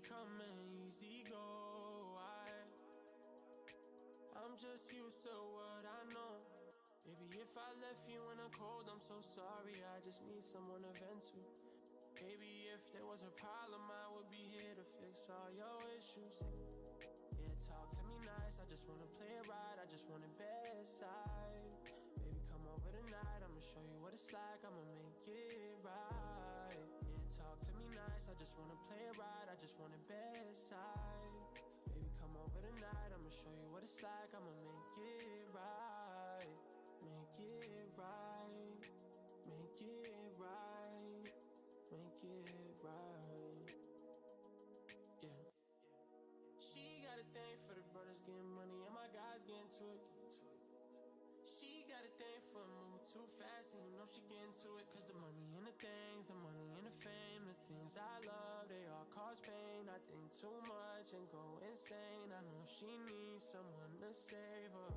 come an easy go. I'm just used to what I know. Baby, if I left you in the cold, I'm so sorry. I just need someone to vent to. Baby, if there was a problem, I would be here to fix all your issues. Yeah, talk to me nice, I just wanna play it right, I just want it bedside. Baby, come over tonight, I'ma show you what it's like, I'ma make it right. Yeah, talk to me nice, I just wanna play it right, I just want it bedside. Baby, come over tonight, I'ma show you what it's like, I'ma make it right. Make it right, make it right, make it right. Yeah. She got a thing for the brothers getting money and my guys getting to it. She got a thing for moving too fast and you know she getting to it. Cause the money and the things, the money and the fame, the things I love, they all cause pain. I think too much and go insane. I know she needs someone to save her.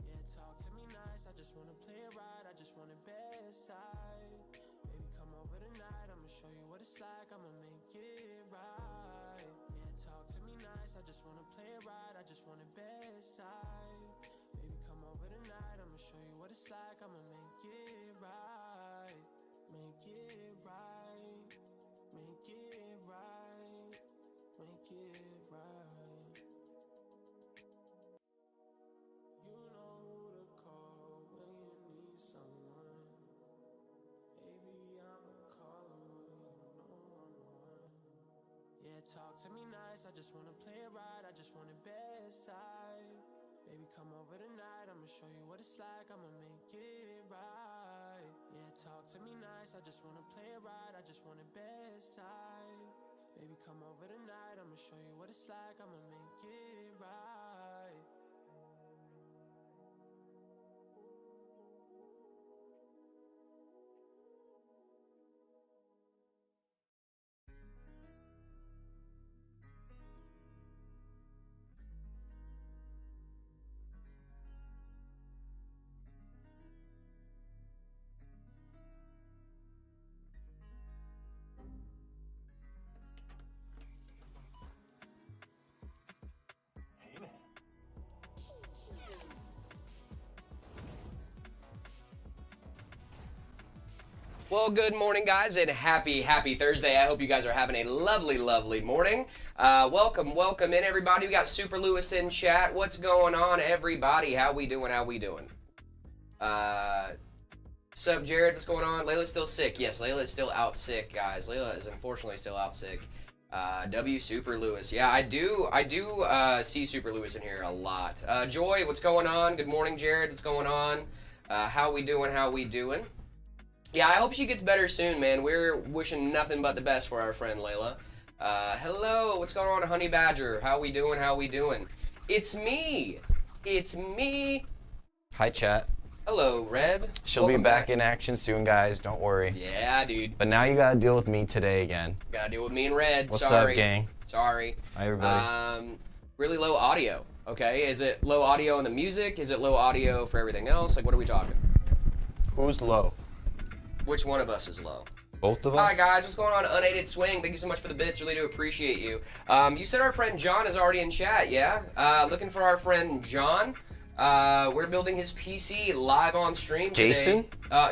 Yeah, talk to me nice, I just wanna play it right, I just want it bedside. Baby, come over tonight, I'ma show you what it's like, I'ma make it right. Yeah, talk to me nice, I just wanna play it right, I just want it bedside. Baby, come over tonight, I'ma show you what it's like, I'ma make it right. Make it right, make it right, make it right. You know who to call when you need someone. Baby, I'ma call you, you know I'm on. Yeah, talk to me nice, I just wanna play it right, I just want it bedside. Baby, come over tonight, I'ma show you what it's like, I'ma make it right. Yeah, talk to me nice, I just wanna play it right, I just want it bedside. Baby, come over tonight, I'ma show you what it's like, I'ma make it right. Well, good morning, guys, and happy Thursday. I hope you guys are having a lovely morning. Welcome in, everybody. We got Super Lewis in chat. What's going on, everybody? How we doing? Sup, Jared? What's going on? Layla's still sick. Yes, Layla is still out sick, guys. Layla is unfortunately still out sick. W Super Lewis. Yeah, I do see Super Lewis in here a lot. Joy, what's going on? Good morning, Jared. What's going on? How we doing? Yeah, I hope she gets better soon, man. We're wishing nothing but the best for our friend Layla. Hello, what's going on, Honey Badger? How we doing? It's me. Hi, chat. Hello, Red. She'll be back in action soon, guys. Don't worry. Yeah, dude. But now you gotta deal with me today again. Gotta deal with me and Red. What's Sorry. up, gang? Sorry. Hi, everybody. Really low audio. Okay, is it low audio in the music? Is it low audio for everything else? Like, what are we talking? Who's low? Which one of us is low? Both of us? Hi guys, what's going on? Unaided Swing, thank you so much for the bits, really do appreciate you. You said our friend John is already in chat, yeah? Looking for our friend John. We're building his PC live on stream today. Jason?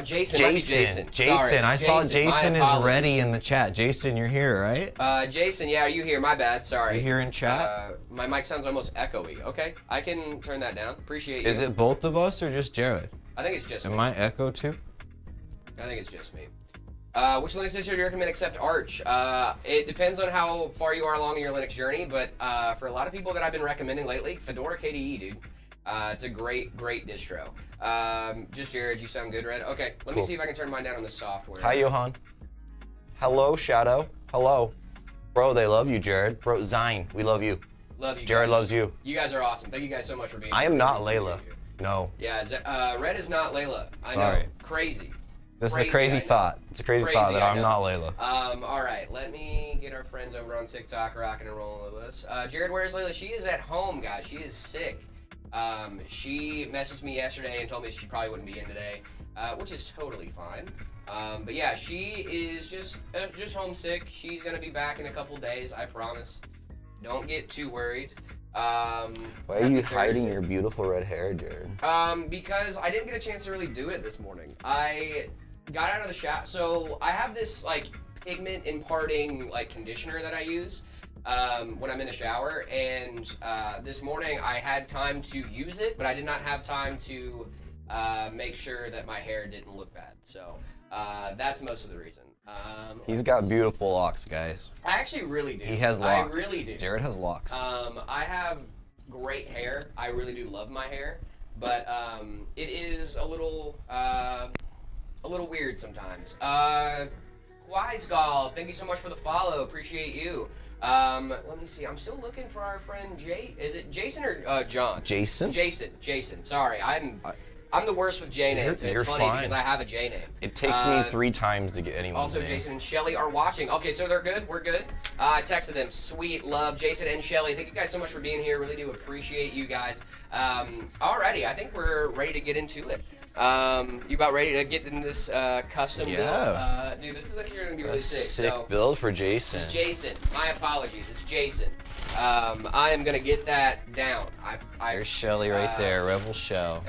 Jason. Sorry, I saw Jason is ready in the chat. Jason, you're here, right? Jason, yeah, are you here? My bad, sorry. You here in chat? My mic sounds almost echoey. Okay, I can turn that down. Appreciate you. Is it both of us or just Jared? I think it's just me. Am I echo too? I think it's just me. Which Linux distro do you recommend except Arch? It depends on how far you are along in your Linux journey, but for a lot of people that I've been recommending lately, Fedora KDE, dude. It's a great distro. Just Jared, you sound good, Red? Okay, let me see if I can turn mine down on the software. Hi, Johan. Hello, Shadow. Hello. Bro, they love you, Jared. Bro, Zine, we love you. Love you, Jared guys. loves you. You guys are awesome. Thank you guys so much for being here. I am not Layla. No. Yeah, Red is not Layla. I Sorry. know. Crazy. This is a crazy thought. It's a crazy thought that I'm not Layla. All right, let me get our friends over on TikTok rocking and rolling with us. Jared, where's Layla? She is at home, guys. She is sick. She messaged me yesterday and told me she probably wouldn't be in today, which is totally fine. But yeah, she is just homesick. She's gonna be back in a couple days, I promise. Don't get too worried. Why are you hiding your beautiful red hair, Jared? Because I didn't get a chance to really do it this morning. I got out of the shower, so I have this like pigment imparting like conditioner that I use when I'm in the shower, and this morning I had time to use it, but I did not have time to make sure that my hair didn't look bad. So that's most of the reason. He's got beautiful locks, guys. I actually really do. He has locks. I really do. Jared has locks. I have great hair. I really do love my hair, but it is a little weird sometimes. Quaisgal, thank you so much for the follow. Appreciate you. Let me see. I'm still looking for our friend Jay. Is it Jason or John? Jason. Jason. Sorry, I'm the worst with J names. You're it's funny fine. because I have a J name. It takes me 3 times to get anyone's Also, name. Jason and Shelly are watching. Okay, so they're good. We're good. I texted them. Sweet love, Jason and Shelly. Thank you guys so much for being here. Really do appreciate you guys. Alrighty, I think we're ready to get into it. You about ready to get in this custom build? Dude, this is like you're gonna be really sick. Sick build for Jason. It's Jason. My apologies. It's Jason. I am gonna get that down. There's Shelly right there, Rebel Shell.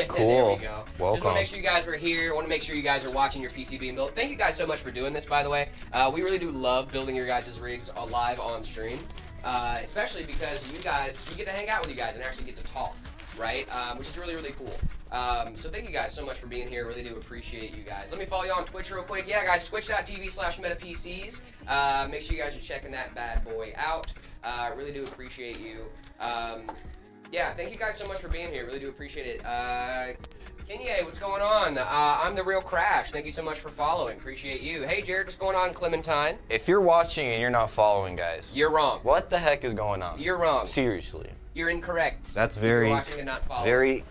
Cool. There we go. Welcome. Just want to make sure you guys were here. Want to make sure you guys are watching your PC being built. Thank you guys so much for doing this, by the way. We really do love building your guys' rigs live on stream, especially because we get to hang out with you guys and actually get to talk, right? Which is really, really cool. So thank you guys so much for being here. Really do appreciate you guys. Let me follow you on Twitch real quick. Yeah, guys, twitch.tv/metapcs. Make sure you guys are checking that bad boy out. Really do appreciate you. Yeah, thank you guys so much for being here. Really do appreciate it. Kenya, what's going on? I'm the real Crash. Thank you so much for following. Appreciate you. Hey, Jared, what's going on? Clementine. If you're watching and you're not following, guys, you're wrong. What the heck is going on? You're wrong. Seriously. You're incorrect. That's very, you're watching and not following. very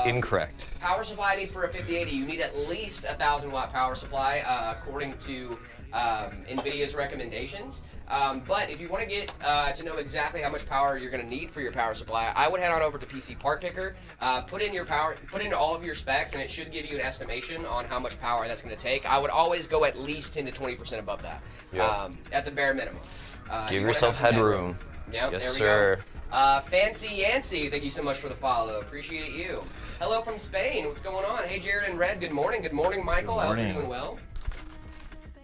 incorrect. Power supply need for a 5080. You need at least a 1,000-watt power supply, according to NVIDIA's recommendations. But if you want to get to know exactly how much power you're going to need for your power supply, I would head on over to PC Part Picker, put in all of your specs, and it should give you an estimation on how much power that's going to take. I would always go at least 10 to 20% above that, at the bare minimum. Give yourself headroom. Yep, yes, there we sir. Go. Fancy Yancy, thank you so much for the follow. Appreciate you. Hello from Spain. What's going on? Hey, Jared and Red. Good morning. Good morning, Michael. Good morning. I hope you're doing well.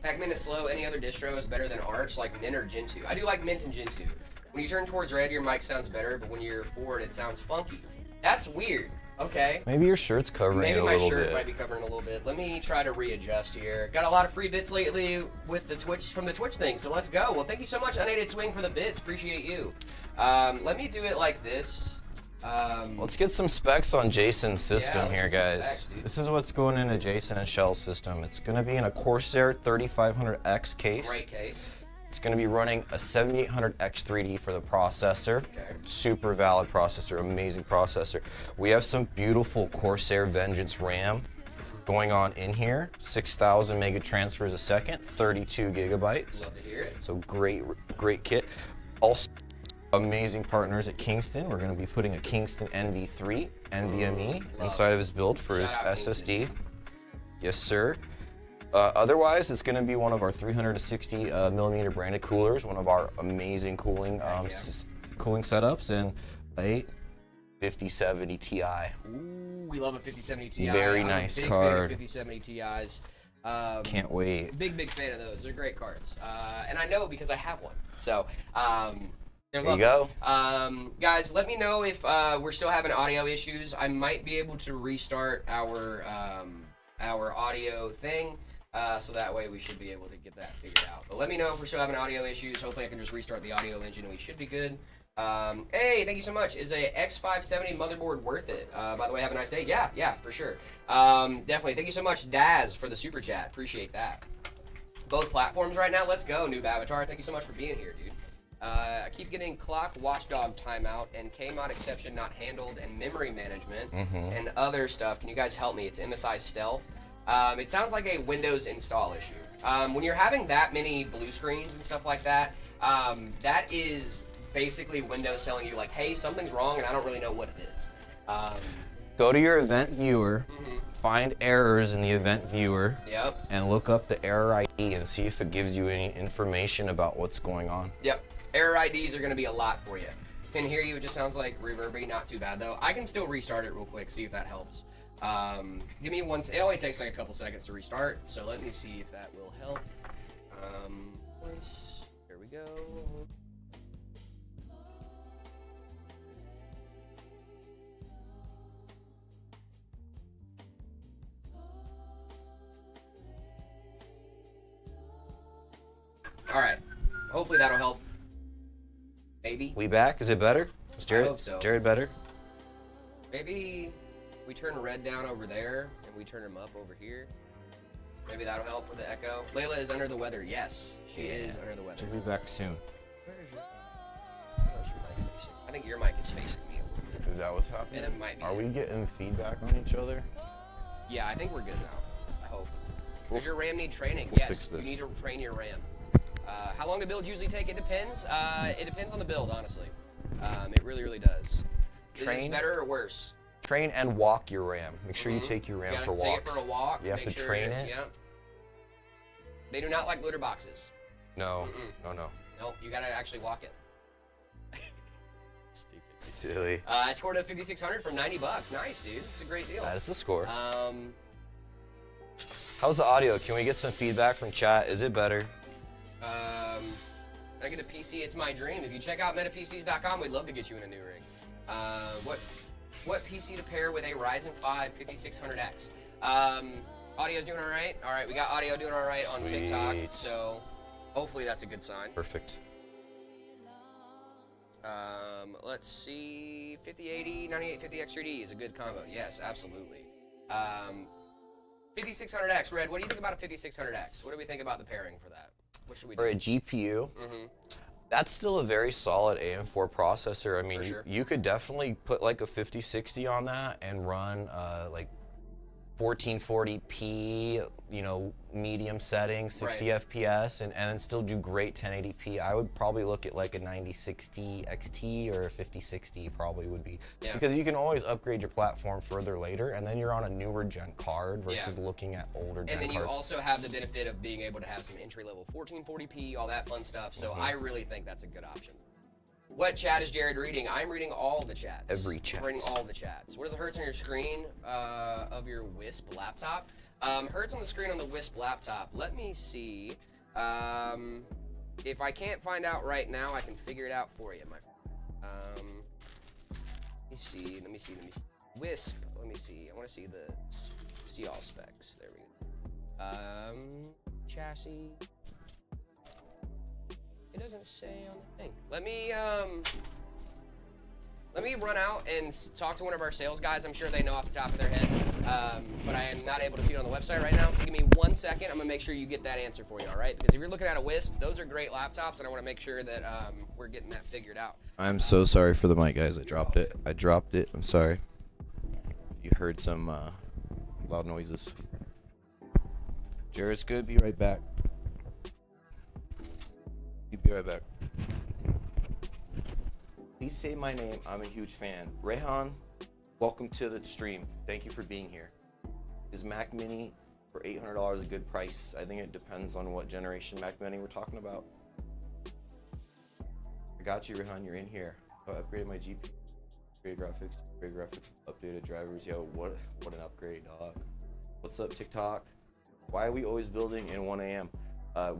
Pac-Mint is slow. Any other distro is better than Arch, like Mint or Gentoo. I do like Mint and Gentoo. When you turn towards red, your mic sounds better, but when you're forward, it sounds funky. That's weird. Okay. Maybe your shirt's covering it a little bit. Maybe my shirt might be covering a little bit. Let me try to readjust here. Got a lot of free bits lately with the Twitch thing, so let's go. Well, thank you so much, Unaided Swing, for the bits. Appreciate you. Let me do it like this. Let's get some specs on Jason's system here, guys. Specs, this is what's going into Jason and Shell's system. It's going to be in a Corsair 3500X case. Great case. It's going to be running a 7800X3D for the processor. Okay. Super valid processor, amazing processor. We have some beautiful Corsair Vengeance RAM going on in here. 6,000 mega transfers a second, 32 gigabytes. Love to hear it. So great kit. Also, amazing partners at Kingston. We're going to be putting a Kingston NV3 NVMe inside of his build for his SSD. Kingston. Yes, sir. Otherwise, it's going to be one of our 360 millimeter branded coolers, one of our amazing cooling cooling setups, and a 5070 Ti. Ooh, we love a 5070 Ti. Very I'm nice a big card. Fan of 5070 Ti's. Can't wait. Big fan of those. They're great cards. And I know because I have one. So, there you go. Guys, let me know if we're still having audio issues. I might be able to restart our audio thing. So that way we should be able to get that figured out. But let me know if we're still having audio issues. Hopefully I can just restart the audio engine and we should be good. Hey, thank you so much. Is a X570 motherboard worth it? By the way, have a nice day. Yeah, for sure. Definitely. Thank you so much, Daz, for the super chat. Appreciate that. Both platforms right now. Let's go, Noob Avatar. Thank you so much for being here, dude. I keep getting clock watchdog timeout and Kmod exception not handled and memory management and other stuff. Can you guys help me? It's MSI Stealth. It sounds like a Windows install issue. When you're having that many blue screens and stuff like that, that is basically Windows telling you like, hey, something's wrong and I don't really know what it is. Go to your event viewer, find errors in the event viewer, Yep. and look up the error ID and see if it gives you any information about what's going on. Yep. Error IDs are going to be a lot for you. Can hear you. It just sounds like reverby. Not too bad though. I can still restart it real quick. See if that helps. Give me one. It only takes like a couple seconds to restart. So let me see if that will help. Voice. There we go. All right. Hopefully that'll help. Maybe. We back? Is it better? Is Jared, I hope so. Jared better? Maybe we turn Red down over there and we turn him up over here. Maybe that'll help with the echo. Layla is under the weather. Yes, she is under the weather. She'll be back soon. Where is your? Where's your mic facing? I think your mic is facing me a little bit. Is that what's happening? And it might be. Are we getting feedback on each other? Yeah, I think we're good now. I hope. Does your RAM need training? We'll Yes, fix you this. need to train your RAM. How long do builds usually take? It depends. It depends on the build, honestly. It really, really does. Is this Train? better or worse? Train and walk your RAM. Make sure you take your RAM You for gotta walks. take it for a walk. You have make to sure train it. Yeah. They do not like litter boxes. No, no. Nope, you gotta actually walk it. Stupid. Silly. I scored a 5,600 from 90 bucks. Nice, dude. It's a great deal. That's the score. Um, How's the audio? Can we get some feedback from chat? Is it better? I get a PC. It's my dream. If you check out metapcs.com, we'd love to get you in a new rig. What PC to pair with a Ryzen 5 5600X? Audio's doing all right. All right, we got audio doing all right on TikTok, Sweet. so hopefully that's a good sign. Perfect. Let's see, 5080, 9850 XRD is a good combo. Yes, absolutely. 5600X, Red, what do you think about a 5600X? What do we think about the pairing for that? What should we do? For a GPU, that's still a very solid AM4 processor. I mean, For sure. you could definitely put like a 5060 on that and run like 1440p, you know, medium setting, 60 Right. FPS, and then still do great 1080p. I would probably look at like a 9060 XT or a 5060 probably would be. Yeah. Because you can always upgrade your platform further later, and then you're on a newer gen card versus looking at older gen And then you cards. also have the benefit of being able to have some entry-level 1440p, all that fun stuff. So I really think that's a good option. What chat is Jared reading? I'm reading all the chats. Every chat. I'm reading all the chats. What is the hertz on your screen of your Wisp laptop? Hertz on the screen on the Wisp laptop. Let me see. If I can't find out right now, I can figure it out for you, my friend. Let me see. Wisp. Let me see. I want to see all specs. There we go. Chassis. It doesn't say on the thing. Let me run out and talk to one of our sales guys. I'm sure they know off the top of their head, but I am not able to see it on the website right now. So give me 1 second. I'm gonna make sure you get that answer for you, all right? Because if you're looking at a Wisp, those are great laptops, and I want to make sure that we're getting that figured out. I'm so sorry for the mic, guys. I dropped it. I'm sorry. You heard some loud noises. Jared's good. Be right back. He'll be right back. Please say my name. I'm a huge fan. Rehan, welcome to the stream. Thank you for being here. Is Mac Mini for $800 a good price? I think it depends on what generation Mac Mini we're talking about. I got you, Rehan. You're in here. I upgraded my GPU. Upgraded graphics, updated drivers. Yo, what an upgrade, dog. What's up, TikTok? Why are we always building in 1 a.m.?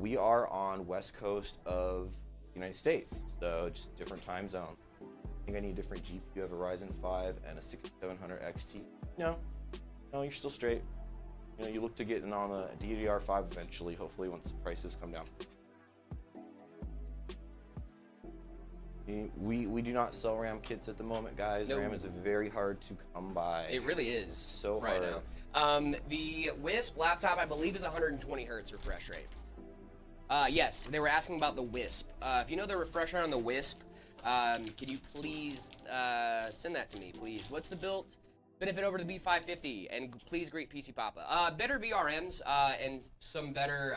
We are on west coast of the United States, so just different time zone. I think I need a different GPU. I have a Ryzen 5 and a 6700 XT. No, you're still straight. You know, you look to get in on the DDR5 eventually, hopefully once prices come down. We do not sell RAM kits at the moment, guys. Nope. RAM is very hard to come by. It really is. So right hard. now. The Wisp laptop, I believe, is 120 hertz refresh rate. Yes, they were asking about the Wisp. If you know the refresh rate on the Wisp, could you please send that to me, please? What's the build benefit over the B550? And please greet PC Papa. Better VRMs and some better,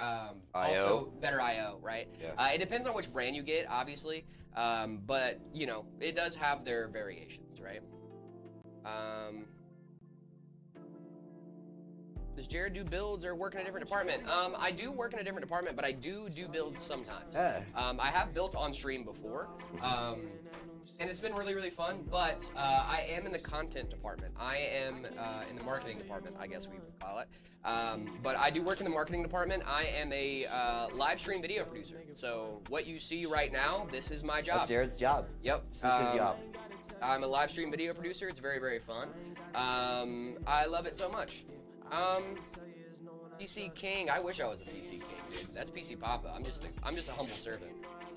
also better IO, right? Yeah. It depends on which brand you get, obviously, but you know, it does have their variations, right? Does Jared do builds or work in a different department? I do work in a different department, but I do builds sometimes. I have built on stream before, and it's been really, really fun, but I am in the content department. I am in the marketing department, I guess we would call it. But I do work in the marketing department. I am a live stream video producer. So what you see right now, this is my job. That's Jared's job. Yep. This is his job. I'm a live stream video producer. It's very, very fun. I love it so much. PC King. I wish I was a PC King, dude. That's PC Papa. I'm just a humble servant.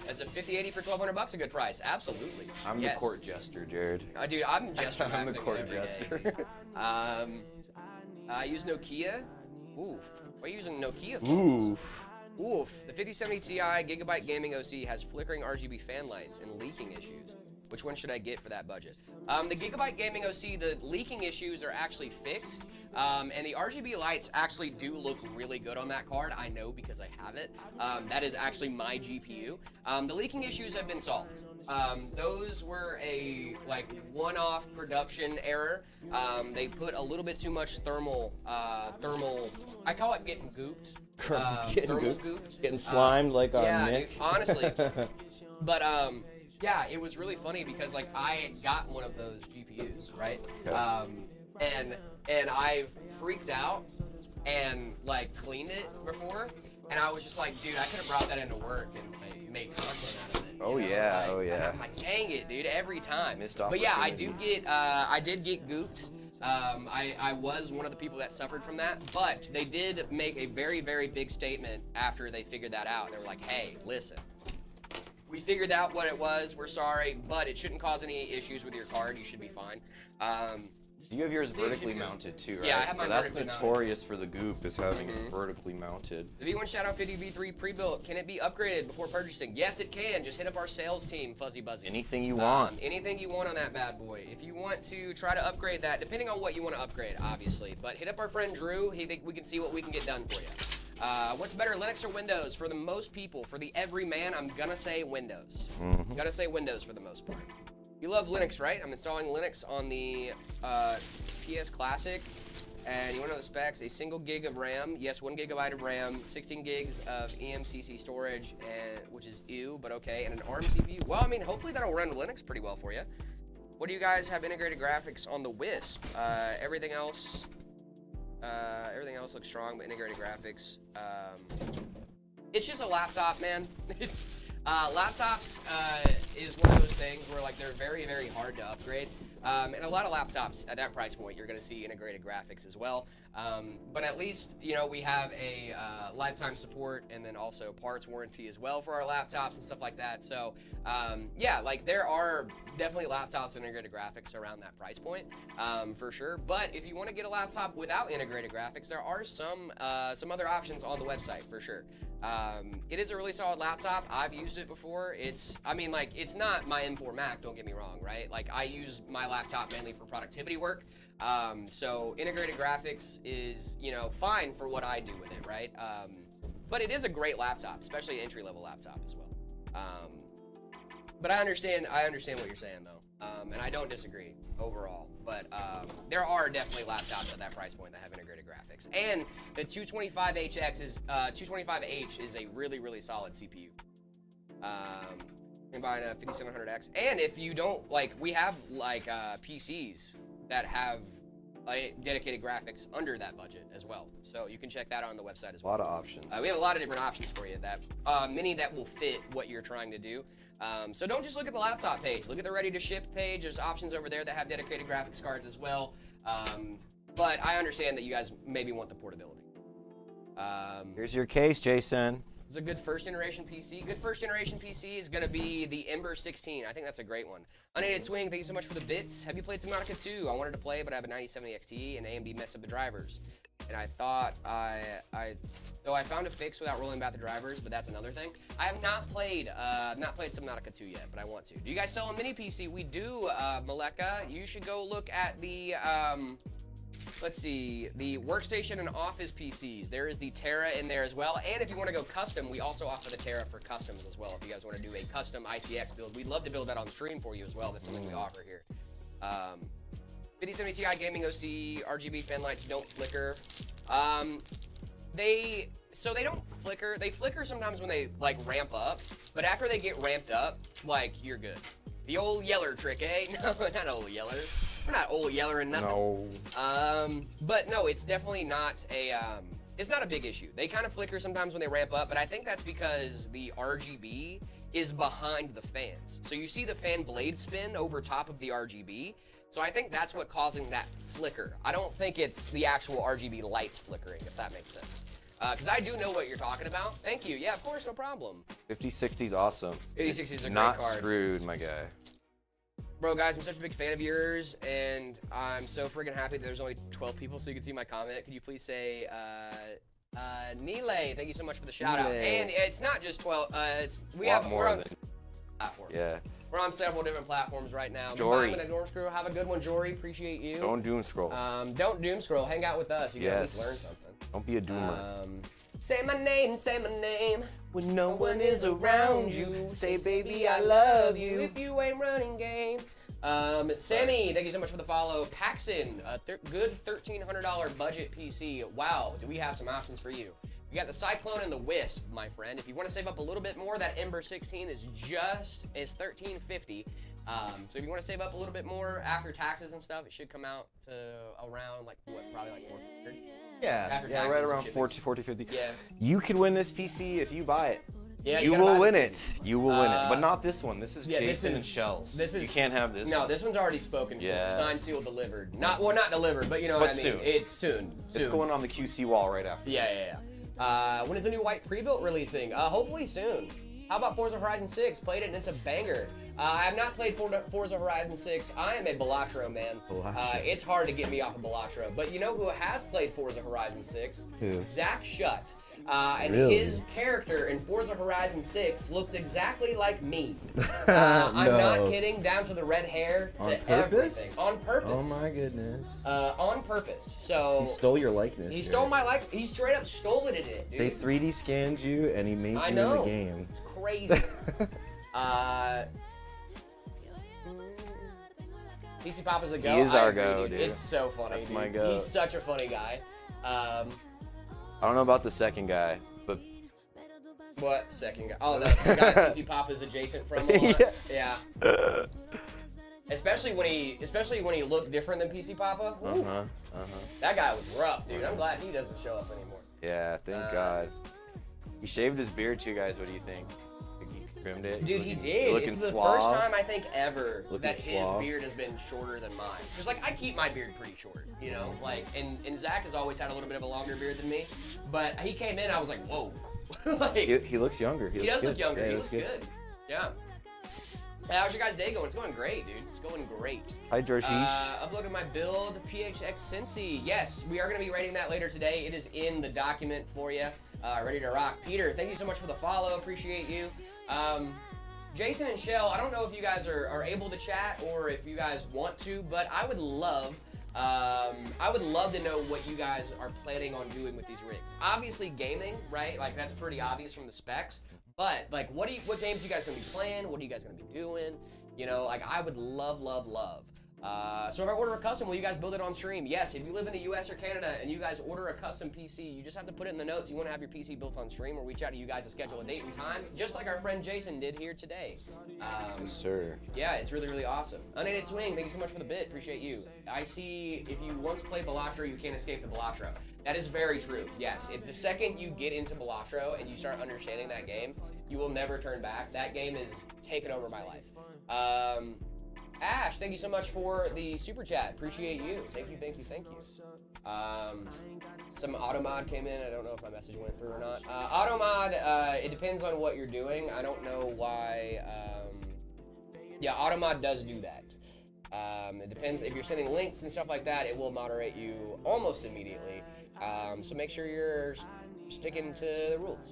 That's a 5080 for $1,200, a good price. Absolutely. I'm the court jester, Jared. Dude, I'm jester. I'm the court jester. I use Nokia. Oof. Why are you using Nokia phones? Oof. Oof. The 5070 Ti Gigabyte Gaming OC has flickering RGB fan lights and leaking issues. Which one should I get for that budget? The Gigabyte Gaming OC, the leaking issues are actually fixed, and the RGB lights actually do look really good on that card. I know because I have it. That is actually my GPU. The leaking issues have been solved. Those were a one-off production error. They put a little bit too much thermal, I call it getting gooped. Thermal gooped. Getting slimed like yeah, Nick. Dude, honestly. But yeah, it was really funny because I got one of those GPUs, right? Okay. And I freaked out and cleaned it before, and I was just like, dude, I could have brought that into work and made content out of it. Oh yeah, oh yeah. And I'm like, dang it, dude, every time. Missed But yeah, I opportunity. did get gooped. I was one of the people that suffered from that, but they did make a very, very big statement after they figured that out. They were like, hey, listen. We figured out what it was. We're sorry, but it shouldn't cause any issues with your card. You should be fine. You have yours vertically mounted too, right? Yeah, I have mine vertically mounted. So that's notorious for the goop, is having it vertically mounted. The V1 Shadow 50 V3 pre-built, can it be upgraded before purchasing? Yes, it can. Just hit up our sales team, Fuzzy Buzzy. Anything you want. Anything you want on that bad boy. If you want to try to upgrade that, depending on what you want to upgrade, obviously. But hit up our friend Drew. He think we can see what we can get done for you. What's better, Linux or Windows? For the most people, for the everyman, I'm gonna say Windows. I'm gonna say Windows for the most part. You love Linux, right? I'm installing Linux on the PS Classic, and you want to know the specs? A single gig of RAM, yes, 1 gigabyte of RAM, 16 gigs of eMCC storage, and which is ew, but okay, and an ARM CPU. Well, I mean, hopefully that'll run Linux pretty well for you. What do you guys have integrated graphics on the Wisp? Everything else looks strong, but integrated graphics. It's just a laptop, man. It's laptops is one of those things where they're very, very hard to upgrade. And a lot of laptops at that price point, you're going to see integrated graphics as well. But at least, we have a lifetime support and then also parts warranty as well for our laptops and stuff like that. So, yeah, there are definitely laptops with integrated graphics around that price point, for sure. But if you want to get a laptop without integrated graphics, there are some other options on the website for sure. It is a really solid laptop. I've used it before. It's not my M4 Mac, don't get me wrong, right? I use my laptop mainly for productivity work. So integrated graphics is, fine for what I do with it, right? But it is a great laptop, especially an entry-level laptop as well. But I understand what you're saying though. And I don't disagree overall. But there are definitely laptops at that price point that have integrated graphics. And the 225HX is 225H is a really, really solid CPU. And buy a 5700X. And if you don't we have PCs that have dedicated graphics under that budget as well. So you can check that out on the website as well. A lot of options. We have a lot of different options for you that many that will fit what you're trying to do. So don't just look at the laptop page. Look at the ready to ship page. There's options over there that have dedicated graphics cards as well. But I understand that you guys maybe want the portability. Here's your case, Jason. It's a good first generation PC. Good first generation PC is going to be the Ember 16. I think that's a great one. Unaided Swing, thank you so much for the bits. Have you played Subnautica 2? I wanted to play, but I have a 9070 XT and AMD messed up the drivers. And I thought though I found a fix without rolling back the drivers, but that's another thing. I have not played Subnautica 2 yet, but I want to. Do you guys sell a mini PC? We do, Maleka. You should go look at the, let's see, the workstation and office PCs. There is the Terra in there as well. And if you want to go custom, we also offer the Terra for customs as well. If you guys want to do a custom ITX build, we'd love to build that on stream for you as well. That's something we offer here. 5070 Ti Gaming OC RGB fan lights don't flicker. They don't flicker. They flicker sometimes when they like ramp up, but after they get ramped up, like you're good. The old yeller trick, eh? No, not old yeller. We're not old yeller and nothing. No. But no, it's definitely not a it's not a big issue. They kind of flicker sometimes when they ramp up, but I think that's because the RGB is behind the fans. So you see the fan blade spin over top of the RGB. So I think that's what causing that flicker. I don't think it's the actual RGB lights flickering, if that makes sense. Because I do know what you're talking about. Thank you. Yeah, of course, no problem. 5060's awesome. 5060 is a Not great card. screwed, my guy. Bro, guys, I'm such a big fan of yours, and I'm so friggin' happy that there's only 12 people so you can see my comment. Could you please say, Nile, thank you so much for the shout out. Nile. And it's not just 12, we're on platforms. Yeah. We're on several different platforms right now. Jory. Goodbye, Dorm Screw. Have a good one, Jory. Appreciate you. Don't doom scroll. Don't doom scroll. Hang out with us. You can at least Yes. learn something. Don't be a doomer. Say my name when no one is around you. Say, baby, I love you. If you ain't running game. Sammy, thank you so much for the follow. Paxson, a good $1,300 budget PC. Wow, do we have some options for you? We got the Cyclone and the Wisp, my friend. If you want to save up a little bit more, that Ember 16 is $1,350. So if you want to save up a little bit more after taxes and stuff, it should come out to around like what, probably like 400. Yeah, After yeah, taxes right and around shipping. 40, 50. Yeah. You can win this PC if you buy it. Yeah, you gotta will buy win this it. You will win it. But not this one. This is Yeah, Jason this and is- Shells. this is- You can't have this No, one. this one's already spoken for. Yeah. Signed, sealed, delivered. Not delivered, but you know what I But mean. soon. It's soon. It's going on the QC wall right after. Yeah. When is the new white pre-built releasing? Hopefully soon. How about Forza Horizon 6? Played it and it's a banger. I have not played Forza Horizon 6. I am a Balatro man. Balatro. It's hard to get me off of Balatro. But you know who has played Forza Horizon 6? Who? Zach Shutt. And Really? his character in Forza Horizon 6 looks exactly like me. I'm not kidding, down to the red hair, to On purpose? everything. On purpose. Oh my goodness. On purpose. So He stole your likeness. he Jared. stole my life. He straight up stole it in it, dude. They 3D scanned you and he made I you know. in the game. It's crazy. PC Papa's a go. He is I our agree, go, dude. It's so funny. That's dude. my go. He's such a funny guy. I don't know about the second guy, but What second guy? Oh, the guy PC Papa's adjacent from a lot. Yeah. Especially when he looked different than PC Papa. Ooh, that guy was rough, dude. I'm glad he doesn't show up anymore. yeah, thank God. He shaved his beard too, guys. What do you think? Think he trimmed it? Dude, he did. Looking It's the suave. first time I think ever Looking that his suave. beard has been shorter than mine. Cause like I keep my beard pretty short, you know. Like and Zach has always had a little bit of a longer beard than me, but he came in, I was like, whoa. Like He looks younger. he looks does good. look younger. Yeah, He looks good. Yeah. Hey, how's your guys' day going? It's going great, dude. It's going great. Hi, George. Uploaded my build, PHX Cincy. Yes, we are going to be rating that later today. It is in the document for you. Ready to rock. Peter, thank you so much for the follow. Appreciate you. Jason and Shell, I don't know if you guys are able to chat or if you guys want to, but I would love to know what you guys are planning on doing with these rigs. Obviously gaming, right? Like that's pretty obvious from the specs. But like, what games you guys gonna be playing? What are you guys gonna be doing? You know, like I would love. So if I order a custom, will you guys build it on stream? Yes, if you live in the US or Canada and you guys order a custom PC, you just have to put it in the notes. You want to have your PC built on stream, or reach out to you guys to schedule a date and time, just like our friend Jason did here today. Yes, sir. Yeah, it's really awesome. Unaided Swing, thank you so much for the bit. Appreciate you. I see if you once play Balatro, you can't escape the Balatro. That is very true. Yes, if the second you get into Balatro and you start understanding that game, you will never turn back. That game is taken over my life. Ash, thank you so much for the super chat. Appreciate you. Thank you. Some automod came in. I don't know if my message went through or not. Automod, it depends on what you're doing. I don't know why. Yeah, automod does do that. It depends. If you're sending links and stuff like that, it will moderate you almost immediately. So make sure you're sticking to the rules.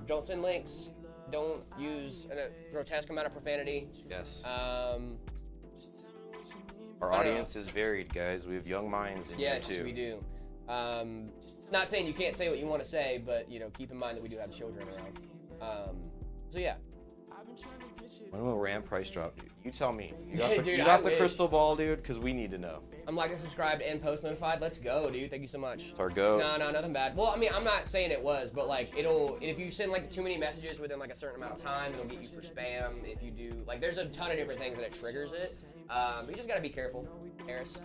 Don't send links. Don't use a grotesque amount of profanity. Yes. I Our don't audience is varied, guys. We have young minds in Yes, here too. we do. Not saying you can't say what you want to say, but you know, keep in mind that we do have children around. So yeah. When will RAM price drop, dude? You tell me. You got the, Dude, you got I the wish. crystal ball, dude, because we need to know. I'm like and subscribed and post notified. Let's go, dude. Thank you so much. It's our go. No, nothing bad. Well, I mean, I'm not saying it was, but like if you send like too many messages within like a certain amount of time, it'll get you for spam. If you do, like, there's a ton of different things that it triggers it. You just gotta be careful, Harris.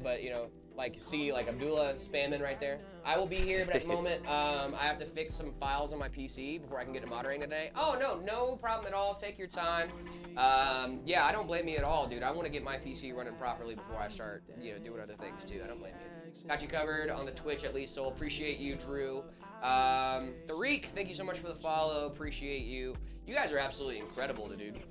But you know, like, see, like Abdullah spamming right there. I will be here, but at the moment, I have to fix some files on my PC before I can get to moderating today. Oh, no problem at all. Take your time. Yeah, I don't blame you at all, dude. I want to get my PC running properly before I start, you know, doing other things too. I don't blame you. Got you covered on the Twitch at least, so appreciate you, Drew. Tariq, thank you so much for the follow. Appreciate you. You guys are absolutely incredible, dude.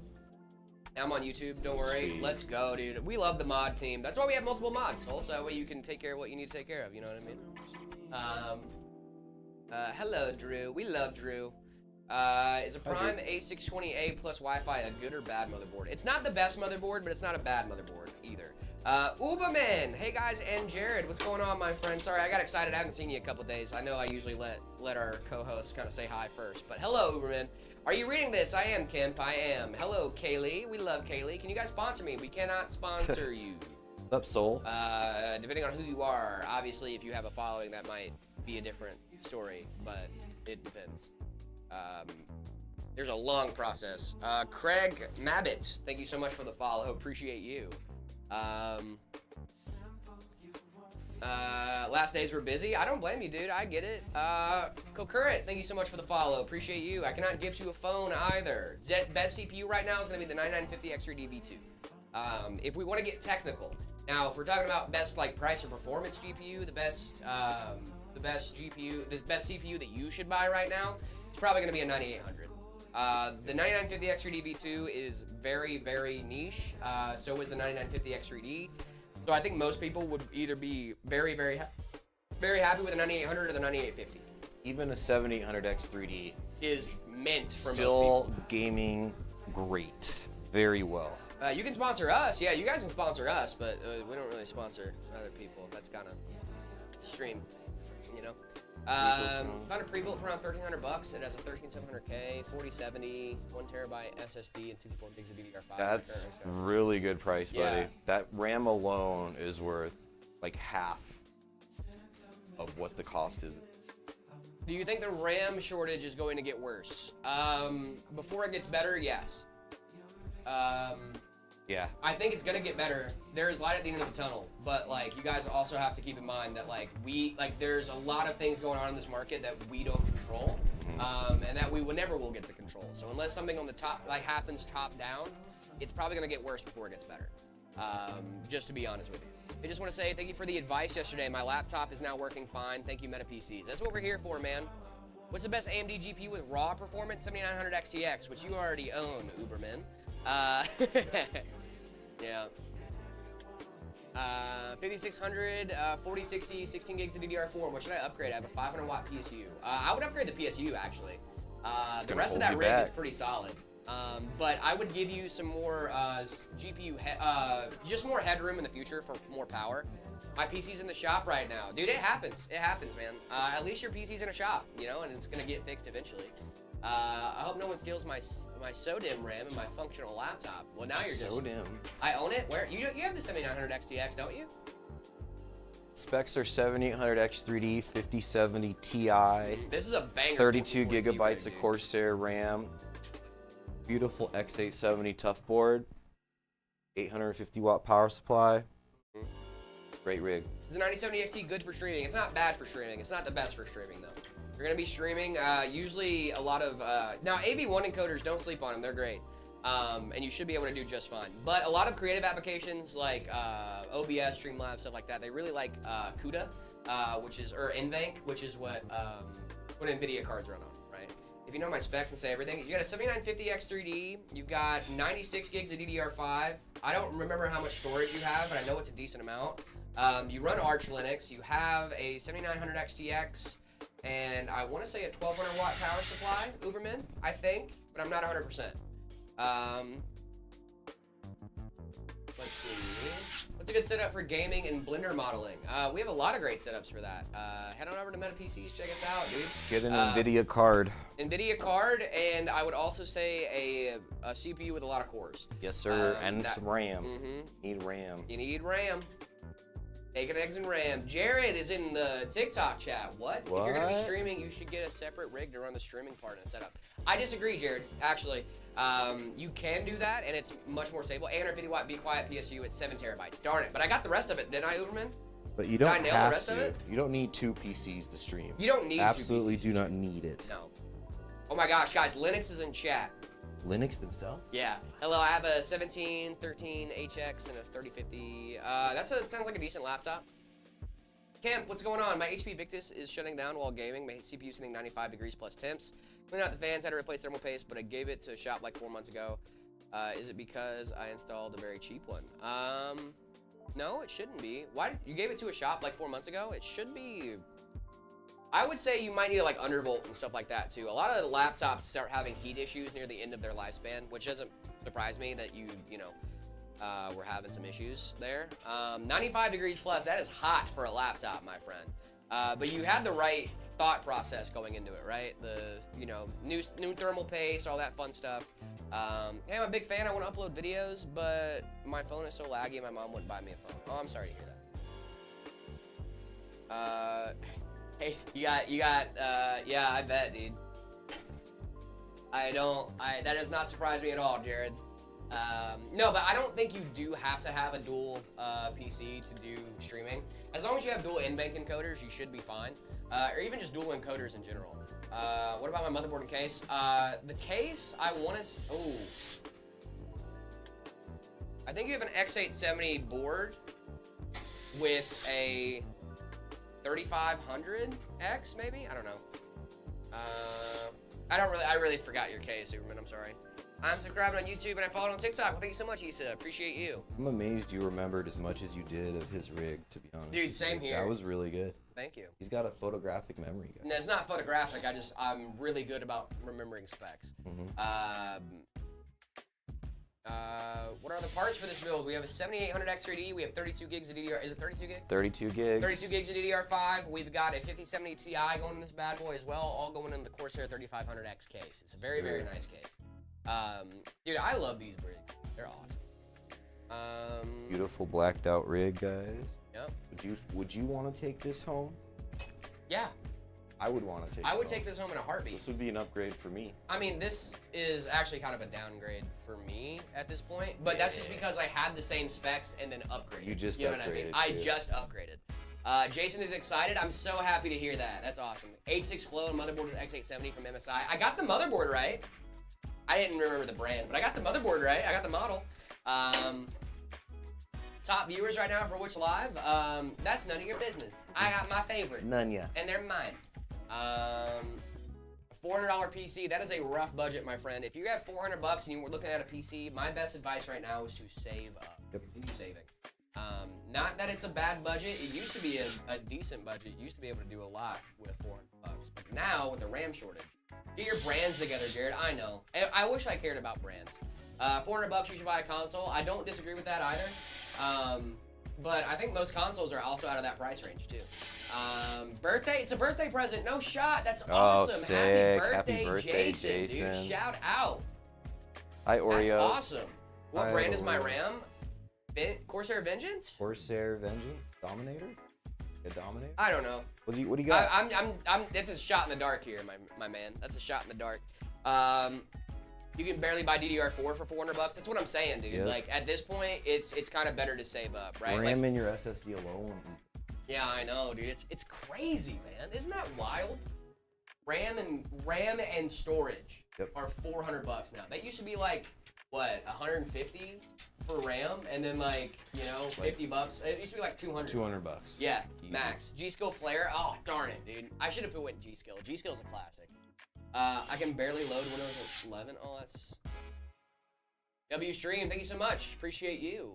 I'm on YouTube, don't worry. Sweet. Let's go, dude. We love the mod team. That's why we have multiple mods, so that way you can take care of what you need to take care of, you know what I mean? Hello, Drew. We love Drew. Is a Prime A620A plus Wi-Fi a good or bad motherboard? It's not the best motherboard, but it's not a bad motherboard either. Uberman, hey guys, and Jared, what's going on, my friend? Sorry, I got excited. I haven't seen you a couple days. I know I usually let our co-host kind of say hi first, but hello, Uberman. Are you reading this? I am, Kemp. I am. Hello, Kaylee. We love Kaylee. Can you guys sponsor me? We cannot sponsor you. What's up, Soul? Depending on who you are, obviously, if you have a following, that might be a different story, but it depends. There's a long process. Craig Mabbit, thank you so much for the follow. Appreciate you. Last days were busy. I don't blame you, dude. I get it. Concurrent, thank you so much for the follow. Appreciate you. I cannot gift you a phone either. Best CPU right now is going to be the 9950 X3D V2. If we want to get technical, now if we're talking about best like price or performance GPU, the best GPU, the best CPU that you should buy right now, it's probably going to be a 9800. The 9950 X3D V2 is very, very niche. So is the 9950 X3D. So I think most people would either be very, very happy with the 9800 or the 9850. Even a 7800X 3D Is meant for most still people. gaming great, very well. You can sponsor us. Yeah, you guys can sponsor us, but we don't really sponsor other people. That's kind of stream, you know. Found a pre-built for around $1,300. It has a 13700K, 4070, 1 terabyte SSD, and 64 gigs of DDR5. That's really good price, buddy. Yeah. That RAM alone is worth like half of what the cost is. Do you think the RAM shortage is going to get worse? Before it gets better, yes. Yeah. I think it's gonna get better. There is light at the end of the tunnel, but like you guys also have to keep in mind that there's a lot of things going on in this market that we don't control, and that we never will get to control. So unless something on the top happens top down, it's probably gonna get worse before it gets better. Just to be honest with you. I just want to say thank you for the advice yesterday. My laptop is now working fine. Thank you, Meta PCs. That's what we're here for, man. What's the best AMD GPU with raw performance? 7900 XTX, which you already own, Uberman. Yeah. 5600, 4060, 16 gigs of DDR4. What should I upgrade? I have a 500 watt PSU. I would upgrade the PSU actually. The rest of that rig is pretty solid. But I would give you some more GPU, just more headroom in the future for more power. My PC's in the shop right now. Dude, it happens. It happens, man. At least your PC's in a shop, you know, and it's gonna get fixed eventually. I hope no one steals my SODIMM RAM and my functional laptop. Well, now you're just... SODIMM. I own it. Where? You have the 7900 XTX, don't you? Specs are 7800X 3D, 5070 Ti, This is a banger. 32 40 gigabytes rig, of Corsair RAM, beautiful X870 tough board, 850 watt power supply. Great rig. Is the 9070 XT good for streaming? It's not bad for streaming. It's not the best for streaming, though. You're going to be streaming, usually a lot of... now, AV1 encoders, don't sleep on them. They're great. And you should be able to do just fine. But a lot of creative applications like OBS, Streamlabs, stuff like that, they really like CUDA, or NVENC, which is what NVIDIA cards run on, right? If you know my specs and say everything, you got a 7950X 3D, you've got 96 gigs of DDR5. I don't remember how much storage you have, but I know it's a decent amount. You run Arch Linux, you have a 7900 XTX, and I want to say a 1200 watt power supply, Uberman, I think, but I'm not 100%. Let's see. What's a good setup for gaming and Blender modeling? We have a lot of great setups for that. Head on over to Meta PCs, check us out, dude. Get an NVIDIA card. NVIDIA card, and I would also say a CPU with a lot of cores. Yes, sir. And some RAM. Mm-hmm. Need RAM. You need RAM. Bacon, eggs, and RAM. Jared is in the TikTok chat. What? If you're gonna be streaming, you should get a separate rig to run the streaming part and setup. I disagree, Jared. Actually, you can do that, and it's much more stable. 850 watt Be Quiet PSU at 7 terabytes. Darn it! But I got the rest of it, didn't I, Uberman? But you don't I nail the have rest of to. it? You don't need 2 PCs to stream. You don't need Absolutely 2 PCs do not need it. No. Oh my gosh, guys! Linux is in chat. Linux themselves? Yeah. Hello, I have a 1713 HX and a 3050. That sounds like a decent laptop. Camp, what's going on? My HP Victus is shutting down while gaming. My CPU is sitting 95 degrees plus temps. Cleaning out the fans, had to replace thermal paste, but I gave it to a shop like 4 months ago. Is it because I installed a very cheap one? No, it shouldn't be. Why you gave it to a shop like 4 months ago? It should be. I would say you might need to like undervolt and stuff like that too. A lot of the laptops start having heat issues near the end of their lifespan, which doesn't surprise me that you know, we're having some issues there. 95 degrees plus, that is hot for a laptop, my friend. But you had the right thought process going into it, right? The, you know, new thermal paste, all that fun stuff. Hey, I'm a big fan. I want to upload videos, but my phone is so laggy, my mom wouldn't buy me a phone. Oh, I'm sorry to hear that. Hey, you got, yeah, I bet, dude. That does not surprise me at all, Jared. No, but I don't think you do have to have a dual PC to do streaming. As long as you have dual in-bank encoders, you should be fine. Or even just dual encoders in general. What about my motherboard and case? The case, I want to, I think you have an X870 board with a 3500X, maybe? I don't know. I really forgot your case, Superman, I'm sorry. I'm subscribed on YouTube and I followed on TikTok. Well, thank you so much, Issa. Appreciate you. I'm amazed you remembered as much as you did of his rig, to be honest. Dude, same here. That was really good. Thank you. He's got a photographic memory, guys. No, it's not photographic. I'm really good about remembering specs. What are the parts for this build? We have a 7800 X3D. We have 32 gigs of DDR. Is it 32 gig? 32 gigs. 32 gigs of DDR5. We've got a 5070 Ti going in this bad boy as well, all going in the Corsair 3500X case. It's a very, very nice case. Dude, I love these rigs. They're awesome. Beautiful blacked out rig, guys. Yep. Would you want to take this home? Yeah. I would want to take. I would take this home in a heartbeat. This would be an upgrade for me. I mean, this is actually kind of a downgrade for me at this point, but that's just because I had the same specs and then upgraded. You just know what I mean? I just upgraded. Jason is excited. I'm so happy to hear that. That's awesome. H6 Flow and motherboard with X870 from MSI. I got the motherboard right. I didn't remember the brand, but I got the motherboard right. I got the model. Top viewers right now for which live? That's none of your business. I got my favorite. None ya. And they're mine. A $400 PC, that is a rough budget, my friend. If you have $400 and you were looking at a PC, my best advice right now is to save up. Continue saving. Not that it's a bad budget. It used to be a decent budget. You used to be able to do a lot with $400. But now, with the RAM shortage, get your brands together, Jared. I know. I wish I cared about brands. $400, you should buy a console. I don't disagree with that either. But I think most consoles are also out of that price range, too. Birthday? It's a birthday present. No shot. That's awesome. Sick. Happy birthday, Jason, dude. Shout out. Hi, Oreos. That's awesome. What Hi, brand is my Oreos. RAM? Corsair Vengeance? Corsair Vengeance? Dominator? A Dominator? I don't know. What do you got? It's a shot in the dark here, my man. That's a shot in the dark. You can barely buy DDR4 for $400. That's what I'm saying, dude. Yep. Like at this point, it's kind of better to save up, right? RAM Like, in your SSD alone. yeah, I know, dude. It's crazy, man. Isn't that wild? RAM and storage are $400 now. That used to be like what, 150 for RAM, and then like, you know, $50. It used to be like 200. $200. Yeah, Easy. max. G-Skill Flare. Oh, darn it, dude. I should have put with G-Skill. G-Skill's a classic. I can barely load Windows 11. Oh, that's W Stream. Thank you so much. Appreciate you.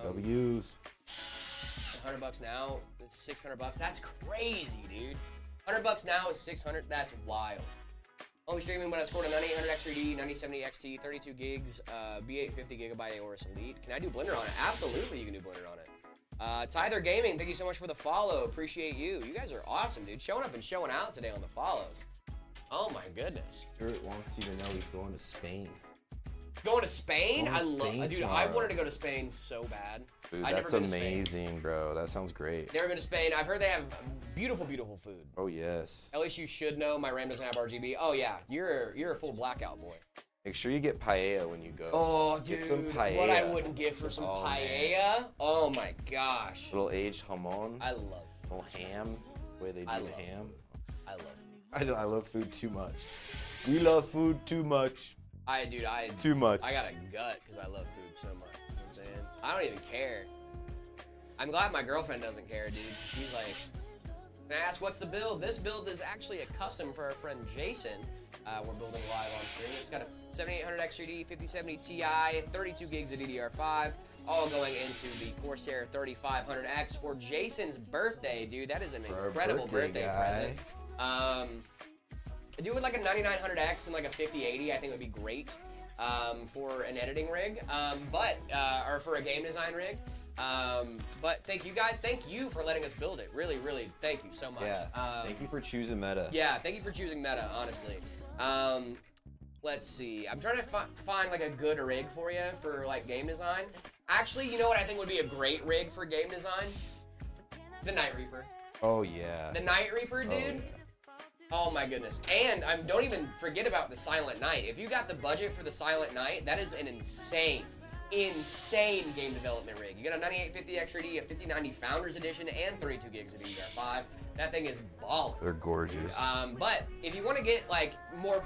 W's. $100 now. It's $600. That's crazy, dude. $100 now is $600. That's wild. Only streaming when I scored a 9800 X3D, 9070 XT, 32 gigs, B850 gigabyte Aorus Elite. Can I do Blender on it? Absolutely, you can do Blender on it. Tyther Gaming, thank you so much for the follow. Appreciate you. You guys are awesome, dude. Showing up and showing out today on the follows. Oh my goodness. Stuart wants you to know he's going to Spain. Going to Spain? Going to Spain dude, tomorrow. I wanted to go to Spain so bad. Dude, I've never that's been to Spain. amazing, bro. That sounds great. Never been to Spain. I've heard they have beautiful, beautiful food. Oh, yes. At least you should know. My RAM doesn't have RGB. Oh yeah, you're a full blackout boy. Make sure you get paella when you go. Oh, dude, Get some paella. what I wouldn't give for some Oh, paella. Oh my gosh. Little aged jamon. I love. Little ham. The way they do I the love ham. I love. I love food too much. We love food too much. Too much. I got a gut because I love food so much. You know what I'm saying? I don't even care. I'm glad my girlfriend doesn't care, dude. She's like, can I ask what's the build? This build is actually a custom for our friend Jason. We're building live on stream. It's got a 7800 X3D, 5070 Ti, 32 gigs of DDR5, all going into the Corsair 3500X for Jason's birthday, dude. That is an For our incredible birthday guy. present. Do it with like a 9900X and like a 5080, I think would be great for an editing rig, or for a game design rig. But thank you guys. Thank you for letting us build it. Really, really, thank you so much. Yeah. Thank you for choosing Meta. Yeah, thank you for choosing Meta, honestly. Let's see. I'm trying to find like a good rig for you for like game design. Actually, you know what I think would be a great rig for game design? The Night Reaper. Oh yeah. The Night Reaper, dude. Oh, yeah. Oh my goodness. And don't even forget about the Silent Night. If you got the budget for the Silent Night, that is an insane game development rig. You got a 9850 X3D, a 5090 Founders Edition, and 32 gigs of DDR5. That thing is baller. They're gorgeous. But if you want to get like more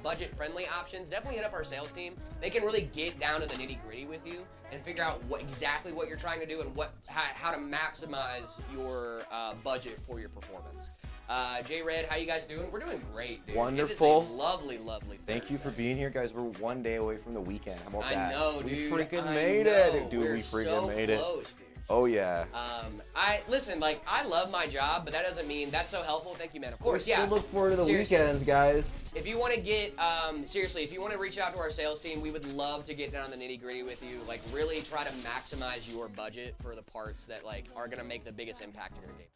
budget-friendly options, definitely hit up our sales team. They can really get down to the nitty-gritty with you and figure out exactly what you're trying to do and how to maximize your budget for your performance. J-Red, how you guys doing? We're doing great, dude. Wonderful. It is a lovely, lovely Thank you for being here, guys. We're one day away from the weekend. How about I that? know, We dude. freaking I made know. it. Dude, We're we freaking so made it. close, dude. Oh, yeah. Listen, like, I love my job, but that doesn't mean that's so helpful. Thank you, man. Of course, Still yeah. look forward to the Seriously. weekends, guys. If you want to get, seriously, if you want to reach out to our sales team, we would love to get down to the nitty gritty with you. Like, really try to maximize your budget for the parts that, like, are going to make the biggest impact in your game.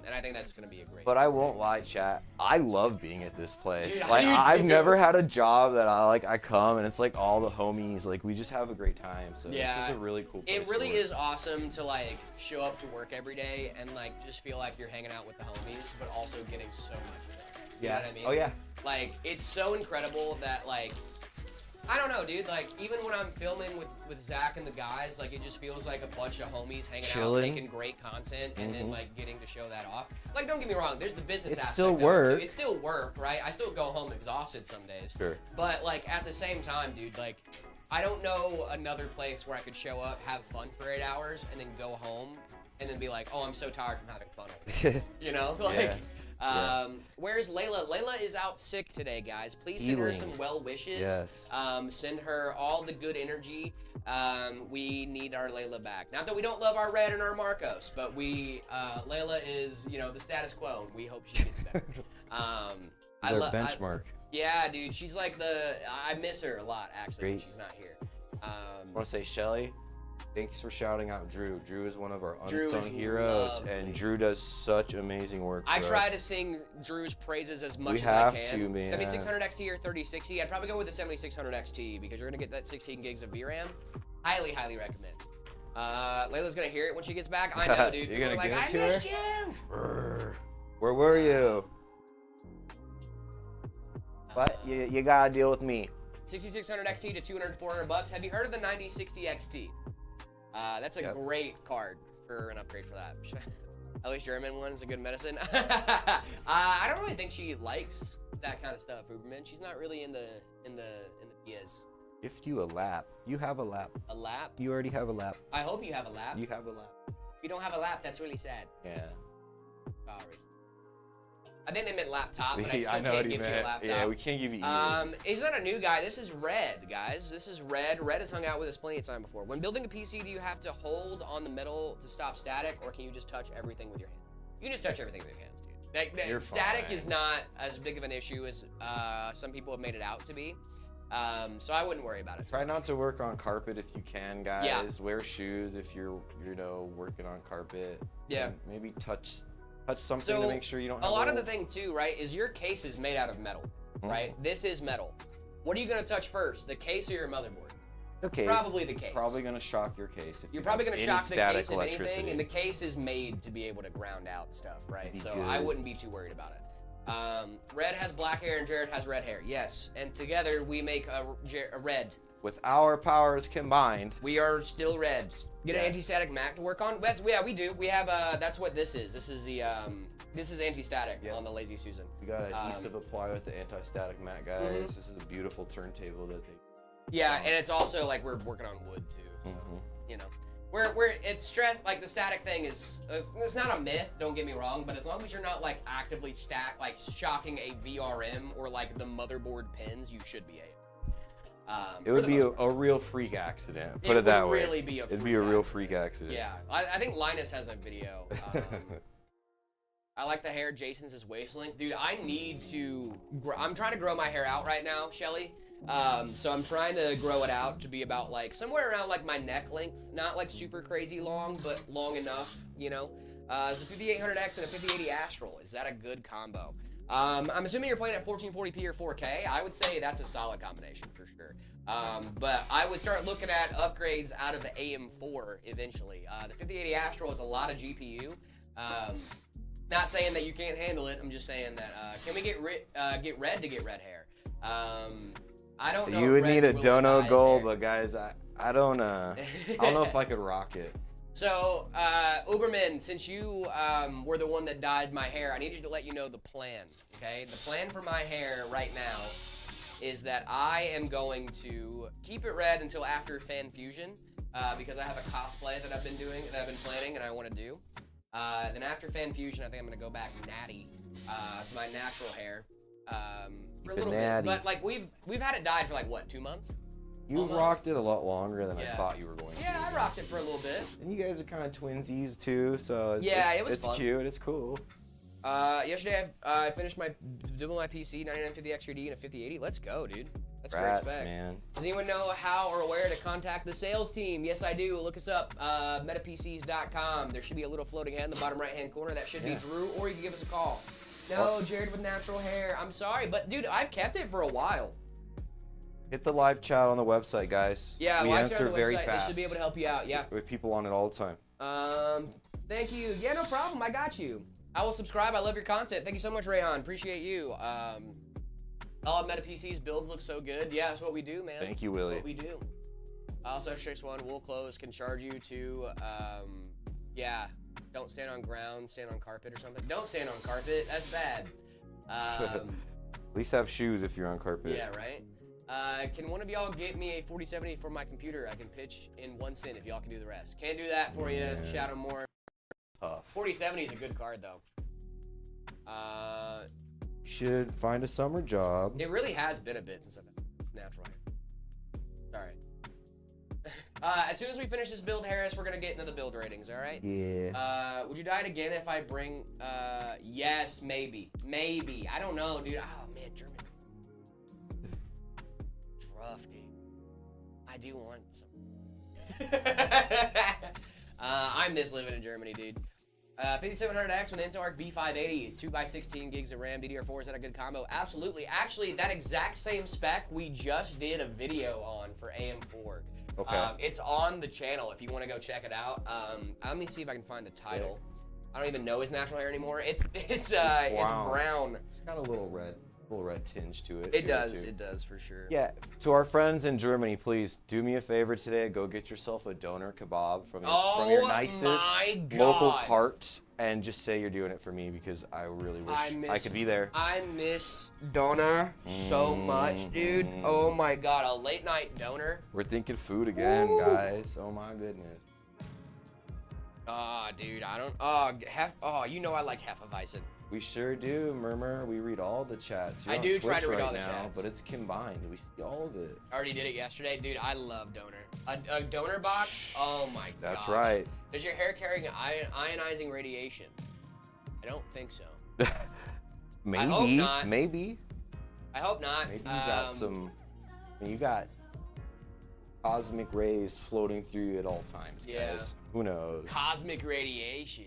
And I think that's going to be a great. But I won't lie, chat. I love being at this place. Dude, I like do I've too. never had a job that I come and it's like all the homies. Like we just have a great time. So Yeah. this is a really cool place. It really to work. is awesome to, like, show up to work every day and, like, just feel like you're hanging out with the homies, but also getting so much of it. You know what I mean? Oh yeah. Like, it's so incredible that, like, I don't know, dude. Like, even when I'm filming with Zach and the guys, like, it just feels like a bunch of homies hanging out, Chilling. making great content, and then, like, getting to show that off. Like, don't get me wrong, there's the business It's aspect still of it, work. too. It's still work, right? I still go home exhausted some days. Sure. But, like, at the same time, dude, like, I don't know another place where I could show up, have fun for 8 hours, and then go home, and then be like, oh, I'm so tired from having fun. You know? Like, where's Layla? Layla is out sick today, guys. Please send her Healing. some well wishes. Yes. Send her all the good energy. We need our Layla back. Not that we don't love our Red and our Marcos, but Layla is, you know, the status quo. And we hope she gets better. He's our benchmark. Yeah, dude. She's like I miss her a lot, actually, when Great. she's not here. I want to say, Shelly, Thanks for shouting out Drew. Drew is one of our Drew unsung is heroes. lovely. and Drew does such amazing work. I for try us. to sing Drew's praises as much We as have I can. to, man. 7600 XT or 3060. I'd probably go with the 7600 XT because you're gonna get that 16 gigs of VRAM. Highly, highly recommend. Layla's gonna hear it when she gets back. I know, dude. You're People gonna are like, give it I to her? missed you. Where were you? But you gotta deal with me. 6600 XT to 200, 400 bucks. Have you heard of the 9060 XT? That's a Yep. great card for an upgrade for that. At least German one is a good medicine. I don't really think she likes that kind of stuff, Uberman. She's not really in the PS. Gift you a lap. You have a lap. A lap? You already have a lap. I hope you have a lap. You have a lap. If you don't have a lap, that's really sad. Yeah. Sorry. I think they meant laptop, but I still I know can't what he give you a meant. laptop. Yeah, we can't give you either. He's not a new guy. This is Red, guys. This is Red. Red has hung out with us plenty of time before. When building a PC, do you have to hold on the metal to stop static, or can you just touch everything with your hand? You can just touch everything with your hands, dude. Like, You're static fine. is not as big of an issue as some people have made it out to be. So I wouldn't worry about it. Try not to work on carpet if you can, guys. Yeah. Wear shoes if you're, working on carpet. Yeah. And maybe touch something to make sure you don't have a lot of the thing too, right, is your case is made out of metal, right? This is metal. What are you gonna touch first, the case or your motherboard? the case. Probably the case. Probably gonna shock your case. If You're you probably have gonna any shock the static case of anything, electricity. and the case is made to be able to ground out stuff, right? Be So good. I wouldn't be too worried about it. Red has black hair and Jared has red hair. Yes, and together we make a red. With our powers combined, We are still reds. Get an Yes. anti-static Mac to work on. Yeah, we do. We have that's what this is. This is the this is anti-static Yeah. on the Lazy Susan. we got adhesive apply with the anti-static mat, guys. Mhm. This is a beautiful turntable that they. Yeah, and it's also like we're working on wood too. So, you know, it's stress like the static thing is it's not a myth. Don't get me wrong, but as long as you're not like actively shocking a VRM or like the motherboard pins, you should be able. It would be a real freak accident. Put it that way. It would really be a It'd freak be a real accident. freak accident. Yeah, I think Linus has a video. I like the hair. Jason's is waist length. Dude, I need to, I'm trying to grow my hair out right now, Shelly. So I'm trying to grow it out to be about like somewhere around like my neck length. Not like super crazy long, but long enough, you know. It's a 5800X and a 5080 Astral. Is that a good combo? I'm assuming you're playing at 1440p or 4K. I would say that's a solid combination for sure. But I would start looking at upgrades out of the AM4 eventually. The 5080 Astral is a lot of GPU. Not saying that you can't handle it. I'm just saying that can we get red to get red hair? I don't know. You would if red need a will dono dye goal, hair. but guys, I don't know if I could rock it. So, Uberman, since you were the one that dyed my hair, I need you to let you know the plan, okay? The plan for my hair right now is that I am going to keep it red until after Fan Fusion because I have a cosplay that I've been doing, that I've been planning and I want to do. Then after Fan Fusion, I think I'm going to go back natty to my natural hair for a little bit. But, like, we've had it dyed for, like, what, 2 months? You Almost. rocked it a lot longer than Yeah. I thought you were going to. Yeah, I rocked it for a little bit. And you guys are kind of twinsies too, so Yeah, it was it's fun. cute. It's cool. Yesterday I finished doing my PC 9950 X3D and a 5080. Let's go, dude. That's a great Rats, spec. man. Does anyone know how or where to contact the sales team? Yes, I do. Look us up, metapcs.com. There should be a little floating head in the bottom right-hand corner. That should be Drew, or you can give us a call. No, Jared with natural hair. I'm sorry, but dude, I've kept it for a while. Hit the live chat on the website, guys. Yeah, we live chat answer on the very website. fast. They should be able to help you out. Yeah. With people on it all the time. Thank you. Yeah, no problem. I got you. I will subscribe. I love your content. Thank you so much, Rayhan. Appreciate you. All of Meta PC's builds look so good. Yeah, that's what we do, man. Thank you, That's Willie. what we do. Also, F61 will close, can charge you to, yeah, don't stand on ground, stand on carpet or something. Don't stand on carpet. That's bad. At least have shoes if you're on carpet. Yeah, right? Can one of y'all get me a 4070 for my computer? I can pitch in 1 cent if y'all can do the rest. Can't do that for you. Shadow more. Tough. 4070 is a good card, though. You should find a summer job. It really has been a bit since I've been natural hair. Alright. As soon as we finish this build, Harris, we're gonna get into the build ratings, alright? Yeah. Would you die again if I bring, yes, maybe. Maybe. I don't know, dude. Oh, man, Germany. It's rough, dude. I do want some. I miss living in Germany, dude. 5700X with Intel Arc V580 is 2x16 gigs of RAM. DDR4, is that a good combo? Absolutely. Actually, that exact same spec we just did a video on for AM4. Okay. It's on the channel if you want to go check it out. Let me see if I can find the title. I don't even know his natural hair anymore. It's brown. It's got a little red tinge to it. It too, does. too. It does for sure. Yeah, to our friends in Germany, please do me a favor today. Go get yourself a doner kebab from your nicest my local God. cart and just say you're doing it for me because I really wish I could be there. I miss doner so much, dude. Oh my God, a late night doner. We're thinking food again, Woo. guys. Oh my goodness. Dude, I don't. You know I like Hefeweizen. We sure do, Murmur. We read all the chats. You're I on do try Twitch to read right all the now, chats. but it's combined. We see all of it. I already did it yesterday, dude. I love doner. A doner box. Oh my God. That's right. Does your hair carry ionizing radiation? I don't think so. Maybe. hope not. Maybe. I hope not. Maybe you got some. You got cosmic rays floating through you at all times, guys. Yeah. Who knows? Cosmic radiation.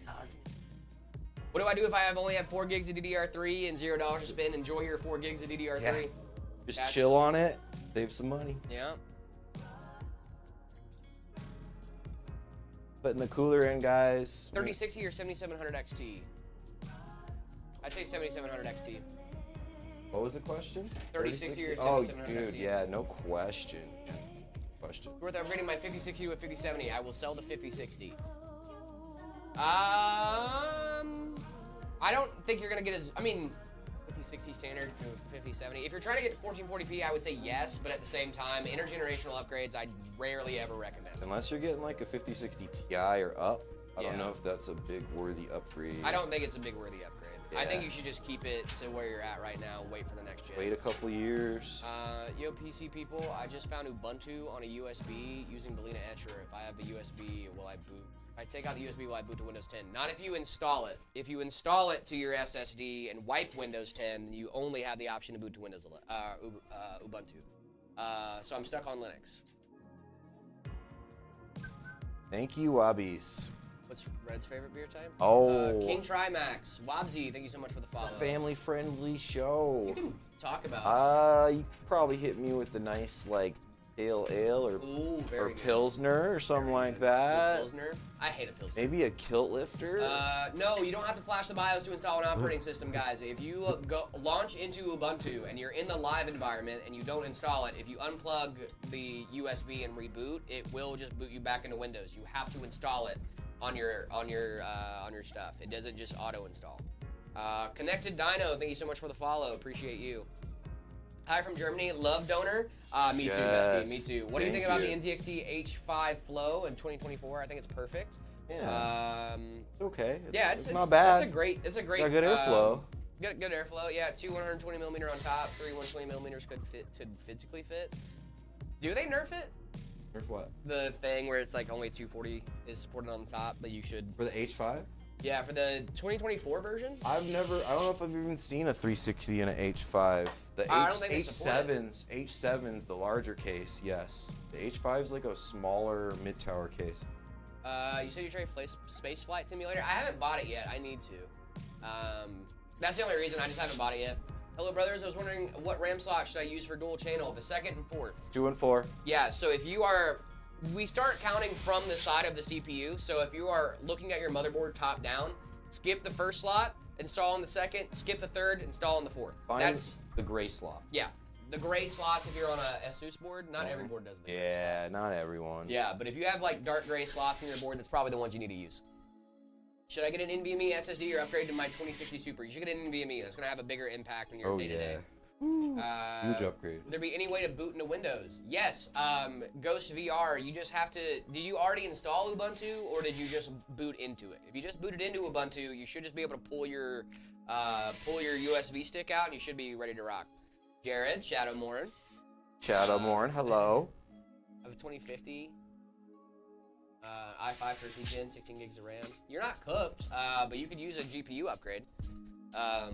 What do I do if I only have 4 gigs of DDR3 and $0 to spend? Enjoy your 4 gigs of DDR3. Yeah. Just That's- chill on it. Save some money. Yeah. Putting the cooler in, guys. 3060 or 7700 XT? I'd say 7700 XT. What was the question? 3060 or Oh, 7700 dude, XT? yeah, no question. Question. Worth upgrading my 5060 to a 5070. I will sell the 5060. I don't think you're gonna get as, 5060 standard for 5070. If you're trying to get 1440p, I would say yes, but at the same time, intergenerational upgrades, I rarely ever recommend. Unless you're getting like a 5060 Ti or up, I don't know if that's a big worthy upgrade. I don't think it's a big worthy upgrade. I think Yeah. you should just keep it to where you're at right now and wait for the next gen. Wait a couple years. Yo, PC people, I just found Ubuntu on a USB using Belina Etcher. If I have a USB, will I boot? If I take out the USB, will I boot to Windows 10? Not if you install it. If you install it to your SSD and wipe Windows 10, you only have the option to boot to Windows Ubuntu. So I'm stuck on Linux. Thank you, Wabbies. What's Red's favorite beer type? Oh. King Trimax. Wabsy, thank you so much for the follow. Family-friendly show. You can talk about You probably hit me with the nice like pale ale or Ooh, very good. pilsner or something Very like good. that. Pilsner. I hate a Pilsner. Maybe a kilt lifter. No, you don't have to flash the BIOS to install an operating system, guys. If you go launch into Ubuntu and you're in the live environment and you don't install it, if you unplug the USB and reboot, it will just boot you back into Windows. You have to install it on your stuff. It doesn't just auto install. Connected Dino, thank you so much for the follow. Appreciate you. Hi from Germany. Love donor. Me too, bestie. Me too. What do you think about the NZXT H5 Flow in 2024? I think it's perfect. Yeah. It's okay. It's not bad. It's a great. It's got good airflow. Good airflow. Yeah, two 120 millimeter on top, three 120 millimeters could physically fit. Do they nerf it? Nerf what? The thing where it's like only 240 is supported on the top, but you should. For the H5? Yeah, for the 2024 version. I don't know if I've even seen a 360 and an H5. The I don't think they support H7's the larger case, yes. The H5 is like a smaller mid-tower case. You said you tried Space Flight Simulator. I haven't bought it yet. I need to. That's the only reason. I just haven't bought it yet. Hello, brothers. I was wondering what RAM slot should I use for dual channel, the 2nd and 4th? 2 and 4. Yeah. So if you are, we start counting from the side of the CPU. So if you are looking at your motherboard top down, skip the 1st slot, install on the 2nd, skip the 3rd, install on the 4th. That's the gray slot. Yeah. The gray slots, if you're on a ASUS board, not every board does the gray slots. Yeah, not everyone. Yeah, but if you have like dark gray slots in your board, that's probably the ones you need to use. Should I get an NVMe SSD or upgrade to my 2060 Super? You should get an NVMe. That's going to have a bigger impact on your day-to-day. Huge upgrade. Would there be any way to boot into Windows? Yes. Ghost VR, you just have to... Did you already install Ubuntu, or did you just boot into it? If you just booted into Ubuntu, you should just be able to pull your USB stick out, and you should be ready to rock. Jared, Shadowmorn. Shadowmorn, hello. I have a 2050. i5 13th gen, 16 gigs of RAM. You're not cooked, but you could use a GPU upgrade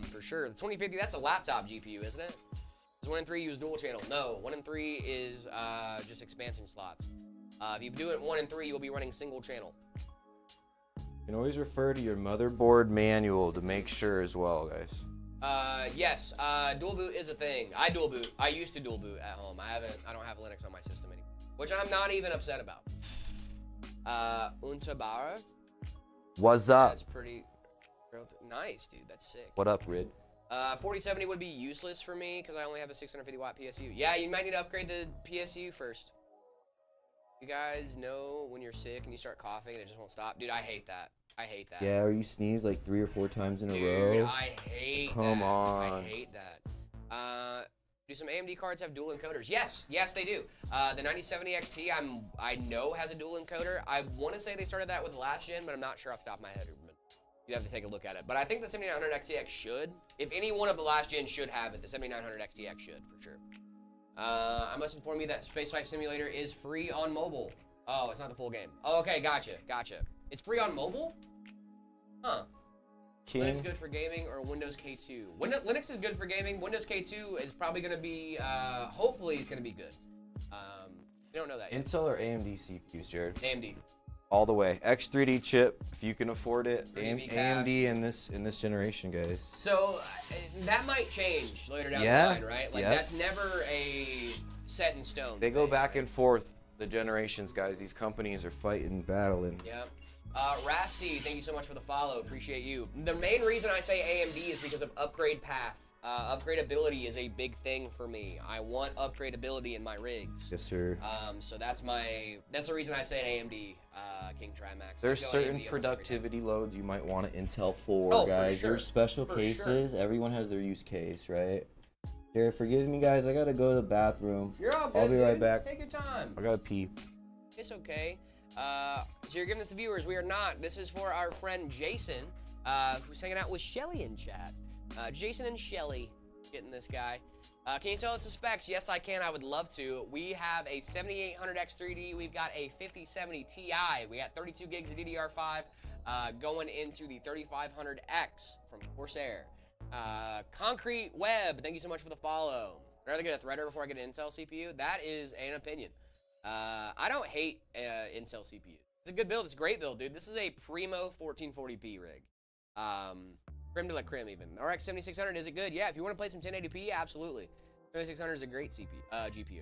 for sure. The 2050, that's a laptop GPU, isn't it? Does 1 and 3 use dual channel? No, 1 and 3 is just expansion slots. If you do it 1 and 3, you'll be running single channel. You can always refer to your motherboard manual to make sure as well, guys. Yes, dual boot is a thing. I dual boot. I used to dual boot at home. I don't have Linux on my system anymore, which I'm not even upset about. Untabara. What's up? That's pretty nice, dude. That's sick. What up, Rid? 4070 would be useless for me because I only have a 650 watt PSU. Yeah, you might need to upgrade the PSU first. You guys know when you're sick and you start coughing and it just won't stop? Dude, I hate that. I hate that. Yeah, or you sneeze like 3 or 4 times in a Dude, row. I hate that. Come on. I hate that. Do some AMD cards have dual encoders? Yes, they do. The 9070 XT, I know has a dual encoder. I want to say they started that with the last gen, but I'm not sure off the top of my head. You'd have to take a look at it. But I think the 7900 XTX should. If any one of the last gens should have it, the 7900 XTX should, for sure. I must inform you that Spaceflight Simulator is free on mobile. Oh, it's not the full game. Oh, okay, gotcha. It's free on mobile? Huh. King. Linux good for gaming or Windows K2? Linux is good for gaming. Windows K2 is probably going to be, hopefully it's going to be good. We don't know that yet. Intel or AMD CPUs, Jared? AMD. All the way. X3D chip, if you can afford it. AMD AMD in this generation, guys. So that might change later down the line, right? Like that's never a set in stone. They go back and forth, the generations, guys. These companies are fighting, battling. Yep. Rafsy, thank you so much for the follow. Appreciate you. The main reason I say AMD is because of upgrade path. Upgradability is a big thing for me. I want upgradability in my rigs. Yes, sir. So that's the reason I say AMD, King Trimax. There's certain productivity loads you might want an Intel for, Oh, guys. for sure. There's special For cases. Everyone has their use case, right? Jared, forgive me, guys. I gotta go to the bathroom. You're all good, I'll be right dude. back. Take your time. I gotta pee. It's okay. So you're giving this to viewers. We are not. This is for our friend Jason, who's hanging out with Shelly in chat. Jason and Shelly getting this guy. Can you tell us the specs? Yes, I can. I would love to. We have a 7800X3D. We've got a 5070 Ti. We got 32 gigs of DDR5 going into the 3500X from Corsair. Concrete Web, thank you so much for the follow. I'd rather get a Threader before I get an Intel CPU. That is an opinion. I don't hate Intel CPU. It's a good build. It's a great build, dude. This is a primo 1440p rig. Creme de la creme, even. RX 7600, is it good? Yeah, if you want to play some 1080p, absolutely. 7600 is a great GPU.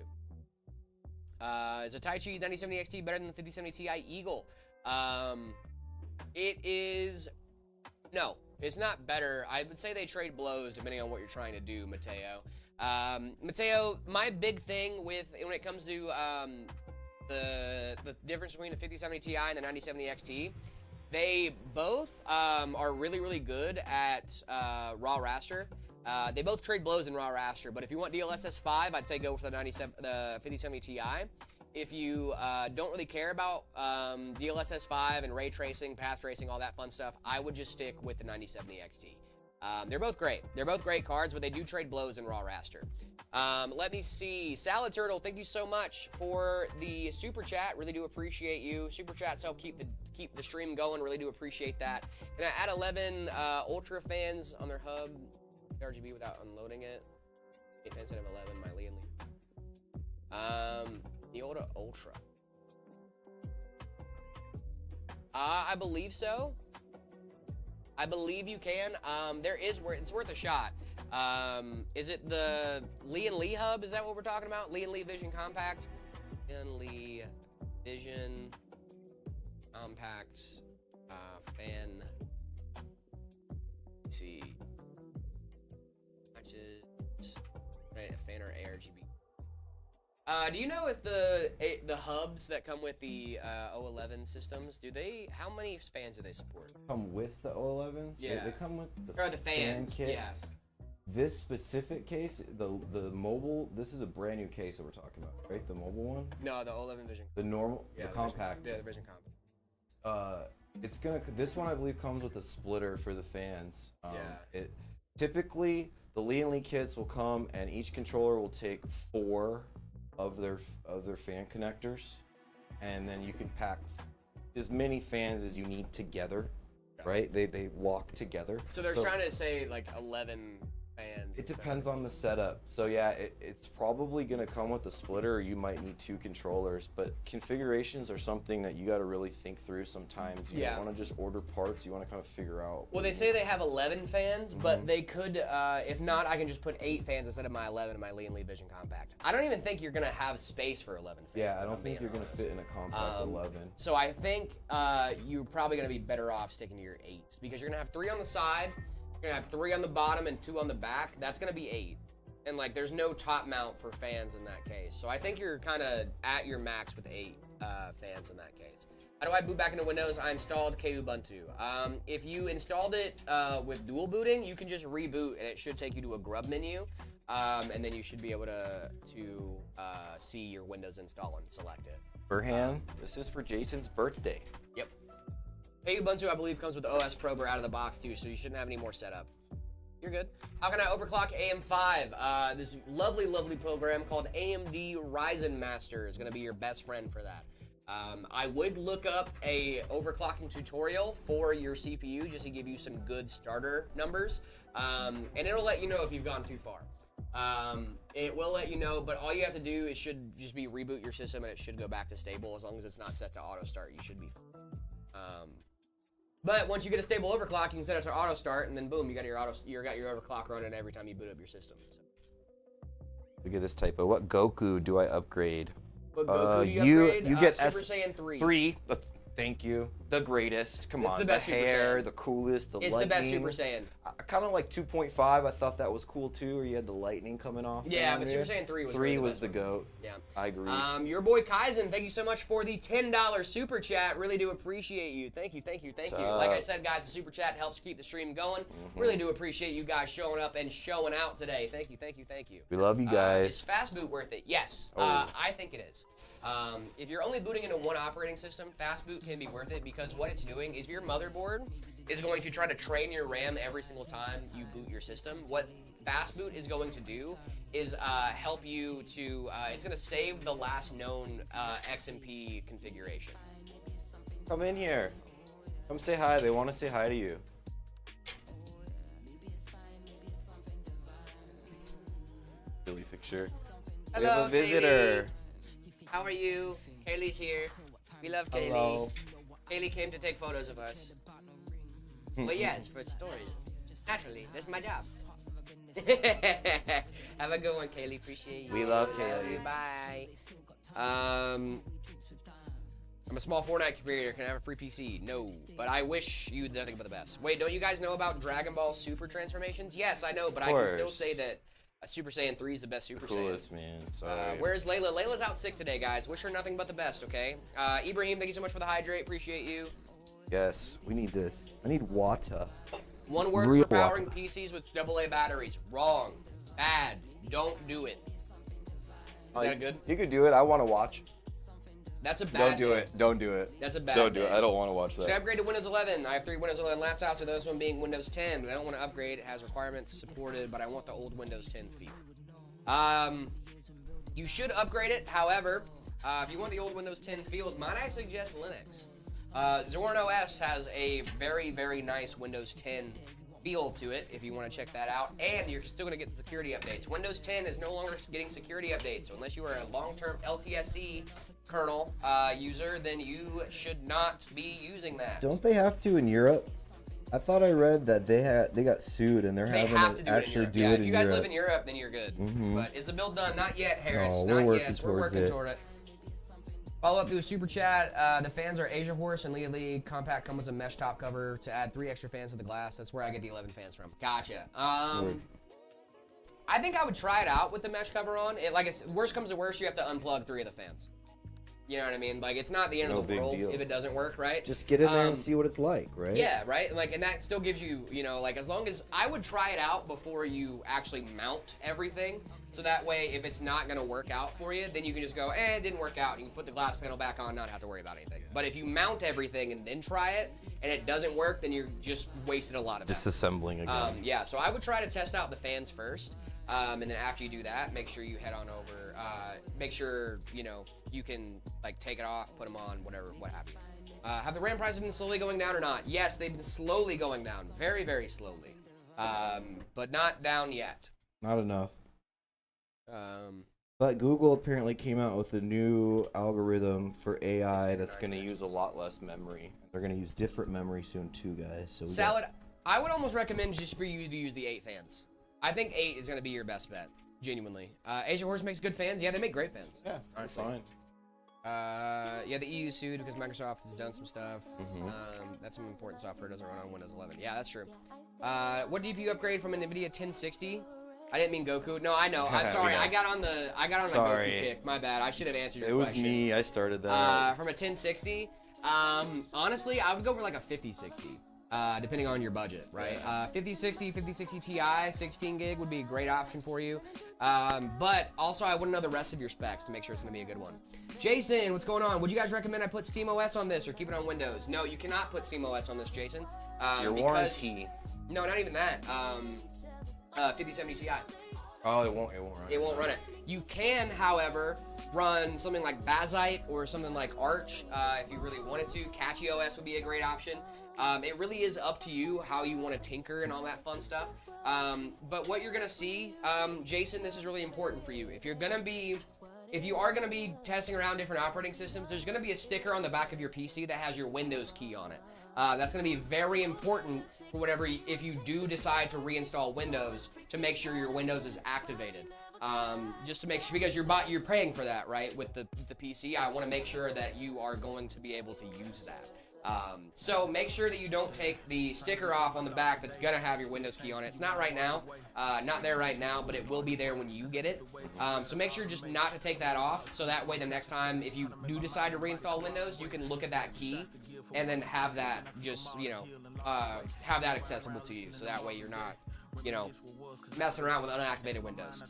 Is a Taichi 9070 XT better than the 5070 Ti Eagle? It is... No, it's not better. I would say they trade blows depending on what you're trying to do, Mateo. Mateo, my big thing when it comes to the difference between the 5070 Ti and the 9070 XT, they both are really, really good at raw raster. They both trade blows in raw raster, but if you want DLSS 5, I'd say go for the 5070 Ti. If you don't really care about DLSS 5 and ray tracing, path tracing, all that fun stuff, I would just stick with the 9070 XT. They're both great. They're both great cards, but they do trade blows in raw raster. Let me see. Salad Turtle, thank you so much for the super chat. Really do appreciate you. Super chats help keep the stream going. Really do appreciate that. Can I add 11 Ultra fans on their hub RGB without unloading it? 8 fans instead of 11, my Lee and Lee. The Ultra. I believe so. I believe you can. It's worth a shot. Is it the Lee and Lee hub? Is that what we're talking about? Lee and Lee Vision Compact. Lee and Lee Vision Compact fan. Let's see. Matches. Right, a fan or ARGB. Do you know if the hubs that come with the O11 systems, how many fans do they support? Come with the O11s? Yeah. They come with the fans, fan kits. yeah. This specific case, the mobile, this is a brand new case that we're talking about, right? The mobile one? No, the O11 Vision. The normal, Yeah, the compact. Vision, yeah, the Vision Compact. This one I believe comes with a splitter for the fans. Yeah. Typically, the Lee and Lee kits will come and each controller will take 4 of their fan connectors, and then you can pack as many fans as you need together, right? They walk together. So they're trying to say like 11 fans. It depends on the setup. So yeah, it's probably gonna come with a splitter, or you might need 2 controllers, but configurations are something that you gotta really think through sometimes. You don't wanna just order parts, you wanna kind of figure out. Well, they say they have 11 fans, but they could, if not, I can just put 8 fans instead of my 11 in my Lee and Lee Vision Compact. I don't even think you're gonna have space for 11 fans. Yeah, I don't think you're gonna fit in a compact 11. So I think you're probably gonna be better off sticking to your 8s, because you're gonna have 3 on the side, you're gonna have 3 on the bottom and 2 on the back. That's gonna be 8. And like, there's no top mount for fans in that case. So I think you're kind of at your max with 8 fans in that case. How do I boot back into Windows? I installed Kubuntu. If you installed it with dual booting, you can just reboot and it should take you to a grub menu. And then you should be able to see your Windows install and select it. Burhan, this is for Jason's birthday. Yep. Ubuntu, I believe, comes with the OS Prober out of the box too, so you shouldn't have any more setup. You're good. How can I overclock AM5? This lovely, lovely program called AMD Ryzen Master is going to be your best friend for that. I would look up a overclocking tutorial for your CPU just to give you some good starter numbers, and it'll let you know if you've gone too far. It will let you know, but all you have to do is should just be reboot your system and it should go back to stable. As long as it's not set to auto start, you should be fine. But once you get a stable overclock, you can set it to auto start, and then boom, you got your overclock running every time you boot up your system. So. Look at this typo. What Goku do I upgrade? What Goku do you upgrade? You get Super Saiyan 3. 3. Thank you. The greatest. Come It's on. the best Super hair, Saiyan. the coolest, the It's lightning. the best Super Saiyan. I kind of like 2.5. I thought that was cool too, where you had the lightning coming off. Yeah, down but there. Super Saiyan 3 was 3 really was the the best goat. Yeah. I agree. Your boy Kaizen, thank you so much for the $10 super chat. Really do appreciate you. Thank you. What's Like I up? said, guys, the super chat helps keep the stream going. Really do appreciate you guys showing up and showing out today. Thank you. We love you Is guys. fast boot worth it? Yes, Oh. I think it is. If you're only booting into one operating system, fast boot can be worth it because what it's doing is your motherboard is going to try to train your RAM every single time you boot your system. What fast boot is going to do is help you to, it's going to save the last known XMP configuration. Come in here. Come say hi. They want to say hi to you. Billy picture. We have Hello, a visitor. How are you? Kaylee's here. We love Kaylee. Hello. Kaylee came to take photos of us. Well, yes, for stories. Naturally, that's my job. Have a good one, Kaylee. Appreciate you. We love you. Kaylee. Bye. I'm a small Fortnite creator. Can I have a free PC? No, but I wish you nothing but the best. Wait, don't you guys know about Dragon Ball Super transformations? Yes, I know, but I can still say that Super Saiyan 3 is the best Super Saiyan. Coolest, man. Sorry. Where's Layla? Layla's out sick today, guys. Wish her nothing but the best, okay? Ibrahim, thank you so much for the hydrate. Appreciate you. Yes, we need this. I need water. One word Real for powering PCs with AA batteries. Wrong. Bad. Don't do it. Is that good? You could do it. I want to watch. That's a bad Don't do thing. it. Don't do it. That's a bad Don't do it. thing. I don't want to watch Should I that. upgrade to Windows 11? I have 3 Windows 11 laptops, with this one being Windows 10, but I don't want to upgrade. It has requirements supported, but I want the old Windows 10 feel. You should upgrade it. However, if you want the old Windows 10 feel, might I suggest Linux? Zorn OS has a very, very nice Windows 10 feel to it if you want to check that out, and you're still going to get the security updates. Windows 10 is no longer getting security updates, so unless you are a long-term LTSC kernel user, then you should not be using that. Don't they have to in Europe? I thought I read that they got sued and they're They having have to to do it in actually Europe. do Yeah, it if in you guys Europe. live in Europe, then you're good. But is the build done? Not yet, Harris. No, we're Not working yet. We're towards working it. toward it. Follow up to a super chat. The fans are Asia Horse and Leah Lee. Compact comes with a mesh top cover to add 3 extra fans to the glass. That's where I get the 11 fans from. Gotcha. I think I would try it out with the mesh cover on. Like, worst comes to worst, you have to unplug 3 of the fans. You know what I mean? Like, it's not the end No of the big world deal. if it doesn't work, right? Just get in there and see what it's like, right? Yeah, right? Like, and that still gives you, you know, like, as long as I would try it out before you actually mount everything. So that way, if it's not going to work out for you, then you can just go, it didn't work out. And you can put the glass panel back on, not have to worry about anything. But if you mount everything and then try it, and it doesn't work, then you're just wasted a lot of time. Disassembling again. Yeah, so I would try to test out the fans first. And then after you do that, make sure you head on over. Make sure, you know, you can, like, take it off, put them on, whatever, what have you. Have the RAM prices been slowly going down or not? Yes, they've been slowly going down. Very, very slowly. But not down yet. Not enough. Um, But Google apparently came out with a new algorithm for AI It's that's It's going to use a lot less memory. they're going to use different memory soon too, guys. So we got- Salad, I would almost recommend just for you to use the 8 fans. I think 8 is going to be your best bet, genuinely. Asia Horse makes good fans. Yeah, they make great fans. Yeah, that's Honestly. fine. Yeah, the EU sued because Microsoft has done some stuff. That's some important software doesn't run on Windows 11. Yeah, that's true. What DPU upgrade from an NVIDIA 1060? I didn't mean Goku. No, I know. I'm sorry. Yeah. I got on the Sorry. Goku kick. My bad. I should have answered your It was question. me. I started that. From a 1060. Honestly, I would go for like a 5060. Depending on your budget, right? 5060, 5060 Ti, 16 gig would be a great option for you. But also I want to know the rest of your specs to make sure it's going to be a good one. Jason, what's going on? Would you guys recommend I put SteamOS on this or keep it on Windows? No, you cannot put SteamOS on this, Jason. Your warranty. No, not even that. 5070 Ti. Oh, it won't run. It won't run it. You can, however, run something like Bazite or something like Arch if you really wanted to. Catchy OS would be a great option. It really is up to you how you want to tinker and all that fun stuff. But what you're gonna see, Jason, this is really important for you. If you are gonna be testing around different operating systems, there's gonna be a sticker on the back of your PC that has your Windows key on it. That's gonna be very important for whatever, if you do decide to reinstall Windows, to make sure your Windows is activated. Just to make sure, because you're paying for that, right? With the PC, I want to make sure that you are going to be able to use that. So make sure that you don't take the sticker off on the back that's gonna have your Windows key on it. It's not right now, not there right now, but it will be there when you get it. So make sure just not to take that off, so that way the next time if you do decide to reinstall Windows, you can look at that key and then have that just, have that accessible to you. So that way you're not, messing around with unactivated Windows.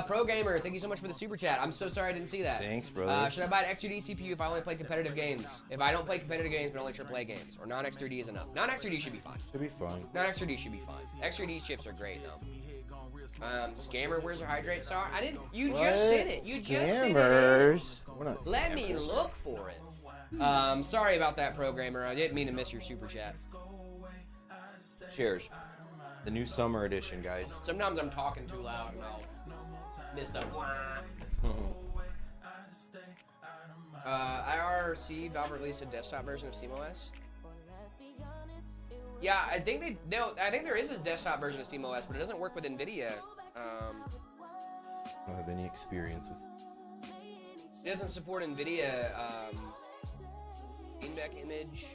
Pro Gamer, thank you so much for the super chat. I'm so sorry I didn't see that. Thanks, brother. Should I buy an X3D CPU if I only play competitive games? If I don't play competitive games but only AAA games, or non-X3D is enough? Non-X3D should be fine. Should be fun. Non-X3D should be fine. X3D chips are great though. Scammer, where's your hydrate star? I didn't. You just said it. You just said it. Scammers. We're not Let me look for it. Sorry about that, programmer. I didn't mean to miss your super chat. Cheers. The new summer edition, guys. Sometimes I'm talking too loud and I'll miss the IRC Valve released a desktop version of SteamOS. Yeah, I think there is a desktop version of SteamOS, but it doesn't work with NVIDIA. I don't have any experience with. It doesn't support NVIDIA Steam Deck image.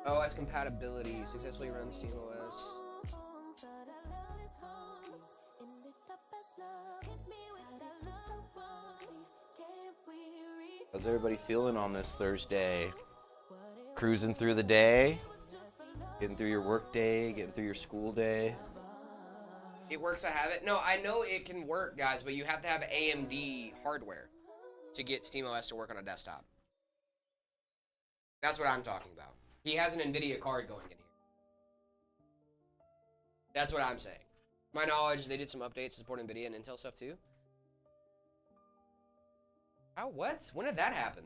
OS compatibility. Successfully runs SteamOS. How's everybody feeling on this Thursday? Cruising through the day? Getting through your work day? Getting through your school day? It works, I have it. No, I know it can work, guys, but you have to have AMD hardware to get SteamOS to work on a desktop. That's what I'm talking about. He has an NVIDIA card going in here. That's what I'm saying. To my knowledge, they did some updates to support NVIDIA and Intel stuff too. How? What? When did that happen?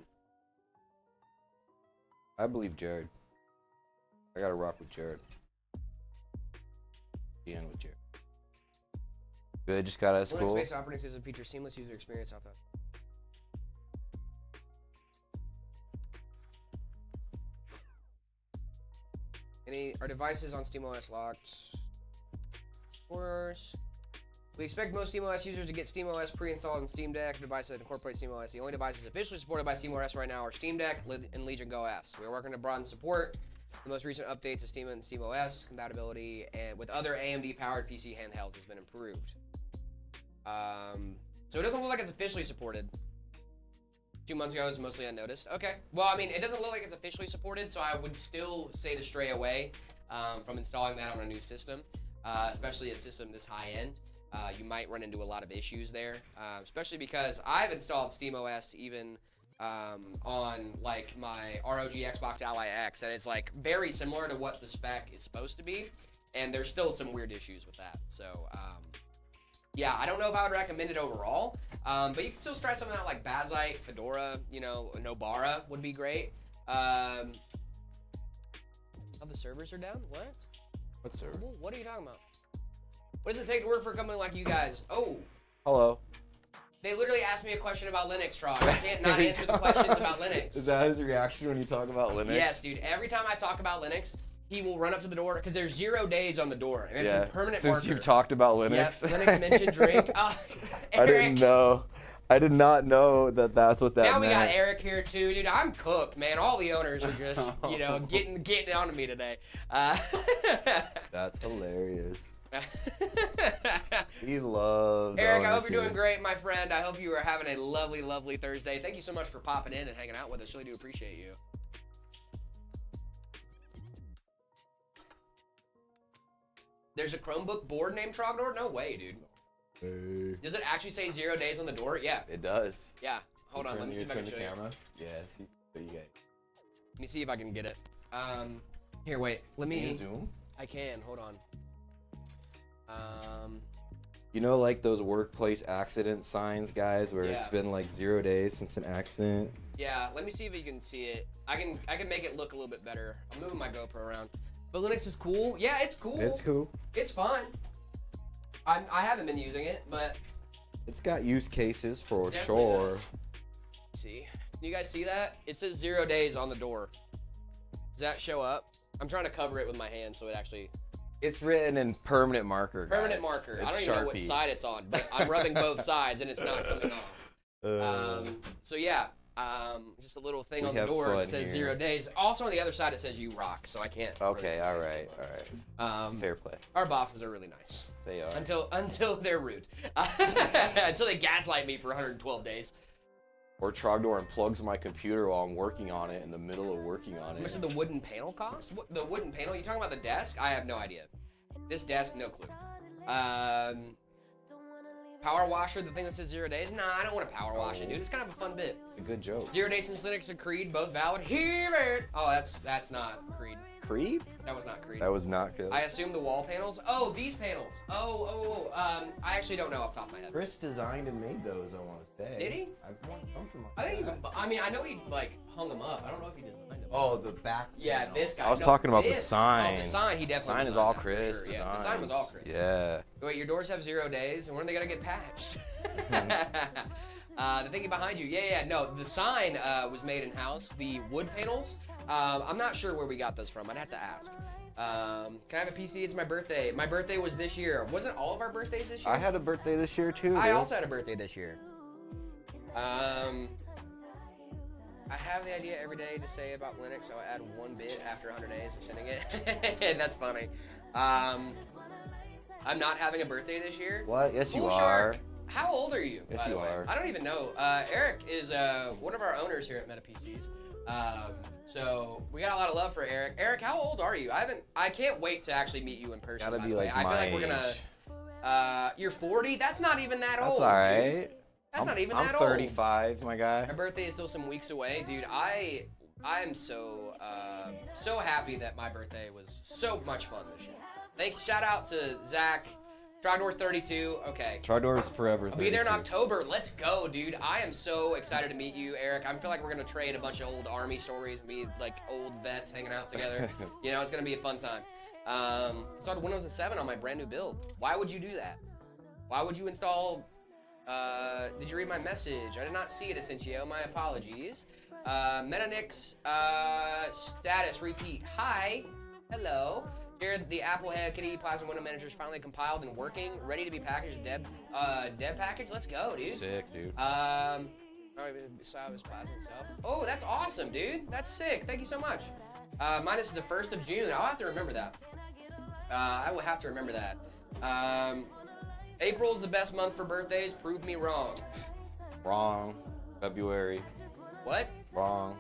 I believe Jared. I gotta rock with Jared. The end with Jared. Good, just got out of school. Linux-based operating system features seamless user experience off that. Are devices on SteamOS locked? Of course. We expect most SteamOS users to get SteamOS pre-installed on Steam Deck devices that incorporate SteamOS. The only devices officially supported by SteamOS right now are Steam Deck and Legion Go S. We are working to broaden support. The most recent updates of Steam and SteamOS compatibility and with other AMD-powered PC handhelds has been improved. So it doesn't look like it's officially supported. 2 months ago, it was mostly unnoticed. Okay. Well, I mean, it doesn't look like it's officially supported, so I would still say to stray away from installing that on a new system, especially a system this high-end. You might run into a lot of issues there, especially because I've installed SteamOS even on like my ROG Xbox Ally X, and it's like very similar to what the spec is supposed to be, and there's still some weird issues with that. So, yeah, I don't know if I would recommend it overall, but you can still try something out like Bazite, Fedora, Nobara would be great. Oh, the servers are down? What? What server? What are you talking about? What does it take to work for a company like you guys? Oh. Hello. They literally asked me a question about Linux, Trog. I can't not answer the questions about Linux. Is that his reaction when you talk about Linux? Yes, dude. Every time I talk about Linux, he will run up to the door because there's 0 days on the door, and it's a permanent marker. Since you've talked about Linux. Yes, Linux mentioned drink. I didn't know. I did not know that that's what that meant. Now we got Eric here too, dude. I'm cooked, man. All the owners are just, getting on to me today. That's hilarious. He loves Eric, I hope you're doing great, my friend. I hope you are having a lovely, lovely Thursday. Thank you so much for popping in and hanging out with us. Really do appreciate you. There's a Chromebook board named Trogdor? No way, dude. Hey. Does it actually say 0 days on the door? Yeah. It does. Yeah. Hold on. Let me see if I can show you. Yeah. See what you got. Let me see if I can get it. Here, wait. Let me. Can you zoom? I can. Hold on. You know, like those workplace accident signs, guys, where it's Yeah. been like 0 days since an accident. Yeah, let me see if you can see it. I can make it look a little bit better. I'm moving my GoPro around. But Linux is cool. Yeah, it's cool. It's cool. It's fine. I haven't been using it, but It's got use cases for definitely sure. does. See, can you guys see that? It says 0 days on the door. Does that show up? I'm trying to cover it with my hand so it actually. It's written in permanent marker. Permanent guys. marker. It's I don't even know what Sharpie. side it's on, but I'm rubbing both sides and it's not coming off. So yeah, just a little thing We on the have door fun that says here. 0 days. Also on the other side it says you rock, so I can't. Okay, really all say right, too all much. right. Fair play. Our bosses are really nice They are. until they're rude, until they gaslight me for 112 days. Or Trogdor unplugs my computer while I'm working on it in the middle of working on How much it. did the wooden panel cost? The wooden panel? You talking about the desk? I have no idea. This desk, no clue. Power washer, the thing that says 0 days? Nah, I don't want to power wash it, dude. It's kind of a fun bit. It's a good joke. 0 days since Linux and Creed, both valid. Hear it! Oh, that's not Creed. Creed? That was not Creed. That was not good. I assume the wall panels. Oh, these panels. I actually don't know off the top of my head. Chris designed and made those, I want to say. Did he? I want something like I think that. I know he like hung them up. I don't know if he designed them. Oh, the back. Yeah, panel. this guy. I was No, talking about the this. sign. Oh, the sign. He definitely. Sign is designed all that, for Chris. sure. Yeah, the sign was all Chris. Yeah. Wait, your doors have 0 days, and when are they gonna get patched? The thingy behind you. Yeah. No, the sign was made in house. The wood panels. I'm not sure where we got those from. I'd have to ask. Can I have a PC? It's my birthday. My birthday was this year. Wasn't all of our birthdays this year? I had a birthday this year too. I dude. also had a birthday this year. I have the idea every day to say about Linux, so I add 1 bit after 100 days of sending it. That's funny. I'm not having a birthday this year. What? Yes, you Cool are. Shark. How old are you? Yes, by the you way? are. I don't even know. Eric is one of our owners here at Meta PCs. So we got a lot of love for Eric. Eric, how old are you? I can't wait to actually meet you in person. Gotta by be the way. like I feel my like we're gonna. You're 40. That's not even that That's old. all dude. right. That's not even I'm that old. 35, my guy. My birthday is still some weeks away, dude. I am so happy that my birthday was so much fun this year. Shout out to Zach, Trogdor 32. Okay. Trogdor is forever. I'll be there in 32. October. Let's go, dude. I am so excited to meet you, Eric. I feel like we're gonna trade a bunch of old Army stories and be like old vets hanging out together. You know, it's gonna be a fun time. Started Windows 7 on my brand new build. Why would you do that? Why would you install? Did you read my message? I did not see it, Essentio. My apologies. Metanix status repeat. Hi. Hello. Here, the Apple Head Kitty Plasma Window Manager is finally compiled and working, ready to be packaged. Dev package. Let's go, dude. Sick, dude. Besides Plasma itself. Oh, that's awesome, dude. That's sick. Thank you so much. Mine is the 1st of June. I'll have to remember that. I will have to remember that. April's the best month for birthdays. Prove me wrong. Wrong. February. What? Wrong.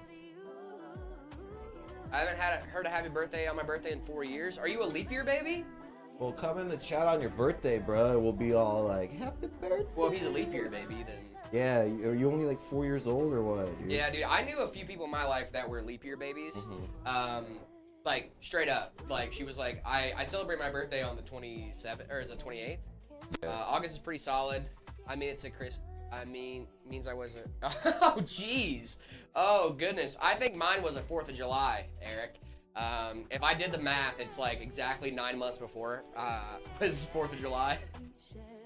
I haven't heard a happy birthday on my birthday in 4 years. Are you a leap year baby? Well, come in the chat on your birthday, bro. We'll be all like, happy birthday. Well, if he's a leap year baby, then. Yeah, are you only like 4 years old or what, dude? Yeah, dude. I knew a few people in my life that were leap year babies. Like straight up. Like she was like, I celebrate my birthday on the 27th, or is it 28th? August is pretty solid. I mean, means I wasn't. Oh, jeez. Oh, goodness. I think mine was a 4th of July, Eric. If I did the math, it's like exactly 9 months before was 4th of July.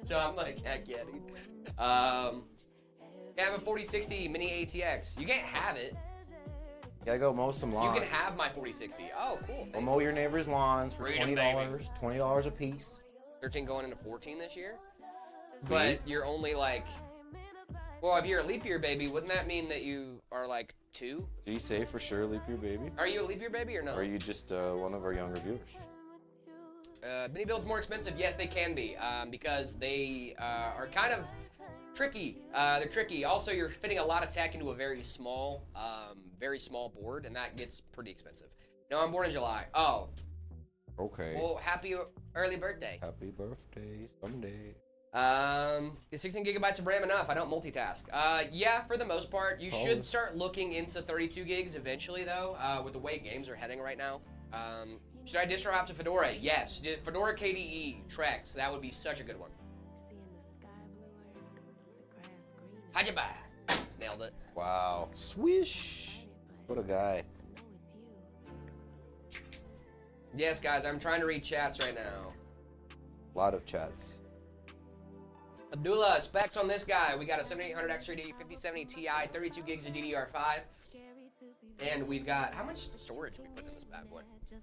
So I'm like, heck yeah, dude. Yeah, I have a 4060 mini ATX. You can't have it. Gotta go mow some lawns. You can have my 4060. Oh, cool. We'll Thanks. mow your neighbor's lawns for Freedom, $20. $20 a piece. 13 going into 14 this year. But you're only like, well, if you're a leap year baby, wouldn't that mean that you are like 2? Did you say for sure leap year baby? Are you a leap year baby or no? Or are you just one of our younger viewers? Mini builds more expensive. Yes, they can be because they are kind of tricky. They're tricky. Also, you're fitting a lot of tech into a very small board, and that gets pretty expensive. No, I'm born in July. Oh, Okay. well, happy early birthday. Happy birthday someday. Is 16 gigabytes of RAM enough? I don't multitask. Yeah, for the most part. You should start looking into 32 gigs eventually, though, with the way games are heading right now. Should I distro hop to Fedora? Yes. Fedora KDE, Trex, that would be such a good one. Hajaba. Nailed it. Wow. Swish. What a guy. Yes, guys, I'm trying to read chats right now. A lot of chats. Abdullah, specs on this guy. We got a 7800 X3D, 5070 Ti, 32 gigs of DDR5. And we've got, how much storage we put in this bad boy?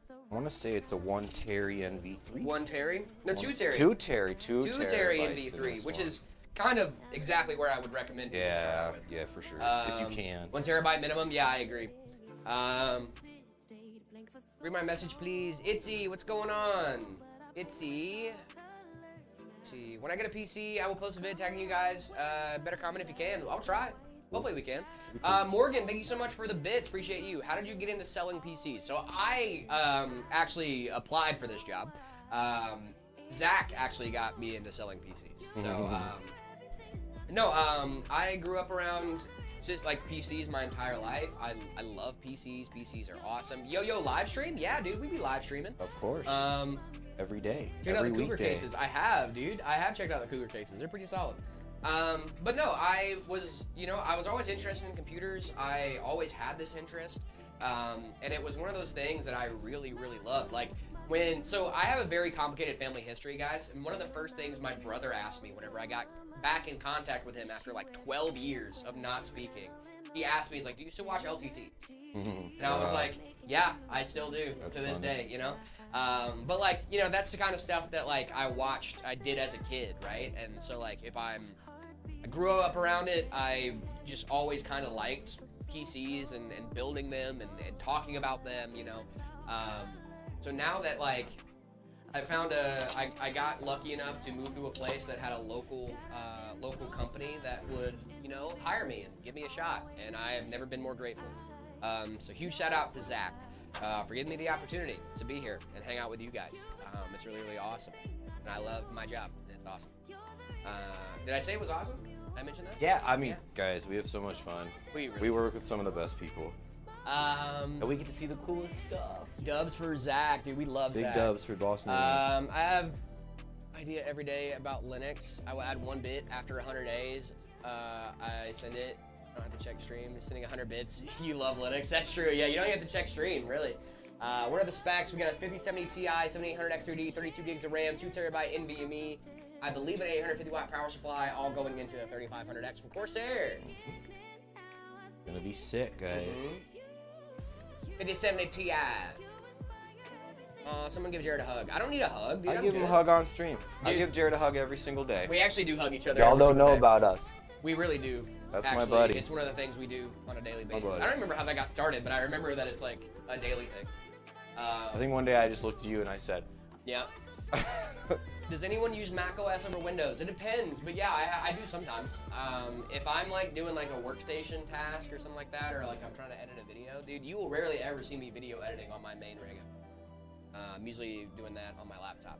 I want to say it's a 1 Teri NV3. 1 Teri? No, 2 Teri. 2 Teri. 2 2 Teri NV3, which is kind of exactly where I would recommend people start out with. Yeah, for sure. If you can. 1 terabyte minimum, yeah, I agree. Read my message, please. Itzy, what's going on? Itzy. See, when I get a PC, I will post a vid tagging you guys. Better comment if you can. I'll try. Hopefully we can. Morgan, thank you so much for the bits. Appreciate you. How did you get into selling PCs? So I actually applied for this job. Zach actually got me into selling PCs. So I grew up around just like PCs my entire life. I love PCs. PCs are awesome. Yo live stream? Yeah, dude, we be live streaming. Of course. Every day. Check out the Cougar weekday. cases. I have, dude. I have checked out the Cougar cases. They're pretty solid. But no, I was always interested in computers. I always had this interest. And it was one of those things that I really, really loved. Like so I have a very complicated family history, guys. And one of the first things my brother asked me whenever I got back in contact with him after like 12 years of not speaking, he asked me, he's like, do you still watch LTT? And I was like, yeah, I still do. That's to this funny. day, you know? But like, you know, that's the kind of stuff that like I did as a kid, right? And so like I grew up around it, I just always kind of liked PCs and building them and talking about them, you know? So now that like, I got lucky enough to move to a place that had a local company that would, you know, hire me and give me a shot, and I have never been more grateful. So huge shout out to Zach for giving me the opportunity to be here and hang out with you guys. It's really, really awesome, and I love my job. It's awesome. Did I say it was awesome? Did I mention that? Yeah, I mean, guys, we have so much fun. We really We work with some of the best people. And we get to see the coolest stuff. Dubs for Zach, dude. We love Big Zach. dubs for Boston. I have idea every day about Linux. I will add 1 bit after 100 days. I send it. I don't have to check stream. Sending 100 bits. You love Linux. That's true. Yeah, you don't have to check stream, really. What are the specs? We got a 5070 Ti, 7800 X3D, 32 gigs of RAM, 2 terabyte NVMe. I believe an 850 watt power supply, all going into a 3500X from Corsair. Gonna be sick, guys. 5070 Ti. Someone give Jared a hug. I don't need a hug, dude. I I'm give him a good. hug on stream. I Dude. give Jared a hug every single day. We actually do hug each other. Y'all every don't single know day. about us. We really do. That's my actually, buddy. It's one of the things we do on a daily basis. buddy. I don't remember how that got started, but I remember that it's like a daily thing. I think one day I just looked at you and I said, Yeah. Does anyone use Mac OS over Windows? It depends, but yeah, I do sometimes. If I'm like doing like a workstation task or something like that, or like I'm trying to edit a video, dude, you will rarely ever see me video editing on my main rig. I'm usually doing that on my laptop.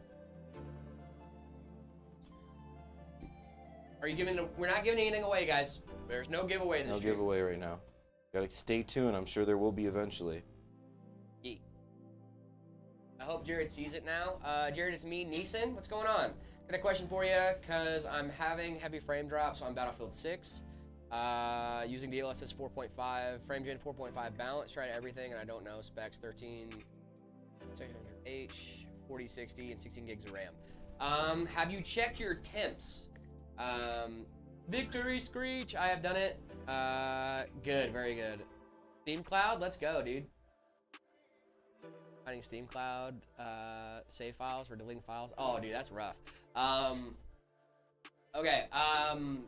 Are you giving? We're not giving anything away, guys. There's no giveaway this no stream. giveaway right now. Gotta stay tuned. I'm sure there will be eventually. Yeah. I hope Jared sees it now. Jared, it's me, Neeson. What's going on? Got a question for you, because I'm having heavy frame drops on Battlefield 6. Using DLSS 4.5, frame gen 4.5 balance, tried everything, and I don't know specs 13600H, 4060, and 16 gigs of RAM. Have you checked your temps? Victory Screech, I have done it. Good, very good. Steam Cloud, let's go, dude. Finding Steam Cloud, save files for deleting files. Oh, dude, that's rough. Okay,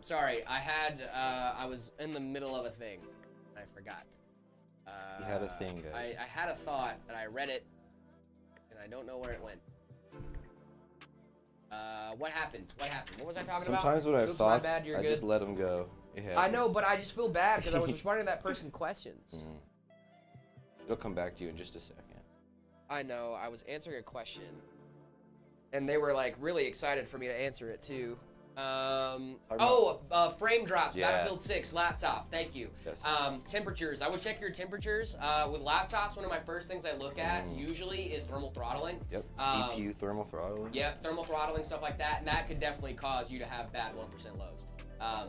sorry, I was in the middle of a thing, and I forgot. You had a thing, guys. I had a thought, and I read it, and I don't know where it went. What happened? What happened? What was I talking about? Sometimes when I have Oops, my thoughts, bad, you're I good. just let them go. It I happens. know, but I just feel bad because I was responding to that person's questions. It'll come back to you in just a second. I know, I was answering a question, and they were like really excited for me to answer it too. Frame drops, Yeah. Battlefield 6 laptop, thank you. Yes. Temperatures, I would check your temperatures. With laptops, one of my first things I look at usually is thermal throttling. Yep. CPU thermal throttling. Yeah, thermal throttling, stuff like that, and that could definitely cause you to have bad 1% loads.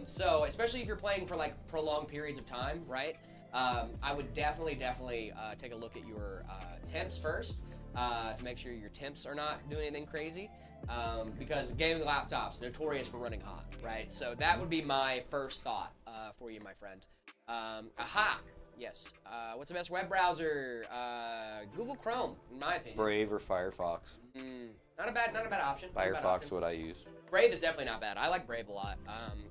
So especially if you're playing for like prolonged periods of time, right? I would definitely take a look at your temps first to make sure your temps are not doing anything crazy, because gaming laptops notorious for running hot, right? So that would be my first thought for you, my friend. Aha. Yes. What's the best web browser? Google Chrome, in my opinion. Brave or Firefox? Not a bad option. Firefox, what I use. Brave is definitely not bad. I like Brave a lot.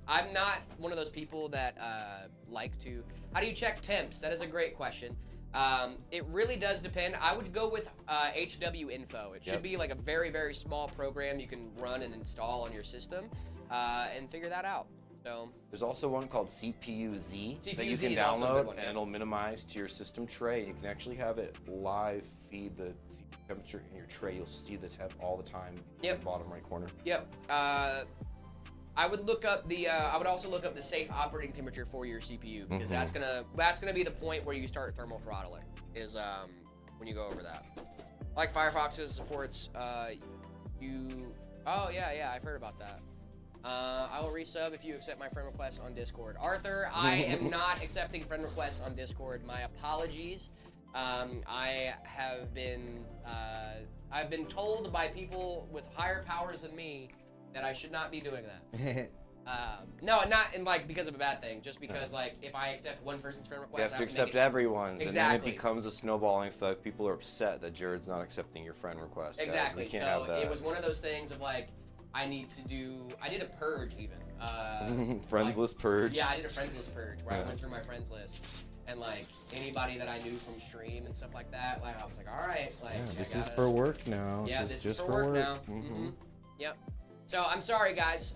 I'm not one of those people that like to. How do you check temps? That is a great question. It really does depend. I would go with HW Info. It should be like a very, very small program you can run and install on your system and figure that out. So there's also one called CPU-Z that you CPU-Z can is also a good download, one, yeah. and it'll minimize to your system tray. You can actually have it live feed the temperature in your tray. You'll see the temp all the time in the bottom right corner. Yep. I would look up the. I would also look up the safe operating temperature for your CPU, because that's gonna be the point where you start thermal throttling. Is when you go over that. Like Firefox supports Oh yeah, I've heard about that. I will resub if you accept my friend request on Discord. Arthur, I am not accepting friend requests on Discord. My apologies. I have been I've been told by people with higher powers than me that I should not be doing that. No, not in like because of a bad thing. Just because like if I accept one person's friend request, You have to I accept everyone's, Exactly. and then it becomes a snowballing effect. People are upset that Jared's not accepting your friend request. guys. Exactly. We can't So have that. it was one of those things of like I did a purge even. Friends list purge. Yeah, I did a friends list purge where I went through my friends list and like anybody that I knew from stream and stuff like that. Like I was like, all right, like This is for work now. Yeah, this is for work now. Yep. So I'm sorry, guys.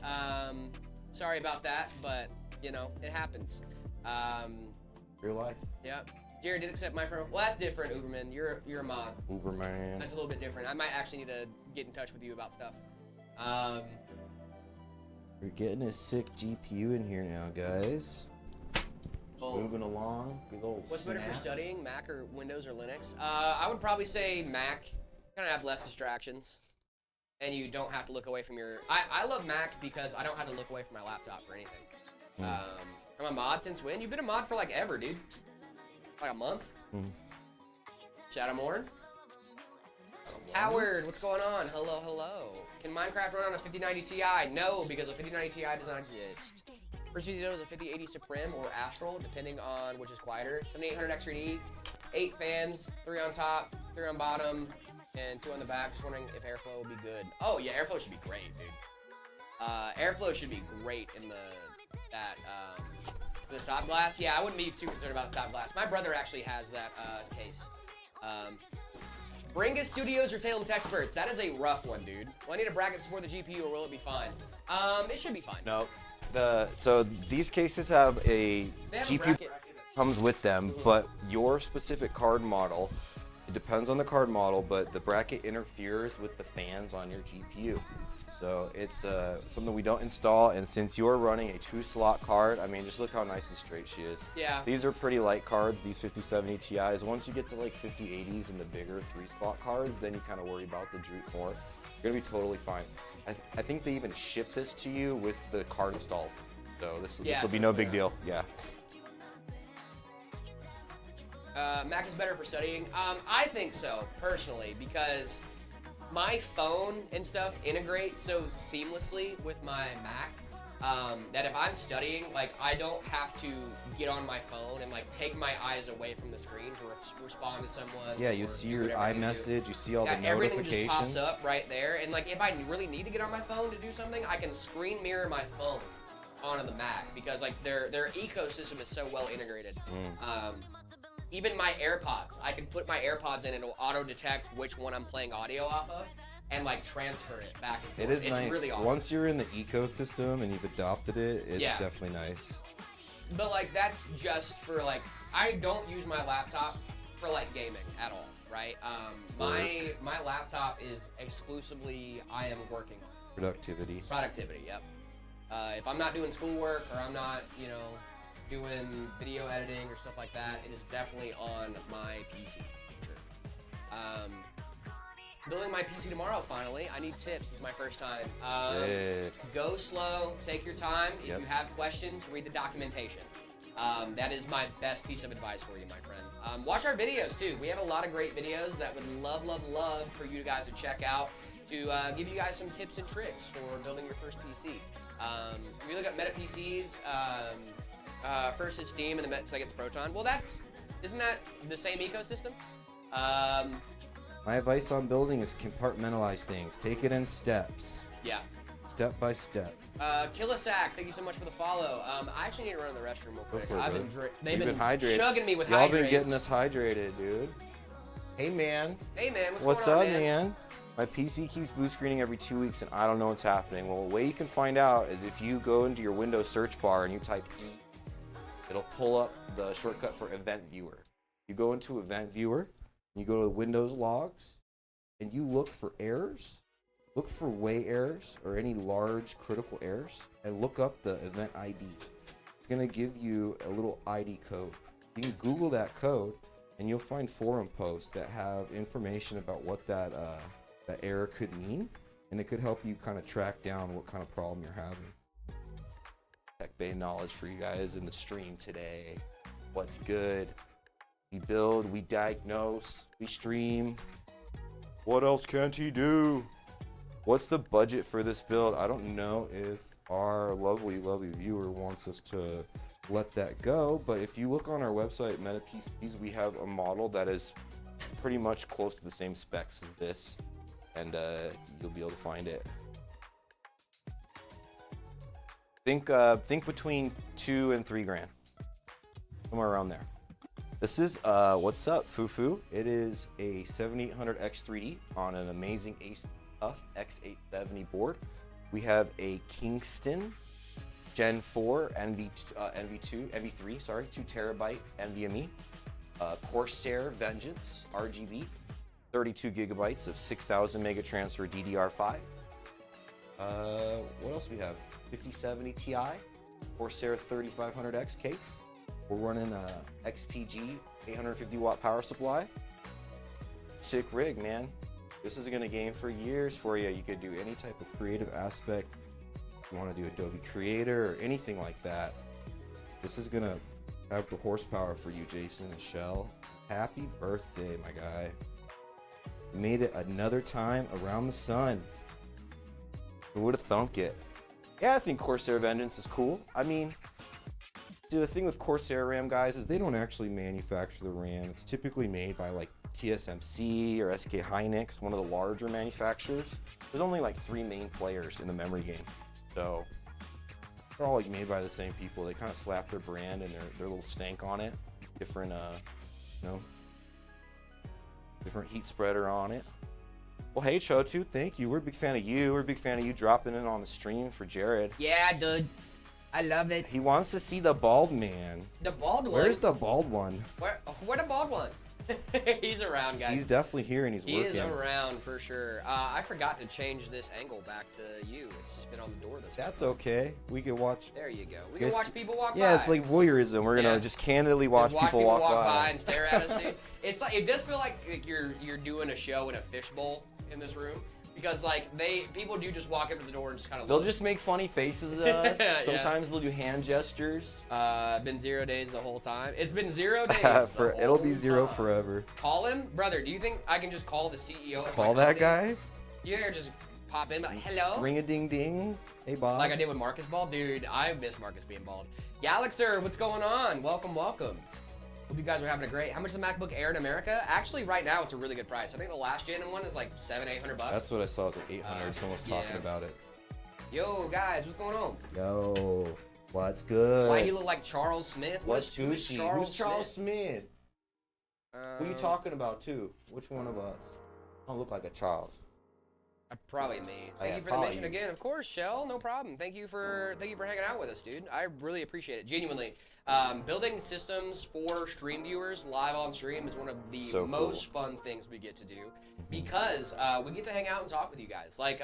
Sorry about that, but you know it happens. Your life. Yep. Jared did accept my friend. Well, that's different, Uberman. You're a mod. Uberman. That's a little bit different. I might actually need to get in touch with you about stuff. We're getting a sick GPU in here now, guys. Moving along. Good old What's better for snap. studying, Mac or Windows or Linux? I would probably say Mac. Kind of have less distractions, and you don't have to look away from your. I love Mac because I don't have to look away from my laptop for anything. I'm a mod since when? You've been a mod for like ever, dude. Like a month. Shadow Morn. Howard, what's going on? Hello, hello. Can Minecraft run on a 5090 Ti? No, because a 5090 Ti does not exist. First video is a 5080 Supreme or Astral, depending on which is quieter. 7800 X3D, 8 fans, 3 on top, 3 on bottom, and 2 on the back. Just wondering if airflow will be good. Oh yeah, airflow should be great, dude. Airflow should be great in the top glass. Yeah, I wouldn't be too concerned about the top glass. My brother actually has that case. Bringus Studios or Salem Techsperts? That is a rough one, dude. Will I need a bracket to support the GPU or will it be fine? It should be fine. No. So these cases have a They have a GPU bracket. comes with them, but your specific card model, it depends on the card model, but the bracket interferes with the fans on your GPU. So it's something we don't install, and since you're running a 2-slot card, I mean, just look how nice and straight she is. Yeah. These are pretty light cards, these 5070 Ti's. Once you get to like 5080s and the bigger 3-slot cards, then you kind of worry about the droop more. You're gonna be totally fine. I think they even ship this to you with the card installed. So this will be no big deal. Yeah. Mac is better for studying. I think so, personally, because my phone and stuff integrate so seamlessly with my Mac that if I'm studying, like I don't have to get on my phone and like take my eyes away from the screen to respond to someone. Yeah, you or see do your whatever I need to do. iMessage, you see all the Everything notifications. just pops up right there, and like if I really need to get on my phone to do something, I can screen mirror my phone onto the Mac because like their ecosystem is so well integrated. Even my AirPods, I can put my AirPods in and it'll auto detect which one I'm playing audio off of and like transfer it back and forth. It is it's nice. really awesome. Once you're in the ecosystem and you've adopted it, it's Yeah. definitely nice. But like that's just for like I don't use my laptop for like gaming at all, right? My laptop is exclusively I am working on. Productivity. Productivity, yep. If I'm not doing schoolwork or I'm not, you know, doing video editing or stuff like that, it is definitely on my PC. For sure. building my PC tomorrow. Finally, I need tips. It's my first time. Sick. Go slow. Take your time. If Yep. you have questions, read the documentation. That is my best piece of advice for you, my friend. Watch our videos too. We have a lot of great videos that would love for you guys to check out to give you guys some tips and tricks for building your first PC. If you look at Meta PCs, first is Steam and then second is Proton. Well, isn't that the same ecosystem? My advice on building is compartmentalize things. Take it in steps. Yeah. Step by step. Killasack, thank you so much for the follow. I actually need to run to the restroom real quick. for it, I've bro. been they've You've been hydrated. chugging me with Y'all hydrates. been getting us hydrated, dude. Hey man, Hey man, what's What's going up, on, man? My PC keeps blue screening every 2 weeks and I don't know what's happening. Well, the way you can find out is if you go into your Windows search bar and you type E, it'll pull up the shortcut for Event Viewer. you go into Event Viewer, you go to Windows Logs, and you look for errors. Look for way errors or any large critical errors and look up the event ID. It's gonna give you a little ID code. You can Google that code and you'll find forum posts that have information about what that error could mean, and it could help you kind of track down what kind of problem you're having. Tech Bay knowledge for you guys in the stream today. What's good? We build, we diagnose, we stream. What else can't he do? What's the budget for this build? I don't know if our lovely viewer wants us to let that go, but if you look on our website, Meta PCs, we have a model that is pretty much close to the same specs as this, and you'll be able to find it. Think between $2,000 and $3,000, somewhere around there. This is what's up, Fufu. It is a 7800X3D on an amazing Ace Tough X870 board. We have a Kingston Gen 4 NV3, 2 terabyte NVMe, Corsair Vengeance RGB, 32 gigabytes of 6000 mega transfer DDR5. What else we have? 5070 Ti, Corsair 3500X case. We're running a XPG 850 watt power supply. Sick rig, man. This is gonna game for years for you. You could do any type of creative aspect. If you wanna do Adobe Creator or anything like that, this is gonna have the horsepower for you, Jason and Shell. Happy birthday, my guy. You made it another time around the sun. Who would've thunk it? Yeah, I think Corsair Vengeance is cool. I mean, see, the thing with Corsair RAM, guys, is they don't actually manufacture the RAM. It's typically made by like TSMC or SK Hynix, one of the larger manufacturers. There's only like 3 main players in the memory game, so they're all like made by the same people. They kind of slap their brand and their little stank on it, different different heat spreader on it. Well, hey Chotu, thank you. We're a big fan of you. We're a big fan of you dropping in on the stream for Jared. Yeah, dude. I love it. He wants to see the bald man. The bald one. Where's the bald one? Where the bald one? He's around, guys. He's definitely here and he's He working. is around for sure. I forgot to change this angle back to you. It's just been on the door this That's whole okay. We can watch. There you go. We Guys- can watch people walk by. Yeah, it's like voyeurism. We're gonna Yeah. just candidly watch Just people walk by. and stare at us, dude. It's like, it does feel like you're doing a show in a fishbowl in this room, because like people do just walk up to the door and just kind of They'll look. just make funny faces at us. Yeah. Sometimes they'll do hand gestures. Been 0 days the whole time. It's been 0 days. It'll be whole zero time. forever. Call him, brother. Do you think I can just call the CEO? of my Call that company? guy. You or just pop in, like, hello. Ring a ding ding. Hey boss. Like I did with Marcus Bald. Dude, I miss Marcus being bald. Galaxer, what's going on? Welcome. Hope you guys are having a great. How much is the MacBook Air in America? Actually, right now it's a really good price. I think the last gen one is like $700-800 bucks. That's what I saw. It's like 800. Someone was talking yeah. about it. Yo, guys, what's going on? Yo, what's good? Why he look like Charles Smith? What's Who's Gucci? Who's Charles Smith? Who you Uh, talking about too? Which one of us? I don't look like a Charles. Probably me. Thank yeah, you for the probably mention you. again. Of course, Shell. No problem. Thank you for hanging out with us, dude. I really appreciate it. Genuinely. Building systems for stream viewers live on stream is one of the So cool. most fun things we get to do, because we get to hang out and talk with you guys. Like,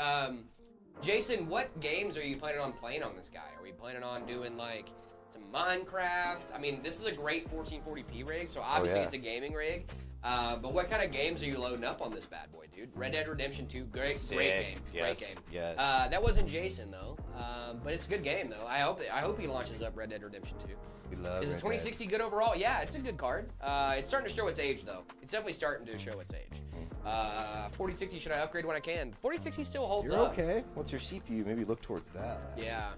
Jason, what games are you planning on playing on this guy? Are we planning on doing like some Minecraft. I mean, this is a great 1440p rig, so obviously yeah. it's a gaming rig. But what kind of games are you loading up on this bad boy, dude? Red Dead Redemption 2, great game, great game. Yes. That wasn't Jason though, but it's a good game though. I hope he launches up Red Dead Redemption 2. We love Is it Red 2060 good overall? Yeah, it's a good card. It's starting to show its age though. It's definitely starting to show its age. 4060, should I upgrade when I can? 4060 still holds You're up. okay. What's your CPU? Maybe look towards that. Yeah.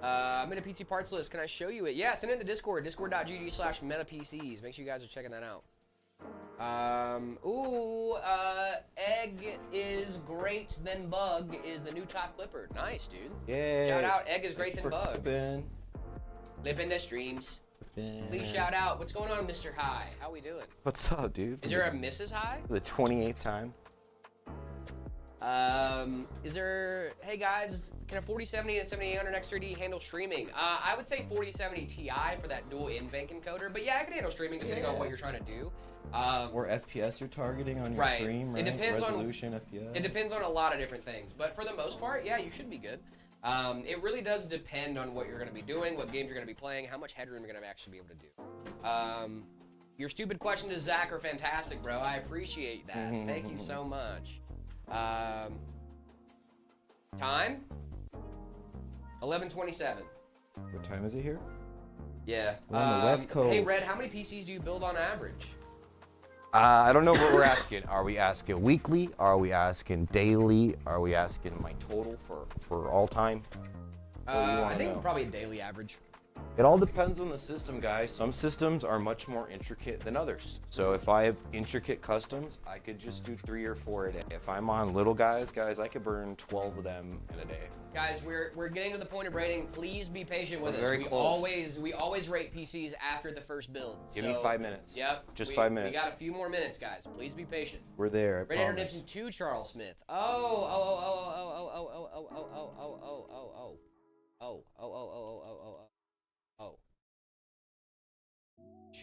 I'm in a PC parts list. Can I show you it? Yeah, send it in the Discord. Discord.gg/metapcs. Make sure you guys are checking that out. Egg is great, then Bug is the new top clipper. Nice, dude. Yeah. Shout out, Egg is great, then Bug. Clipping. Lippin' the streams. Please shout out. What's going on, Mr. High? How we doing? What's up, dude? Is there a Mrs. High? For the 28th time? Is there, hey guys, can a 4070 and a 7800 X3D handle streaming? I would say 4070 Ti for that dual in-bank encoder, but yeah, I can handle streaming depending on what you're trying to do. Or FPS you're targeting on your Right. stream, right? It depends Resolution, FPS. It depends on a lot of different things, but for the most part, yeah, you should be good. It really does depend on what you're going to be doing, what games you're going to be playing, how much headroom you're going to actually be able to do. Your stupid question to Zach are fantastic, bro. I appreciate that. Thank you so much. Time? 11:27. What time is it here? Yeah. We're on the West Coast. Hey, Red, how many PCs do you build on average? I don't know what we're asking. Are we asking weekly? Are we asking daily? Are we asking my total for all time? I think probably a daily average. It all depends on the system, guys. Some systems are much more intricate than others. So if I have intricate customs, I could just do 3 or 4 a day. If I'm on little guys, I could burn 12 of them in a day. Guys, we're getting to the point of rating. Please be patient with We're us. very close. We always rate PCs after the first build. Give me 5 minutes. Yep. Just 5 minutes. We got a few more minutes, guys. Please be patient. We're there, I Red Dead promise. Redemption 2, Charles Smith.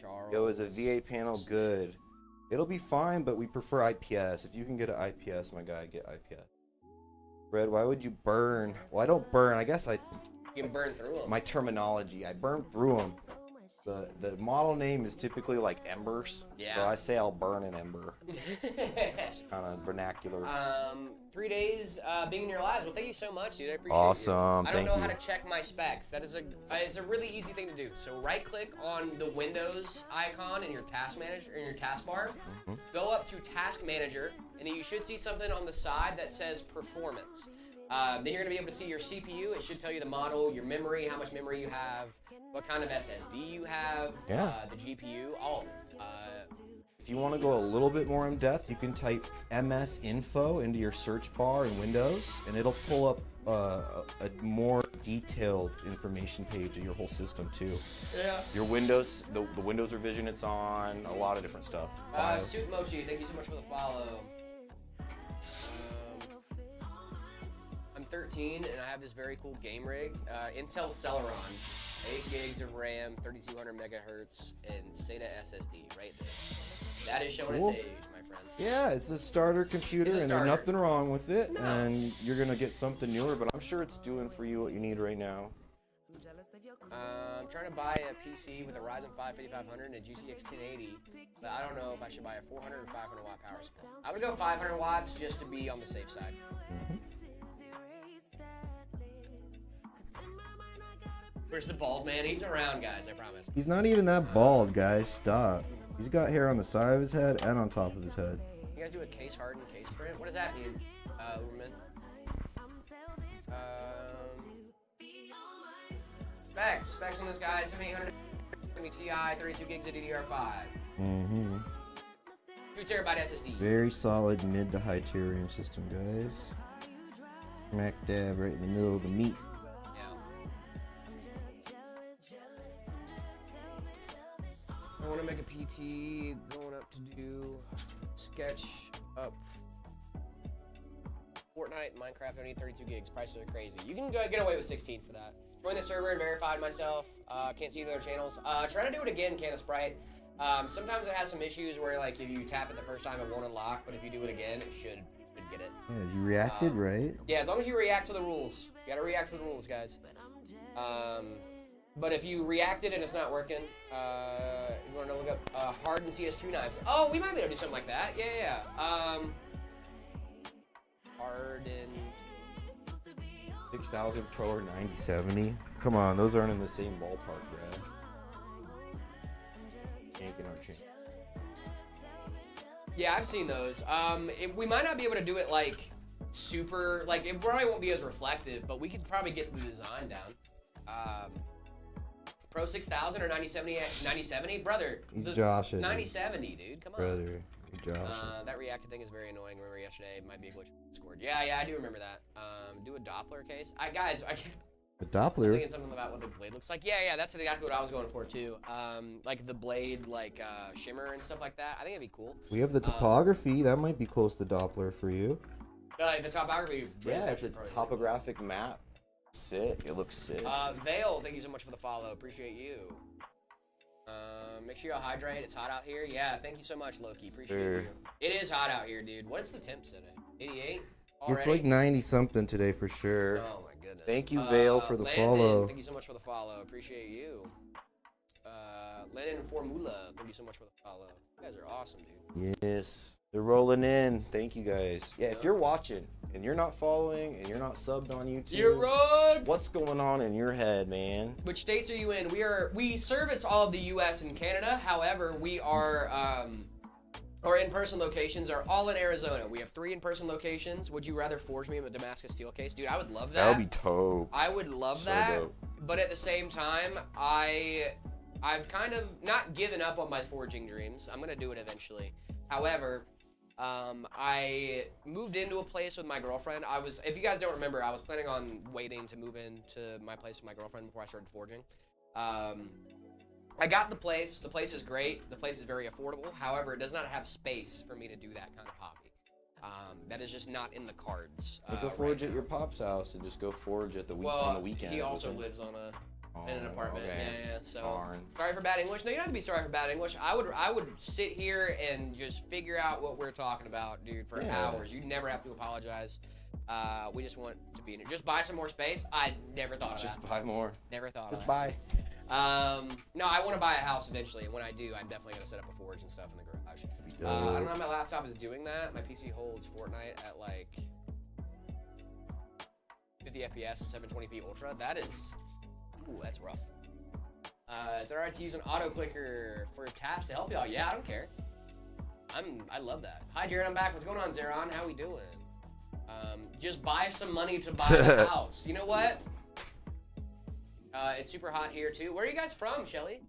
Charles. Yo, is a V8 panel good? It'll be fine, but we prefer IPS. If you can get an IPS, my guy, get IPS. Red, why would you burn? Well, I don't burn. I guess You can burn through them. my terminology, I burn through them. The model name is typically like embers. Yeah. So I say I'll burn an ember. Kind of vernacular. 3 days being in your lives. Well, thank you so much, dude. I appreciate Awesome. you. I don't Thank know you. how to check my specs. That is it's a really easy thing to do. So right-click on the Windows icon in your task manager, in your taskbar. Go up to Task Manager, and then you should see something on the side that says Performance. Then you're gonna be able to see your CPU. It should tell you the model, your memory, how much memory you have, what kind of SSD you have, the GPU, all of it. If you want to go a little bit more in depth, you can type MS Info into your search bar in Windows, and it'll pull up a more detailed information page of your whole system too. Yeah. Your Windows, the Windows revision it's on, a lot of different stuff. Suit Mochi, thank you so much for the follow. I'm 13 and I have this very cool game rig, Intel Celeron, 8 gigs of RAM, 3200 megahertz, and SATA SSD right there. That is showing Cool. its age, my friend. Yeah, it's a starter computer, It's a and starter. there's nothing wrong with it. No. And you're gonna get something newer, but I'm sure it's doing for you what you need right now. I'm trying to buy a PC with a Ryzen 5 5500 and a GTX 1080, but I don't know if I should buy a 400 or 500 watt power supply. I would go 500 watts just to be on the safe side. Where's the bald man? He's around, guys, I promise. He's not even that bald, guys. Stop. He's got hair on the side of his head and on top of his head. You guys do a case hardened case print? What does that mean, Uberman? Specs on this guy, 7800 Ti, 32 gigs of DDR5. 2 terabyte SSD. Very solid mid to high tier range system, guys. Smack dab right in the middle of the meat. I want to make a PT, going up to do sketch up Fortnite, Minecraft, only 32 gigs. Prices are crazy. You can get away with 16 for that. Joined the server and verified myself. Can't see the other channels. Trying to do it again, Can of Sprite. Sometimes it has some issues where like if you tap it the first time it won't unlock, but if you do it again, it should get it. Yeah, you reacted, right? Yeah, as long as you react to the rules. You gotta react to the rules, guys. But if you reacted and it's not working, you want to look up hardened CS2 knives. Oh, we might be able to do something like that. Yeah. Hardened. 6000 Pro or 9070. Come on, those aren't in the same ballpark, Brad. Yanking our chain. Yeah, I've seen those. We might not be able to do it like super, like it probably won't be as reflective, but we could probably get the design down. Pro 6000 or 9070, brother. He's joshing. 9070, dude. Come on. Brother, he's joshing. That reacted thing is very annoying. Remember yesterday? It might be a glitch in Discord. Yeah, I do remember that. Do a Doppler case. Guys, I can't. The I was Doppler. thinking something about what the blade looks like. Yeah, that's exactly what I was going for too. Like the blade, like shimmer and stuff like that. I think it'd be cool. We have the topography. That might be close to Doppler for you. The topography. Yeah, it's a topographic map. Sick. It looks sick. Vale, thank you so much for the follow. Appreciate you. Make sure you hydrate. It's hot out here. Yeah, thank you so much, Loki. Appreciate you. It is hot out here, dude. What's the temp today? 88? Already? It's like 90 something today for sure. Oh my goodness. Thank you, Vale, for the Landon, follow. Thank you so much for the follow. Appreciate you. Landon Formula, thank you so much for the follow. You guys are awesome, dude. Yes. They're rolling in. Thank you guys. Yeah, if you're watching and you're not following and you're not subbed on YouTube, You're wrong. what's going on in your head, man? Which states are you in? We service all of the U.S. and Canada. However, we are our in-person locations are all in Arizona. We have 3 in-person locations. Would you rather forge me a Damascus steel case, dude? I would love that. That would be dope. I would love So that. dope. But at the same time, I've kind of not given up on my forging dreams. I'm gonna do it eventually. However, I moved into a place with my girlfriend. If you guys don't remember, I was planning on waiting to move into my place with my girlfriend before I started forging. I got the place. The place is great. The place is very affordable. However, it does not have space for me to do that kind of hobby. That is just not in the cards. But go forge at your pop's house and just go forge at on the weekend. He also lives on in an apartment. Okay. Yeah. So Darn. sorry for bad English. No, you don't have to be sorry for bad English. I would sit here and just figure out what we're talking about, dude, for hours. You never have to apologize. We just want to be in it. Just buy some more space. I never thought of that. Just buy more. Never thought Just of buy. that. No, I want to buy a house eventually, and when I do, I'm definitely gonna set up a forge and stuff in the garage. I don't know how my laptop is doing that. My PC holds Fortnite at like 50 FPS and 720p ultra. That is, ooh, that's rough. Is it alright to use an auto clicker for taps to help y'all? Yeah, I don't care. I love that. Hi Jared, I'm back. What's going on, Zeron? How we doing? Just buy some money to buy the house. You know what? It's super hot here too. Where are you guys from, Shelly?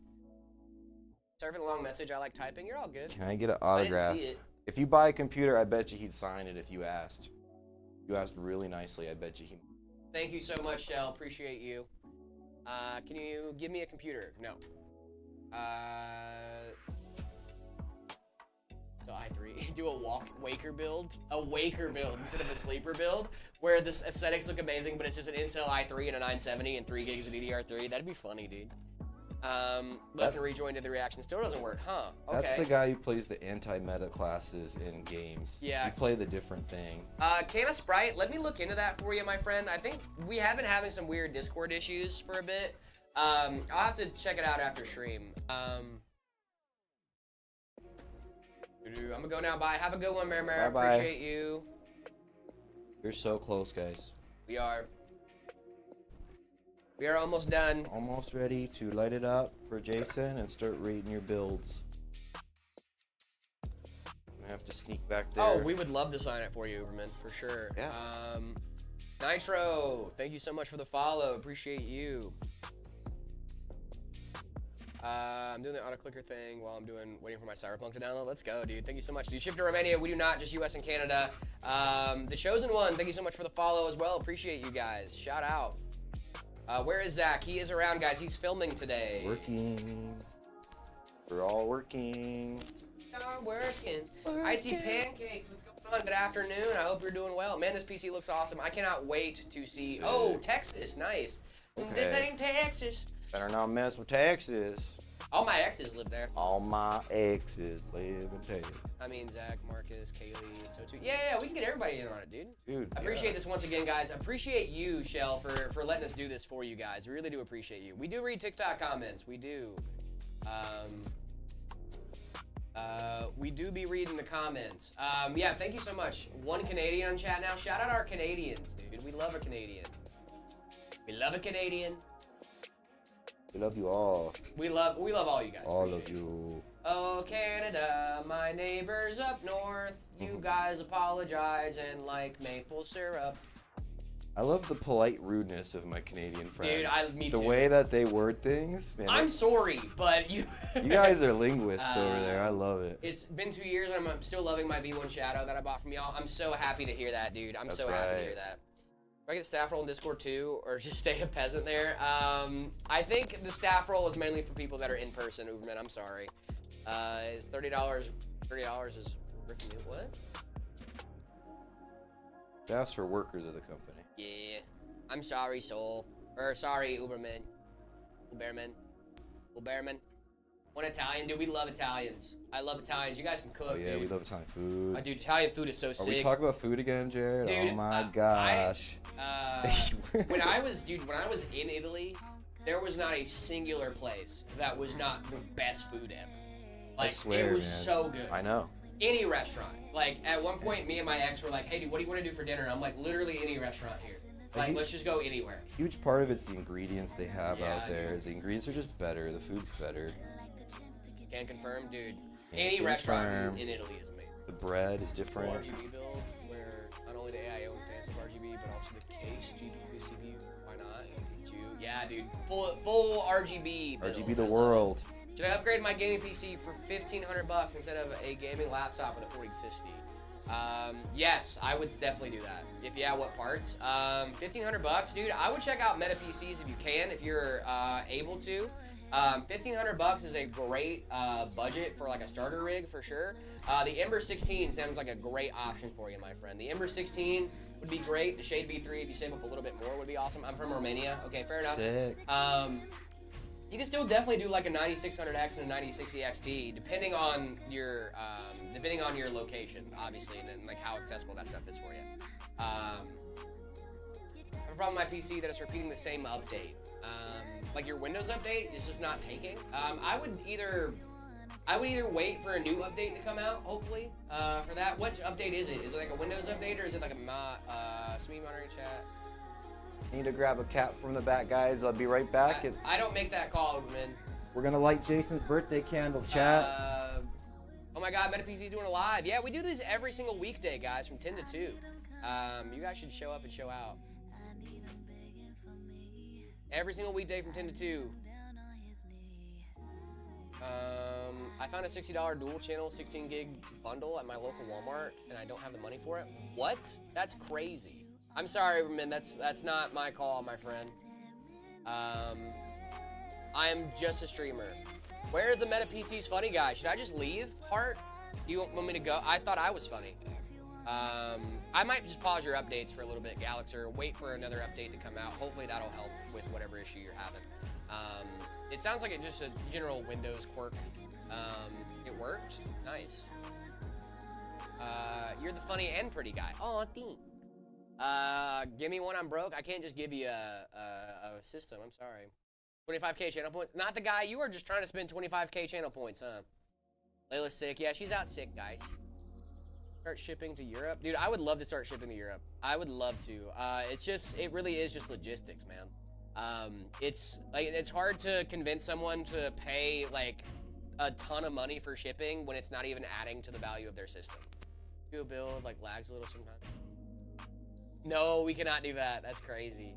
Sorry for the long message. I like typing. You're all good. Can I get an autograph? I didn't see it. If you buy a computer, I bet you he'd sign it if you asked. You asked really nicely. I bet you he. Thank you so much, Shell. Appreciate you. Can you give me a computer? No. So i3, do a waker build instead of a sleeper build, where the aesthetics look amazing, but it's just an Intel i3 and a 970 and 3 gigs of DDR3. That'd be funny, dude. Left and rejoin to the reaction still doesn't work, huh? Okay. That's the guy who plays the anti-meta classes in games. Yeah. You play the different thing. Can of Sprite, let me look into that for you, my friend. I think we have been having some weird Discord issues for a bit. I'll have to check it out after stream. I'm gonna go now. Bye. Have a good one, Mary. Bye-bye. Appreciate you. You're so close, guys. We are almost done. Almost ready to light it up for Jason and start reading your builds. I have to sneak back there. Oh, we would love to sign it for you, Uberman, for sure. Yeah. Nitro, thank you so much for the follow. Appreciate you. I'm doing the auto clicker thing while I'm waiting for my Cyberpunk to download. Let's go, dude. Thank you so much. Do you ship to Romania? We do not, just US and Canada. The Chosen One, thank you so much for the follow as well. Appreciate you guys. Shout out. Where is Zach? He is around, guys. He's filming today. It's working. We're all working. Working. Icy Pancakes, what's going on? Good afternoon. I hope you're doing well. Man, this PC looks awesome. I cannot wait to see. Oh, Texas. Nice. Okay. This ain't Texas. Better not mess with Texas. All my exes live there. All my exes live in Texas. I mean, Zach, Marcus, Kaylee, and so too. Yeah, we can get everybody in on it, dude. Dude, I appreciate this once again, guys. Appreciate you, Shell, for letting us do this for you guys. We really do appreciate you. We do read TikTok comments. We do. We do be reading the comments. Yeah, thank you so much. One Canadian on chat now. Shout out our Canadians, dude. We love a Canadian. We love a Canadian. We love you all. We love all you guys. All Appreciate of you. Oh, Canada, my neighbors up north. You guys apologize and like maple syrup. I love the polite rudeness of my Canadian friends. Dude, me too. The way that they word things. Man, I'm sorry, but you... you guys are linguists over there. I love it. It's been 2 years and I'm still loving my V1 Shadow that I bought from y'all. I'm so happy to hear that, dude. I'm That's so happy to right. hear that. Do I get staff role in Discord too, or just stay a peasant there? I think the staff role is mainly for people that are in person, Uberman. I'm sorry. It's $30. $30 is what? That's for workers of the company. Yeah. I'm sorry, Soul. Or sorry, Uberman. Uberman. One Italian, dude. We love Italians. I love Italians. You guys can cook, Oh yeah, dude. we love Italian food. Dude, Italian food is so Are sick. we talking about food again, Jared? Dude, oh my gosh. When I was in Italy, there was not a singular place that was not the best food ever. Like, swear, it was man. so good. I know. Any restaurant. Like, at one point, me and my ex were like, hey, dude, what do you want to do for dinner? I'm like, literally any restaurant here. Like, let's just go anywhere. Huge part of it's the ingredients they have Yeah, out there. dude. The ingredients are just better. The food's better. Can confirm, dude. Can Any confirm. restaurant in Italy is amazing. The bread is Full different. RGB build, where not only the AIO and fans of RGB, but also the case, GPU, CPU. Why not? Two. Yeah, dude. Full RGB build. RGB the world. Should I upgrade my gaming PC for $1,500 instead of a gaming laptop with a 4060? Yes, I would definitely do that. If yeah, what parts? $1,500, dude. I would check out Meta PCs if you can, if you're able to. $1,500 is a great budget for like a starter rig for sure. The Ember 16 sounds like a great option for you, my friend. The Ember 16 would be great. The Shade V3, if you save up a little bit more, would be awesome. I'm from Romania. Okay, fair enough. Sick. You can still definitely do like a 9600X and a 9060 XT, depending on your location, obviously, and then like how accessible that stuff is for you. I have a problem with my PC that it's repeating the same update. Like your Windows update is just not taking. I would either wait for a new update to come out, hopefully, for that. Which update is it? Is it like a Windows update or is it like a Smee monitoring chat? Need to grab a cap from the back, guys. I'll be right back. I don't make that call, Uberman. We're gonna light Jason's birthday candle, chat. Oh my God, MetaPC's doing a live. Yeah, we do these every single weekday, guys, from 10 to 2. You guys should show up and show out. Every single weekday from 10 to 2. I found a $60 dual channel 16 gig bundle at my local Walmart, and I don't have the money for it. What? That's crazy. I'm sorry, Uberman. That's not my call, my friend. I am just a streamer. Where is the Meta PC's funny guy? Should I just leave, Heart? Do you want me to go? I thought I was funny. I might just pause your updates for a little bit, Galaxer. Wait for another update to come out. Hopefully that'll help with whatever issue you're having. It sounds like it's just a general Windows quirk. It worked. Nice. You're the funny and pretty guy. Aw, thanks. Give me one, I'm broke. I can't just give you a system. I'm sorry. 25K channel points. Not the guy. You are just trying to spend 25K channel points, huh? Layla's sick. Yeah, she's out sick, guys. Start shipping to Europe. Dude, I would love to start shipping to Europe. I would love to. It really is just logistics, man. It's hard to convince someone to pay like a ton of money for shipping when it's not even adding to the value of their system. Do a build, like lags a little sometimes. No, we cannot do that. That's crazy.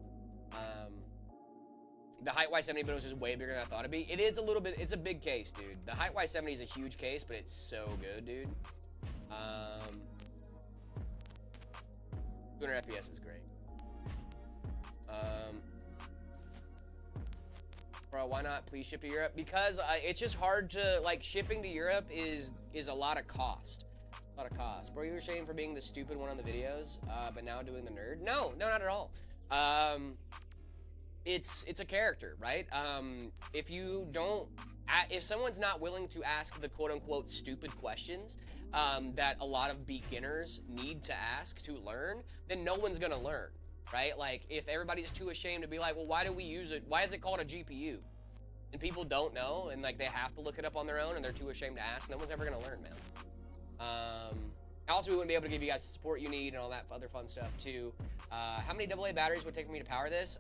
The Height Y70 build is just way bigger than I thought it'd be. It is a little bit, it's a big case, dude. The Height Y70 is a huge case, but it's so good, dude. 200 FPS is great. Bro, why not please ship to Europe? Because it's just hard to, like, shipping to Europe is a lot of cost. A lot of cost. Bro, you were saying for being the stupid one on the videos, but now doing the nerd? No, not at all. It's a character, right? If you don't if someone's not willing to ask the quote-unquote stupid questions that a lot of beginners need to ask to learn, then no one's gonna learn, right? Like, if everybody's too ashamed to be like, well, why do we use it? Why is it called a GPU? And people don't know, and like they have to look it up on their own, and they're too ashamed to ask. No one's ever gonna learn, man. Also, we wouldn't be able to give you guys the support you need and all that other fun stuff too. How many AA batteries would it take for me to power this?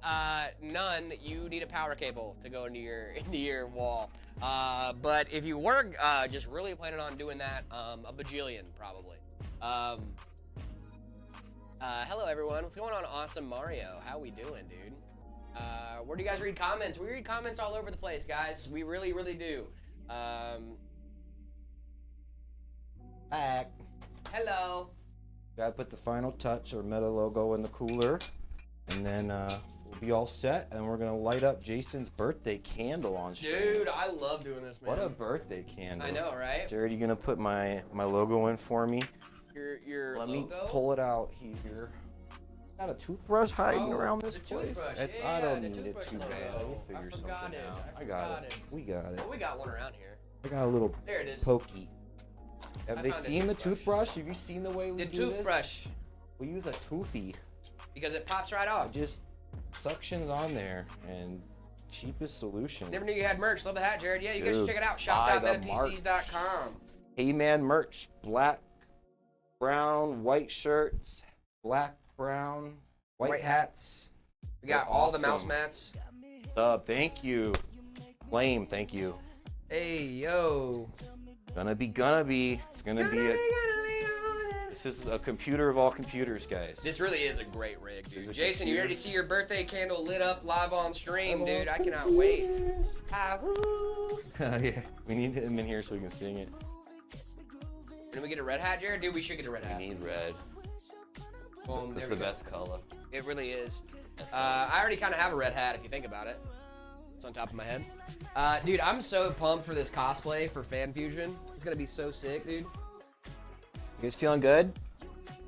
None. You need a power cable to go into your wall. But if you were just really planning on doing that, a bajillion probably. Hello everyone. What's going on, Awesome Mario? How we doing, dude? Where do you guys read comments? We read comments all over the place, guys. We really, really do. Back. Hello. Gotta put the final touch or Meta logo in the cooler, and then we'll be all set. And we're gonna light up Jason's birthday candle on stream. Dude, I love doing this, man. What a birthday candle! I know, right? Jared, you gonna put my logo in for me? Your Let logo? me pull it out here. Got a toothbrush hiding around this the place. toothbrush. It's, Yeah, I don't the need it toothbrush too logo. bad. We'll I figure forgot something it. out. I I got forgot it. it. We got it. Oh, we got one around here. I got a little There it is. pokey. Have I they found a seen the toothbrush. toothbrush? Have you seen the way we The do this? toothbrush. We use a toothy. Because it pops right It off. just suctions on there, and cheapest solution. Never knew you had merch. Love the hat, Jared. Yeah, you guys should Dude, check it out. buy the Shop.metapcs.com. Hey man merch, black, brown, white shirts, black, brown, white hats. We got They're all the mouse awesome. mats. Thank you. Flame, thank you. Hey, yo. Gonna be. It's gonna be a. This is a computer of all computers, guys. This really is a great rig, dude. Is it Jason, you computer? ready to see your birthday candle lit up live on stream, dude? I cannot wait. Yeah, we need him in here so we can sing it. Did we get a red hat, Jared? Dude, we should get a red hat. We need red. Boom, That's there we the go. best color. It really is. I already kind of have a red hat if you think about it. It's on top of my head. Dude, I'm so pumped for this cosplay for Fan Fusion. It's gonna be so sick, dude. You guys feeling good?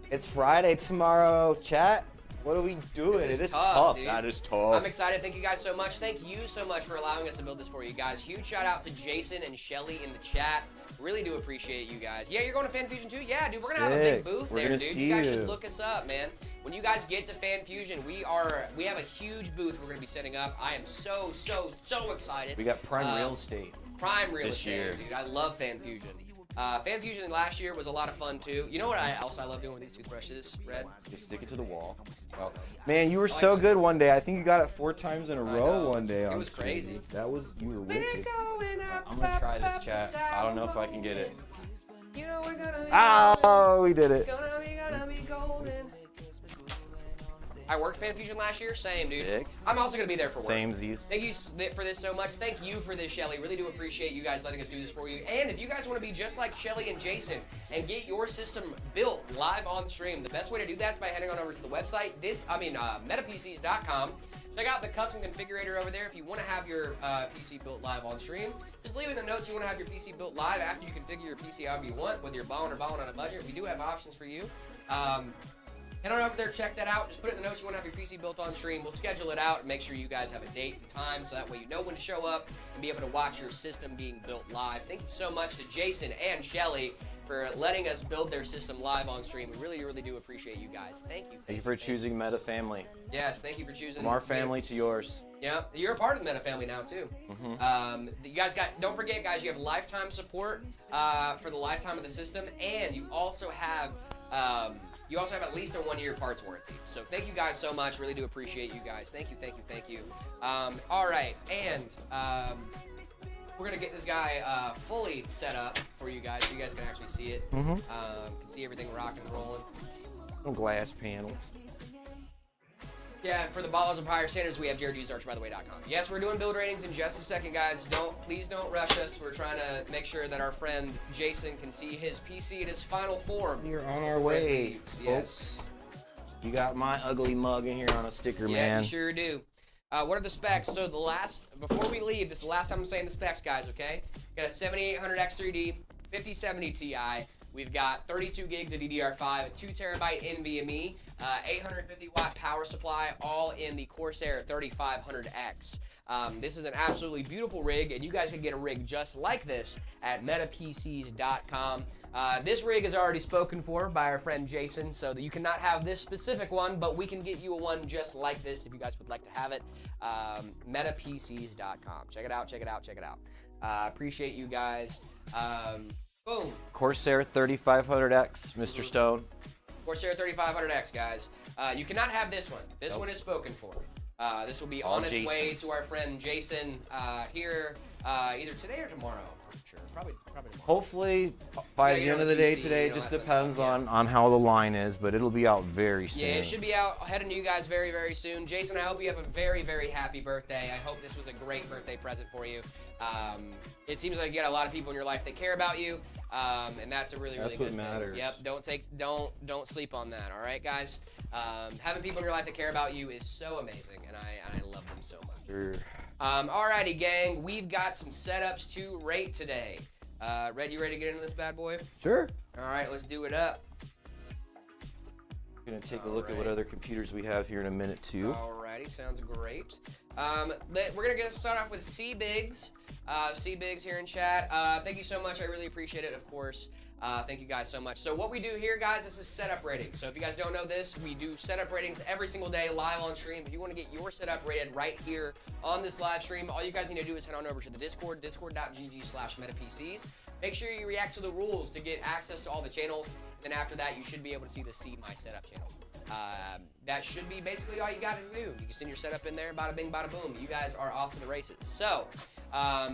It's Friday tomorrow, chat. What are we doing? This is It is tough, tough. dude. That is tough. I'm excited. Thank you guys so much. Thank you so much for allowing us to build this for you guys. Huge shout out to Jason and Shelly in the chat. Really do appreciate you guys. Yeah, you're going to Fan Fusion too? Yeah, dude, we're gonna have a big Sick. booth We're there, gonna dude. see You guys you. should look us up, man. When you guys get to Fan Fusion, we have a huge booth we're gonna be setting up. I am so excited. We got prime real estate. Prime real This estate, year. dude. I love Fan Fusion. Fan Fusion last year was a lot of fun too. You know what I love doing with these toothbrushes, Red? Just stick it to the wall. Oh. Man, you were so good one day. I think you got it 4 times in a row know. one day. It on was stream. crazy. That was, you were wicked. I'm gonna try this, chat. I don't know if I can get it. You know we're gonna be Oh, we did it. gonna be golden. I worked Fan Fusion last year. Same, dude. Sick. I'm also gonna be there for work. Same Z's. Thank you for this so much. Thank you for this, Shelly. Really do appreciate you guys letting us do this for you. And if you guys want to be just like Shelly and Jason and get your system built live on stream, the best way to do that is by heading on over to the website, metapcs.com. Check out the custom configurator over there if you want to have your PC built live on stream. Just leave in the notes you want to have your PC built live after you configure your PC however you want, whether you're balling or balling on a budget. We do have options for you. Head on over there, check that out. Just put it in the notes you want to have your PC built on stream. We'll schedule it out and make sure you guys have a date and time so that way you know when to show up and be able to watch your system being built live. Thank you so much to Jason and Shelly for letting us build their system live on stream. We really, really do appreciate you guys. Thank you. Thank you for choosing Meta Family. Yes, thank you for choosing. From our family to yours. Yeah, you're a part of the Meta family now too. You guys don't forget, guys, you have lifetime support for the lifetime of the system, and you also have at least a 1-year parts warranty. So thank you guys so much. Really do appreciate you guys. Thank you. All right, and we're gonna get this guy fully set up for you guys, so you guys can actually see it. Can see everything rocking and rolling. No glass panel. Yeah, for the Ballers and Higher Standards, we have JaredUsArchByTheWay.com. Yes, we're doing build ratings in just a second, guys. Please don't rush us. We're trying to make sure that our friend Jason can see his PC in its final form. We're on our way, Yes. folks. You got my ugly mug in here on a sticker, Yeah, man. you sure do. What are the specs? So before we leave, this is the last time I'm saying the specs, guys, okay? Got a 7800 X3D, 5070 Ti. We've got 32 gigs of DDR5, a 2 terabyte NVMe. 850 watt power supply, all in the Corsair 3500X. This is an absolutely beautiful rig, and you guys can get a rig just like this at metapcs.com. This rig is already spoken for by our friend Jason, so that you cannot have this specific one, but we can get you a one just like this if you guys would like to have it. Metapcs.com. Check it out, check it out, check it out. Appreciate you guys. Boom. Corsair 3500X, Mr. Stone. Corsair 3500X, guys. You cannot have this one. This one is spoken for. This will be All on its way Jasons. to our friend Jason here either today or tomorrow. I'm pretty sure. Probably tomorrow. Hopefully by Yeah, the you end know, of the day DC, today. you know, Just that sort of depends stuff, on how the line is, but it'll be out very soon. Yeah, it should be out heading to you guys very, very soon. Jason, I hope you have a very, very happy birthday. I hope this was a great birthday present for you. It seems like you got a lot of people in your life that care about you, and that's a really, really That's good what thing. matters. Yep, don't sleep on that. All right, guys. Having people in your life that care about you is so amazing, and I love them so much. Sure. Alrighty, gang, we've got some setups to rate today. Red, you ready to get into this bad boy? Sure. All right, let's do it up. Gonna take a look at what other computers we have here in a minute too. Alrighty, sounds great. We're gonna start off with C-Biggs. C-Biggs here in chat. Thank you so much. I really appreciate it, of course. Thank you guys so much. So what we do here, guys, this is setup rating. So if you guys don't know this, we do setup ratings every single day live on stream. If you want to get your setup rated right here on this live stream, all you guys need to do is head on over to the Discord, discord.gg/metapcs. Make sure you react to the rules to get access to all the channels. Then after that, you should be able to see the See My Setup channel. That should be basically all you got to do. You can send your setup in there, bada bing, bada boom. You guys are off to the races. So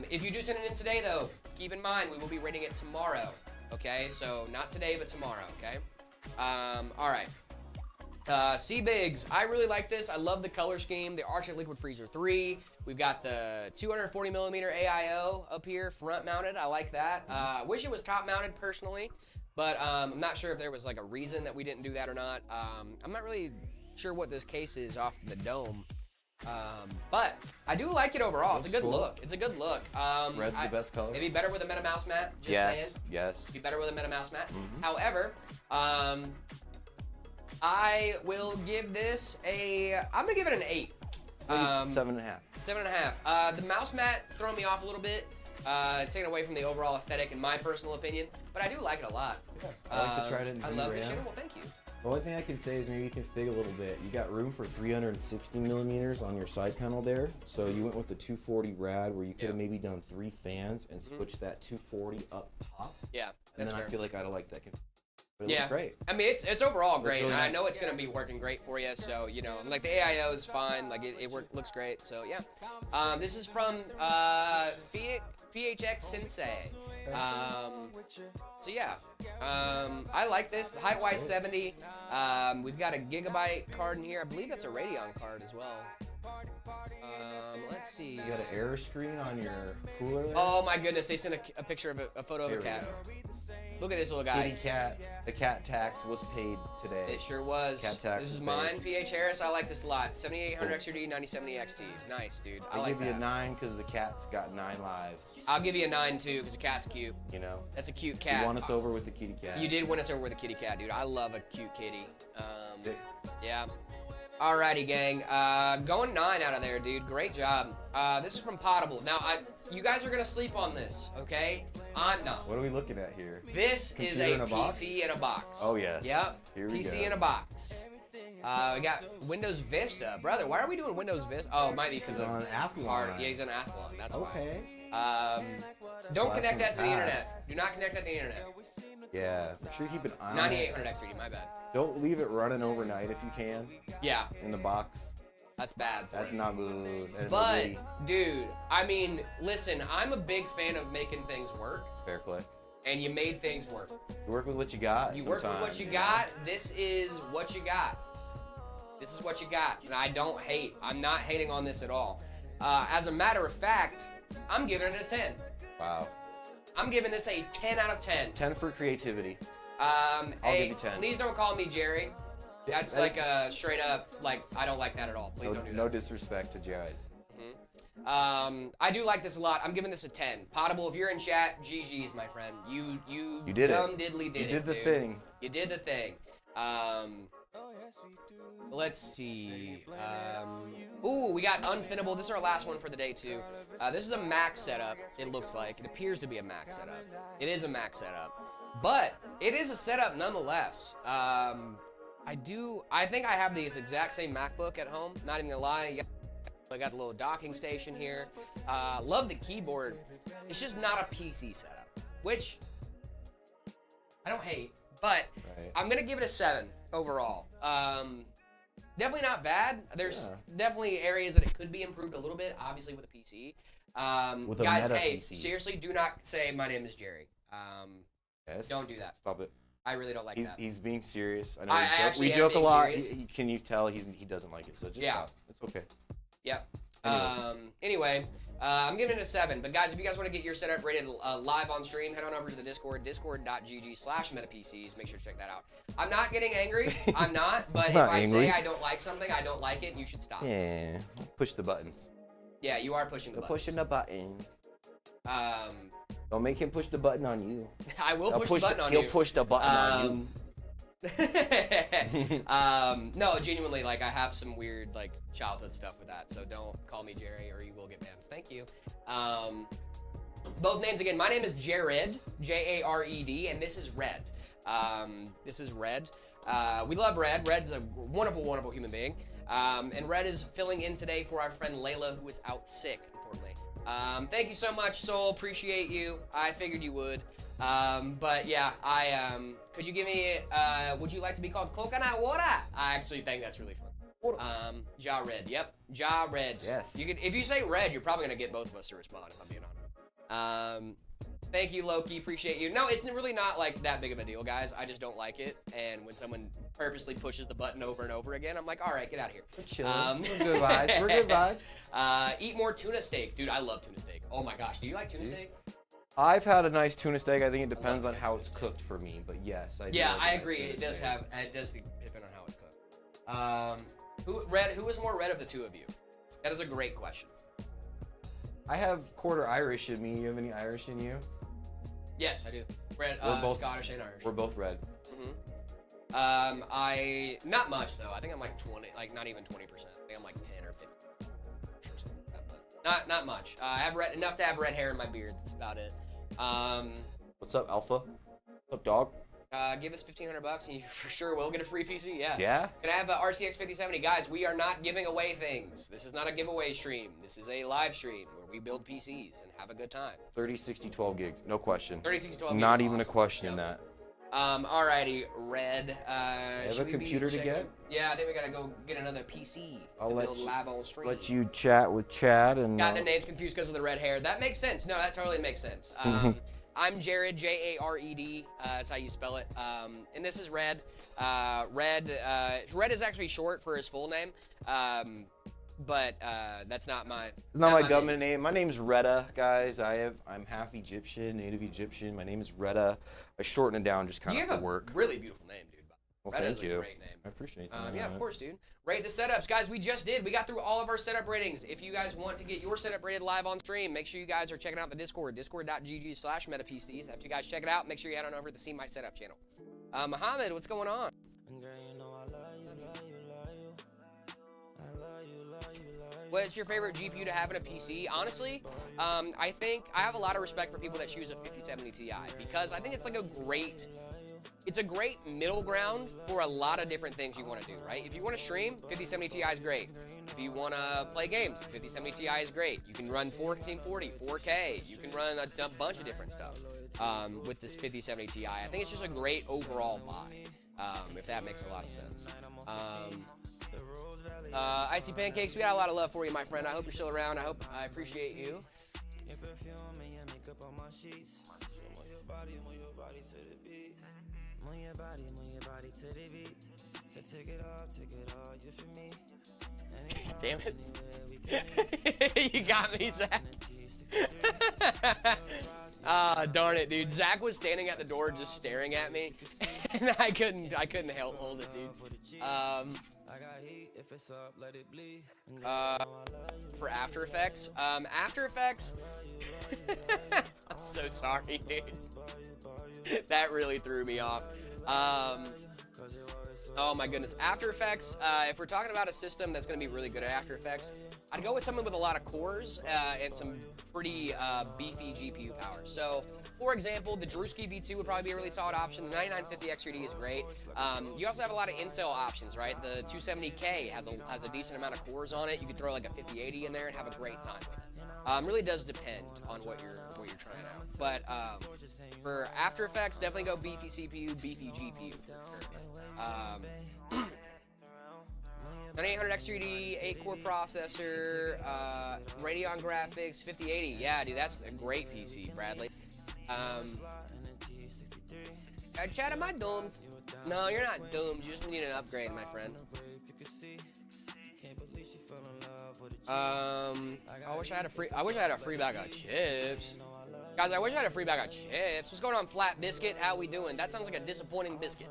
if you do send it in today, though, keep in mind we will be rating it tomorrow. Okay, so not today, but tomorrow, okay? All right. C-Biggs, I really like this. I love the color scheme. The Arctic Liquid Freezer 3. We've got the 240 millimeter AIO up here, front mounted. I like that. Wish it was top mounted personally, but I'm not sure if there was like a reason that we didn't do that or not. I'm not really sure what this case is off the dome. But I do like it overall. It's a good cool. look. It's a good look. Red's the best color. It'd be better with a MetaMouse mat. Just saying. Yes. Be better with a MetaMouse mat. However, I will give this I'm gonna give it an 8. 7.5. 7.5. The mouse mat's throwing me off a little bit. It's taken away from the overall aesthetic, in my personal opinion, but I do like it a lot. Yeah, I like the Trident I Z love RAM. this channel. Well, thank you. The only thing I can say is maybe config a little bit. You got room for 360 millimeters on your side panel there. So you went with the 240 rad where you could have maybe done 3 fans and switched that 240 up top. Yeah, And that's then fair. I feel like I'd have liked that. But it Yeah, looks great. I mean, it's overall great. really and I nice. know it's gonna be working great for you. So you know, like the AIO is fine. Like it looks great. So yeah, this is from PHX Sensei. So yeah, I like this. The height-wise 70. We've got a gigabyte card in here. I believe that's a Radeon card as well. Let's see. You got an error screen on your cooler there? Oh my goodness, they sent a picture of a photo of a cat. Look at this little guy. Kitty cat. The cat tax was paid today. It sure was. Cat tax This is is mine, paid. PH Harris. I like this a lot. 7800 XRD, 9070 XT. Nice, dude. I I'll like give you that. a 9 because the cat's got 9 lives. I'll give you a 9 too, because the cat's cute. You know? That's a cute cat. You won us over with the kitty cat. You did win us over with a kitty cat, dude. I love a cute kitty. Sick. Yeah. Alrighty, gang. Going 9 out of there, dude. Great job. This is from Potable. Now, you guys are gonna sleep on this, okay? I'm not. What are we looking at here? This is Computer a in a box? PC in a box. Oh, yes. Yep. Here we PC go. in a box. We got Windows Vista. Brother, why are we doing Windows Vista? Oh, it might be because He's of on Athlon. hard. Yeah, he's on Athlon. That's Okay. why. Don't Blast connect from that to the the past. internet. Do not connect that to the internet. Yeah. Make sure you keep an eye on it. 9800 XRD, my bad. Don't leave it running overnight if you can Yeah, in the box. that's bad. That's not good. That is But, really dude, I mean, listen, I'm a big fan of making things work, fair play. and you made things work. You work with what you got. You work with what sometimes, you know? got. This is what you got. This is what you got, and I don't hate. I'm not hating on this at all. As a matter of fact, I'm giving it a 10. Wow. I'm giving this a 10 out of 10. 10 for creativity. I'll give you 10. Please don't call me Jerry. That's that like is- a straight up, like, I don't like that at all. Please don't do that. No disrespect to Jared. I do like this a lot. I'm giving this a 10. Potable, if you're in chat, GG's, my friend. You did it. dumb diddly did You it, did the dude. thing. You did the thing. Let's see. Ooh, we got Unfinnable. This is our last one for the day, too. This is a Mac setup, it looks like. It appears to be a Mac setup. It is a Mac setup. But it is a setup nonetheless. I think I have this exact same MacBook at home. Not even gonna lie. I got a little docking station here. Love the keyboard. It's just not a PC setup, which I don't hate, but I'm gonna give it a 7 overall. Definitely not bad. There's definitely areas that it could be improved a little bit, obviously with a PC. With a guys, meta hey, PC. seriously, do not say my name is Jerry. Yes. Don't do that. Stop it. I really don't like that. He's being serious. I know I we joke, actually we am joke a being lot. serious. Can you tell he doesn't like it? So just stop. It's okay. Yep. Anyway. I'm giving it a 7. But guys, if you guys want to get your setup rated live on stream, head on over to the Discord, discord.gg/metapcs. Make sure to check that out. I'm not getting angry. I'm not. But if I say I don't like something, I don't like it, and you should stop. Yeah. Push the buttons. Yeah, you are pushing the buttons. Pushing the button. Um, Don't make him push the button on you. I will push the button on you. He'll push the button on you. No, genuinely, like, I have some weird, like, childhood stuff with that, so don't call me Jerry or you will get banned. Thank you. Both names again. My name is Jared, Jared, and this is Red. This is Red. We love Red. Red's a wonderful, wonderful human being. And Red is filling in today for our friend Layla, who is out sick, unfortunately. Thank you so much, Soul. Appreciate you. I figured you would. But yeah, could you give me, would you like to be called coconut water? I actually think that's really fun. Jared, yep. Jared. Yes. You could, if you say Red, you're probably gonna get both of us to respond, if I'm being honest. Thank you, Loki. Appreciate you. No, it's really not like that big of a deal, guys. I just don't like it. And when someone purposely pushes the button over and over again, I'm like, all right, get out of here. We're chilling. We're good vibes. We're good vibes. Eat more tuna steaks. Dude, I love tuna steak. Oh my gosh. Do you like tuna steak? I've had a nice tuna steak. I think it depends on how it's cooked for me, but yes, I do. Yeah, like a I nice agree. tuna It does steak. depend on how it's cooked. Who is more red of the two of you? That is a great question. I have quarter Irish in me. You have any Irish in you? Yes, I do. Red, We're both- Scottish and Irish. We're both red. Not much though. I think I'm like 20, like not even 20%. I think I'm like 10 or 15 or something like that, but not much. I have enough to have red hair in my beard. That's about it. What's up, Alpha? What's up, dog? Give us $1,500 and you for sure will get a free PC. Yeah. Yeah? Can I have a RTX 5070? Guys, we are not giving away things. This is not a giveaway stream. This is a live stream where we build PCs and have a good time. 30, 60, 12 gig. No question. 3060 Not even a question in that. Alrighty, Red. have should a we be computer to checking- get? Yeah, I think we gotta go get another PC I'll to let build you- live on stream. Let you chat with Chad and. Got their names confused because of the red hair. That makes sense. No, that totally makes sense. I'm Jared, Jared. That's how you spell it. And this is Red. Red is actually short for his full name. But that's not my. It's not my business. government name. My name's Retta, guys. I'm half Egyptian, native Egyptian. My name is Retta. I shorten it down just kind You of have for a work. really beautiful name, dude. Well, Red is thank a you. great name. I appreciate that. Yeah, of course, dude. Rate the setups. Guys, we just did. We got through all of our setup ratings. If you guys want to get your setup rated live on stream, make sure you guys are checking out the Discord, discord.gg/metapcs. After you guys check it out, make sure you head on over to the See My Setup channel. Mohammed, what's going on? What's your favorite GPU to have in a PC? Honestly, I think I have a lot of respect for people that choose a 5070 Ti because I think it's like it's a great middle ground for a lot of different things you want to do, right? If you want to stream, 5070 Ti is great. If you want to play games, 5070 Ti is great. You can run 1440, 4K. You can run a bunch of different stuff with this 5070 Ti. I think it's just a great overall buy, if that makes a lot of sense. Icy Pancakes, we got a lot of love for you, my friend. I hope you're still around. I appreciate you. Damn it. You got me, Zach. Darn it, dude. Zach was standing at the door just staring at me, and I couldn't hold it, dude. For After Effects, After Effects. I'm so sorry, dude. That really threw me off. Oh my goodness, After Effects. If we're talking about a system that's going to be really good at After Effects, I'd go with something with a lot of cores and some pretty beefy GPU power. So, for example, the Drewski V2 would probably be a really solid option. The 9950 X3D is great. You also have a lot of Intel options, right? The 270K has a decent amount of cores on it. You could throw like a 5080 in there and have a great time with it. Really does depend on what you're trying out. But for After Effects, definitely go beefy CPU, beefy GPU. For sure. 9800 X3D, 8-core processor, Radeon graphics, 5080. Yeah, dude, that's a great PC, Bradley. Chad, am I doomed? No, you're not doomed. You just need an upgrade, my friend. I wish I had a free bag of chips. Guys, I wish I had a free bag of chips. What's going on, Flat Biscuit? How we doing? That sounds like a disappointing biscuit.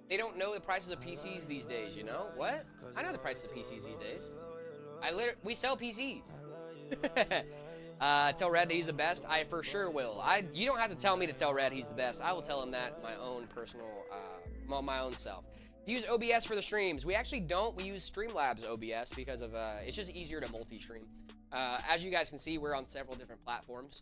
They don't know the prices of PCs these days, you know? What? I know the prices of PCs these days. We sell PCs. Tell Red that he's the best. I for sure will. You don't have to tell me to tell Red he's the best. I will tell him that my own personal, my own self. Use OBS for the streams. We actually don't. We use Streamlabs OBS because of it's just easier to multi-stream. As you guys can see, we're on several different platforms.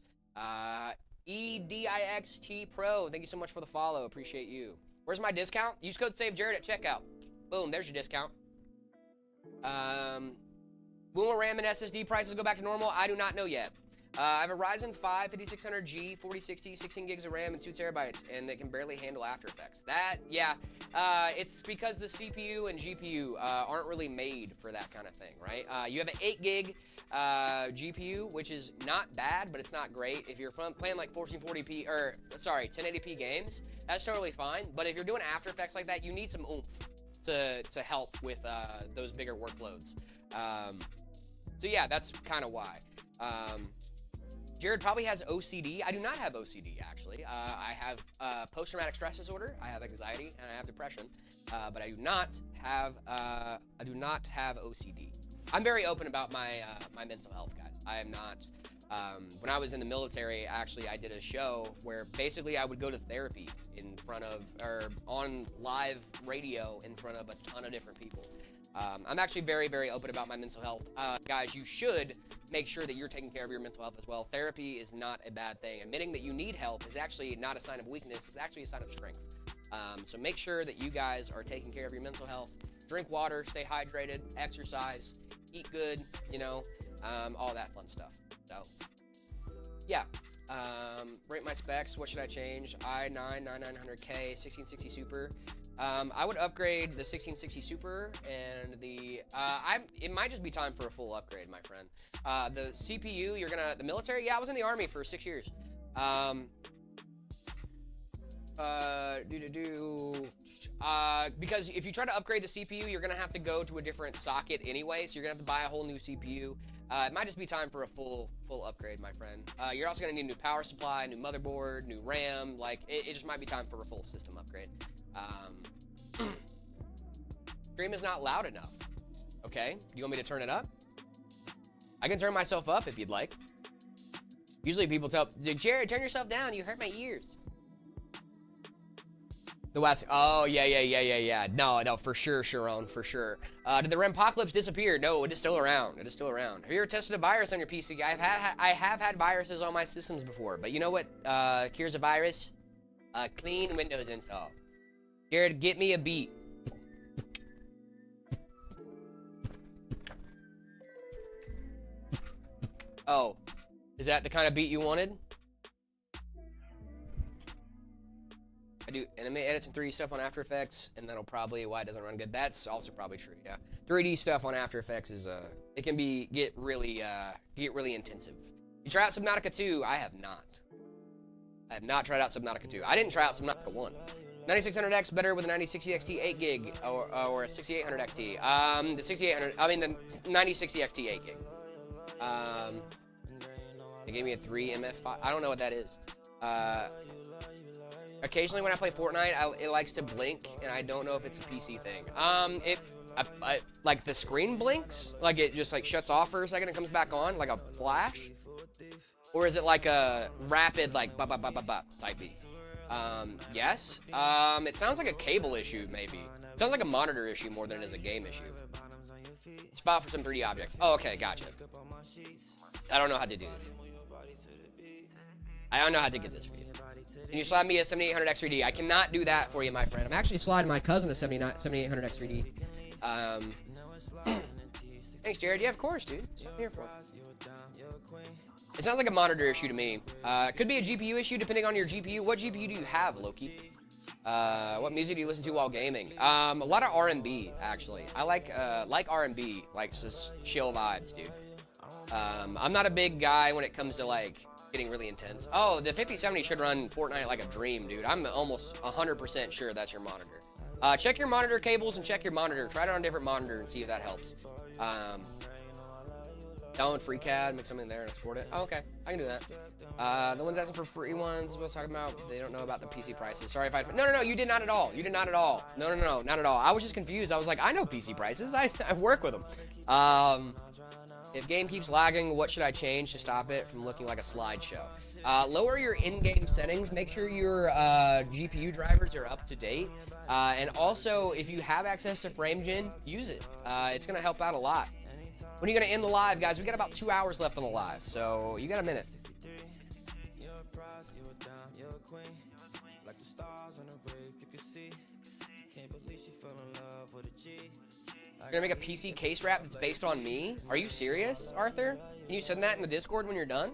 EDIXT Pro. Thank you so much for the follow. Appreciate you. Where's my discount? Use code SAVEJared at checkout. Boom, there's your discount. When will RAM and SSD prices go back to normal? I do not know yet. I have a Ryzen 5 5600G, 4060, 16 gigs of RAM, and 2 terabytes, and it can barely handle After Effects. It's because the CPU and GPU aren't really made for that kind of thing, right? You have an 8 gig GPU, which is not bad, but it's not great. If you're playing like 1440p, 1080p games, that's totally fine. But if you're doing After Effects like that, you need some oomph to help with those bigger workloads. So yeah, that's kind of why. Jared probably has OCD. I do not have OCD, actually. I have post-traumatic stress disorder. I have anxiety and I have depression, but I do not have OCD. I'm very open about my mental health, guys. I am not. When I was in the military, actually, I did a show where basically I would go to therapy in front of, or on live radio in front of a ton of different people. I'm actually very, very open about my mental health. Guys, you should make sure that you're taking care of your mental health as well. Therapy is not a bad thing. Admitting that you need help is actually not a sign of weakness. It's actually a sign of strength. So make sure that you guys are taking care of your mental health. Drink water, stay hydrated, exercise, eat good, you know, all that fun stuff. So, yeah. Rate my specs. What should I change? i9 9900K, 1660 Super. I would upgrade the 1660 Super and the it might just be time for a full upgrade, my friend. The CPU, the military. Yeah, I was in the Army for 6 years. Because if you try to upgrade the CPU, you're gonna have to go to a different socket anyway, so you're gonna have to buy a whole new CPU. It might just be time for a full upgrade, my friend. You're also gonna need a new power supply, new motherboard, new RAM. Like it just might be time for a full system upgrade. Stream is not loud enough. Okay, you want me to turn it up? I can turn myself up if you'd like. Usually people tell, Jared, turn yourself down. You hurt my ears. The West. Oh, yeah. No, for sure, Sharon, for sure. Did the Rempocalypse disappear? No, it is still around. It is still around. Have you ever tested a virus on your PC? I have had viruses on my systems before, but you know what cures a virus? Clean Windows install. Jared, get me a beat. Oh, is that the kind of beat you wanted? I do anime edits and 3D stuff on After Effects, and that'll probably why it doesn't run good. That's also probably true. Yeah, 3D stuff on After Effects is it can get really intensive. You try out Subnautica 2? I have not. I have not tried out Subnautica 2. I didn't try out Subnautica 1. 9600X better with a 9060 XT 8 gig or a 6800 XT. The 6800. I mean the 9060 XT 8 gig. They gave me a 3 MF5. I don't know what that is. Occasionally when I play Fortnite, it likes to blink, and I don't know if it's a PC thing. Like the screen blinks, like it just like shuts off for a second and comes back on, like a flash, or is it like a rapid like ba ba ba ba ba type beat? Yes. It sounds like a cable issue, maybe. It sounds like a monitor issue more than it is a game issue. Spot for some 3D objects. Oh, okay, gotcha. I don't know how to do this. I don't know how to get this for you. Can you slide me a 7800X3D? I cannot do that for you, my friend. I'm actually sliding my cousin a 7800X3D. Thanks, Jared. Yeah, of course, dude. That's what I'm here for. It sounds like a monitor issue to me. Could be a GPU issue depending on your GPU. What GPU do you have, Loki? What music do you listen to while gaming? A lot of R&B, actually. I like R&B, like just chill vibes, dude. I'm not a big guy when it comes to like getting really intense. Oh, the 5070 should run Fortnite like a dream, dude. I'm almost 100% sure that's your monitor. Check your monitor cables and check your monitor. Try it on a different monitor and see if that helps. Download FreeCAD, make something there and export it. Oh, okay, I can do that. The ones asking for free ones, I was talking about, they don't know about the PC prices. Sorry if I, no, you did not at all. You did not at all. No, not at all. I was just confused. I was like, I know PC prices. I work with them. If game keeps lagging, what should I change to stop it from looking like a slideshow? Lower your in-game settings. Make sure your GPU drivers are up to date. And also, if you have access to FrameGen, use it. It's going to help out a lot. When are you going to end the live, guys? We got about 2 hours left on the live, so you got a minute. You're gonna make a PC case wrap that's based on me? Are you serious, Arthur? Can you send that in the Discord when you're done?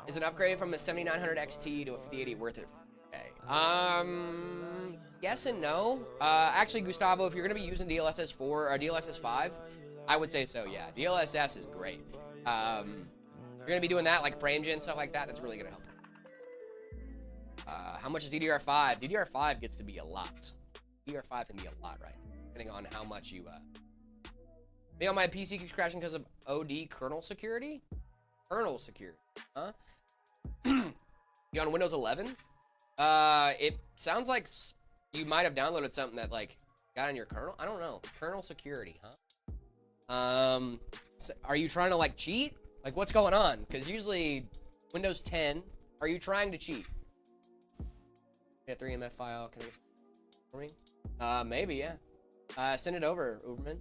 Is an upgrade from a 7900 XT to a 5080 worth it? Okay. Yes and no. Actually, Gustavo, if you're gonna be using DLSS 4 or DLSS 5, I would say so. Yeah, DLSS is great. You're gonna be doing that like FrameGen stuff like that. That's really gonna help. How much is DDR5? DDR5 gets to be a lot. DDR5 can be a lot, right? Depending on how much you, Maybe on my PC keeps crashing because of OD kernel security? Kernel security, huh? You on Windows 11? It sounds like you might have downloaded something that, like, got in your kernel? I don't know. Kernel security, huh? So are you trying to, like, cheat? Like, what's going on? Because usually, Windows 10, are you trying to cheat? Get a 3MF file, can you for me? Maybe, yeah. Send it over, Uberman.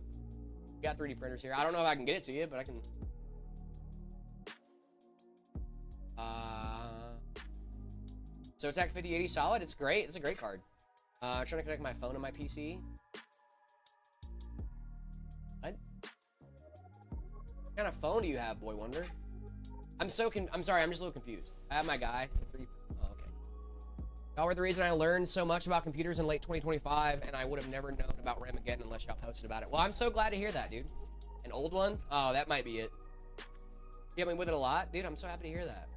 We got 3D printers here. I don't know if I can get it to you, but I can. So it's Attack 5080 solid. It's great. It's a great card. Trying to connect my phone to my PC. What kind of phone do you have, Boy Wonder? I'm sorry. I'm just a little confused. I have my guy. Oh, okay. Y'all were the reason I learned so much about computers in late 2025, and I would have never known about Ramageddon unless y'all posted about it. Well, I'm so glad to hear that, dude. An old one? Oh, that might be it. You help me with it a lot? Dude, I'm so happy to hear that.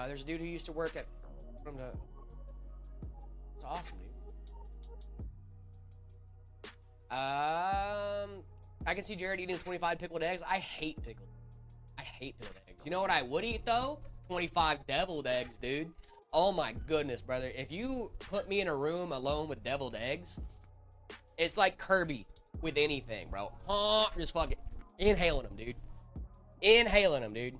There's a dude who used to work at... It's awesome, dude. I can see Jared eating 25 pickled eggs. I hate pickled eggs. You know what I would eat, though? 25 deviled eggs, dude. Oh my goodness, brother. If you put me in a room alone with deviled eggs, it's like Kirby with anything, bro. Just fucking inhaling them, dude. Inhaling them, dude.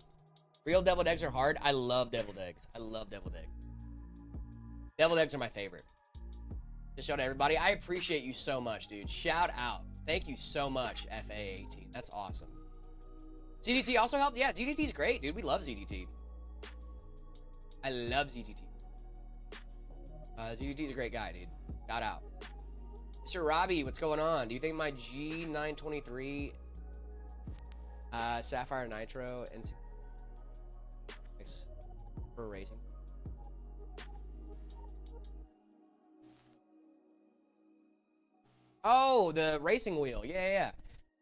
Real deviled eggs are hard. I love deviled eggs. I love deviled eggs. Deviled eggs are my favorite. Just shout out to everybody. I appreciate you so much, dude. Shout out. Thank you so much, FA18. That's awesome. ZDT also helped? Yeah, ZDT's great, dude. We love ZDT. I love ZTT. ZTT's a great guy, dude. Shout out. Mr. Robbie, what's going on? Do you think my G923 Sapphire Nitro and for racing? Oh, the racing wheel. Yeah.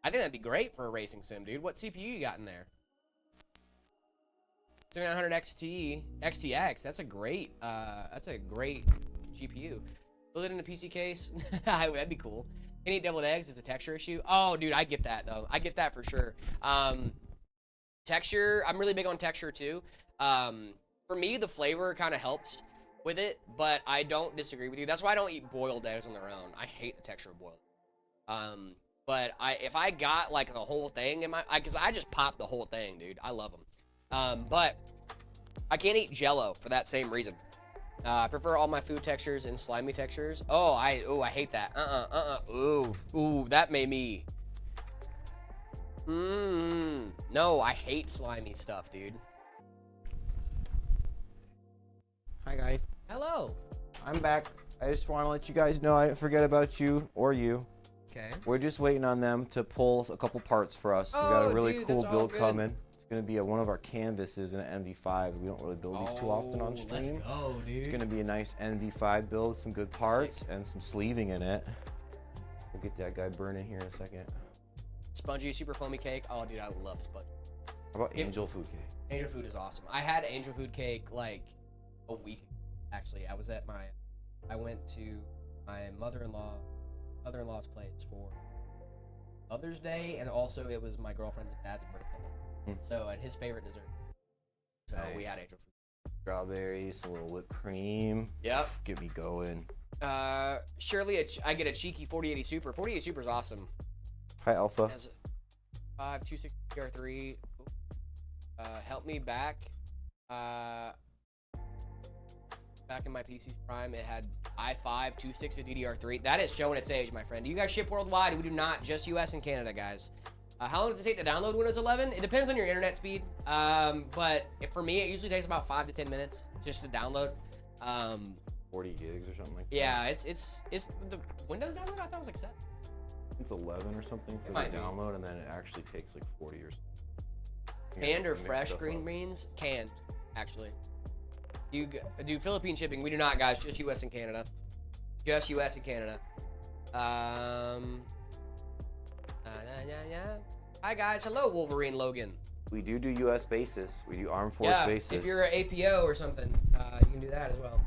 I think that'd be great for a racing sim, dude. What CPU you got in there? 7900 XTX. That's a great GPU. Build it in a PC case. That'd be cool. Can eat deviled eggs is a texture issue. Oh, dude, I get that though. I get that for sure. Texture. I'm really big on texture too. For me, the flavor kind of helps with it, but I don't disagree with you. That's why I don't eat boiled eggs on their own. I hate the texture of boiled. But if I got like the whole thing in my, because I just pop the whole thing, dude. I love them. But I can't eat Jello for that same reason. I prefer all my food textures and slimy textures. Oh, I hate that. Ooh, that made me. No, I hate slimy stuff, dude. Hi guys, Hello. I'm back. I just want to let you guys know I didn't forget about you or you. Okay. We're just waiting on them to pull a couple parts for us. We got a really dude, cool that's all build good. coming. It's gonna be one of our canvases in an MV5. We don't really build these too often on stream. Let's go, dude. It's gonna be a nice NV5 build, some good parts and some sleeving in it. We'll get that guy burning here in a second. Spongy, super foamy cake. Oh, dude, I love sponge. How about angel food cake? Angel food is awesome. I had angel food cake like a week. Actually, I went to my mother-in-law's place for Mother's Day, and also it was my girlfriend's dad's birthday. So, and his favorite dessert. So we had angel food. Strawberries, some little whipped cream. Yep. Get me going. Surely I get a cheeky 4080 Super. 4080 Super is awesome. Hi, Alpha. Has 526 DR3. Help me back. Back in my PC Prime, it had i5 260 DDR3. That is showing its age, my friend. Do you guys ship worldwide? We do not, just US and Canada, guys. How long does it take to download Windows 11? It depends on your internet speed. But for me, it usually takes about 5 to 10 minutes just to download. 40 gigs or something like that. Yeah, it's the Windows download. I thought it was like 7. It's 11 or something for the might be. download, and then it actually takes like 40 or something. Canned or fresh green beans? Canned, actually. You do Philippine shipping? We do not, guys. Just US and Canada. Just US and Canada. Hi guys. Hello, Wolverine Logan. We do US bases. We do Armed Force bases. If you're an APO or something, you can do that as well.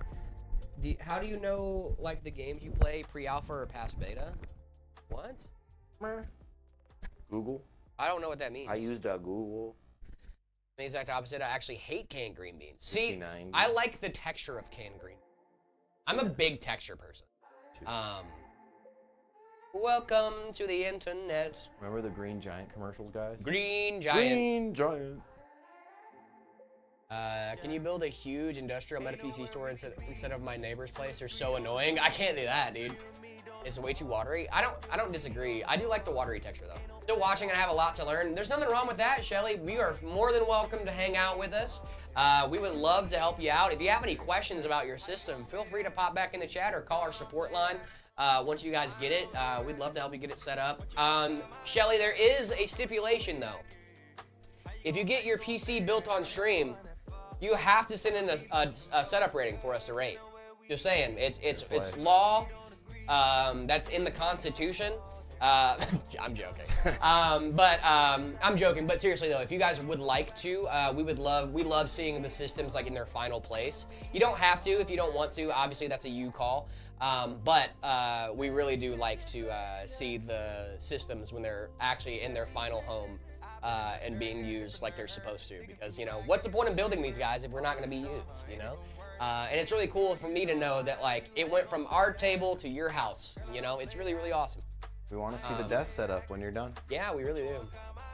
How do you know like the games you play pre-alpha or past beta? What? Google. I don't know what that means. I used Google. The exact opposite. I actually hate canned green beans. See, 59. I like the texture of canned green. I'm a big texture person. Welcome to the internet. Remember the Green Giant commercials, guys? Green Giant. Green Giant. Can you build a huge industrial meta PC store instead of my neighbor's place? They're so annoying. I can't do that, dude. It's way too watery. I don't disagree. I do like the watery texture though. Still watching and I have a lot to learn. There's nothing wrong with that, Shelly. We are more than welcome to hang out with us. We would love to help you out. If you have any questions about your system, feel free to pop back in the chat or call our support line. Once you guys get it, we'd love to help you get it set up. Shelly, there is a stipulation though. If you get your PC built on stream, you have to send in a setup rating for us to rate. Just saying, it's law. That's in the Constitution. I'm joking. I'm joking. But seriously though, if you guys would like to, we love seeing the systems like in their final place. You don't have to if you don't want to. Obviously, that's a you call. But we really do like to see the systems when they're actually in their final home and being used like they're supposed to. Because you know, what's the point of building these guys if we're not going to be used? You know. And it's really cool for me to know that like it went from our table to your house. You know, it's really, really awesome. We want to see the desk set up when you're done. Yeah, we really do.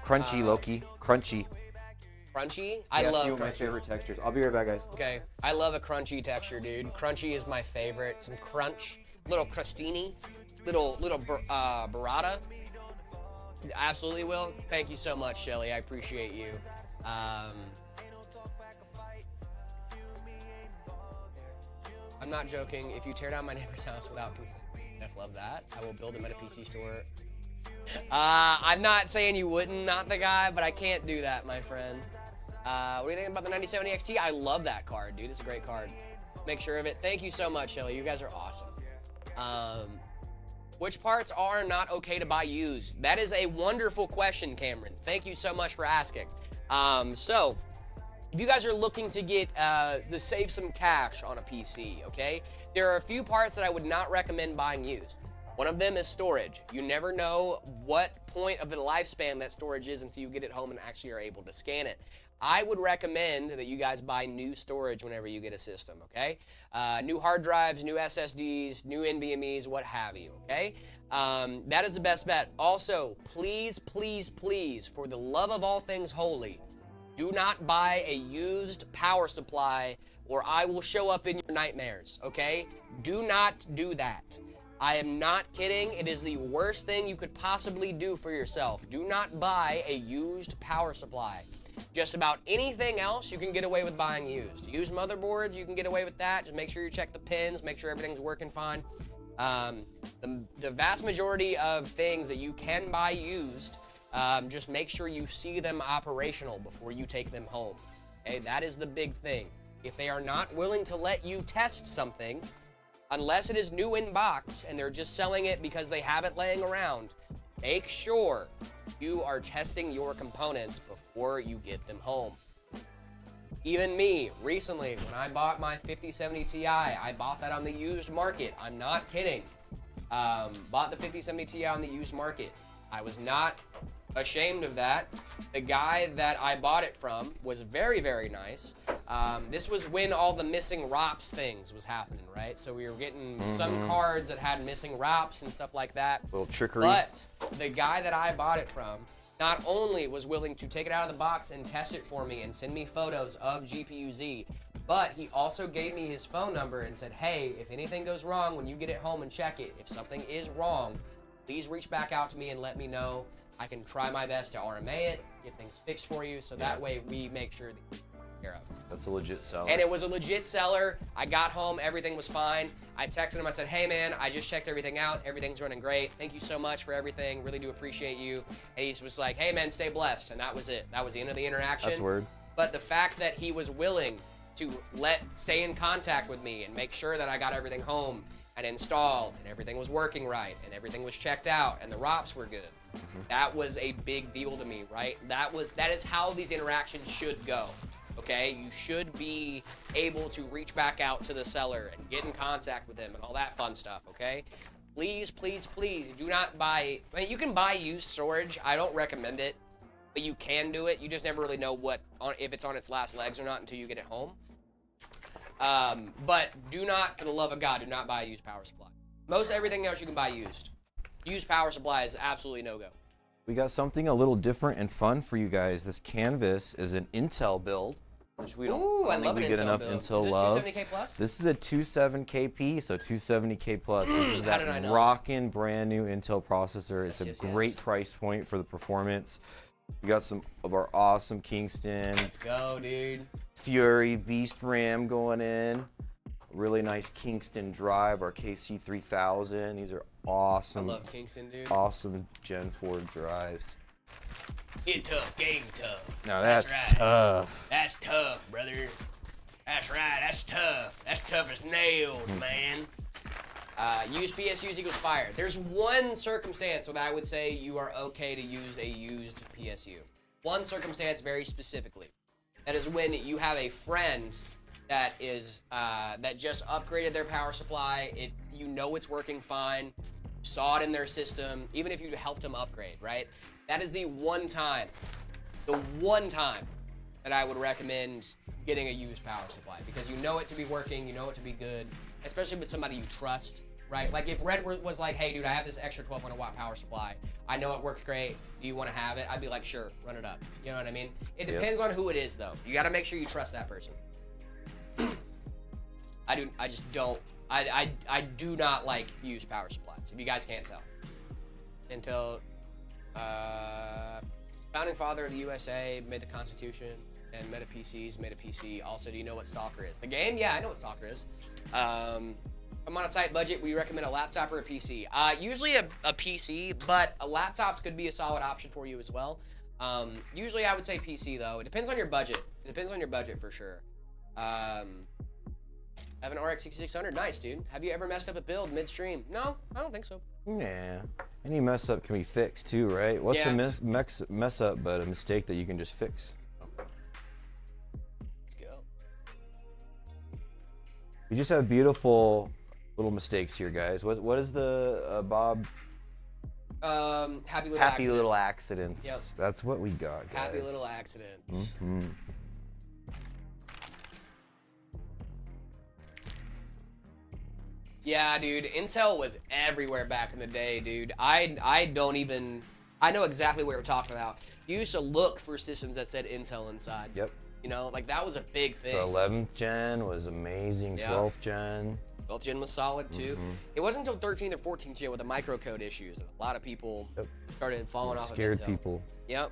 Crunchy, Loki. Crunchy. Crunchy? I love you crunchy. my favorite textures. I'll be right back, guys. Okay, I love a crunchy texture, dude. Crunchy is my favorite. Some crunch, little crostini, little burrata. Absolutely will. Thank you so much, Shelly. I appreciate you. I'm not joking. If you tear down my neighbor's house without consent, I love that. I will build him at a PC store. I'm not saying you wouldn't, not the guy, but I can't do that, my friend. What do you think about the 9070 XT? I love that card, dude. It's a great card. Make sure of it. Thank you so much, Shelly. You guys are awesome. Which parts are not okay to buy used? That is a wonderful question, Cameron. Thank you so much for asking. So, if you guys are looking to get to save some cash on a PC, okay, there are a few parts that I would not recommend buying used. One of them is storage. You never know what point of the lifespan that storage is until you get it home and actually are able to scan it. I would recommend that you guys buy new storage whenever you get a system, okay? New hard drives, new SSDs, new NVMEs, what have you, okay? That is the best bet. Also, please, please, please, for the love of all things holy, Do not buy a used power supply or I will show up in your nightmares, okay? Do not do that. I am not kidding. It is the worst thing you could possibly do for yourself. Do not buy a used power supply. Just about anything else you can get away with buying used. Used motherboards, you can get away with that. Just make sure you check the pins, make sure everything's working fine. The vast majority of things that you can buy used, just make sure you see them operational before you take them home. Okay, that is the big thing. If they are not willing to let you test something, unless it is new in box and they're just selling it because they have it laying around, make sure you are testing your components before you get them home. Even me, recently, when I bought my 5070 Ti, I bought that on the used market. I'm not kidding. Bought the 5070 Ti on the used market. I was not ashamed of that. The guy that I bought it from was very, very nice. This was when all the missing ROPS things was happening, right? So we were getting some cards that had missing ROPS and stuff like that. Little trickery. But the guy that I bought it from not only was willing to take it out of the box and test it for me and send me photos of GPU-Z, but he also gave me his phone number and said, hey, if anything goes wrong when you get it home and check it, if something is wrong, please reach back out to me and let me know. I can try my best to RMA it, get things fixed for you, so that way we make sure that you take care of. That's a legit seller. And it was a legit seller. I got home, everything was fine. I texted him, I said, hey man, I just checked everything out. Everything's running great. Thank you so much for everything. Really do appreciate you. And he was like, hey man, stay blessed. And that was it. That was the end of the interaction. That's word. But the fact that he was willing to stay in contact with me and make sure that I got everything home and installed and everything was working right and everything was checked out and the ROPS were good. That was a big deal to me, right? That is how these interactions should go. Okay, you should be able to reach back out to the seller and get in contact with them and all that fun stuff, okay? Please, please, please do not buy, I mean, you can buy used storage. I don't recommend it, but you can do it. You just never really know if it's on its last legs or not until you get it home. But do not, for the love of God, do not buy a used power supply. Most everything else you can buy used. Used power supply is absolutely no-go. We got something a little different and fun for you guys. This canvas is an Intel build, which we don't Ooh, I love an get Intel enough build. Intel Is this love. 270K plus? This is a 2.7 KP, so 270K plus. This is How did I that know? rockin' brand new Intel processor. It's Yes, a yes, great yes. price point for the performance. We got some of our awesome Kingston Let's go, dude. Fury Beast RAM going in. Really nice Kingston drive, our KC3000. These are I awesome, love Kingston, dude. awesome Gen 4 drives. Get tough, game tough. Now that's right. tough. That's tough, brother. That's right, that's tough. That's tough as nails, man. Used PSUs equals fire. There's one circumstance where I would say you are okay to use a used PSU. One circumstance very specifically. That is when you have a friend that is that just upgraded their power supply. You know it's working fine. You saw it in their system, even if you helped them upgrade, right? That is the one time that I would recommend getting a used power supply because you know it to be working, you know it to be good, especially with somebody you trust, right? Like if Red was like, hey dude, I have this extra 1200 watt power supply. I know it works great. Do you want to have it? I'd be like, sure, run it up. You know what I mean? It depends on who it is though. You got to make sure you trust that person. I do not like used power supplies, if you guys can't tell. Until founding father of the USA made the Constitution and made a PC. Also, do you know what Stalker is? The game? Yeah, I know what Stalker is. I'm on a tight budget. Would you recommend a laptop or a PC? Usually a PC, but a laptop could be a solid option for you as well. Usually I would say PC though. It depends on your budget. It depends on your budget for sure. I have an RX 6600. Nice, dude. Have you ever messed up a build midstream? No, I don't think so. Nah. Any mess up can be fixed too, right? What's Yeah. a mess up but a mistake that you can just fix? Let's go. We just have beautiful little mistakes here, guys. What is the Bob? Happy little Happy accident. little accidents. Yep. That's what we got, guys. Happy little accidents. Mhm. Yeah, dude. Intel was everywhere back in the day, dude. I know exactly what we're talking about. You used to look for systems that said Intel inside. Yep. You know, like that was a big thing. The 11th gen was amazing. Yeah. 12th gen. 12th gen was solid too. It wasn't until 13th or 14th gen with the microcode issues that a lot of people started falling off Scared of Intel. people. Yep.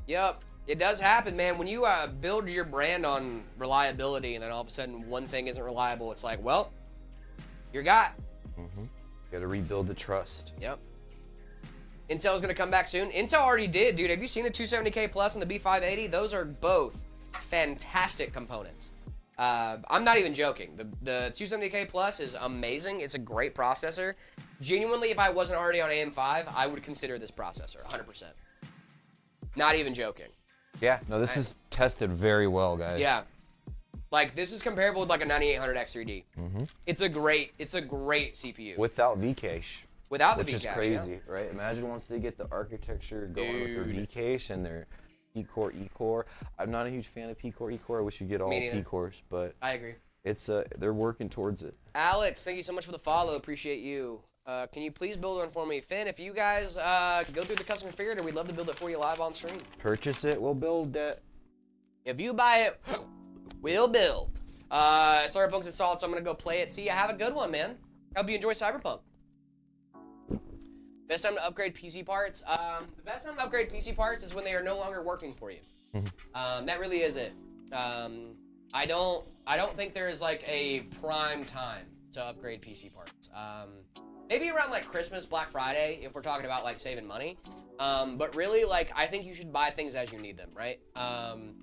Yep. It does happen, man. When you build your brand on reliability and then all of a sudden one thing isn't reliable, it's like, well, you're got. Got to rebuild the trust. Yep. Intel's gonna come back soon. Intel already did, dude. Have you seen the 270K Plus and the B580? Those are both fantastic components. I'm not even joking. The 270K Plus is amazing. It's a great processor. Genuinely, if I wasn't already on AM5, I would consider this processor 100%. Not even joking. Yeah, no, this is tested very well, guys. Yeah. Like, this is comparable with like a 9800X3D. It's a great CPU. Without vcache. Without the Which is vcache, crazy, right? Imagine once they get the architecture going with their vcache and their P-core, E-core. I'm not a huge fan of P-core, E-core. I wish you get all P-cores, but I agree. it's they're working towards it. Alex, thank you so much for the follow. Appreciate you. Can you please build one for me? Finn, if you guys go through the custom configurator, we'd love to build it for you live on stream. Purchase it, we'll build it. If you buy it, we'll build. Cyberpunk's installed, so I'm going to go play it. See ya. Have a good one, man. Hope you enjoy Cyberpunk. Best time to upgrade PC parts? The best time to upgrade PC parts is when they are no longer working for you. That really is it. I don't think there is like a prime time to upgrade PC parts. Maybe around like Christmas, Black Friday, if we're talking about like saving money. But really, like, I think you should buy things as you need them, right?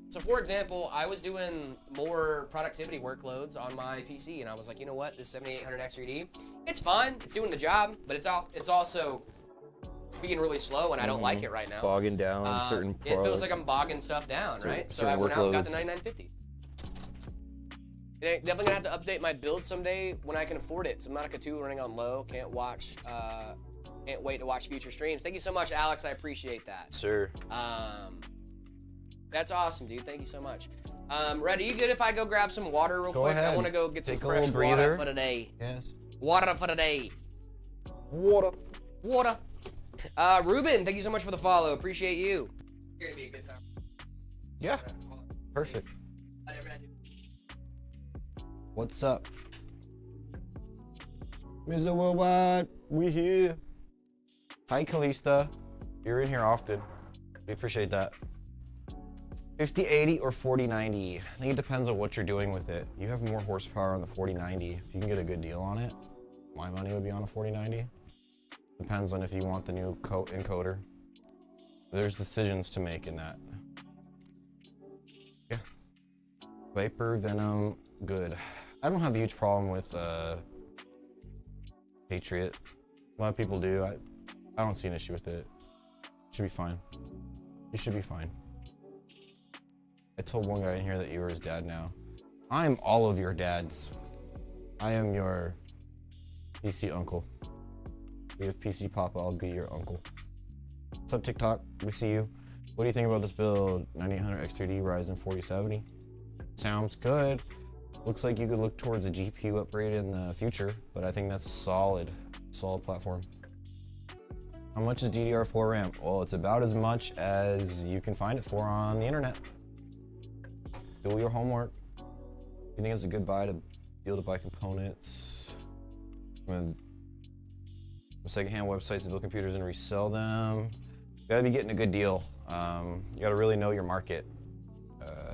So for example, I was doing more productivity workloads on my PC, and I was like, you know what, this 7800X3D, it's fine, it's doing the job, but it's also being really slow, and I don't like it right now. Bogging down certain It feels like I'm bogging stuff down, right? So I went out and got the 9950. Definitely gonna have to update my build someday when I can afford it. Subnautica 2 running on low. Can't wait to watch future streams. Thank you so much, Alex. I appreciate that. Sir. That's awesome, dude. Thank you so much. Red, are you good if I go grab some water real quick? Ahead. I want to go get some Take a fresh little water breather. for today. Yes. Water for today. Water. Water. Ruben, thank you so much for the follow. Appreciate you. Here to be a good time. Yeah. Perfect. What's up? Mr. Worldwide, we here. Hi, Kalista. You're in here often. We appreciate that. 5080 or 4090? I think it depends on what you're doing with it. You have more horsepower on the 4090. If you can get a good deal on it, my money would be on a 4090. Depends on if you want the new encoder. There's decisions to make in that. Yeah. Viper, Venom, good. I don't have a huge problem with Patriot. A lot of people do. I don't see an issue with it. Should be fine. You should be fine. I told one guy in here that you were his dad now. I'm all of your dads. I am your PC uncle. You have PC Papa, I'll be your uncle. What's up, TikTok? We see you. What do you think about this build? 9800X3D Ryzen 4070. Sounds good. Looks like you could look towards a GPU upgrade in the future, but I think that's solid platform. How much is DDR4 RAM? Well, it's about as much as you can find it for on the internet. Do your homework. You think it's a good buy to be able to buy components from secondhand websites to build computers and resell them? You gotta be getting a good deal. You gotta really know your market.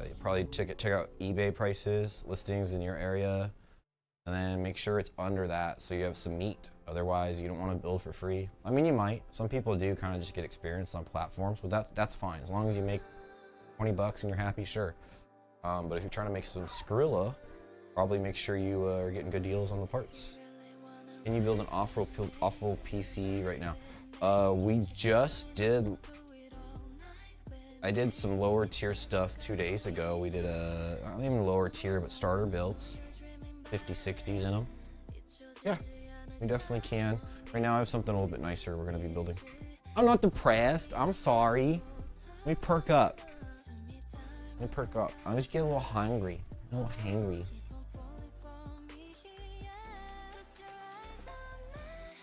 You probably check out eBay prices, listings in your area, and then make sure it's under that so you have some meat. Otherwise, you don't want to build for free. I mean, you might. Some people do kind of just get experience on platforms, but that's fine. As long as you make 20 bucks and you're happy, sure. But if you're trying to make some Skrilla, probably make sure you are getting good deals on the parts. Can you build an off-road PC right now? We just did. I did some lower tier stuff 2 days ago. We did not even lower tier, but starter builds, 50, 60s in them. Yeah, we definitely can. Right now I have something a little bit nicer we're gonna be building. I'm not depressed, I'm sorry. Let me perk up. I'm just getting a little hungry, a little hangry.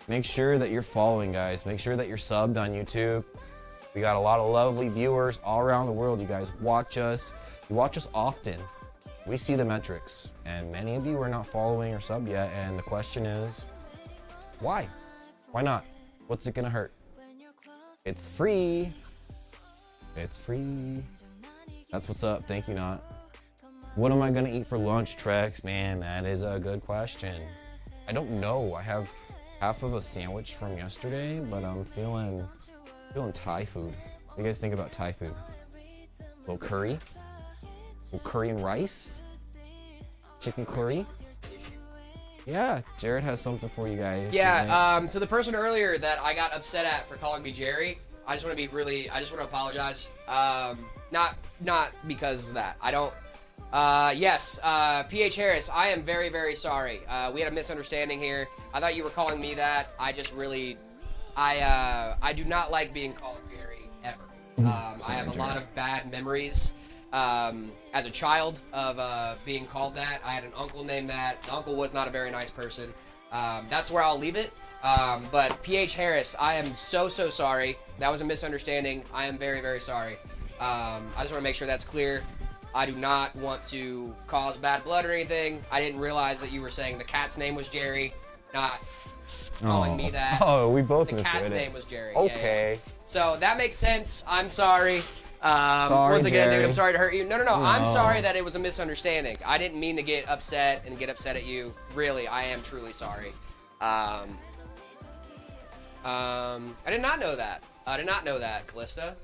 Make sure that you're following, guys. Make sure that you're subbed on YouTube. We got a lot of lovely viewers all around the world. You guys watch us. You watch us often. We see the metrics, and many of you are not following or sub yet, and the question is, why? Why not? What's it gonna hurt? It's free. It's free. That's what's up. Thank you, Not. What am I gonna eat for lunch, Trex? Man, that is a good question. I don't know. I have half of a sandwich from yesterday, but I'm feeling Thai food. What do you guys think about Thai food? A little curry? A little curry and rice? Chicken curry? Yeah, Jared has something for you guys. Yeah, to the person earlier that I got upset at for calling me Jerry, I just want to apologize. Not because of that. I don't. Yes, PH Harris, I am very, very sorry. We had a misunderstanding here. I thought you were calling me that. I just really, I do not like being called Jerry ever. I have a lot of bad memories as a child of being called that. I had an uncle named that. The uncle was not a very nice person. That's where I'll leave it. But PH Harris, I am so sorry. That was a misunderstanding. I am very, very sorry. I just want to make sure that's clear. I do not want to cause bad blood or anything. I didn't realize that you were saying the cat's name was Jerry, not calling me that. Oh, we both misread it. The cat's name was Jerry. Okay. Yeah. So that makes sense. I'm sorry. Sorry, once again, Jerry. dude, I'm sorry to hurt you. No. I'm sorry that it was a misunderstanding. I didn't mean to get upset at you. Really, I am truly sorry. I did not know that. I did not know that, Callista.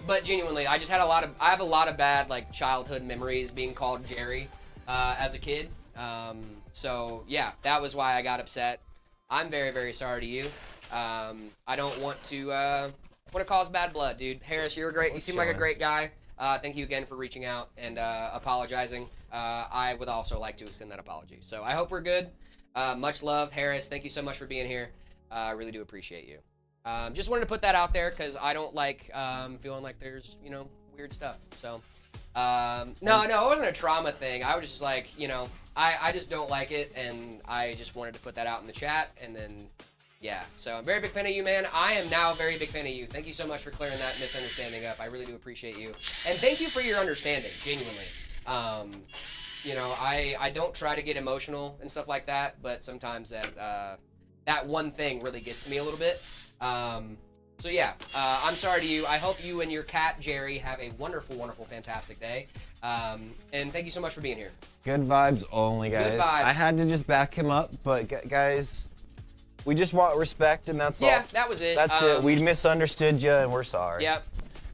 But genuinely, I just had I have a lot of bad, like, childhood memories being called Jerry, as a kid. So yeah, that was why I got upset. I'm very, very sorry to you. I don't want to cause bad blood, dude. Harris, you're great. You seem like a great guy. Thank you again for reaching out and, apologizing. I would also like to extend that apology. So I hope we're good. Much love, Harris. Thank you so much for being here. I really do appreciate you. Just wanted to put that out there because I don't like feeling like there's, weird stuff. So, no, it wasn't a trauma thing. I was just like, I just don't like it, and I just wanted to put that out in the chat, and then, yeah. So I'm a very big fan of you, man. I am now a very big fan of you. Thank you so much for clearing that misunderstanding up. I really do appreciate you. And thank you for your understanding, genuinely. I don't try to get emotional and stuff like that, but sometimes that one thing really gets to me a little bit. So yeah, I'm sorry to you. I hope you and your cat, Jerry, have a wonderful, wonderful, fantastic day. And thank you so much for being here. Good vibes only, guys. Good vibes. I had to just back him up, but guys, we just want respect, and that's all. Yeah, that was it. That's it. We misunderstood you, and we're sorry. Yep.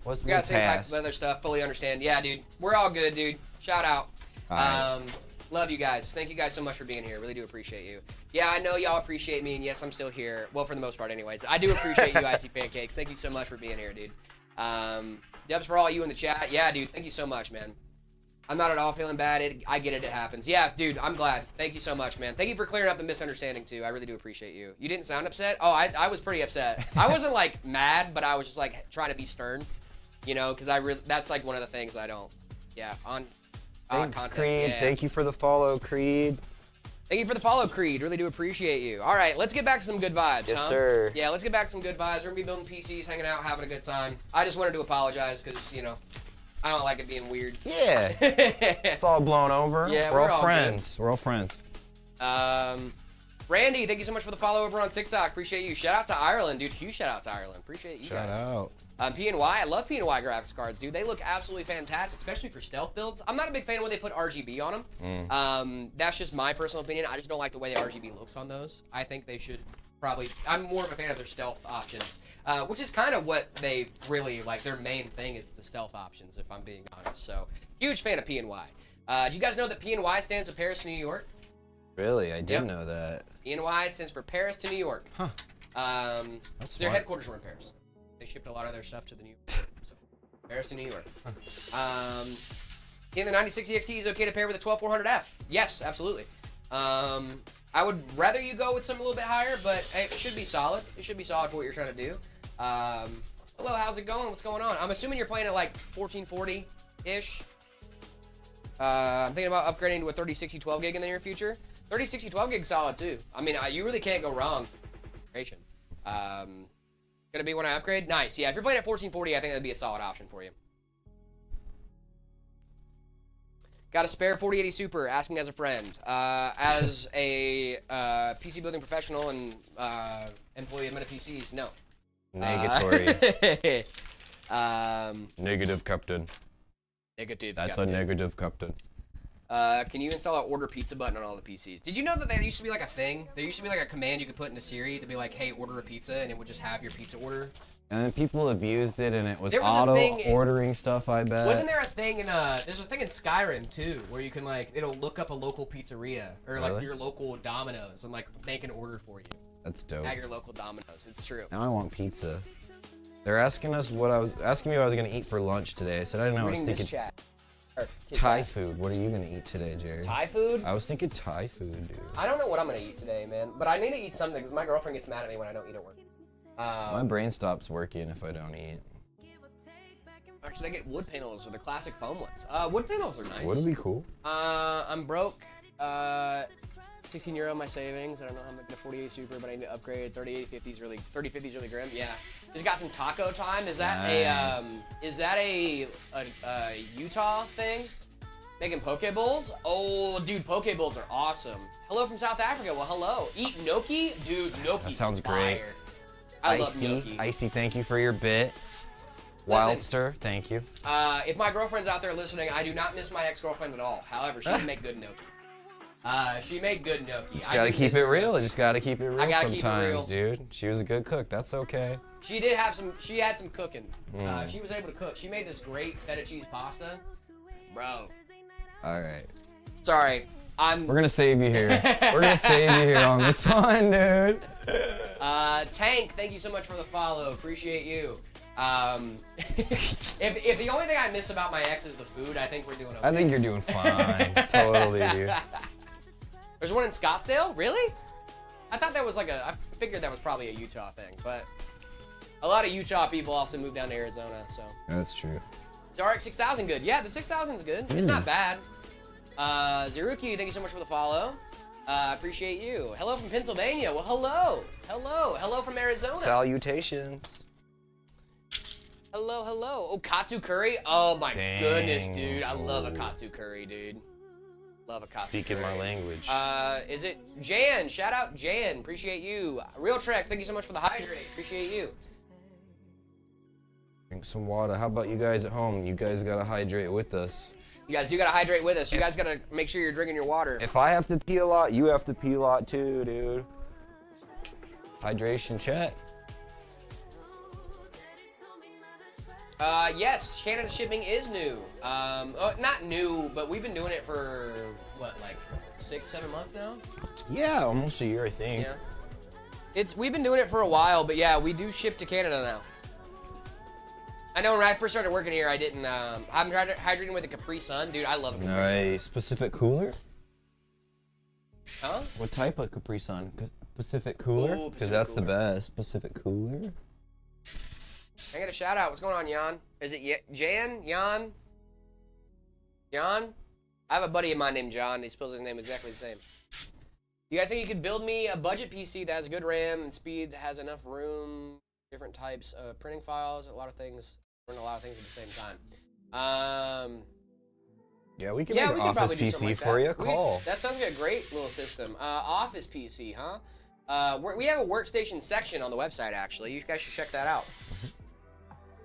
What's We got the same type of other stuff. Fully understand. Yeah, dude. We're all good, dude. Shout out. All right. Love you guys. Thank you guys so much for being here. Really do appreciate you. Yeah, I know y'all appreciate me, and yes, I'm still here. Well, for the most part, anyways. I do appreciate you, Icy Pancakes. Thank you so much for being here, dude. Dubs for all you in the chat. Yeah, dude. Thank you so much, man. I'm not at all feeling bad. I get it. It happens. Yeah, dude. I'm glad. Thank you so much, man. Thank you for clearing up the misunderstanding, too. I really do appreciate you. You didn't sound upset? Oh, I was pretty upset. I wasn't, like, mad, but I was just, like, trying to be stern. Because that's, like, one of the things I don't. Yeah, Thanks, content, Creed. yeah. Thank you for the follow, Creed. Thank you for the follow, Creed. Really do appreciate you. All right, let's get back to some good vibes, Yes, huh? sir. Yeah, let's get back to some good vibes. We're gonna be building PCs, hanging out, having a good time. I just wanted to apologize because, I don't like it being weird. Yeah. It's all blown over. Yeah, we're we're all all friends. We're all friends. Randy, thank you so much for the follow over on TikTok. Appreciate you. Shout out to Ireland, dude. Huge shout out to Ireland. Appreciate you Shout guys. out. PNY, I love PNY graphics cards, dude. They look absolutely fantastic, especially for stealth builds. I'm not a big fan when they put RGB on them. That's just my personal opinion. I just don't like the way the RGB looks on those. I think they should probably... I'm more of a fan of their stealth options, which is kind of what they really, like, their main thing is the stealth options, if I'm being honest. So, huge fan of PNY. Do you guys know that PNY stands for Paris to New York? Really? I didn't Yep. know that. PNY stands for Paris to New York. Huh. Their smart. headquarters were in Paris. They shipped a lot of their stuff to the New York. So, Paris to New York. In the 9060 XT is okay to pair with a 12400F. Yes, absolutely. I would rather you go with something a little bit higher, but it should be solid. It should be solid for what you're trying to do. Hello, how's it going? What's going on? I'm assuming you're playing at like 1440-ish. I'm thinking about upgrading to a 3060 12 gig in the near future. 3060 12 gig solid too. I mean, you really can't go wrong. Gonna be when I upgrade? Nice. Yeah, if you're playing at 1440, I think that'd be a solid option for you. Got a spare 4080 Super, asking as a friend. As a PC building professional and employee of Meta PCs, no. Negatory. Um, Negative, Captain. Negative. That's Captain. a negative, Captain. Can you install an order pizza button on all the PCs? Did you know that there used to be like a thing? There used to be like a command you could put into Siri to be like, hey, order a pizza, and it would just have your pizza order. And then people abused it, and it was There was a thing- auto-ordering stuff, I bet. Wasn't there a thing in there's a thing in Skyrim too, where you can like, it'll look up a local pizzeria or like Really? your local Domino's and like make an order for you That's dope. at your local Domino's. It's true. Now I want pizza. They're asking me what I was gonna eat for lunch today. I said I don't know. I was Reading thinking this chat. Or, Thai chat. food. What are you gonna eat today, Jared? Thai food? I was thinking Thai food, dude. I don't know what I'm gonna eat today, man. But I need to eat something because my girlfriend gets mad at me when I don't eat at work. My brain stops working if I don't eat. Or should I get wood panels or the classic foam ones? Wood panels are nice. Would it be cool? I'm broke. 16 euro in my savings. I don't know how I'm making a 48 Super, but I need to upgrade. 3050's really grim. Yeah. Just got some taco time. Is that Nice. a Utah thing? Making poke bowls? Oh, dude, poke bowls are awesome. Hello from South Africa. Well, hello. Eat gnocchi? Dude, gnocchi. That sounds great. I love Icy, gnocchi. Icy, thank you for your bit. Wildster, thank you. If my girlfriend's out there listening, I do not miss my ex-girlfriend at all. However, she can make good gnocchi. She made good gnocchi. Just gotta keep it real. Just gotta keep it real I gotta keep it sometimes, dude. She was a good cook. That's okay. She did have some. She had some cooking. She was able to cook. She made this great feta cheese pasta, bro. All right. Sorry, We're gonna save you here. We're gonna save you here on this one, dude. Tank, thank you so much for the follow. Appreciate you. If the only thing I miss about my ex is the food, I think we're doing okay. I think you're doing fine. Totally, dude. There's one in Scottsdale? Really? I thought that was like I figured that was probably a Utah thing, but a lot of Utah people also moved down to Arizona, so. That's true. Dark 6000 good. Yeah, the 6000's good. It's not bad. Zeruki, thank you so much for the follow. Appreciate you. Hello from Pennsylvania. Well, hello. Hello from Arizona. Salutations. Hello. Oh, katsu curry. Oh my Dang. goodness, dude. I love a katsu curry, dude. Love a katsu Speaking curry. my language. Is it Jan? Shout out Jan. Appreciate you. Real Trex, thank you so much for the hydrate. Appreciate you. Drink some water. How about you guys at home? You guys gotta hydrate with us. You guys do gotta hydrate with us. You guys gotta make sure you're drinking your water. If I have to pee a lot, you have to pee a lot too, dude. Hydration check. Yes, Canada shipping is new. Not new, but we've been doing it for what, like 6-7 months now? Yeah, almost a year, I think. Yeah. We've been doing it for a while, but yeah, we do ship to Canada now. I know when I first started working here, I didn't. I'm hydrating with a Capri Sun, dude. I love a Capri Sun. Nice. Pacific Cooler? Huh? What type of Capri Sun? Pacific Cooler? Ooh, Because Pacific that's the Cooler. best. Pacific Cooler? I got a shout out. What's going on, Jan? Is it Jan? Jan? Jan? I have a buddy of mine named John. He spells his name exactly the same. You guys think you could build me a budget PC that has good RAM and speed, has enough room, different types of printing files, a lot of things, run a lot of things at the same time? Yeah, we can Yeah, make we an could probably Office do PC something like for that. you. Call. That sounds like a great little system. Office PC, huh? We have a workstation section on the website, actually. You guys should check that out.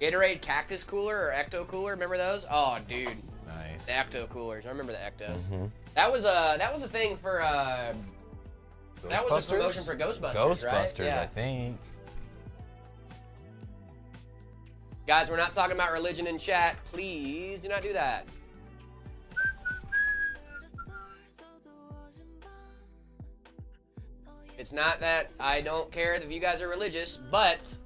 Gatorade Cactus Cooler or Ecto Cooler, remember those? Oh, dude. Nice. The Ecto Coolers. I remember the Ectos. Mhm. That was a thing for, that was a promotion for Ghostbusters, right? Ghostbusters, Yeah. I think. Guys, we're not talking about religion in chat. Please do not do that. It's not that I don't care if you guys are religious, but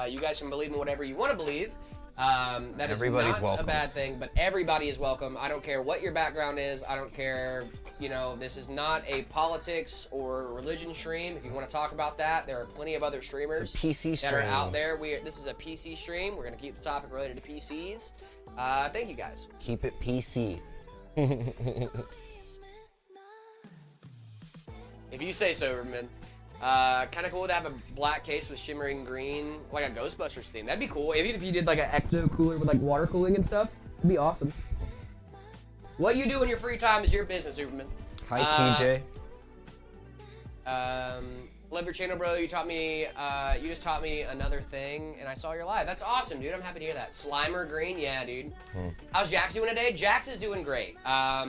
you guys can believe in whatever you want to believe. That is Everybody's not welcome. a bad thing, but everybody is welcome. I don't care what your background is. I don't care, you know, this is not a politics or religion stream. If you want to talk about that, there are plenty of other streamers It's a PC that stream. are out there. This is a PC stream. We're going to keep the topic related to PCs. Thank you guys. Keep it PC. If you say so, Ruben. Kind of cool to have a black case with shimmering green, like a Ghostbusters theme. That'd be cool. Even if you did like an ecto cooler with like water cooling and stuff, it'd be awesome. What you do in your free time is your business, Superman. Hi, TJ. Love your channel, bro. You taught me, you just taught me another thing, and I saw your live. That's awesome, dude. I'm happy to hear that. Slimer Green, yeah, dude. How's Jax doing today? Jax is doing great.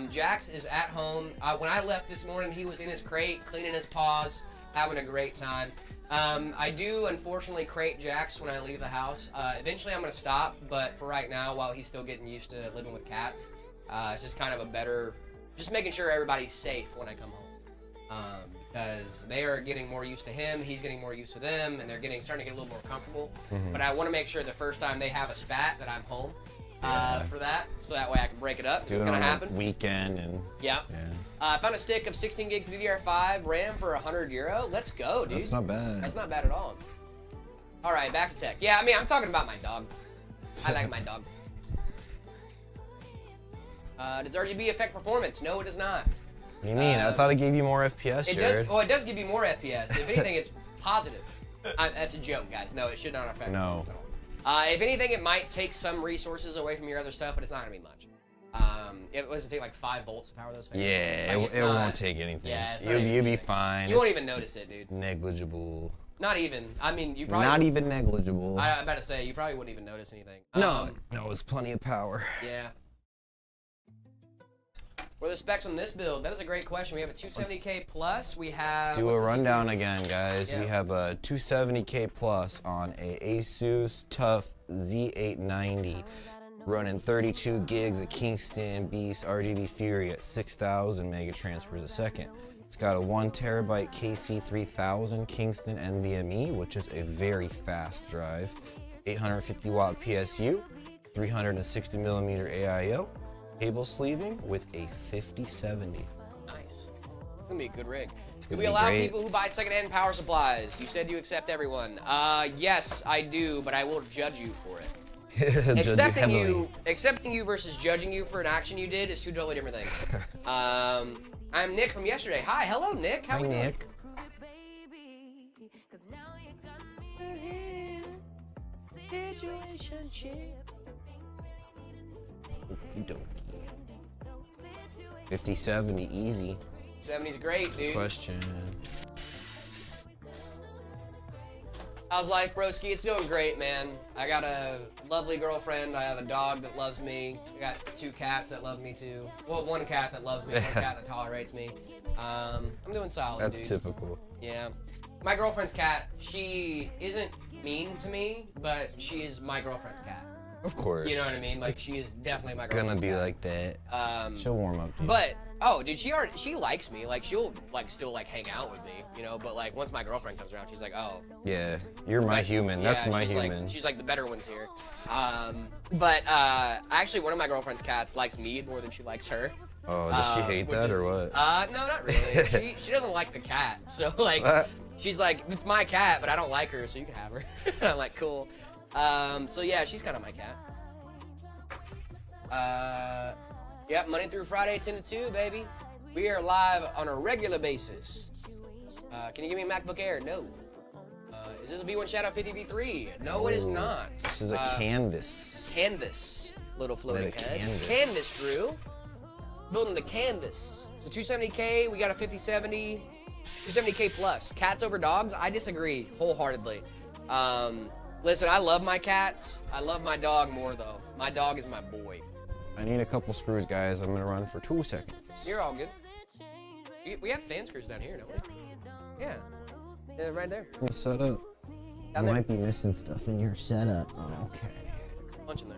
Jax is at home. When I left this morning, he was in his crate, cleaning his paws, having a great time. I do, unfortunately, crate Jax when I leave the house. Eventually, I'm going to stop, but for right now, while he's still getting used to living with cats, it's just kind of a better, just making sure everybody's safe when I come home. Because they are getting more used to him, he's getting more used to them, and they're starting to get a little more comfortable. But I want to make sure the first time they have a spat that I'm home for that, so that way I can break it up. It's gonna happen. Weekend and yeah. I found a stick of 16 gigs DDR5 RAM for €100. Let's go, dude. That's not bad. That's not bad at all. All right, back to tech. Yeah, I mean, I'm talking about my dog. I like my dog. Does RGB affect performance? No, it does not. What do you mean? I thought it gave you more FPS, It Jared. does. Oh, it does give you more FPS. If anything, it's positive. That's a joke, guys. No, it should not affect performance at all. If anything, it might take some resources away from your other stuff, but it's not gonna be much. It was to take like 5 volts to power those fans. Yeah, Like, it won't take anything. Yeah, you'll be fine. You won't even notice it, dude. Negligible. Not even. I mean, you probably. Not even negligible. I'm about to say you probably wouldn't even notice anything. No, it's plenty of power. Yeah. What are the specs on this build? That is a great question. We have a 270K plus. We have. Do a rundown again, guys. Yeah. We have a 270K plus on a Asus TUF Z890, running 32 gigs of Kingston Beast RGB Fury at 6,000 mega transfers a second. It's got a 1 terabyte KC3000 Kingston NVMe, which is a very fast drive, 850 watt PSU, 360 millimeter AIO. Cable sleeving with a 5070. Nice. It's gonna be a good rig. It's Do gonna we be allow great. people who buy secondhand power supplies? You said you accept everyone. Yes, I do, but I will judge you for it. Accepting you versus judging you for an action you did is two totally different things. I'm Nick from yesterday. Hi, hello Nick. How Hi, we doing? Nick. Okey-dokey. 5070 easy. 70's great, dude. Question. How's life, broski? It's doing great, man. I got a lovely girlfriend. I have a dog that loves me. I got 2 cats that love me too. Well, 1 cat that loves me, 1 cat that tolerates me. I'm doing solid, That's dude. typical. Yeah. My girlfriend's cat, she isn't mean to me, but she is my girlfriend's cat. Of course. You know what I mean? Like, she is definitely my Gonna girlfriend's be cat. like that. She'll warm up to you. But dude, she likes me. Like, she'll like still like hang out with me, you know. But like once my girlfriend comes around, she's like, oh. Yeah, you're my human. That's yeah, my she's human. Like, she's like the better ones here. But actually, one of my girlfriend's cats likes me more than she likes her. Oh, does she hate that or what? No, not really. she doesn't like the cat, so like she's like, it's my cat, but I don't like her, so you can have her. I'm like, cool. So yeah, she's kind of my cat. Yep, Monday through Friday, 10 to 2, baby. We are live on a regular basis. Can you give me a MacBook Air? No. Is this a V1 Shadow 50v3? No, it is not. This is a canvas. Canvas, little floating Let it head. canvas. Canvas, Drew. Building the canvas. So 270K, we got a 5070, 270K plus. Cats over dogs? I disagree wholeheartedly. Listen, I love my cats. I love my dog more though. My dog is my boy. I need a couple screws, guys. I'm gonna run for 2 seconds. You're all good. We have fan screws down here, don't we? Yeah. Yeah, right there. Let me set up. Down You there. might be missing stuff in your setup. Oh, okay. Punch in there.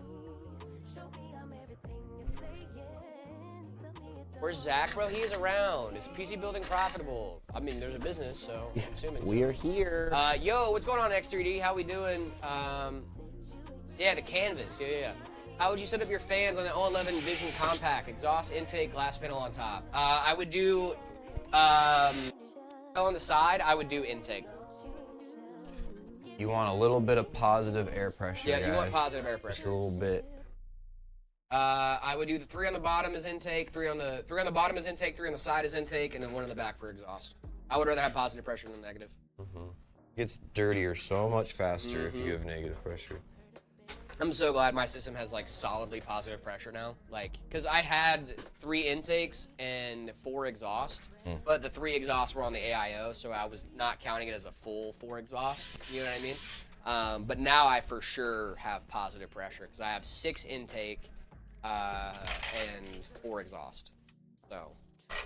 Where's Zach, bro? He is around. Is PC building profitable? I mean, there's a business, so I'm assuming. We're here. Yo, what's going on, X3D? How we doing? Yeah, the canvas. Yeah. How would you set up your fans on the 011 Vision Compact? Exhaust intake, glass panel on top. I would do, on the side, I would do intake. You want a little bit of positive air pressure, Yeah, guys. you want positive air Just pressure. a little bit. I would do the 3 on the bottom is intake, 3 on the bottom is intake, 3 on the side is intake, and then 1 in the back for exhaust. I would rather have positive pressure than negative. Gets dirtier so much faster if you have negative pressure. I'm so glad my system has like solidly positive pressure now. Like, cause I had 3 intakes and 4 exhaust, but the 3 exhausts were on the AIO, so I was not counting it as a full 4 exhaust. You know what I mean? But now I for sure have positive pressure because I have 6 intake and 4 exhaust. So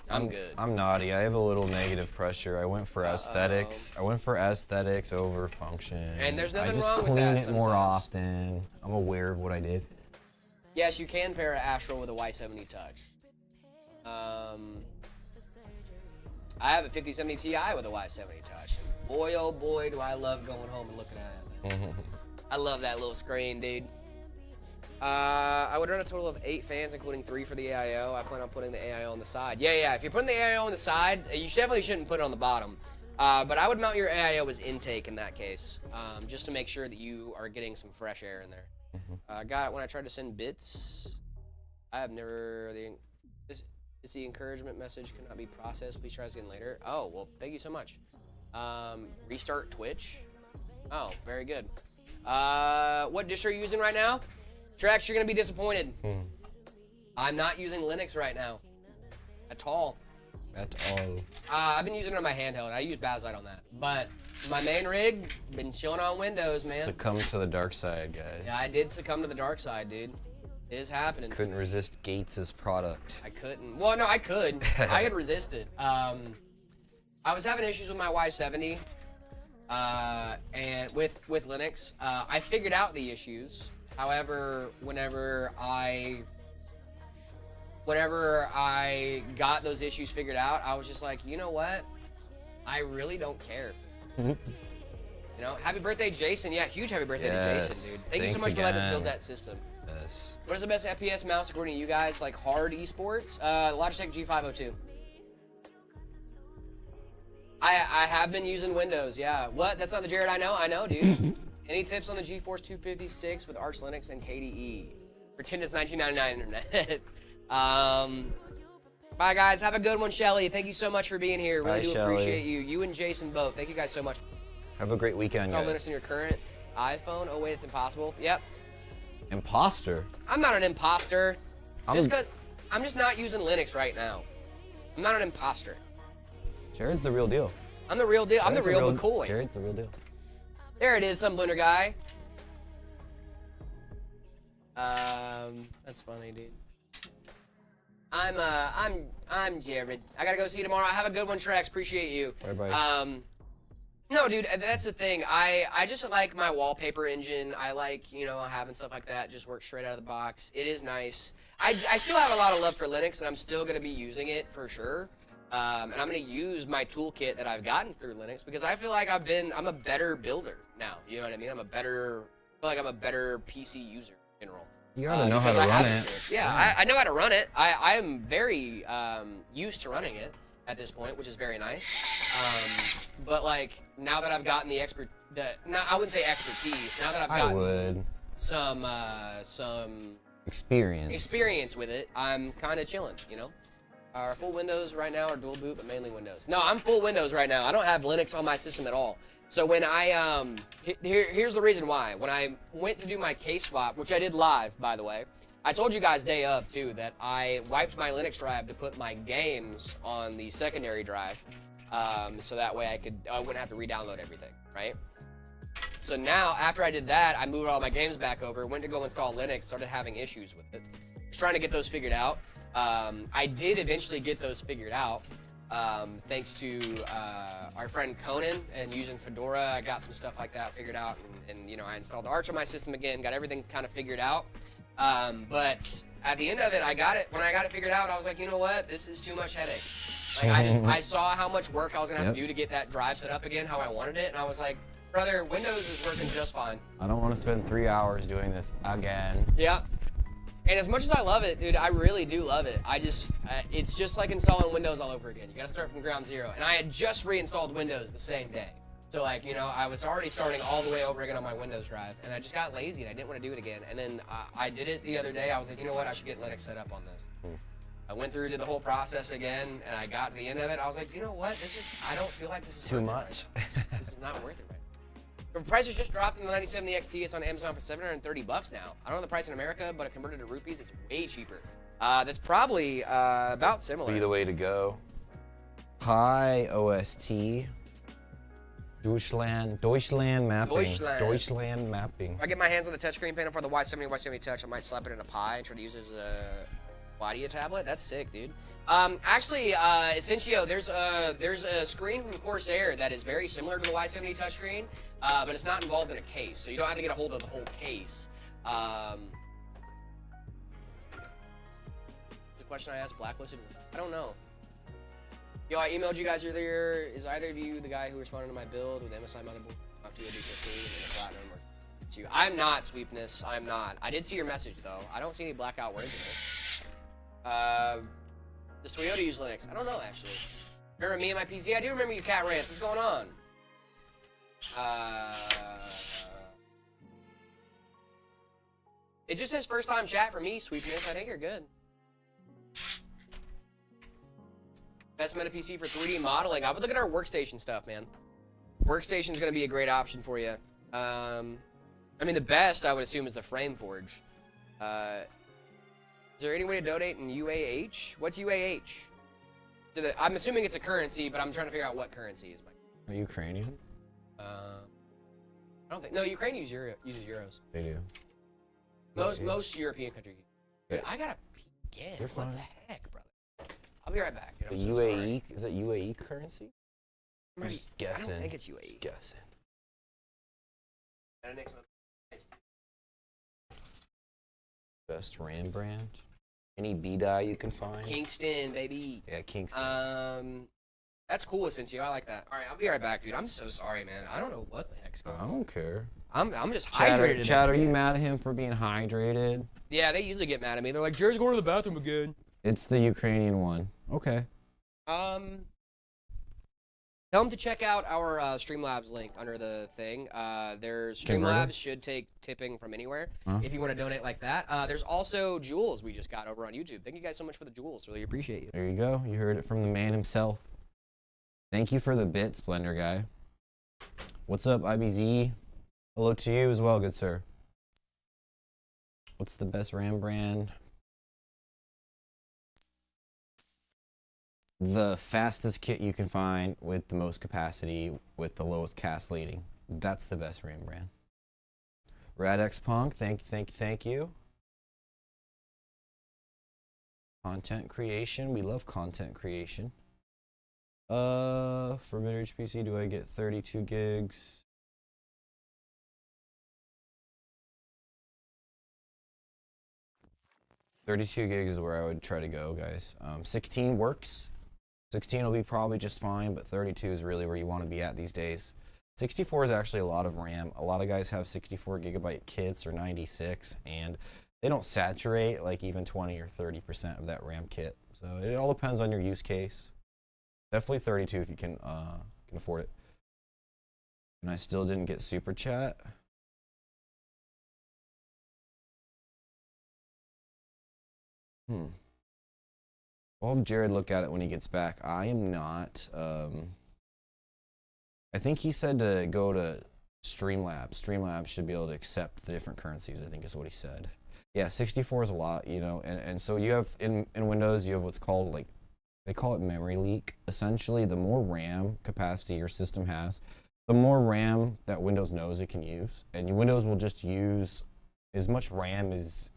I'm good. I'm naughty. I have a little negative pressure. I went for aesthetics. I went for aesthetics over function. And there's nothing I just wrong with clean that it more sometimes. often. I'm aware of what I did. Yes, you can pair an Astral with a Y70 Touch. I have a 5070 Ti with a Y70 Touch. And boy, oh boy, do I love going home and looking at it. I love that little screen, dude. I would run a total of 8 fans, including 3 for the AIO. I plan on putting the AIO on the side. Yeah. If you're putting the AIO on the side, you definitely shouldn't put it on the bottom. But I would mount your AIO as intake in that case, just to make sure that you are getting some fresh air in there. Got it when I tried to send bits. I have never. Is the encouragement message cannot be processed. Please try this again later. Oh, well, thank you so much. Restart Twitch. Oh, very good. What dish are you using right now? Trex, you're gonna be disappointed. I'm not using Linux right now. At all. I've been using it on my handheld. I use Bazzite on that. But my main rig, been chilling on Windows, man. Succumb to the dark side, guys. Yeah, I did succumb to the dark side, dude. It is happening. Couldn't resist Gates' product. I couldn't. Well, no, I could. I could resist it. I was having issues with my Y70 and with Linux. I figured out the issues. However, whenever I got those issues figured out, I was just like, you know what? I really don't care. You know, happy birthday, Jason. Yeah, huge happy birthday to Jason, dude. Thank you so much for letting us build that system. Yes. What is the best FPS mouse according to you guys? Like hard esports? Logitech G502. I have been using Windows, yeah. What? That's not the Jared I know? I know, dude. Any tips on the GeForce 256 with Arch Linux and KDE? Pretend it's 1999 internet. Bye, guys. Have a good one, Shelly. Thank you so much for being here. Really Bye, do Shelly. appreciate you. You and Jason both. Thank you guys so much. Have a great weekend, Install guys. Linux in your current iPhone. Oh, wait, it's impossible. Yep. Imposter. I'm not an imposter. I'm just not using Linux right now. I'm not an imposter. Jared's the real deal. I'm the real deal. I'm the Jared's real McCoy. Jared's the real deal. There it is, some blender guy. That's funny, dude. I'm Jared. I gotta go see you tomorrow. Have a good one, Trex. Appreciate you. Bye-bye. No, dude, that's the thing. I just like my wallpaper engine. I like, you know, having stuff like that just work straight out of the box. It is nice. I still have a lot of love for Linux, and I'm still gonna be using it for sure. And I'm gonna use my toolkit that I've gotten through Linux because I feel like I'm a better builder now. You know what I mean? I feel like I'm a better PC user in general. You gotta know how to run it. Yeah, I know how to run it. I am very used to running it at this point, which is very nice. But like now that I've gotten the I wouldn't say expertise. Now that I've gotten some experience with it, I'm kind of chilling. You know. Our full Windows right now or dual boot, but mainly Windows. No, I'm full Windows right now. I don't have Linux on my system at all. So when I, here's the reason why. When I went to do my case swap, which I did live, by the way, I told you guys day of, too, that I wiped my Linux drive to put my games on the secondary drive. So that way I wouldn't have to re-download everything, right? So now, after I did that, I moved all my games back over, went to go install Linux, started having issues with it. Was trying to get those figured out. I did eventually get those figured out, thanks to our friend Conan, and using Fedora, I got some stuff like that figured out, and you know, I installed Arch on my system again, got everything kind of figured out. But at the end of it, when I got it figured out, I was like, you know what, this is too much headache. Like I saw how much work I was gonna have to do to get that drive set up again, how I wanted it, and I was like, brother, Windows is working just fine. I don't want to spend 3 hours doing this again. Yeah. And as much as I love it, dude, I really do love it. It's just like installing Windows all over again. You gotta start from ground zero. And I had just reinstalled Windows the same day. So like, you know, I was already starting all the way over again on my Windows drive, and I just got lazy and I didn't want to do it again. And then I did it the other day. I was like, you know what, I should get Linux set up on this. I went through, did the whole process again, and I got to the end of it. I was like, you know what? I don't feel like this is Too worth much. It right This is not worth it right now. The price has just dropped in the 97, the XT. It's on Amazon for $730 now. I don't know the price in America, but converted to rupees, it's way cheaper. That's probably about similar. Be the way to go. Hi, OST. Deutschland mapping. Deutschland mapping. If I get my hands on the touchscreen panel for the Y70, Y70 Touch, I might slap it in a pie and try to use it as a Wadia tablet. That's sick, dude. Actually, Essentio, there's a screen from Corsair that is very similar to the Y70 touchscreen, but it's not involved in a case, so you don't have to get a hold of the whole case. The question I asked, blacklisted? I don't know. Yo, I emailed you guys earlier. Is either of you the guy who responded to my build with MSI motherboard? Talk to a D15 and a platinum or two. I'm not, Sweepness. I'm not. I did see your message though. I don't see any blackout words in there. Does Toyota use Linux? I don't know actually. Remember me and my PC? I do remember you, Cat Rants. What's going on? It just says first time chat for me, Sweepness. I think you're good. Best meta PC for 3D modeling. I would look at our workstation stuff, man. Workstation's gonna be a great option for you. I mean, the best I would assume is the FrameForge. Is there any way to donate in UAH? What's UAH? I'm assuming it's a currency, but I'm trying to figure out what currency is. Are you Ukrainian? I don't think. No, Ukraine uses euros. They do. Most European countries. Dude, I gotta pee again. You're what fine. the heck, brother? I'll be right back. Dude. The I'm so UAE sorry. is that UAE currency? I'm just guessing. I don't think it's UAE. Just guessing. Next month. Best RAM brand. Any B die you can find? Kingston, baby. Yeah, Kingston. That's cool, Essentio. I like that. All right, I'll be right back, dude. I'm so sorry, man. I don't know what the heck's going I on. don't care. I'm just hydrated. Chad, are you mad at him for being hydrated? Yeah, they usually get mad at me. They're like, Jared's going to the bathroom again. It's the Ukrainian one. Okay. Tell them to check out our Streamlabs link under the thing. There's Streamlabs should take tipping from anywhere if you want to donate like that. There's also jewels we just got over on YouTube. Thank you guys so much for the jewels. Really appreciate you. There you go. You heard it from the man himself. Thank you for the bit, Splendor guy. What's up, IBZ? Hello to you as well, good sir. What's the best RAM brand? The fastest kit you can find with the most capacity with the lowest cast leading. That's the best RAM brand. Radx Punk, thank you. Content creation, we love content creation. For mid-range PC, do I get 32 gigs? $32 gigs is where I would try to go, guys. 16 works. 16 will be probably just fine, but 32 is really where you want to be at these days. 64 is actually a lot of RAM. A lot of guys have 64 gigabyte kits or 96, and they don't saturate like even 20 or 30% of that RAM kit. So it all depends on your use case. Definitely 32 if you can afford it. And I still didn't get super chat. I'll have Jared look at it when he gets back. I am not. I think he said to go to Streamlabs. Streamlabs should be able to accept the different currencies, I think is what he said. Yeah, 64 is a lot, you know, and so you have, in Windows, you have what's called, like, they call it memory leak. Essentially, the more RAM capacity your system has, the more RAM that Windows knows it can use. And Windows will just use as much RAM as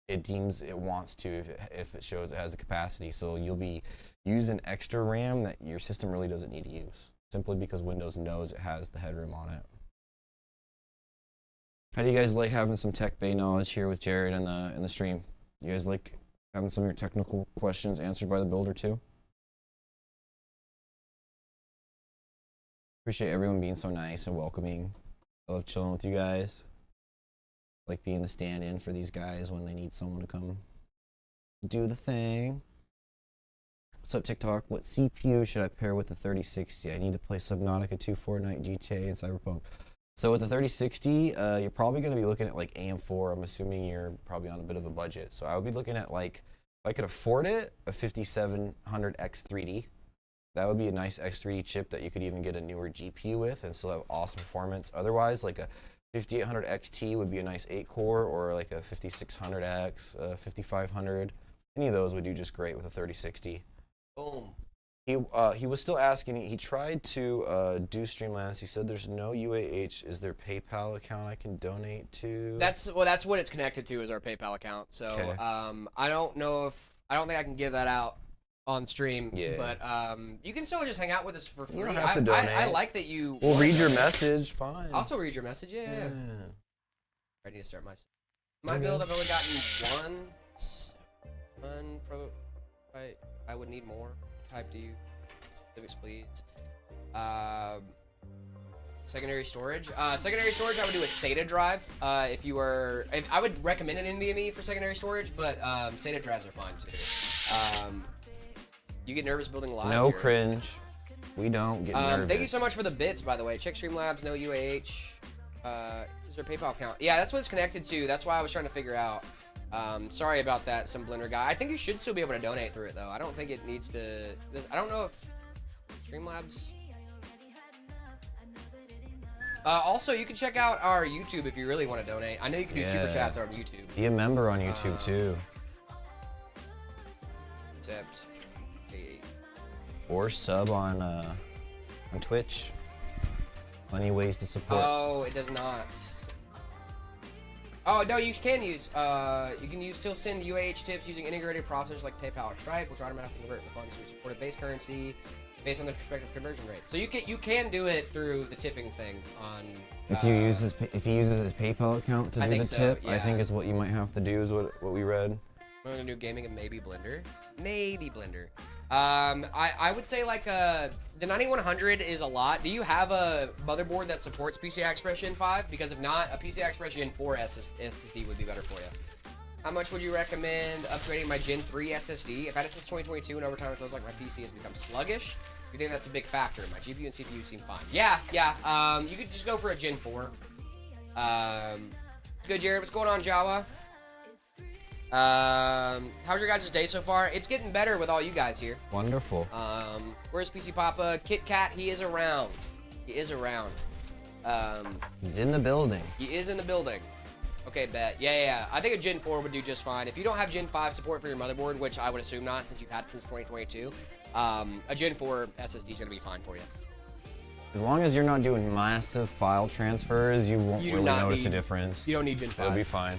it deems it wants to if it shows it has the capacity. So you'll be using extra RAM that your system really doesn't need to use, simply because Windows knows it has the headroom on it. How do you guys like having some tech bay knowledge here with Jared in the stream? You guys like having some of your technical questions answered by the builder too? Appreciate everyone being so nice and welcoming. I love chilling with you guys. Like being the stand-in for these guys when they need someone to come do the thing. What's up, TikTok? What CPU should I pair with the 3060? I need to play Subnautica 2, Fortnite, GTA, and Cyberpunk. So with the 3060, you're probably going to be looking at like AM4. I'm assuming you're probably on a bit of a budget. So I would be looking at like I could afford it, a 5700 X3D. That would be a nice X3D chip that you could even get a newer GPU with and still have awesome performance. Otherwise, like a 5800 XT would be a nice 8-core, or like a 5600X, 5500. Any of those would do just great with a 3060. Boom. He was still asking. He tried to do Streamlabs. He said there's no UAH. Is there PayPal account I can donate to? That's what it's connected to, is our PayPal account. So Okay. I don't think I can give that out on stream. Yeah. But you can still just hang out with us for free. You don't have to donate. I like that you. We'll read your message. Fine. I'll also read your message. Yeah. I need to start my Okay. build. I've only gotten one pro. I would need more. Type to you. Specifics, please. Secondary storage. Secondary storage, I would do a SATA drive. I would recommend an NVMe for secondary storage, but SATA drives are fine too. You get nervous building live? No Jared? cringe. We don't get nervous. Thank you so much for the bits, by the way. Check Streamlabs, no UAH. Is there a PayPal account? Yeah, that's what it's connected to. That's why I was trying to figure out. Sorry about that, some Blender guy. I think you should still be able to donate through it, though. I don't think it needs to... I don't know if Streamlabs... also, you can check out our YouTube if you really want to donate. I know you can do super chats on YouTube. Be a member on YouTube, too. Except... Or sub on Twitch. Plenty of ways to support. Oh, it does not. Oh, no, you can use, still send UAH tips using integrated processors like PayPal or Stripe, which automatically convert the funds to supported base currency based on the respective conversion rates. So you can do it through the tipping thing on... If he uses his PayPal account to I do think the so, tip, I yeah. think is what you might have to do, is what we read. I'm gonna do gaming and maybe Blender. Maybe Blender. I would say like the 9100 is a lot. Do you have a motherboard that supports PCI Express Gen 5? Because if not, a PCI Express Gen 4 SSD would be better for you. How much would you recommend upgrading my Gen 3 SSD? I've had it since 2022, and over time it feels like my PC has become sluggish. You think that's a big factor? My GPU and CPU seem fine. Yeah. You could just go for a Gen 4. Good, Jared. What's going on, Jawa? How's your guys' day so far? It's getting better with all you guys here. Wonderful. Where's PC Papa? Kit Kat, he is around. He's in the building. He is in the building. Okay, bet. Yeah. I think a Gen 4 would do just fine. If you don't have Gen 5 support for your motherboard, which I would assume not since you've had it since 2022, a Gen 4 SSD is going to be fine for you. As long as you're not doing massive file transfers, you won't really notice a difference. You don't need Gen 5. It'll be fine.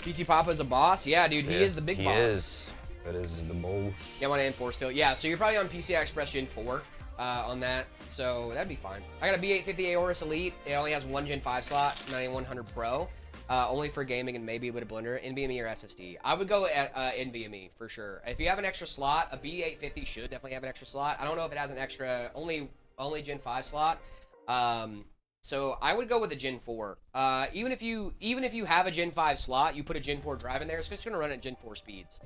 PC Papa's a boss? Yeah, dude, he is the big boss. He is. That is the boss. Yeah, I'm on N4 still. Yeah, so you're probably on PCI Express Gen 4 on that, so that'd be fine. I got a B850 Aorus Elite. It only has one Gen 5 slot, 9100 Pro, only for gaming and maybe a bit of Blender. NVMe or SSD? I would go at NVMe for sure. If you have an extra slot, a B850 should definitely have an extra slot. I don't know if it has an extra, only Gen 5 slot. So I would go with a Gen 4. Even if you have a Gen 5 slot, you put a Gen 4 drive in there, it's just gonna run at Gen 4 speeds.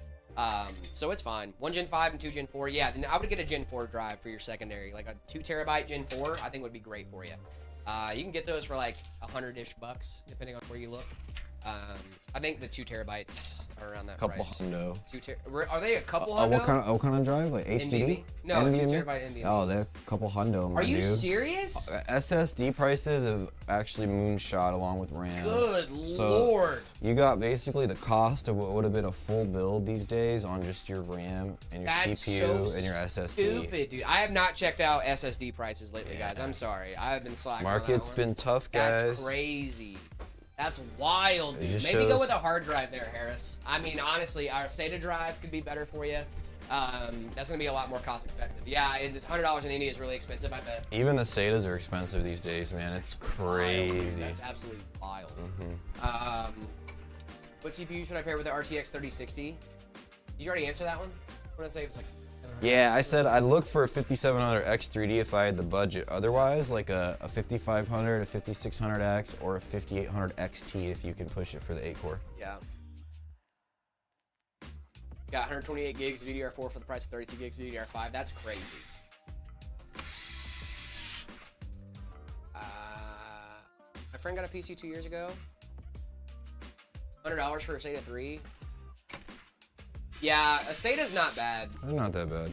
So it's fine. 1 Gen 5 and 2 Gen 4. Yeah, then I would get a Gen 4 drive for your secondary. Like a 2 terabyte Gen 4, I think would be great for you. You can get those for like $100-ish bucks, depending on where you look. I think the 2 terabytes are around that Couple price. hundo. Are they a couple hundo? What kind of drive? Like HDD? NVMe? No, a 2 terabyte NVMe. Oh, they're a couple hundo, my Are you dude. serious? SSD prices have actually moonshot along with RAM. Good So lord. you got basically the cost of what would have been a full build these days on just your RAM and your That's CPU so and your SSD. Stupid, dude. I have not checked out SSD prices lately, guys. I'm sorry. I have been slacking. Market's on that one. been tough, guys. That's crazy. That's wild, It dude. just Maybe go shows- with a hard drive there, Harris. I mean, honestly, our SATA drive could be better for you. That's gonna be a lot more cost effective. Yeah, it's $100 in India is really expensive, I bet. Even the SATAs are expensive these days, man. It's Wild, dude. crazy. That's absolutely wild. What CPU should I pair with the RTX 3060? Did you already answer that one? What did I say? It was like. Yeah, I said I'd look for a 5700 X3D if I had the budget. Otherwise, like a 5500, a 5600X, or a 5800 XT if you can push it for the 8-core. Yeah. Got 128 gigs of DDR4 for the price of 32 gigs of DDR5. That's crazy. My friend got a PC 2 years ago. $100 for a SATA 3. Yeah, a SATA's not bad. They're not that bad.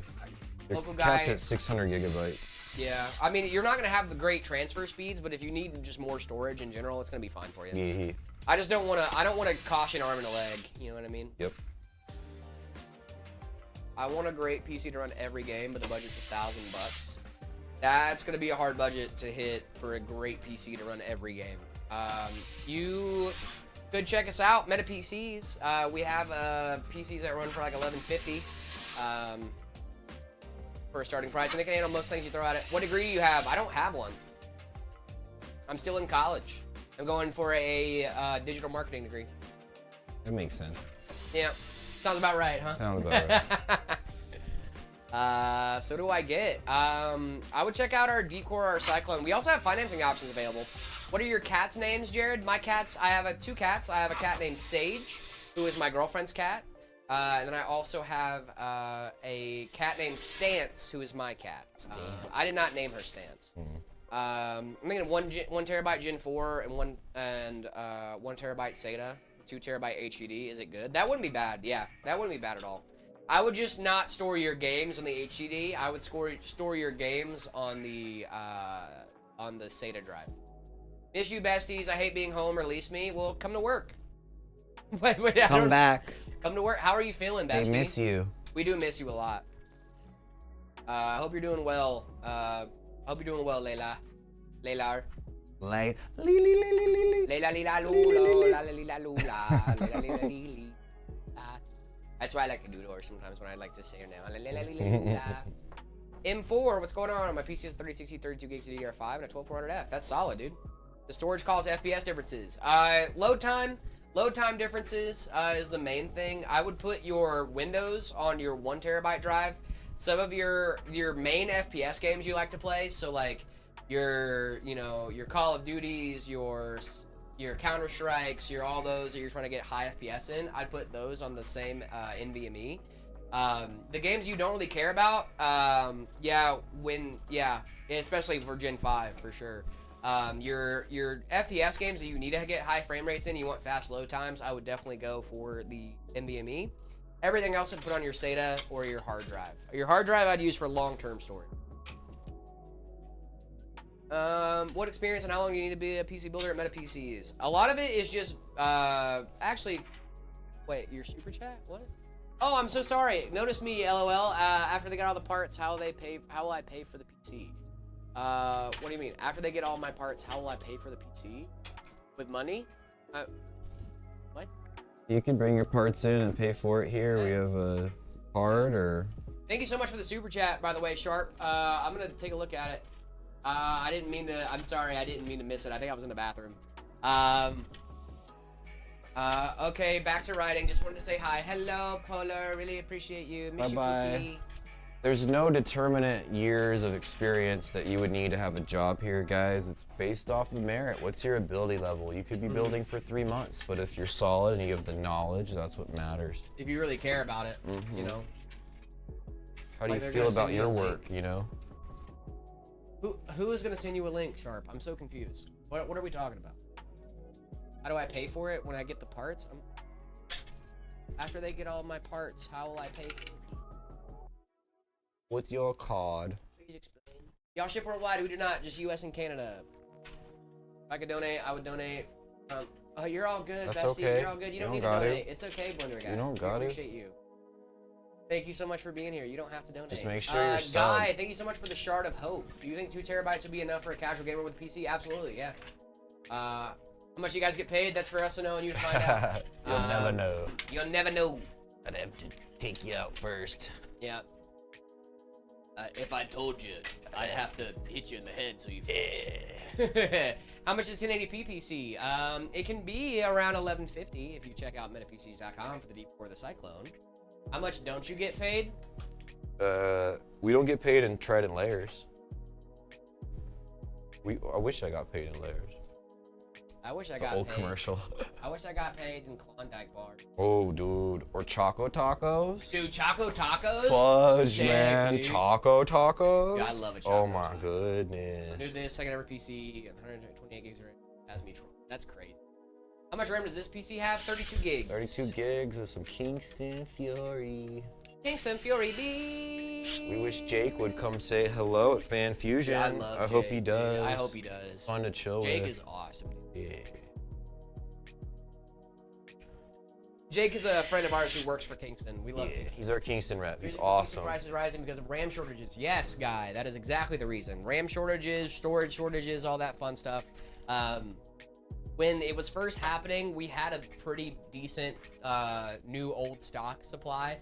They're Local capped guy. at 600 gigabytes. Yeah, I mean, you're not gonna have the great transfer speeds, but if you need just more storage in general, it's gonna be fine for you. Yeah. I just don't wanna. I don't want to caution arm and a leg. You know what I mean? Yep. I want a great PC to run every game, but the budget's $1,000. That's gonna be a hard budget to hit for a great PC to run every game. You could check us out, Meta PCs. We have PCs that run for like $1150 for a starting price, and they can handle most things you throw at it. What degree do you have? I don't have one. I'm still in college. I'm going for a digital marketing degree. That makes sense. Yeah, sounds about right, huh? Sounds about right. So do I get? I would check out our Deep Core or our Cyclone. We also have financing options available. What are your cats' names, Jared? My cats, I have two cats. I have a cat named Sage, who is my girlfriend's cat. And then I also have a cat named Stance, who is my cat. I did not name her Stance. I'm thinking 1 terabyte Gen 4 and 1 terabyte SATA, 2 terabyte HDD. Is it good? That wouldn't be bad. Yeah, that wouldn't be bad at all. I would just not store your games on the HDD. I would store your games on the SATA drive. Miss you, besties. I hate being home. Release me. Well, come to work. Come back. Come to work. How are you feeling, bestie? They miss you. We do miss you a lot. I hope you're doing well. Hope you're doing well, Layla. Layla. Layla lila lula, la lila lula, layla lila lila. That's why I like to do her sometimes when I like to say her name. M4, what's going on? My PC is 3060, 32 gigs of DDR5 and a 12400F. That's solid, dude. The storage calls FPS differences. Load time differences is the main thing. I would put your Windows on your 1 terabyte drive. Some of your main FPS games you like to play, so like your Call of Duties, your Counter Strikes, your all those that you're trying to get high FPS in, I'd put those on the same NVMe. The games you don't really care about, especially for Gen 5 for sure. Your FPS games that you need to get high frame rates in, you want fast load times, I would definitely go for the NVMe. Everything else I'd put on your SATA or your hard drive. Your hard drive I'd use for long-term storage. What experience and how long do you need to be a PC builder at Meta PCs? A lot of it is just, actually, wait, your super chat? What? Oh, I'm so sorry. Notice me, LOL. After they get all the parts, how will I pay for the PC? What do you mean? After they get all my parts, how will I pay for the PC? With money? What? You can bring your parts in and pay for it here. We have a card or... Thank you so much for the super chat, by the way, Sharp. I'm gonna take a look at it. I'm sorry, I didn't mean to miss it. I think I was in the bathroom. Okay, back to writing. Just wanted to say hi. Hello, Polar. Really appreciate you. Miss Bye-bye. you, Kiki. There's no determinate years of experience that you would need to have a job here, guys. It's based off of merit. What's your ability level? You could be building for 3 months, but if you're solid and you have the knowledge, that's what matters. If you really care about it, you know. How do Like you they're feel gonna about send you your a work, link. you know? Who is gonna send you a link, Sharp? I'm so confused. What are we talking about? How do I pay for it when I get the parts? After they get all my parts, how will I pay for it? With your card. Please explain. Y'all ship worldwide? We do not. Just US and Canada. If I could donate, I would donate. Oh, you're all good, That's bestie. okay. You're all good. You don't need to got donate. to. It's okay, Blender guy. You don't got to. I appreciate you. Thank you so much for being here. You don't have to donate. Just make sure you're Guy, subbed. thank you so much for the Shard of Hope. Do you think 2 terabytes would be enough for a casual gamer with a PC? Absolutely, yeah. How much you guys get paid? That's for us to know and you to find out. You'll never know. You'll never know. I'd have to take you out first. Yeah. If I told you, I'd have to hit you in the head so you. How much is 1080p PC? It can be around $1150 if you check out metapcs.com for the Deep Core the Cyclone. How much don't you get paid? We don't get paid in Trident layers. I wish I got paid in layers. I wish I It's got an old paid. commercial. I wish I got paid in Klondike bar. Oh, dude. Or Choco Tacos. Dude, Choco Tacos? Fudge, Sick, man. dude. Choco Tacos. Dude, I love a Choco Oh, my Taco. goodness. Dude, this second ever PC, 128 gigs of Asmi. That's crazy. How much RAM does this PC have? 32 gigs. 32 gigs of some Kingston Fury. Kingston Fury B. We wish Jake would come say hello at Fan Fusion. Yeah, I love Jake, hope he does. dude. I hope he does. Fun to chill Jake with. is awesome. Yeah. Jake is a friend of ours who works for Kingston. We love Kingston. He's our Kingston rep. He's Kingston awesome. prices rising because of RAM shortages. Yes, guy, that is exactly the reason. RAM shortages, storage shortages, all that fun stuff. When it was first happening, we had a pretty decent new old stock supply.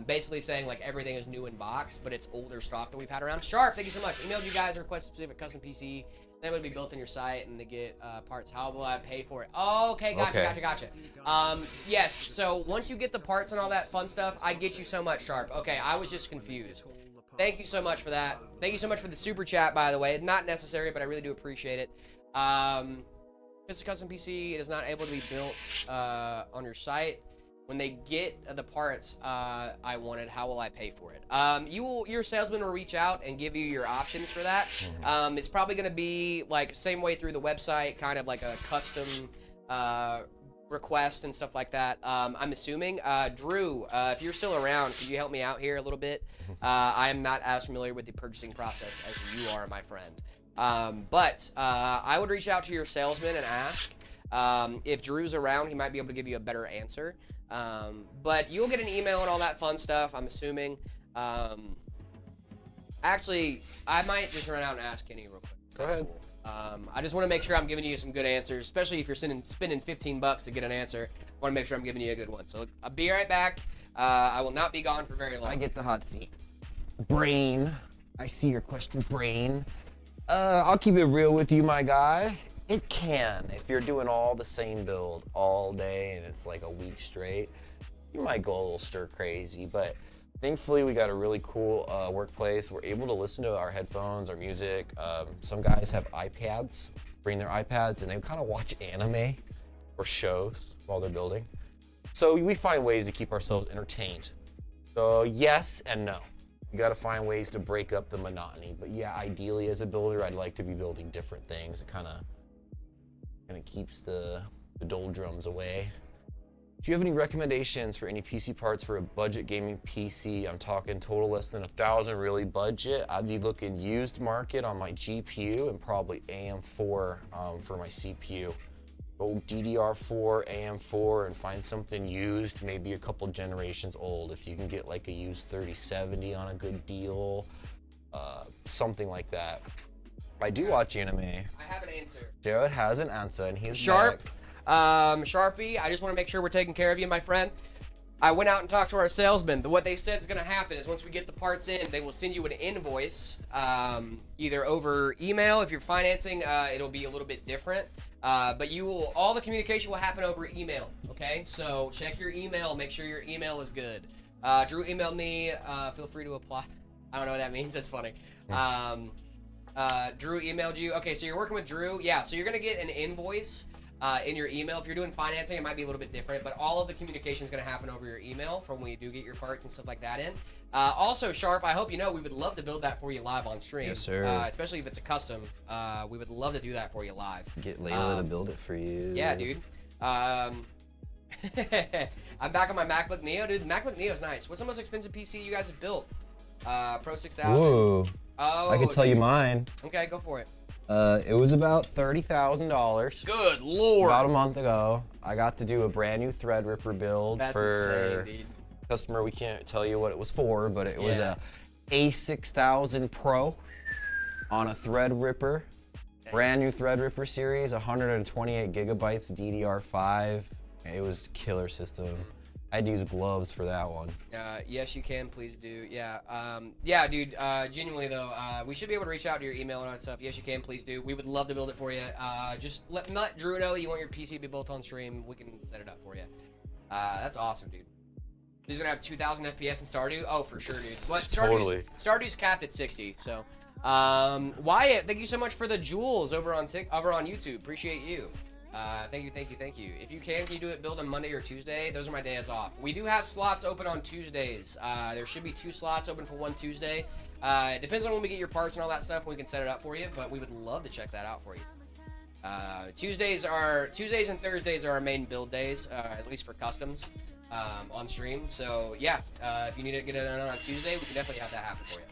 Basically saying like everything is new in box, but it's older stock that we've had around. Sharp, thank you so much. Emailed you guys a request specific custom PC. That would be built on your site and to get parts. How will I pay for it? Oh, okay, gotcha. Yes, so once you get the parts and all that fun stuff, I get you so much, Sharp. Okay, I was just confused. Thank you so much for that. Thank you so much for the super chat, by the way. Not necessary, but I really do appreciate it. It's a custom PC. It is not able to be built on your site. When they get the parts I wanted, how will I pay for it? Your salesman will reach out and give you your options for that. It's probably going to be like same way through the website, kind of like a custom request and stuff like that. I'm assuming. Drew, if you're still around, could you help me out here a little bit? I am not as familiar with the purchasing process as you are, my friend. But I would reach out to your salesman and ask. If Drew's around, he might be able to give you a better answer. But you'll get an email and all that fun stuff, I'm assuming. Actually, I might just run out and ask Kenny real quick. Go ahead. Cool. I just want to make sure I'm giving you some good answers, especially if you're spending $15 to get an answer. I want to make sure I'm giving you a good one. So I'll be right back. I will not be gone for very long. I get the hot seat. Brain. I see your question, Brain. I'll keep it real with you, my guy. It can. If you're doing all the same build all day and it's like a week straight, you might go a little stir crazy, but thankfully we got a really cool workplace. We're able to listen to our headphones, our music. Some guys have iPads, bring their iPads, and they kind of watch anime or shows while they're building. So we find ways to keep ourselves entertained. So yes and no. You got to find ways to break up the monotony. But yeah, ideally as a builder, I'd like to be building different things. It kind of keeps the doldrums away. Do you have any recommendations for any PC parts for a budget gaming PC? I'm talking total less than 1,000 really budget. I'd be looking used market on my GPU and probably AM4 for my CPU. Go DDR4, AM4 and find something used, maybe a couple generations old. If you can get like a used 3070 on a good deal, something like that. I do watch anime. I have an answer. Jared has an answer and he's Sharp. back. Sharpie, I just want to make sure we're taking care of you, my friend. I went out and talked to our salesman. What they said is going to happen is once we get the parts in, they will send you an invoice, either over email. If you're financing, it'll be a little bit different. But all the communication will happen over email, okay? So check your email, make sure your email is good. Drew emailed me, feel free to apply. I don't know what that means, that's funny. Drew emailed you. Okay, so you're working with Drew. Yeah, so you're going to get an invoice in your email. If you're doing financing, it might be a little bit different, but all of the communication is going to happen over your email from when you do get your parts and stuff like that in. Also, Sharp, I hope you know we would love to build that for you live on stream. Yes, sir. Especially if it's a custom. We would love to do that for you live. Get Layla to build it for you. Yeah, dude. I'm back on my MacBook Neo, dude. MacBook Neo is nice. What's the most expensive PC you guys have built? Pro 6000? Whoa. Oh, I can tell you mine. Okay, go for it. It was about $30,000. Good lord. About a month ago. I got to do a brand new Threadripper build for insane, dude. customer. We can't tell you what it was for, but it was Yeah. a A6000 Pro on a Threadripper. Brand new Threadripper series, 128 gigabytes DDR5. It was killer system. I had to use gloves for that one. Yes, you can. Please do. Yeah. Yeah, dude. Genuinely though, we should be able to reach out to your email and all that stuff. Yes, you can. Please do. We would love to build it for you. Just let Drew know that you want your PC to be built on stream. We can set it up for you. That's awesome, dude. He's gonna have 2,000 FPS in Stardew. Oh, for sure, dude. What? Totally. Stardew's capped at 60. So, Wyatt, thank you so much for the jewels over on YouTube. Appreciate you. Thank you. If you can you do it build on Monday or Tuesday? Those are my days off. We do have slots open on Tuesdays. There should be 2 slots open for one Tuesday. It depends on when we get your parts and all that stuff. We can set it up for you, but we would love to check that out for you. Tuesdays and Thursdays are our main build days, at least for customs on stream. So yeah, if you need to get it done on Tuesday, we can definitely have that happen for you.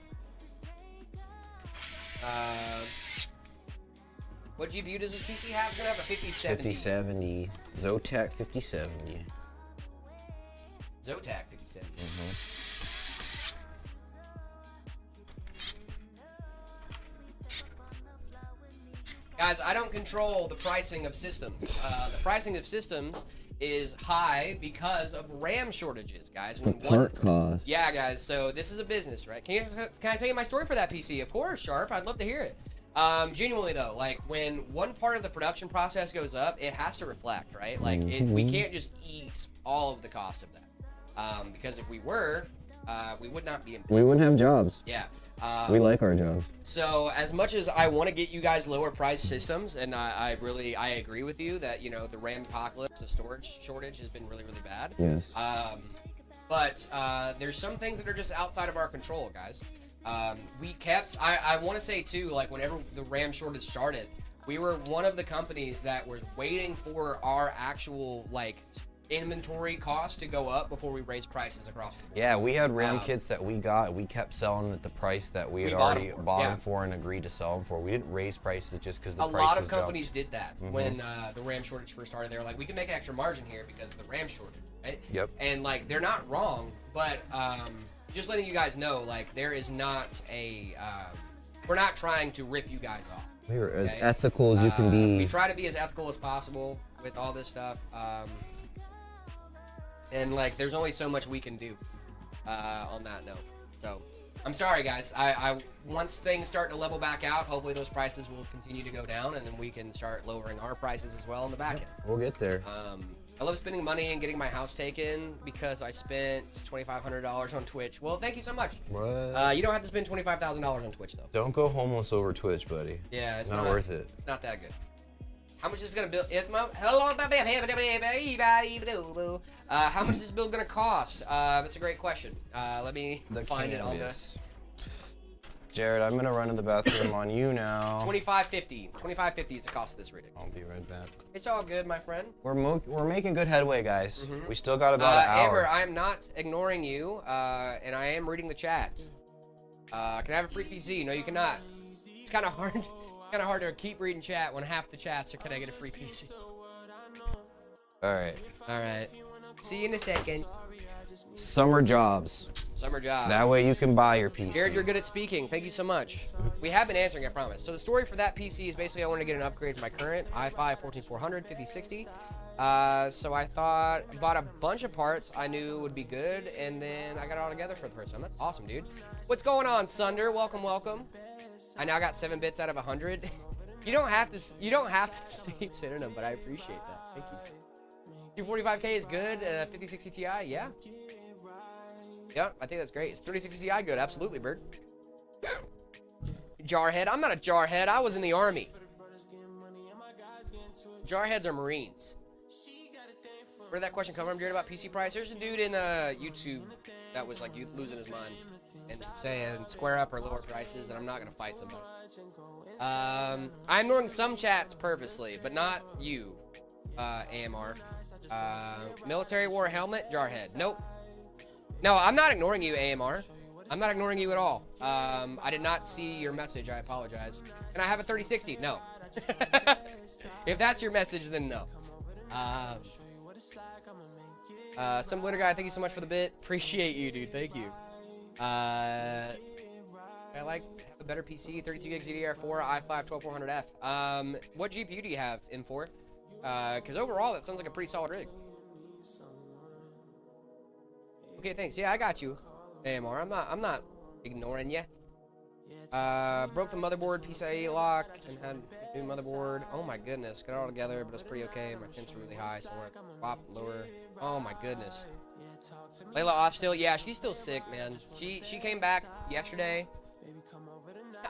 What GPU does this PC have? It's gonna have a 5070. 5070. Zotac 5070. Zotac 5070. Guys, I don't control the pricing of systems. The pricing of systems is high because of RAM shortages, guys. The part cost. Yeah, guys. So this is a business, right? Can I tell you my story for that PC? Of course, Sharp. I'd love to hear it. Genuinely though, like when one part of the production process goes up, it has to reflect, right? Like we can't just eat all of the cost of that, because if we were, we would not be in business. We wouldn't have jobs. Yeah. We like our jobs. So as much as I want to get you guys lower price systems, and I agree with you that, you know, the RAM apocalypse, the storage shortage has been really, really bad. Yes. But there's some things that are just outside of our control, guys. I want to say too, like whenever the RAM shortage started, we were one of the companies that was waiting for our actual like inventory cost to go up before we raised prices across the board. Yeah, we had RAM kits that we got. We kept selling at the price that we had already bought them for and agreed to sell them for. We didn't raise prices just because the prices jumped. A lot of jumped. companies did that when the RAM shortage first started. They were like, we can make extra margin here because of the RAM shortage, right? Yep. And like, they're not wrong, but just letting you guys know, like, there is not a, we're not trying to rip you guys off. We were as ethical as you can be. We try to be as ethical as possible with all this stuff. And like, there's only so much we can do on that note. So I'm sorry, guys. I once things start to level back out, hopefully those prices will continue to go down, and then we can start lowering our prices as well in the back end. We'll get there. I love spending money and getting my house taken because I spent $2,500 on Twitch. Well, thank you so much. What? You don't have to spend $25,000 on Twitch though. Don't go homeless over Twitch, buddy. Yeah, it's not worth it. It's not that good. How much is this gonna build? How much is this build gonna cost? That's a great question. Let me find it on this. Jared, I'm gonna run to the bathroom on you now. $25.50. $25.50 is the cost of this rig. I'll be right back. It's all good, my friend. We're making good headway, guys. We still got about an hour. Amber, I am not ignoring you, and I am reading the chat. Can I have a free PC? No, you cannot. It's kind of hard. Kind of hard to keep reading chat when half the chats are, can I get a free PC? All right. All right. See you in a second. Summer jobs. Summer jobs. That way you can buy your PC. Jared, you're good at speaking. Thank you so much. We have been answering, I promise. So the story for that PC is basically I wanted to get an upgrade to my current i5 14400 5060. So I thought, bought a bunch of parts I knew would be good, and then I got it all together for the first time. That's awesome, dude. What's going on, Sunder? Welcome, welcome. I now got 7 bits out of 100. You don't have to stay sending them, but I appreciate that. Thank you. 245K is good. 5060 Ti, yeah. Yeah, I think that's great. Is 3060 Ti good? Absolutely, Bird. Jarhead. I'm not a jarhead. I was in the army. Jarheads are Marines. Where did that question come from, Jared, about PC price? There's a dude in YouTube that was like losing his mind and saying square up or lower prices, and I'm not gonna fight somebody. I'm ignoring some chats purposely, but not you, AMR. Military war helmet, Jarhead. Nope. No, I'm not ignoring you, AMR. I'm not ignoring you at all. I did not see your message. I apologize. Can I have a 3060? No. If that's your message, then no. Some glitter guy, thank you so much for the bit. Appreciate you, dude. Thank you. I like a better PC, 32 gigs DDR4, i5 12400F. What GPU do you have, M4? Because overall, that sounds like a pretty solid rig. Okay, thanks. Yeah, I got you, AMR. I'm not ignoring you. Broke the motherboard, PCIe lock, and had a new motherboard. Oh my goodness, got it all together, but it's pretty okay. My temps are really high, so I want to pop lower. Oh my goodness. Layla off still? Yeah, she's still sick, man. She came back yesterday.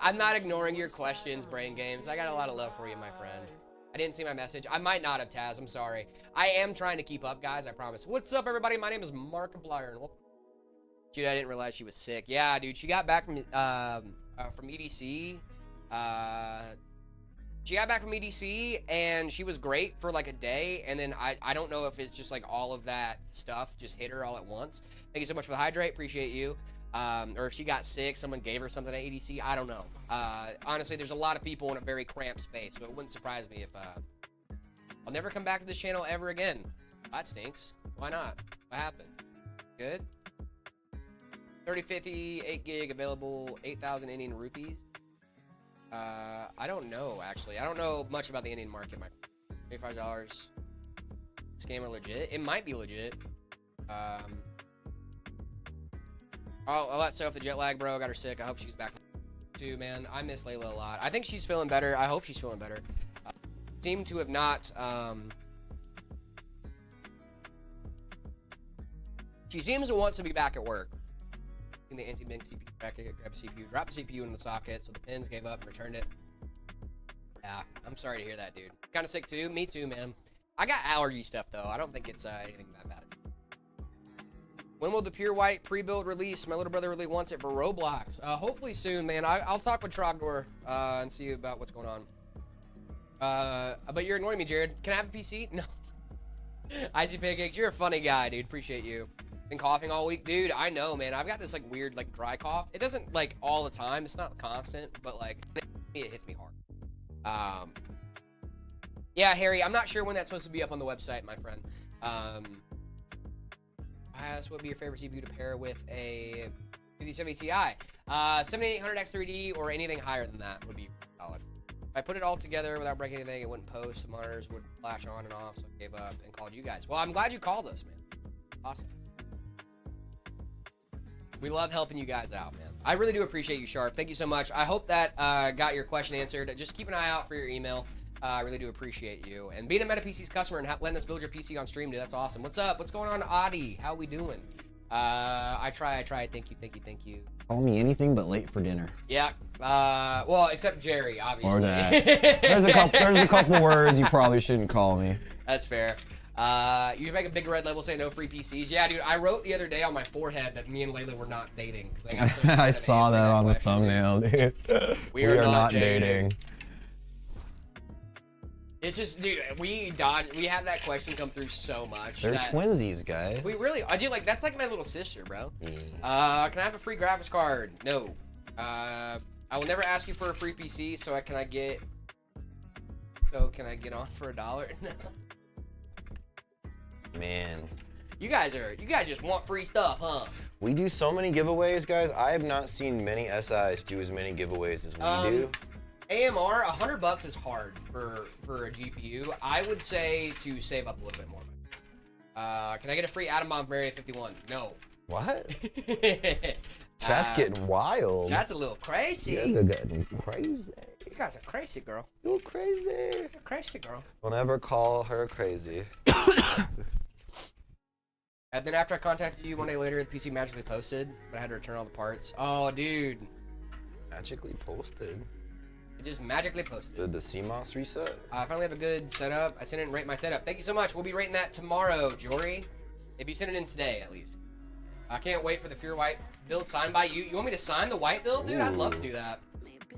I'm not ignoring your questions, Brain Games. I got a lot of love for you, my friend. I didn't see my message. I might not have, Taz. I'm sorry. I am trying to keep up, guys. I promise. What's up, everybody? My name is Markiplier. And dude, I didn't realize she was sick. Yeah, dude. She got back from EDC. She got back from EDC and she was great for like a day, and then I don't know if it's just like all of that stuff just hit her all at once. Thank you so much for the hydrate, appreciate you. Or if she got sick, someone gave her something at EDC, I don't know. Honestly, there's a lot of people in a very cramped space, so it wouldn't surprise me if I'll never come back to this channel ever again. That stinks. Why not? What happened? Good? 3050, 8 gig available, 8,000 Indian rupees. I don't know, actually. I don't know much about the Indian market. $25. Scammer legit? It might be legit. I'll let Soph the jet lag, bro. Got her sick. I hope she's back too, man. I miss Layla a lot. I think she's feeling better. I hope she's feeling better. Seem to have not, she seems to want to be back at work. In the anti-bank CPU bracket, grab a CPU, drop the CPU in the socket, so the pins gave up and returned it. Yeah, I'm sorry to hear that, dude. Kind of sick too. Me too, man. I got allergy stuff though. I don't think it's anything that bad. When will the Pure White pre-build release? My little brother really wants it for Roblox. Hopefully soon, man. I'll talk with Trogdor and see about what's going on. But you're ignoring me, Jared. Can I have a PC? No. Icy Pancakes, you're a funny guy, dude. Appreciate you. Been coughing all week, dude. I know, man. I've got this like weird like dry cough. It doesn't like all the time. It's not constant, but like it hits me hard. Yeah, Harry. I'm not sure when that's supposed to be up on the website, my friend. What would be your favorite CPU to pair with a 5070 Ti? 7800X3D or anything higher than that would be solid. If I put it all together without breaking anything, it wouldn't post. The monitors would flash on and off, so I gave up and called you guys. Well, I'm glad you called us, man. Awesome. We love helping you guys out, man. I really do appreciate you, Sharp. Thank you so much. I hope that got your question answered. Just keep an eye out for your email. I really do appreciate you. And being a MetaPC's customer and letting us build your PC on stream, dude, that's awesome. What's up? What's going on, Audie? How we doing? I try. Thank you. Call me anything but late for dinner. Yeah. Well, except Jerry, obviously. Or that. There's a couple words you probably shouldn't call me. That's fair. You make a big red label saying no free PCs. Yeah, dude, I wrote the other day on my forehead that me and Layla were not dating. I got so I saw that on the thumbnail, dude. We are not dating. It's just, dude, we had that question come through so much. They're twinsies, guys. I do, like, that's like my little sister, bro. Yeah. Can I have a free graphics card? No. I will never ask you for a free PC, can I get on for $1? No. Man. You guys just want free stuff, huh? We do so many giveaways, guys. I have not seen many SIs do as many giveaways as we do. AMR, $100 is hard for a GPU. I would say to save up a little bit more. Can I get a free Atom Bomb from Area 51? No. What? Chat's getting wild. That's a little crazy. You guys are getting crazy. You guys are crazy, girl. You're crazy. You're crazy, girl. Don't ever call her crazy. And then after I contacted you one day later, the PC magically posted, but I had to return all the parts. Oh, dude. Magically posted? It just magically posted. Did the CMOS reset? I finally have a good setup. I sent it and rate my setup. Thank you so much. We'll be rating that tomorrow, Jory. If you send it in today, at least. I can't wait for the Pure White build signed by you. You want me to sign the white build? Dude, I'd love to do that.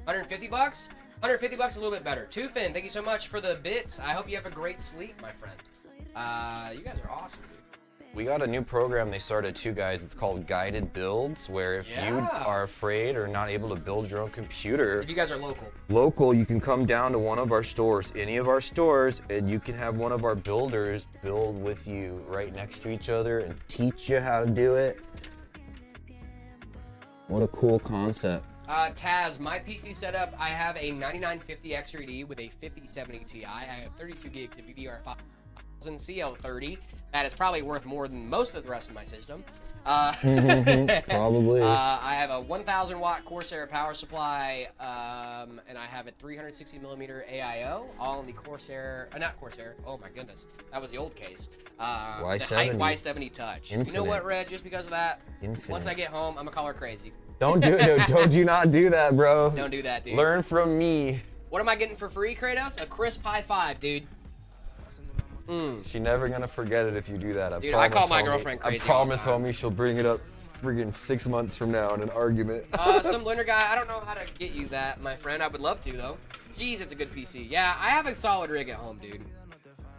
$150? $150 is a little bit better. Two Finn, thank you so much for the bits. I hope you have a great sleep, my friend. You guys are awesome, dude. We got a new program they started too, guys. It's called Guided Builds, where if you are afraid or not able to build your own computer, if you guys are local, you can come down to one of our stores, any of our stores, and you can have one of our builders build with you right next to each other and teach you how to do it. What a cool concept. Taz, my PC setup, I have a 9950 X3D with a 5070 Ti. I have 32 gigs of DDR5 CL30. That is probably worth more than most of the rest of my system. Probably. I have a 1000 watt Corsair power supply, and I have a 360 millimeter AIO, all in the Corsair, not Corsair, oh my goodness, that was the old case. Y70. The Height Y70 Touch. Infinite. You know what, Red, just because of that, Infinite. once I get home, I'm gonna call her crazy. Don't do it. Don't you not do that, bro. Don't do that, dude. Learn from me. What am I getting for free, Kratos? A crisp high five, dude. She's never gonna forget it if you do that. Dude, I call my girlfriend crazy. I promise, homie, she'll bring it up friggin' 6 months from now in an argument. Some learner guy, I don't know how to get you that, my friend. I would love to, though. Jeez, it's a good PC. Yeah, I have a solid rig at home, dude.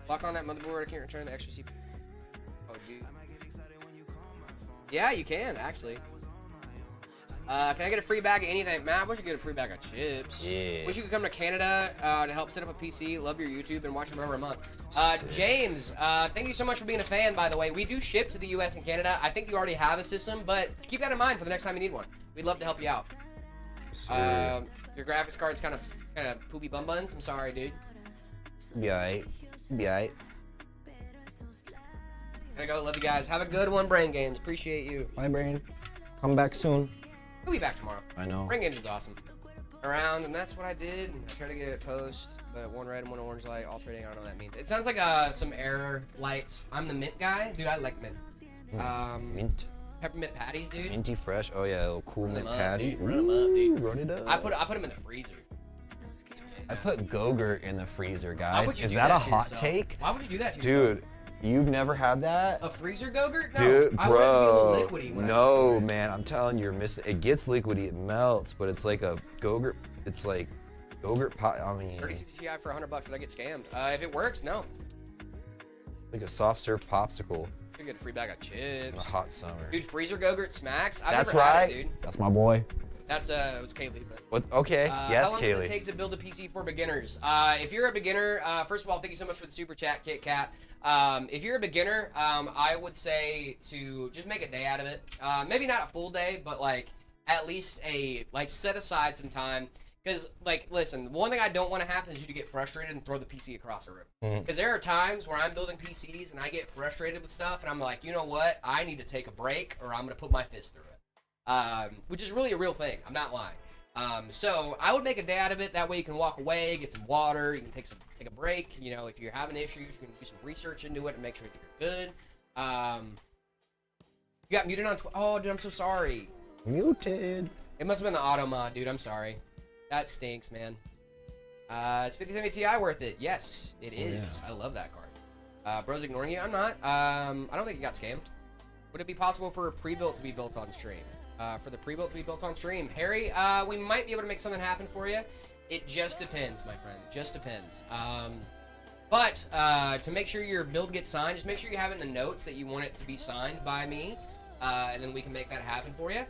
Lock on that motherboard. I can't return the extra CPU. Oh, dude. Yeah, you can, actually. Can I get a free bag of anything? Man, I wish I could get a free bag of chips. Yeah. Wish you could come to Canada to help set up a PC. Love your YouTube and watch it for over a month. James, thank you so much for being a fan, by the way. We do ship to the US and Canada. I think you already have a system, but keep that in mind for the next time you need one. We'd love to help you out. Your graphics card's kind of poopy bum buns. I'm sorry, dude. Be alright. Be alright. Gotta go. Love you guys. Have a good one, Brain Games. Appreciate you. Bye, Brain. Come back soon. We'll be back tomorrow. I know. Brain Games is awesome. Around, and that's what I did. I tried to get it post, but one red and one orange light, alternating. I don't know what that means. It sounds like some error lights. I'm the mint guy. Dude, I like mint. Mint. Peppermint patties, dude. Minty fresh. Oh yeah, a little cool mint them up, patty. dude. Run them up, dude. Run it up. I put them in the freezer. I put Go-Gurt in the freezer, Why would guys. you Is do that a to hot yourself? take? Why would you do that to yourself? Dude, you've never had that? A freezer Go-Gurt? No. Dude, I want it to be a little bro. liquidy when I No, do it. man. I'm telling you, you're missing. It gets liquidy. It melts, but it's like a Go-Gurt. It's like Go-Gurt pie. I mean, 36 Ti for $100. Did I get scammed? If it works, no. like a soft serve popsicle You get a free bag of in a chips. hot summer. Dude, freezer Go-Gurt smacks. I've That's never had right. it, dude. That's my boy. That's it was Kaylee, but. What? Okay. Yes, How long does it Kaylee. take to build a PC for beginners? If you're a beginner, first of all, thank you so much for the super chat, Kit Kat. If you're a beginner, I would say to just make a day out of it. Maybe not a full day, but like at least set aside some time. Because listen, one thing I don't want to happen is you to get frustrated and throw the PC across the room. Because there are times where I'm building PCs and I get frustrated with stuff, and I'm like, you know what? I need to take a break, or I'm gonna put my fist through it. Which is really a real thing. I'm not lying. So I would make a day out of it. That way you can walk away, get some water. You can take a break. You know, if you're having issues, you can do some research into it and make sure that you're good. You got muted on. Oh, dude, I'm so sorry. Muted. It must have been the auto mod, dude. I'm sorry. That stinks, man. Is 5070 Ti worth it? Yes, it is. Yeah. I love that card. Bro's ignoring you. I'm not. I don't think you got scammed. Would it be possible for a pre-built to be built on stream? For the pre-built to be built on stream. Harry, we might be able to make something happen for you. It just depends, my friend. It just depends. But to make sure your build gets signed, just make sure you have it in the notes that you want it to be signed by me, and then we can make that happen for you.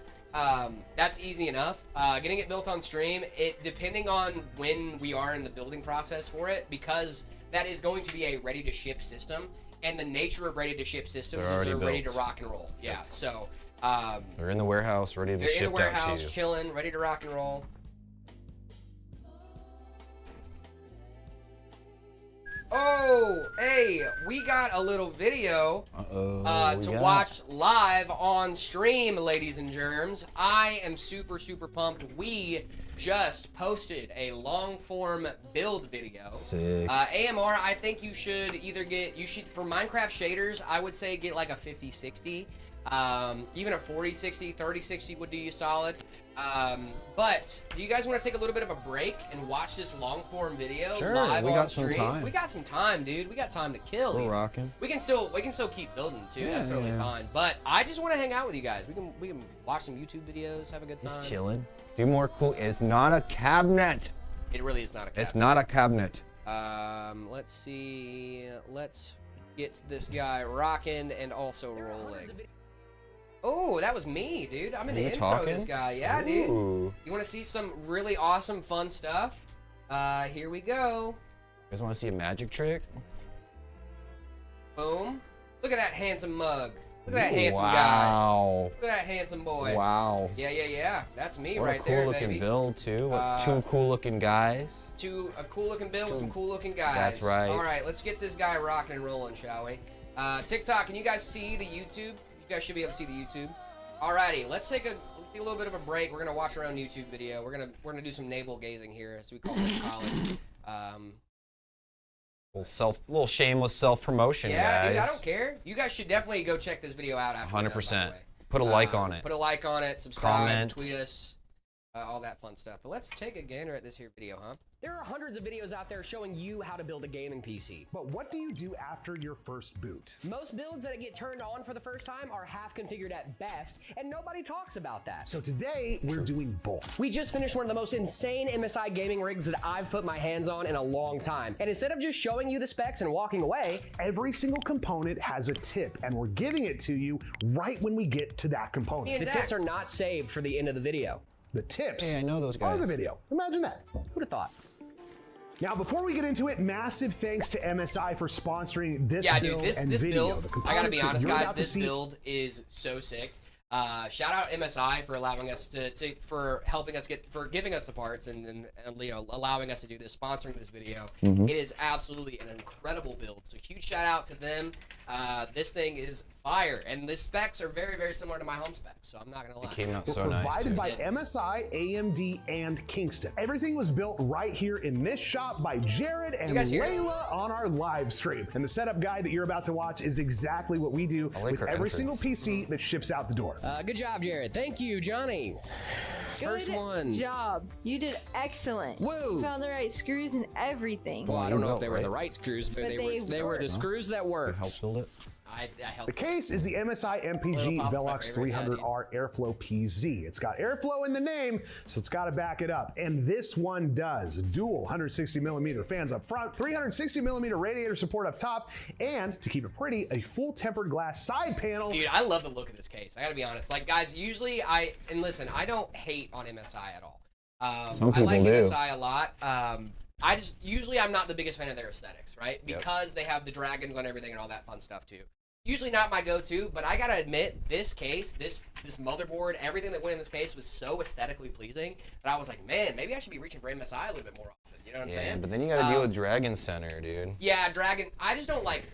That's easy enough. Getting it built on stream, depending on when we are in the building process for it, because that is going to be a ready-to-ship system, and the nature of ready-to-ship systems is they're ready to rock and roll. Yeah, so... they're in the warehouse, ready to be shipped out to you. They're in the warehouse, chilling, ready to rock and roll. Oh, hey, we got a little video to watch live on stream, ladies and germs. I am super, super pumped. We just posted a long-form build video. Sick. AMR, I think you should for Minecraft shaders, I would say get like a 50-60. Even a 40-60, 30-60 would do you solid. But do you guys want to take a little bit of a break and watch this long form video Sure, live we on got some stream? time. We got some time, dude. We got time to kill. We're rocking. We can still keep building too. Yeah, That's totally yeah. fine. But I just want to hang out with you guys. We can watch some YouTube videos, have a good time. Just chilling. Do more cool. It's not a cabinet. It really is not a cabinet. It's not a cabinet. Let's see. Let's get this guy rocking and also rolling. Oh, that was me, dude. I'm in the You're intro of this talking? guy. Yeah, dude. Ooh. You want to see some really awesome, fun stuff? Here we go. You guys want to see a magic trick? Boom. Look at that handsome mug. Look at that handsome guy. Wow. Look at that handsome boy. Wow. Yeah. That's me What right a cool there, looking baby. build too. Two cool looking guys. A cool looking build with some cool looking guys. That's right. All right, let's get this guy rocking and rolling, shall we? TikTok, can you guys see the YouTube? You guys should be able to see the YouTube. Alrighty, let's take a little bit of a break. We're gonna watch our own YouTube video. We're gonna do some navel gazing here, as we call it in college. Little shameless self promotion, Yeah, guys. dude, I don't care. You guys should definitely go check this video out after. 100%. Put a like on it. Put a like on it. Subscribe. Comment. Tweet us. all that fun stuff. But let's take a gander at this here video, huh? There are hundreds of videos out there showing you how to build a gaming PC. But what do you do after your first boot? Most builds that get turned on for the first time are half configured at best, and nobody talks about that. So today, we're doing both. We just finished one of the most insane MSI gaming rigs that I've put my hands on in a long time. And instead of just showing you the specs and walking away, Every single component has a tip, and we're giving it to you right when we get to that component. the tips are not saved for the end of the video. The tips Hey, I know those are guys. the video. Imagine that. Who'd have thought? Now, before we get into it, massive thanks to MSI for sponsoring this Yeah, build dude, and this video. build, The I gotta components be that honest, you're guys, about to this see- build is so sick. Shout out MSI for allowing us for helping us for giving us the parts and you know, allowing us to do this, sponsoring this video. It is absolutely an incredible build. So huge shout out to them. This thing is fire, and the specs are very, very similar to my home specs. So I'm not gonna lie. It came out We're so nice. provided Too. by MSI, AMD, and Kingston. Everything was built right here in this shop by Jared and You guys hear it? Layla on our live stream. And the setup guide that you're about to watch is exactly what we do I like with her every entrance. single PC that ships out the door. Good job, Jared. Thank you, Johnny. First Good one. job. You did excellent. Woo! Found the right screws and everything. Well, I you don't know know, if they were right? the right screws, but But they were the worked. screws that worked. Help build it. I The helped. case is the MSI MPG Little Pop's my Velox favorite, yeah, 300R Airflow PZ. It's got airflow in the name, so it's got to back it up. And this one does. Dual 160mm fans up front, 360mm radiator support up top, and to keep it pretty, a full tempered glass side panel. Dude, I love the look of this case. I gotta be honest. Like, guys, usually listen, I don't hate on MSI at all. Some I like people do. MSI a lot. Usually I'm not the biggest fan of their aesthetics, right? Because they have the dragons on everything and all that fun stuff too. Usually not my go-to, but I gotta admit, this case, this motherboard, everything that went in this case was so aesthetically pleasing that I was like, man, maybe I should be reaching for MSI a little bit more often. You know what I'm Yeah, saying? but then you gotta deal with Dragon Center, dude. Yeah, dragon. I just don't like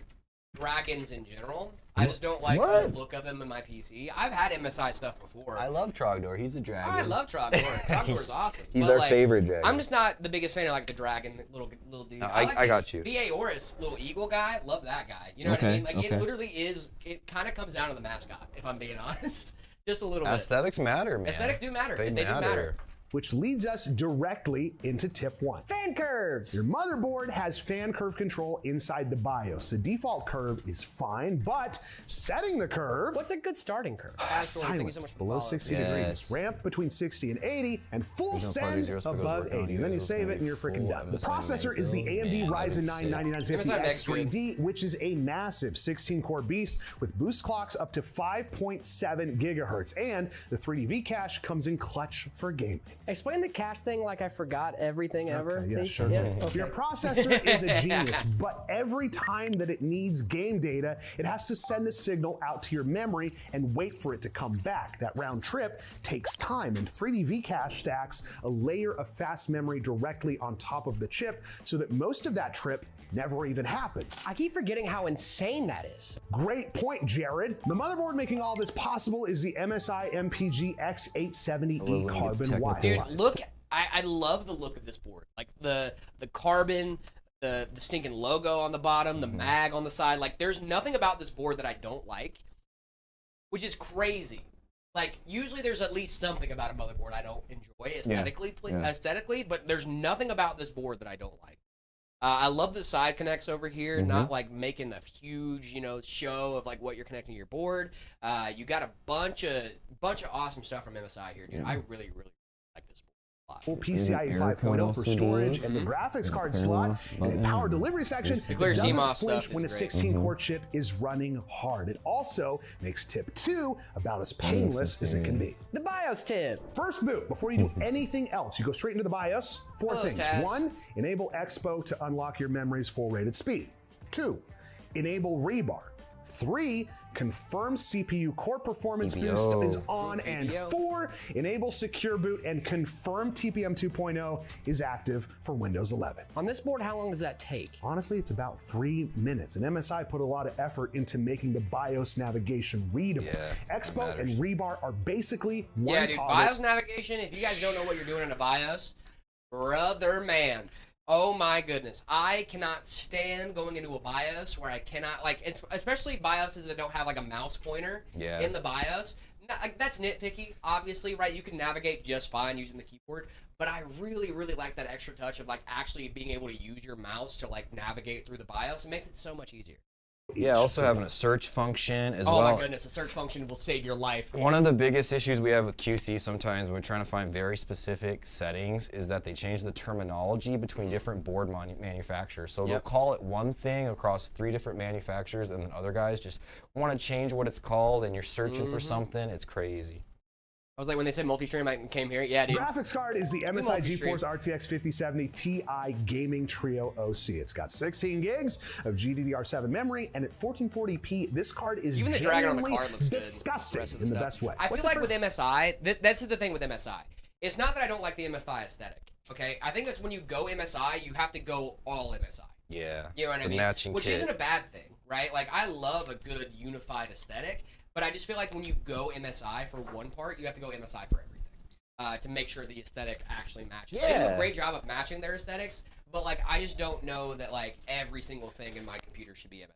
dragons in general. I just don't like What? the look of them in my PC. I've had MSI stuff before. I love Trogdor. He's a dragon. I love Trogdor. Trogdor's awesome. He's But, our like, favorite dragon. I'm just not the biggest fan of like the dragon little dude. No, like I got you. The Aorus little eagle guy. Love that guy. You know what I Okay, mean? Like okay. it literally is. It kind of comes down to the mascot, if I'm being honest. Just a little bit. Aesthetics matter, man. Aesthetics do matter. They do matter. Which leads us directly into tip one. Fan curves. Your motherboard has fan curve control inside the BIOS. The default curve is fine, but setting the curve, What's a good starting curve? Asshole, thank you silent so much for below following. 60 Yes. degrees, ramp between 60 and 80, and full There's no part of send zero split goes above working on 80. you. Then you Those save gonna it and be you're freaking full done. The MSI processor is the build. AMD Man, that Ryzen is 9 sick. 9950 MSI Meg's good. X3D, which is a massive 16-core beast with boost clocks up to 5.7 gigahertz, and the 3D cache comes in clutch for gaming. Explain the cache thing like I forgot everything ever. Okay, yeah, please. sure. Okay. Your processor is a genius, but every time that it needs game data, it has to send a signal out to your memory and wait for it to come back. That round trip takes time, and 3D Vcache stacks a layer of fast memory directly on top of the chip so that most of that trip never even happens. I keep forgetting how insane that is. Great point, Jared. The motherboard making all this possible is the MSI MPG I love X870E when it gets Carbon technical. Wire. Dude, look. I love the look of this board. Like the carbon, the stinking logo on the bottom, the mag on the side. Like there's nothing about this board that I don't like, which is crazy. Like usually there's at least something about a motherboard I don't enjoy aesthetically, but there's nothing about this board that I don't like. I love the side connects over here, not like making a huge, show of like what you're connecting to your board. You got a bunch of awesome stuff from MSI here, dude. I really, really like this board a lot. Full PCIe Isn't 5.0 for Aircode storage also and the graphics card clear slot loss and a button? power delivery section The that clear doesn't CMOS flinch stuff when a is great. 16-core chip is running hard. It also makes tip 2 about as painless as it can be. The BIOS tip. First boot, before you do anything else, you go straight into the BIOS. 4 Hello, things. Taz. 1, enable Expo to unlock your memory's full rated speed. 2, enable rebar. 3, confirm CPU core performance boost BBO. is on. And BBO. 4, enable secure boot and confirm TPM 2.0 is active for Windows 11. On this board, how long does that take? Honestly, it's about 3 minutes, and MSI put a lot of effort into making the BIOS navigation readable. Yeah, Expo that and matters. rebar are basically one Yeah, dude, toggle. BIOS navigation, if you guys don't know what you're doing in a BIOS, brother man, oh my goodness. I cannot stand going into a BIOS where I cannot, especially BIOSes that don't have like a mouse pointer Yeah. in the BIOS. like, that's nitpicky, obviously, right? You can navigate just fine using the keyboard, but I really, really like that extra touch of like actually being able to use your mouse to like navigate through the BIOS. It makes it so much easier. Yeah, also having a search function as Oh well. my goodness, a search function will save your life. One of the biggest issues we have with QC sometimes when we're trying to find very specific settings is that they change the terminology between different board manufacturers. So they'll call it one thing across 3 different manufacturers, and then other guys just want to change what it's called, and you're searching for something. It's crazy. I was like, when they said multi-stream, I came here. Yeah, dude. Graphics card is the MSI GeForce RTX 5070 Ti Gaming Trio OC. It's got 16 gigs of GDDR7 memory, and at 1440p, this card is Even the dragon on the genuinely card looks good. disgusting The in the best way. I feel like with MSI, that's the thing with MSI. It's not that I don't like the MSI aesthetic, okay? I think that's when you go MSI, you have to go all MSI. Yeah. You know what I mean? Matching Which kit. isn't a bad thing, right? Like, I love a good unified aesthetic, but I just feel like when you go MSI for one part, you have to go MSI for everything. To make sure the aesthetic actually matches. They do a great job of matching their aesthetics, but like I just don't know that like every single thing in my computer should be MSI.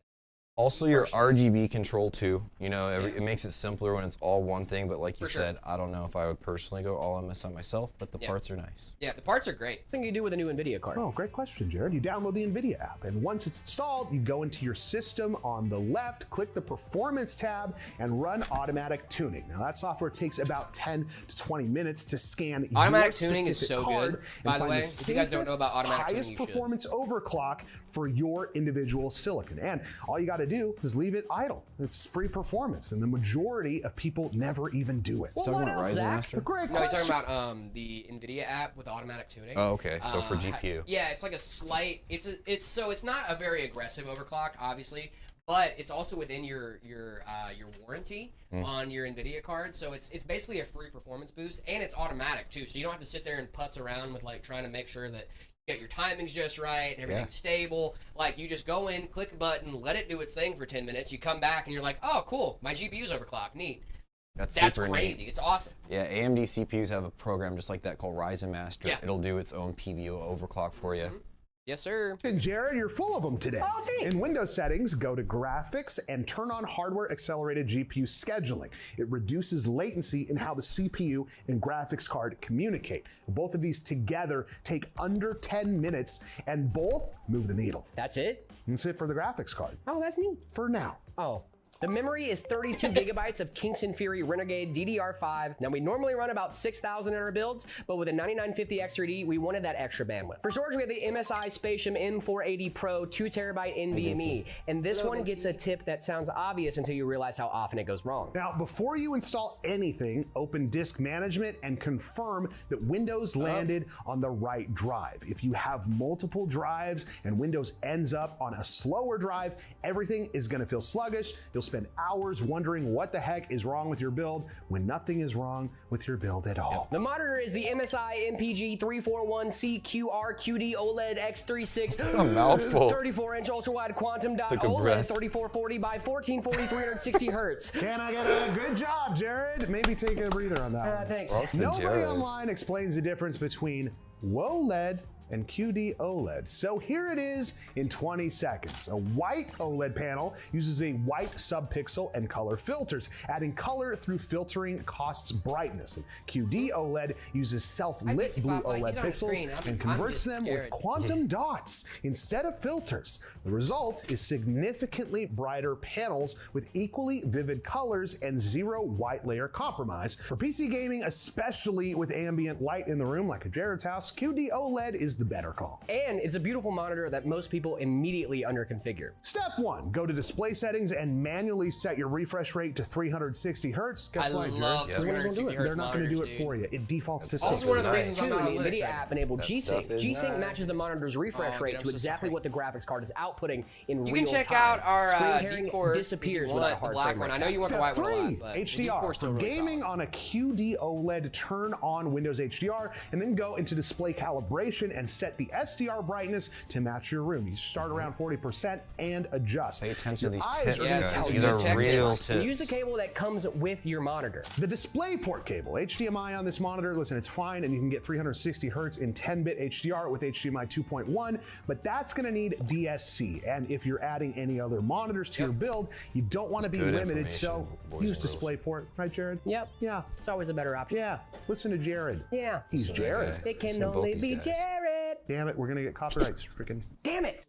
Also, your RGB control too. You know, it makes it simpler when it's all one thing. But like you said, I don't know if I would personally go all MSI myself. But the parts are nice. Yeah, the parts are great. What thing you do with a new NVIDIA card? Oh, great question, Jared. You download the NVIDIA app, and once it's installed, you go into your system on the left, click the Performance tab, and run automatic tuning. Now, that software takes about 10 to 20 minutes to scan Automatic your tuning is specific so card good, and by the find way. If you guys don't know about automatic tuning, highest you should. performance overclock for your individual silicon. And all you got to do is leave it idle. It's free performance, and the majority of people never even do it. Well, what else, Zach? Great No, he's question. talking about the NVIDIA app with automatic tuning. Oh, okay. So for GPU. Yeah, it's like a slight. It's not a very aggressive overclock, obviously, but it's also within your warranty on your NVIDIA card. So it's basically a free performance boost, and it's automatic too. So you don't have to sit there and putz around with like trying to make sure that you get your timings just right and everything's stable. Like you just go in, click a button, let it do its thing for 10 minutes. You come back and you're like, oh, cool, my GPU's overclocked. Neat. That's super crazy. neat. It's awesome. Yeah, AMD CPUs have a program just like that called Ryzen Master. Yeah. It'll do its own PBO overclock for you. Yes, sir. And Jared, you're full of them today. Oh, thanks. In Windows settings, go to Graphics and turn on Hardware Accelerated GPU Scheduling. It reduces latency in how the CPU and graphics card communicate. Both of these together take under 10 minutes, and both move the needle. That's it? That's it for the graphics card. Oh, that's neat. For now. Oh. The memory is 32 gigabytes of Kingston Fury Renegade DDR5. Now, we normally run about 6,000 in our builds, but with a 9950 X3D, we wanted that extra bandwidth. For storage, we have the MSI Spatium M480 Pro 2TB NVMe, and this one gets a tip that sounds obvious until you realize how often it goes wrong. Now, before you install anything, open Disk Management and confirm that Windows landed on the right drive. If you have multiple drives and Windows ends up on a slower drive, everything is going to feel sluggish. You'll spend hours wondering what the heck is wrong with your build when nothing is wrong with your build at all. The monitor is the MSI MPG 341CQR-QD OLED X36. A mouthful. 34-inch ultra-wide quantum dot Took a OLED breath. 3440 by 1440 360 hertz. Can I get a good job, Jared? Maybe take a breather on that one. Thanks. Props to Nobody Jared. online explains the difference between WOLED and QD OLED. So here it is in 20 seconds. A white OLED panel uses a white subpixel and color filters. Adding color through filtering costs brightness. And QD OLED uses self-lit blue OLED pixels and converts them with quantum dots instead of filters. The result is significantly brighter panels with equally vivid colors and zero white layer compromise. For PC gaming, especially with ambient light in the room like a Jared's house, QD OLED is the better call. And it's a beautiful monitor that most people immediately underconfigure. Step 1, go to display settings and manually set your refresh rate to 360 hertz. Guess I what, love Jared? 360 hertz They're not going to do monitors, it for you. It defaults to Also 60. one of the reasons I'm Two, not on the Linux NVIDIA right app now. enabled That G-Sync. stuff is G-Sync nice. matches the monitor's refresh Oh, rate dude, to I'm so exactly sorry. what the graphics card is outputting in You real can check time. out our Screen tearing D-Core disappears if you without want hard the black frame one. rate. I know you want the Step white one a 3, lot, but the HDR. D-Core's still For really gaming solid. on a QD OLED, turn on Windows HDR and then go into display calibration and set the SDR brightness to match your room. You start around 40% and adjust. Pay attention to Your these eyes tips, are gonna guys. tell These you. are Tech real tips. tips. Use the cable that comes with your monitor. The DisplayPort cable, HDMI on this monitor, listen, it's fine, and you can get 360 hertz in 10-bit HDR with HDMI 2.1, but that's gonna need DSC. And if you're adding any other monitors to your build, you don't wanna be good limited, so information, boys use and girls. DisplayPort, right, Jared? Yep. Yeah. It's always a better option. Yeah. Listen to Jared. Yeah. He's Jared. It can Listen to both only these be guys. Jared. Damn it, we're gonna get copyrights. Freaking. Damn it.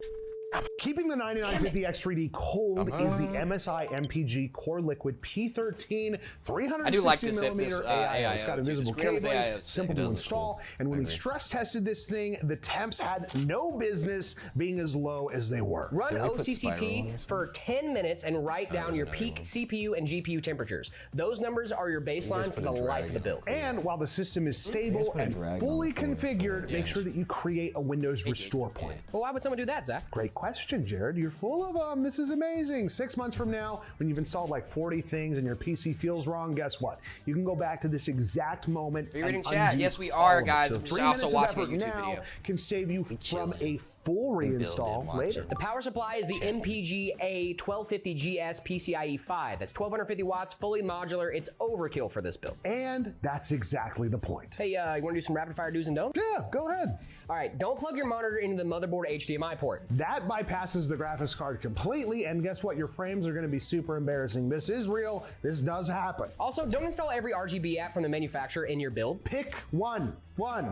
Keeping the 9950X3D cold is the MSI MPG Core Liquid P13 I do like 360 this millimeter AIO. It's got It's invisible great with cabling, AIO. simple It to does look install, cool. and when I we agree. stress tested this thing, the temps had no business being as low as they were. Run Did we put spiral on OCCT this for 10 minutes and write down your another peak one. CPU and GPU temperatures. Those numbers are your baseline for put the a life of the drag. build. And while the system is stable put a and drag on fully the phone. configured, make sure that you create a Windows restore point. Well, why would someone do that, Zach? Great question, Jared. You're full of them. This is amazing. 6 months from now, when you've installed like 40 things and your PC feels wrong, guess what? You can go back to this exact moment. Are you reading and chat? undo Yes, we all are, of it. guys. So We're 3 also minutes of watching a effort YouTube now video. can save you from chilling. a full build it, reinstall watch later. it. The power supply is the MPG-A 1250GS PCIe 5. That's 1250 watts, fully modular. It's overkill for this build. And that's exactly the point. Hey, you want to do some rapid fire do's and don'ts? Yeah, go ahead. All right, don't plug your monitor into the motherboard HDMI port. That bypasses the graphics card completely, and guess what? Your frames are going to be super embarrassing. This is real. This does happen. Also, don't install every RGB app from the manufacturer in your build. Pick one,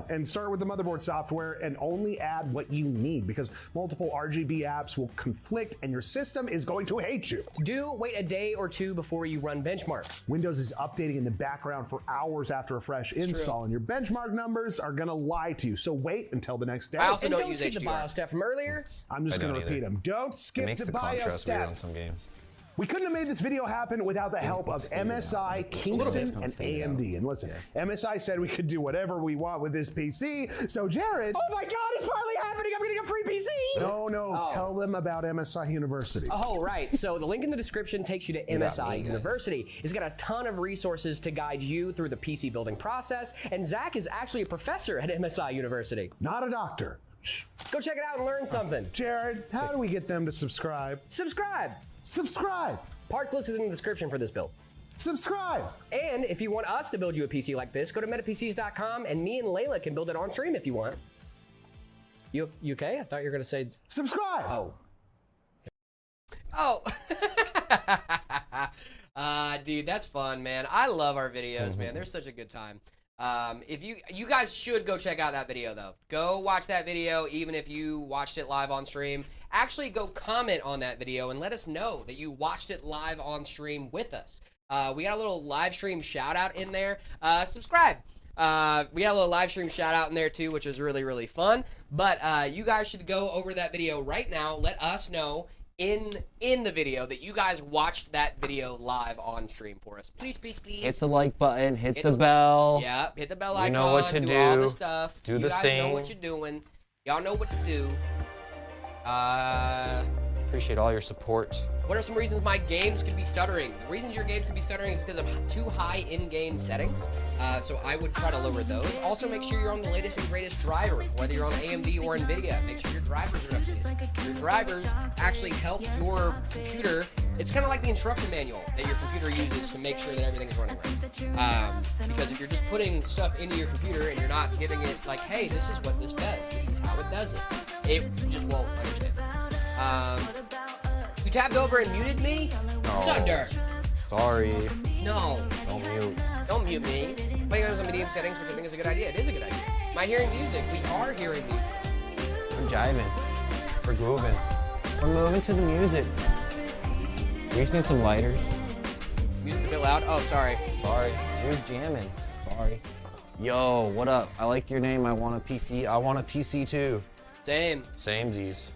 and start with the motherboard software and only add what you need, because multiple RGB apps will conflict and your system is going to hate you. Do wait a day or two before you run benchmarks. Windows is updating in the background for hours after a fresh install, and your benchmark numbers are gonna lie to you. So wait until the next day. I also And don't don't use skip the HDR. BIOS step from earlier. I'm just I gonna don't repeat either. them. Don't It skip makes the the BIOS contrast weird step. on some games. We couldn't have made this video happen without the help of MSI, Kingston, and AMD. And listen, MSI said we could do whatever we want with this PC. So Jared, Oh my God, it's finally happening! I'm getting a free PC. no, tell them about MSI University. Oh, right. So the link in the description takes you to MSI University. It's got a ton of resources to guide you through the PC building process. And Zach is actually a professor at MSI University. Not a doctor. Shh. Go check it out and learn something. Jared, how do we get them to subscribe? Subscribe. Subscribe. Parts listed in the description for this build. Subscribe. And if you want us to build you a PC like this, go to metapcs.com and me and Layla can build it on stream if you want. You okay? I thought you were going to say, Subscribe. oh. Oh. Dude, that's fun, man. I love our videos, man. They're such a good time. If you guys should go check out that video though. Go watch that video, even if you watched it live on stream. Actually, go comment on that video and let us know that you watched it live on stream with us. We got a little live stream shout out in there. Subscribe. We got a little live stream shout out in there too, which was really, really fun. But you guys should go over that video right now. Let us know in the video that you guys watched that video live on stream for us. Please, please, please. Hit the like button, hit Hit the the- bell. Yeah, hit the bell icon. You know what to do. All do. the stuff. Do you the guys thing. know what you're doing. Y'all know what to do. Appreciate all your support. What are some reasons my games could be stuttering? The reasons your games could be stuttering is because of too high in-game settings. So I would try to lower those. Also, make sure you're on the latest and greatest drivers, whether you're on AMD or NVIDIA. Make sure your drivers are updated. Your drivers actually help your computer. It's kind of like the instruction manual that your computer uses to make sure that everything is running right. Because if you're just putting stuff into your computer and you're not giving it like, hey, this is what this does, this is how it does it, it just won't understand. You tapped over and muted me? Sunder! Sorry. No. Don't mute. Don't mute me. Playing those on medium settings, which I think is a good idea. It is a good idea. Am I hearing music? We are hearing music. We're jiving. We're grooving. We're moving to the music. We just need some lighters. Music a bit loud? Oh, sorry. Sorry. We was jamming. Sorry. Yo, what up? I like your name. I want a PC. I want a PC too. Same. Same Z's.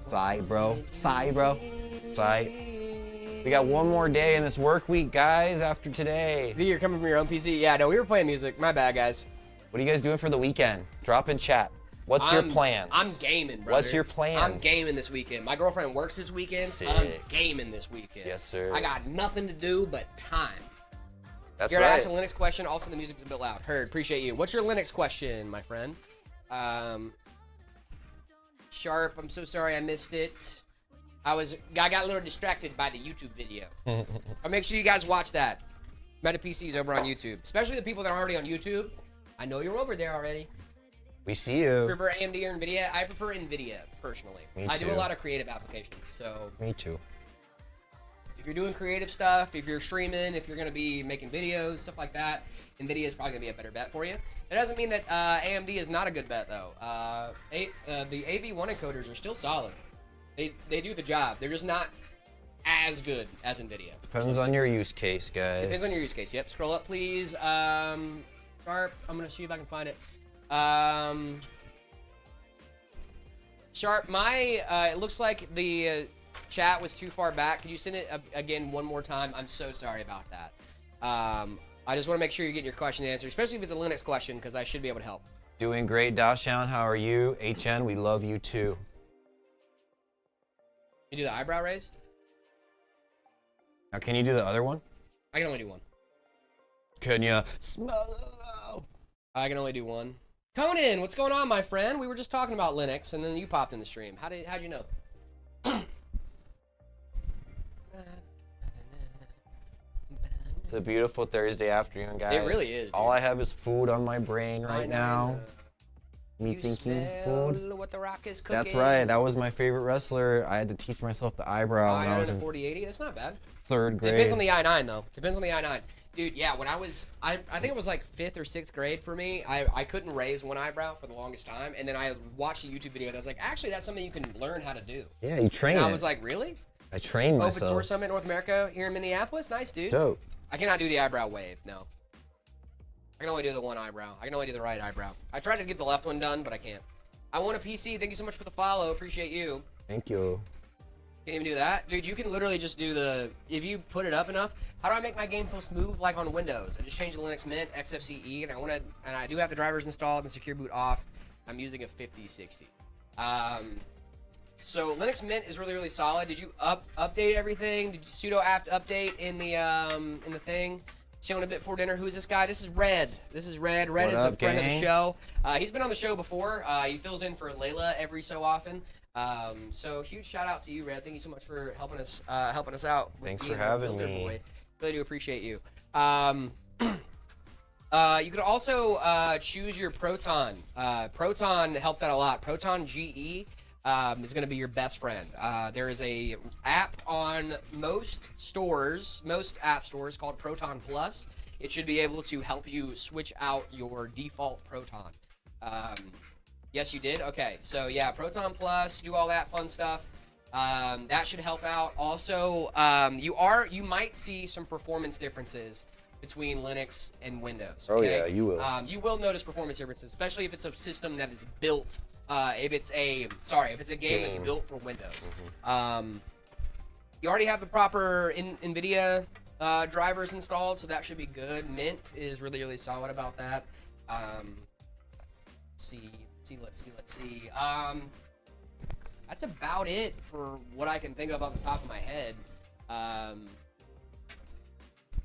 Sigh, bro. Sigh, bro. Sigh. We got one more day in this work week, guys, after today. V, you're coming from your own PC? Yeah, no, we were playing music. My bad, guys. What are you guys doing for the weekend? Drop in chat. What's your plans? I'm gaming, brother. What's your plans? I'm gaming this weekend. My girlfriend works this weekend. Sick. I'm gaming this weekend. Yes, sir. I got nothing to do but time. That's You're right. asking a Linux question. Also, the music's a bit loud. Heard. Appreciate you. What's your Linux question, my friend? Sharp, I'm so sorry I missed it. I got a little distracted by the YouTube video. I'll make sure you guys watch that. Meta PCs over on YouTube, especially the people that are already on YouTube. I know you're over there already. We see you. Prefer AMD or NVIDIA? I prefer NVIDIA personally. Me I do a too. lot of creative applications, so Me too. if you're doing creative stuff, if you're streaming, if you're going to be making videos, stuff like that, NVIDIA is probably going to be a better bet for you. It doesn't mean that AMD is not a good bet, though. The AV1 encoders are still solid. They do the job. They're just not as good as NVIDIA. Depends on your use case, guys. Depends on your use case. Yep. Scroll up, please. Sharp. I'm going to see if I can find it. Sharp, it looks like the chat was too far back. Could you send it again one more time? I'm so sorry about that. I just want to make sure you get your question answered, especially if it's a Linux question, because I should be able to help. Doing great, Dashan. How are you? HN, we love you too. You do the eyebrow raise? Now, can you do the other one? I can only do one. Can you smell? I can only do one. Conan, what's going on, my friend? We were just talking about Linux, and then you popped in the stream. How'd you know? It's a beautiful Thursday afternoon, guys. It really is, dude. All I have is food on my brain right now. Me You thinking smell food. what the rock is cooking. That's right. That was my favorite wrestler. I had to teach myself the eyebrow when I was in 4080. That's not bad. 3rd grade. Depends on the i9 though. Depends on the i9. Dude, yeah, when I think it was like 5th or 6th grade for me, I couldn't raise one eyebrow for the longest time, and then I watched a YouTube video that was like, actually, that's something you can learn how to do. Yeah, you train And it. I was like, really? I trained Open myself. Source Summit North America here in Minneapolis? Nice, dude. Dope. I cannot do the eyebrow wave, no. I can only do the one eyebrow. I can only do the right eyebrow. I tried to get the left one done, but I can't. I want a PC. Thank you so much for the follow. Appreciate you. Thank you. Can't even do that. Dude, you can literally just do if you put it up enough. How do I make my game feel smooth like on Windows? I just changed the Linux Mint XFCE, and I do have the drivers installed and secure boot off. I'm using a 5060. So Linux Mint is really, really solid. Did you update everything? Did you sudo apt update in the thing? Chilling a bit before dinner. Who's this guy? This is Red. Red What is up, a friend of the gang? show. He's been on the show before. He fills in for Layla every so often. So huge shout out to you, Red. Thank you so much for helping us out. with Thanks being for our having builder me. boy. Really do appreciate you. You could also choose your Proton. Proton helps out a lot. Proton GE is going to be your best friend. There is a app on most app stores called Proton Plus. It should be able to help you switch out your default Proton. Yes, you did? Okay, so yeah, Proton Plus, do all that fun stuff. That should help out. Also, you might see some performance differences between Linux and Windows. Oh, Okay? yeah, you will. You will notice performance differences, especially if it's a system that is built. If it's a game that's built for Windows. You already have the proper NVIDIA drivers installed, so that should be good. Mint is really, really solid about that. Let's see. That's about it for what I can think of off the top of my head.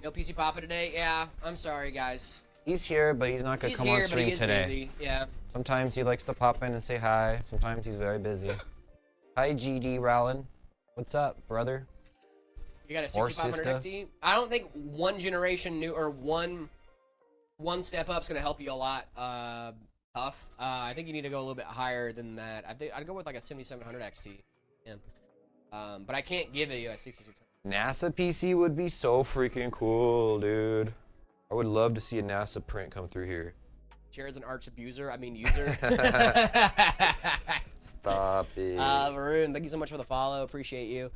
No PC Papa today? Yeah, I'm sorry, guys. He's here, but he's not going to He's come here, on but stream he is today. busy. Yeah. Sometimes he likes to pop in and say hi. Sometimes he's very busy. Hi, GD Rowland. What's up, brother? You got a Or 6500 sister. XT? I don't think one generation new or one step up is going to help you a lot. Tough. I think you need to go a little bit higher than that. I think I'd go with like a 7700 XT. Yeah. But I can't give you a 6600. NASA PC would be so freaking cool, dude. I would love to see a NASA print come through here. Jared's an arch abuser. I mean user. Stop it. Varun, thank you so much for the follow. Appreciate you.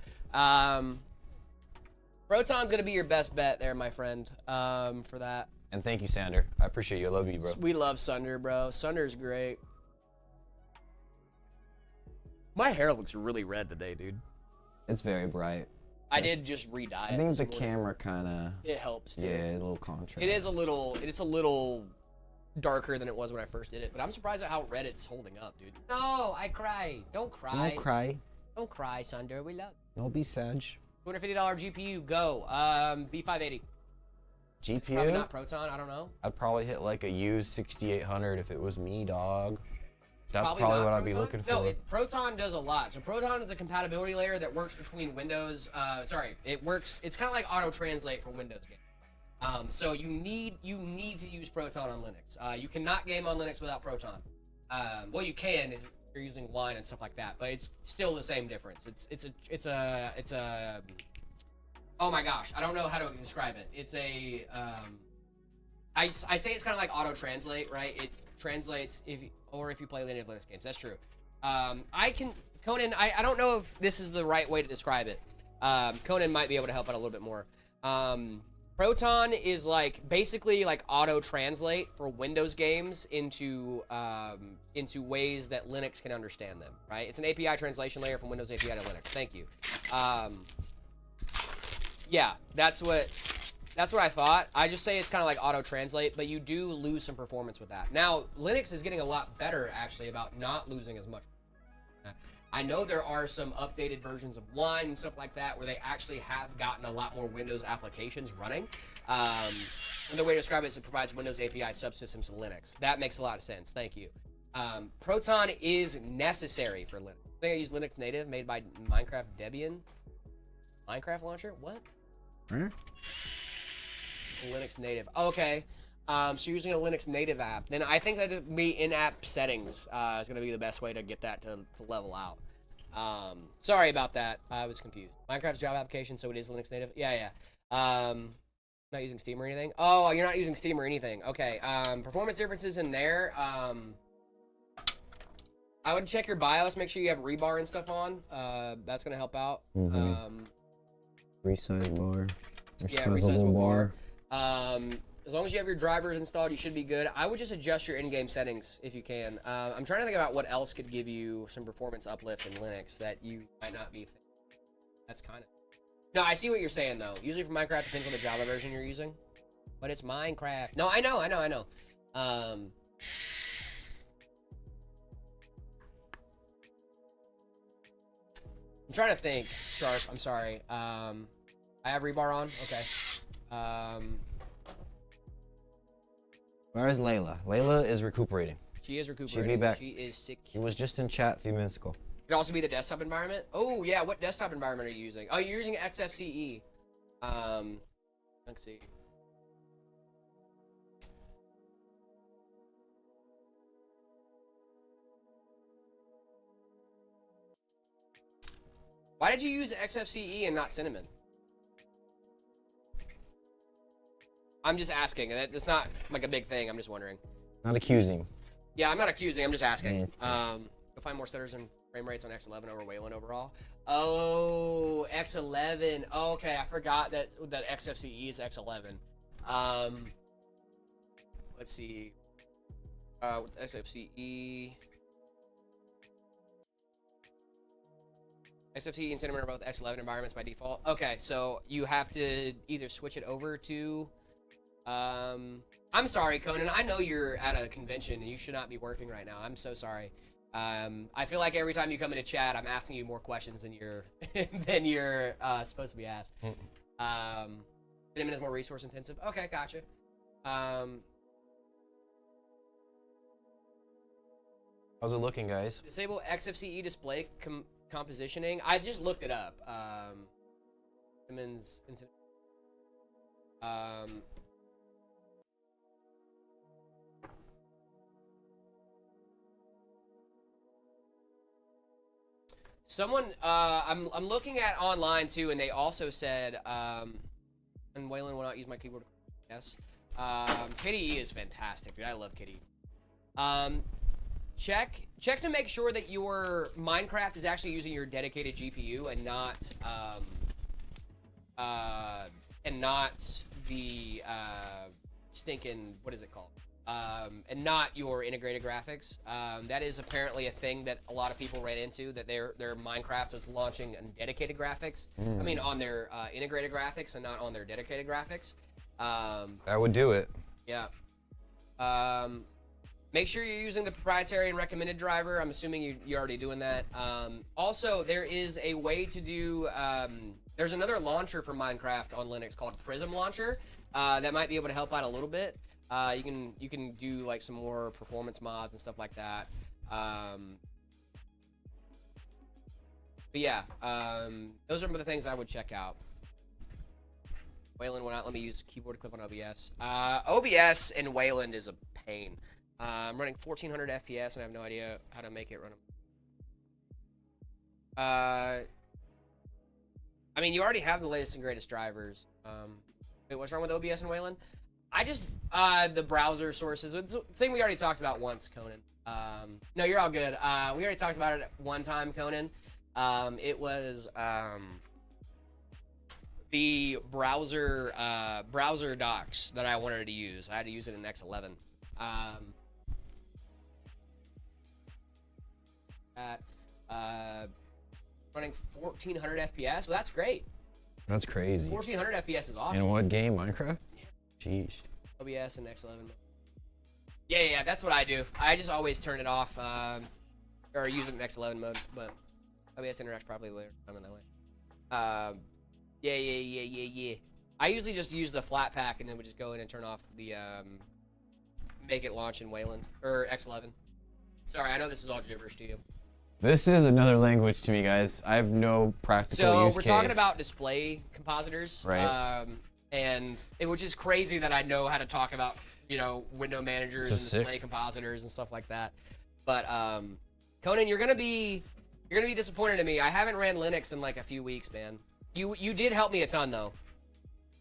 Proton's gonna be your best bet there, my friend. For that. And thank you, Sander. I appreciate you. I love you, bro. We love Sunder, bro. Sunder's great. My hair looks really red today, dude. It's very bright. I did just re-dye it. I think this the morning. camera kind of, It helps too. yeah, a little contrast. It's a little darker than it was when I first did it, but I'm surprised at how red it's holding up, dude. No, I cry. Don't cry. Don't cry. Don't cry, Sunder. We love. Don't be sad. $250 GPU. Go. B580. Probably GPU? not Proton. I don't know. I'd probably hit like a used 6800 if it was me, dog. That's Probably probably not what I'd be Proton. looking No, for. Proton does a lot. So Proton is a compatibility layer that works between Windows. It works. It's kind of like auto translate for Windows games. So you need to use Proton on Linux. You cannot game on Linux without Proton. Well, you can if you're using Wine and stuff like that, but it's still the same difference. It's a oh my gosh, I don't know how to describe it. It's a I say it's kind of like auto translate, right? It translates if you play native Linux games. That's true. Conan, I don't know if this is the right way to describe it. Conan might be able to help out a little bit more. Proton is basically like auto translate for Windows games into ways that Linux can understand them, right? It's an API translation layer from Windows API to Linux. Thank you. Yeah, that's what I thought. I just say it's kind of like auto translate, but you do lose some performance with that. Now, Linux is getting a lot better actually about not losing as much. I know there are some updated versions of Wine and stuff like that where they actually have gotten a lot more Windows applications running. And the way to describe it is it provides Windows API subsystems to Linux. That makes a lot of sense. Thank you. Proton is necessary for Linux. I think I use Linux native made by Minecraft Debian. Minecraft launcher? What? Linux native. Okay. So you're using a Linux native app. Then I think that in-app settings is going to be the best way to get that to level out. Sorry about that. I was confused. Minecraft's Java application, so it is Linux native. Yeah. Not using Steam or anything. Oh, you're not using Steam or anything. Okay. Performance differences in there. I would check your BIOS. Make sure you have rebar and stuff on. That's going to help out. Resize bar. Yeah, resizable bar. As long as you have your drivers installed, you should be good. I would just adjust your in-game settings if you can. I'm trying to think about what else could give you some performance uplift in Linux that you might not be thinking. That's kind of... No, I see what you're saying, though. Usually for Minecraft, depends on the Java version you're using. But it's Minecraft. No, I know. I'm trying to think. Sharp, I'm sorry. I have rebar on? Okay. Where is Layla? Layla is recuperating. She is recuperating. She'll be back. She is sick. He was just in chat a few minutes ago. It could also be the desktop environment. Oh, yeah. What desktop environment are you using? Oh, you're using XFCE. Let's see. Why did you use XFCE and not Cinnamon? I'm just asking. That's not like a big thing. I'm just wondering. Not accusing. Yeah, I'm not accusing. I'm just asking. You'll find more stutters and frame rates on X11 over Wayland overall. Oh, X11. Oh, okay, I forgot that XFCE is X11. Let's see. With XFCE. XFCE and Cinnamon are both X11 environments by default. Okay, so you have to either switch it over to... I'm sorry, Conan. I know you're at a convention and you should not be working right now. I'm so sorry. I feel like every time you come into chat, I'm asking you more questions than you're supposed to be asked. Cinnamon is more resource intensive. Okay, gotcha. How's it looking, guys? Disable XFCE display compositioning. I just looked it up. Cinnamons. Someone, I'm looking at online too, and they also said, and Waylon will not use my keyboard. Yes. KDE is fantastic, dude. I love KDE. Check to make sure that your Minecraft is actually using your dedicated GPU and not the stinking, what is it called? And not your integrated graphics. That is apparently a thing that a lot of people ran into, that their Minecraft was launching on dedicated graphics. I mean, on their integrated graphics and not on their dedicated graphics. I would do it. Yeah. Make sure you're using the proprietary and recommended driver. I'm assuming you're already doing that. Also, there is a way to do... there's another launcher for Minecraft on Linux called Prism Launcher that might be able to help out a little bit. You can do like some more performance mods and stuff like that. But yeah, those are the things I would check out. Wayland will not let me use keyboard clip on OBS. OBS in Wayland is a pain. I'm running 1400 FPS and I have no idea how to make it run. I mean, you already have the latest and greatest drivers. Wait, what's wrong with OBS in Wayland? I just, the browser sources. It's a thing we already talked about once, Conan. No, you're all good. We already talked about it one time, Conan. It was, the browser docs that I wanted to use. I had to use it in X11. Running 1400 FPS. Well, that's great. That's crazy. 1400 FPS is awesome. In what game? Minecraft? Sheesh. OBS and X11. Yeah, that's what I do. I just always turn it off, or use it in X11 mode, but OBS interacts probably later. I'm in that way. Yeah. I usually just use the flat pack and then we just go in and turn off the, make it launch in Wayland, or X11. Sorry, I know this is all gibberish to you. This is another language to me, guys. I have no practical use So we're case. talking about display compositors, Right. Which is crazy that I know how to talk about, window managers and sick. display compositors and stuff like that. But Conan, you're gonna be disappointed in me. I haven't ran Linux in like a few weeks, man. You did help me a ton though.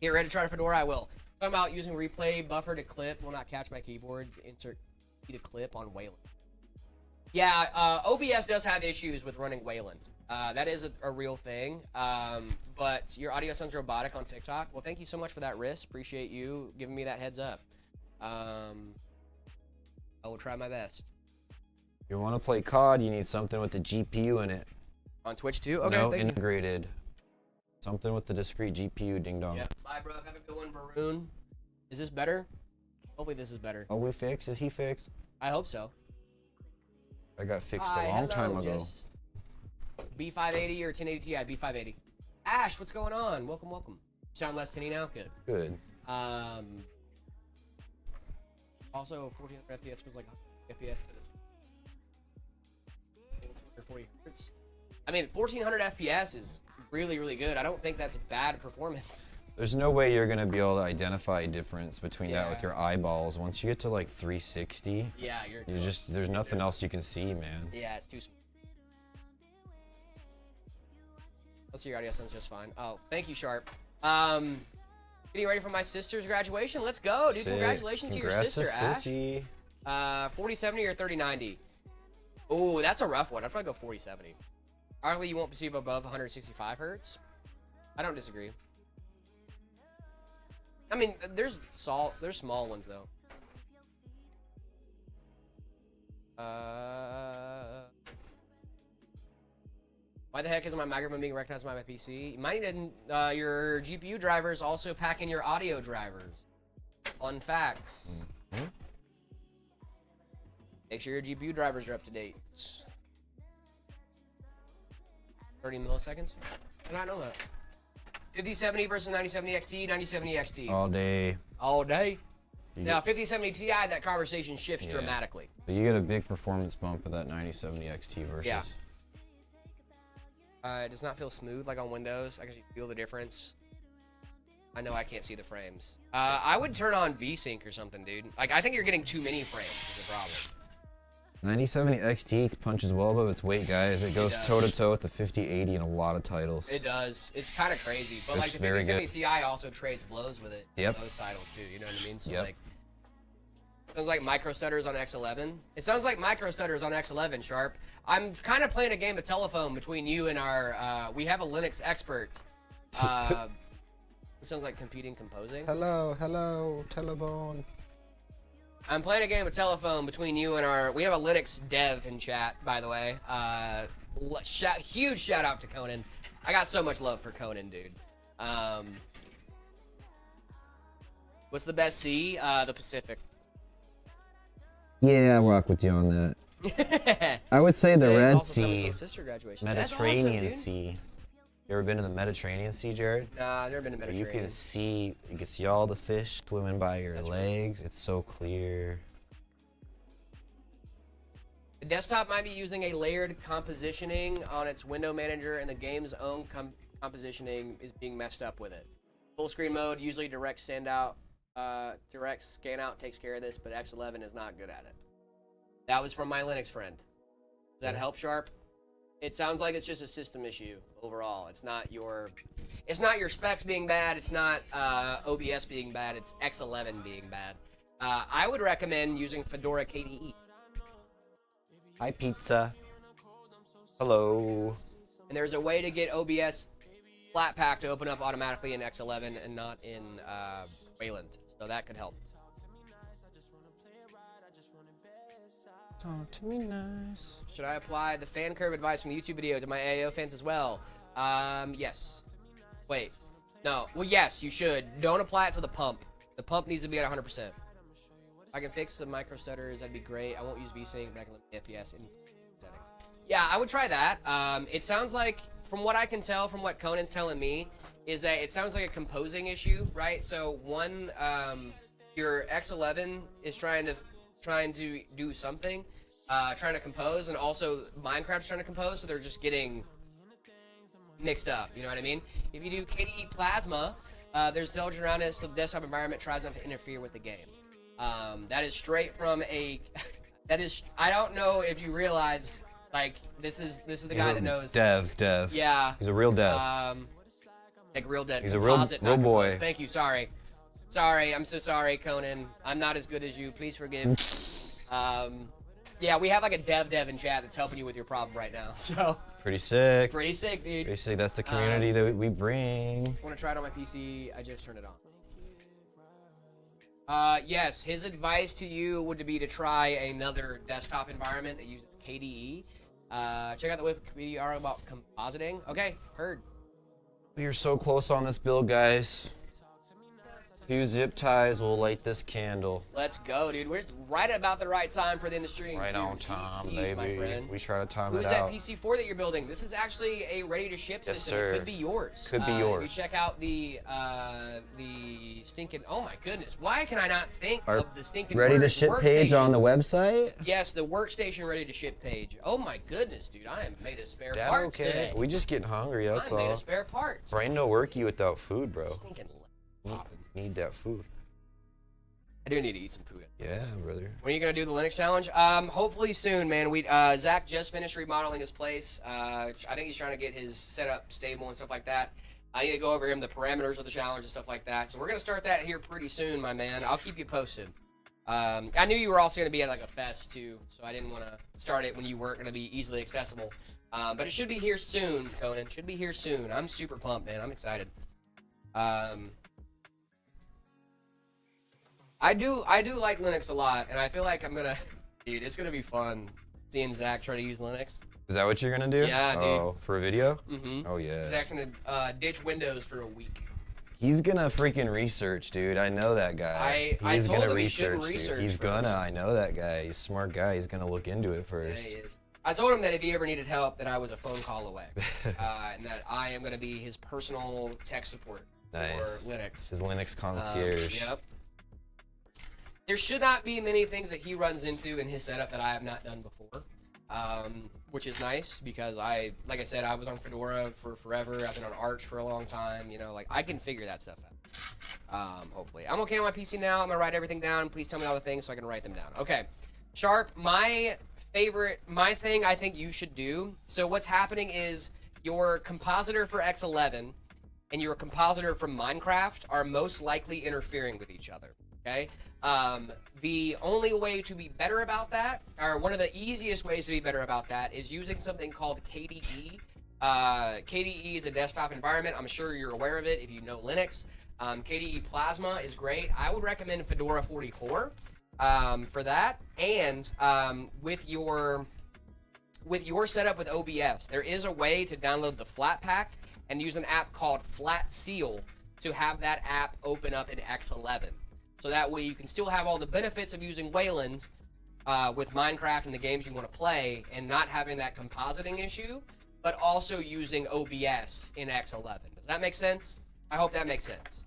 Get ready to try Fedora. I will. Talking about using replay buffer to clip will not catch my keyboard. Insert key to clip on Wayland. Yeah, OBS does have issues with running Wayland. That is a real thing. But your audio sounds robotic on TikTok. Well, thank you so much for that, Riss. Appreciate you giving me that heads up. I will try my best. If you want to play COD, you need something with the GPU in it. On Twitch too? Okay, No, thank you. integrated. Something with the discrete GPU, ding dong. Yeah. Bye, bro. Have a good one, Baroon. Is this better? Hopefully this is better. Oh, we fixed? Is he fixed? I hope so. I got fixed Hi, a long time hello, ago. Jess. B580 or 1080 Ti? B580. Ash, what's going on? Welcome. Sound less tinny now? Good. Good. Also, 1400 FPS was like 100 FPS to this. 40 hertz. I mean, 1400 FPS is really, really good. I don't think that's bad performance. There's no way you're gonna be able to identify a difference between that with Yeah. your eyeballs. Once you get to like 360, Yeah, there's nothing else you can see, man. Yeah, it's too small. Let's see, your audio sounds just fine. Oh, thank you, Sharp. Getting ready for my sister's graduation. Let's go, dude. Sick. Congratulations to your Congrats sister, to Sissy. Ash. 4070 or 3090? Oh, that's a rough one. I'd probably go 4070. Arguably, you won't perceive above 165 hertz. I don't disagree. I mean, there's small ones though. Why the heck isn't my microphone being recognized by my PC? You might need your GPU drivers also pack in your audio drivers. Fun facts. Mm-hmm. Make sure your GPU drivers are up to date. 30 milliseconds? I did not know that. 5070 versus 9070 XT, 9070 XT. All day. All day. You Now, get- 5070 Ti, that conversation shifts Yeah. dramatically. But you get a big performance bump with that 9070 XT versus. Yeah. It does not feel smooth like on Windows. I can feel the difference. I know I can't see the frames. I would turn on VSync or something, dude. Like, I think you're getting too many frames is the problem. 9070 XT punches well above its weight, guys. It goes does. toe to toe with the 5080 in a lot of titles. It does. It's kind of crazy. But, It's like, the very 5070 Ti also trades blows with it. Yep. Those titles, too. You know what I mean? So, Yep. like, sounds like micro stutters on X11. It sounds like micro stutters on X11, Sharp. I'm kind of playing a game of telephone between you and our, we have a Linux expert. It sounds like competing composing. Hello, telephone. I'm playing a game of telephone between you and our, we have a Linux dev in chat, by the way. Huge shout out to Conan. I got so much love for Conan, dude. What's the best sea? The Pacific. Yeah, I rock with you on that. I would say the Today's Red also Sea, Seven's sister graduation. That's awesome, Mediterranean dude. Sea. You ever been to the Mediterranean Sea, Jared? Nah, I've never been to You Mediterranean. can see all the fish swimming by your That's legs. It's so clear. The desktop might be using a layered compositioning on its window manager, and the game's own compositioning is being messed up with it. Full screen mode, usually direct scan out takes care of this, but X11 is not good at it. That was from my Linux friend. Does that help, Sharp? It sounds like it's just a system issue overall. It's not your specs being bad. It's not OBS being bad. It's X11 being bad. I would recommend using Fedora KDE. Hi, pizza. Hello. And there's a way to get OBS Flatpak to open up automatically in X11 and not in Wayland. So that could help. Talk to me nice. Should I apply the fan curve advice from the YouTube video to my AAO fans as well? Yes. Wait. No. Well, yes, you should. Don't apply it to the pump. The pump needs to be at 100%. If I can fix the micro stutters, that'd be great. I won't use VSync, but I can limit FPS in settings. Yeah, I would try that. It sounds like, from what I can tell, from what Conan's telling me, is that it sounds like a composing issue, right? So one, your X11 is trying to do something, trying to compose, and also Minecraft's trying to compose, so they're just getting mixed up, you know what I mean? If you do KDE Plasma, there's intelligent around so the desktop environment tries not to interfere with the game. That is straight from a, I don't know if you realize, like, this is the guy that knows. Dev. Yeah. He's a real dev. Like real dev. He's a real boy. Thank you, sorry, I'm so sorry, Conan. I'm not as good as you, please forgive. Yeah, we have like a dev in chat that's helping you with your problem right now, so. Pretty sick. Pretty sick, dude. Pretty sick. That's the community that we bring. I want to try it on my PC. I just turned it on. Yes, his advice to you would be to try another desktop environment that uses KDE. Check out the Wikipedia article about compositing. Okay, heard. We are so close on this build, guys. Few zip ties will light this candle. Let's go, dude. We're right about the right time for the industry. Right on time, GGs, my baby. friend. We try to time Who's it that out. PC4 that you're building? This is actually a ready-to-ship Yes, system. sir. It could be yours. Could be yours. You check out the stinking. Oh my goodness! Why can I not think of the stinking Ready to word? ship page on the Workstations. website? Yes, the workstation ready to ship page. Oh my goodness, dude! I am made of spare That parts okay. today. We just getting hungry, that's I'm made all. of spare parts. Brain no worky without food, bro. Stinking popping. Need that food. I do need to eat some food. Yeah, brother. When are you gonna do the Linux challenge? Hopefully soon, man. Zach just finished remodeling his place. I think he's trying to get his setup stable and stuff like that. I need to go over him the parameters of the challenge and stuff like that. So we're gonna start that here pretty soon, my man. I'll keep you posted. I knew you were also gonna be at like a fest too, so I didn't want to start it when you weren't gonna be easily accessible. But it should be here soon, Conan. Should be here soon. I'm super pumped, man. I'm excited. I do like Linux a lot, and I feel like I'm gonna, dude, it's gonna be fun seeing Zach try to use Linux. Is that what you're gonna do? Yeah, dude. Oh, for a video? Mm-hmm. Oh, yeah. Zach's gonna ditch Windows for a week. He's gonna freaking research, dude. I know that guy. I He's told gonna him he shouldn't dude. research He's first. gonna. I know that guy. He's a smart guy. He's gonna look into it Yeah, first. he is. I told him that if he ever needed help, that I was a phone call away, and that I am gonna be his personal tech support Nice. for Linux. His Linux concierge. Yep. There should not be many things that he runs into in his setup that I have not done before, which is nice because like I said, I was on Fedora for forever. I've been on Arch for a long time. You know, like I can figure that stuff out. Hopefully, I'm okay on my PC now. I'm gonna write everything down. Please tell me all the things so I can write them down. Okay, Sharp. My thing I think you should do. So what's happening is your compositor for X11 and your compositor from Minecraft are most likely interfering with each other. Okay. The only way to be better about that, or one of the easiest ways to be better about that, is using something called KDE. KDE is a desktop environment. I'm sure you're aware of it if you know Linux. KDE Plasma is great. I would recommend Fedora 44 for that. And with your setup with OBS, there is a way to download the Flatpak and use an app called Flat Seal to have that app open up in X11. So that way you can still have all the benefits of using Wayland with Minecraft and the games you want to play and not having that compositing issue, but also using OBS in X11. Does that make sense? I hope that makes sense.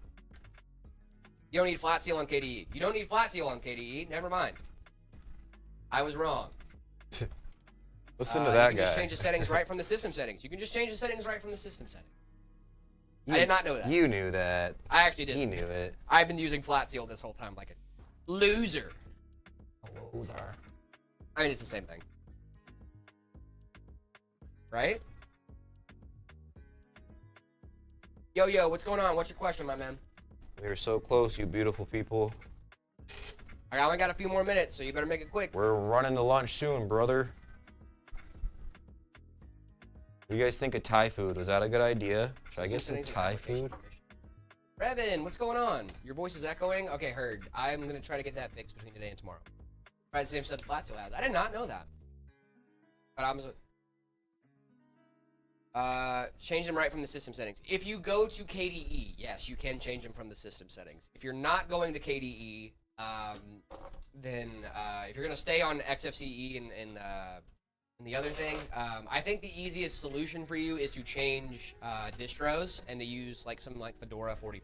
You don't need Flat Seal on KDE. You don't need Flat Seal on KDE. Never mind. I was wrong. Listen to that you can guy. just change the settings right from the system settings. You can just change the settings right from the system settings. I did not know that. You knew that. I actually did. He knew it. I've been using flat seal this whole time like a loser. I mean, it's the same thing. Right? Yo, what's going on? What's your question, my man? We are so close, you beautiful people. I only got a few more minutes, so you better make it quick. We're running to lunch soon, brother. What do you guys think of Thai food? Was that a good idea? Should I get some Thai food? Revan, what's going on? Your voice is echoing? Okay, heard. I'm going to try to get that fixed between today and tomorrow. Try the same stuff the flat seal has. I did not know that. But I'm change them right from the system settings. If you go to KDE, yes, you can change them from the system settings. If you're not going to KDE, then if you're going to stay on XFCE and the other thing, I think the easiest solution for you is to change distros and to use like something like Fedora 40,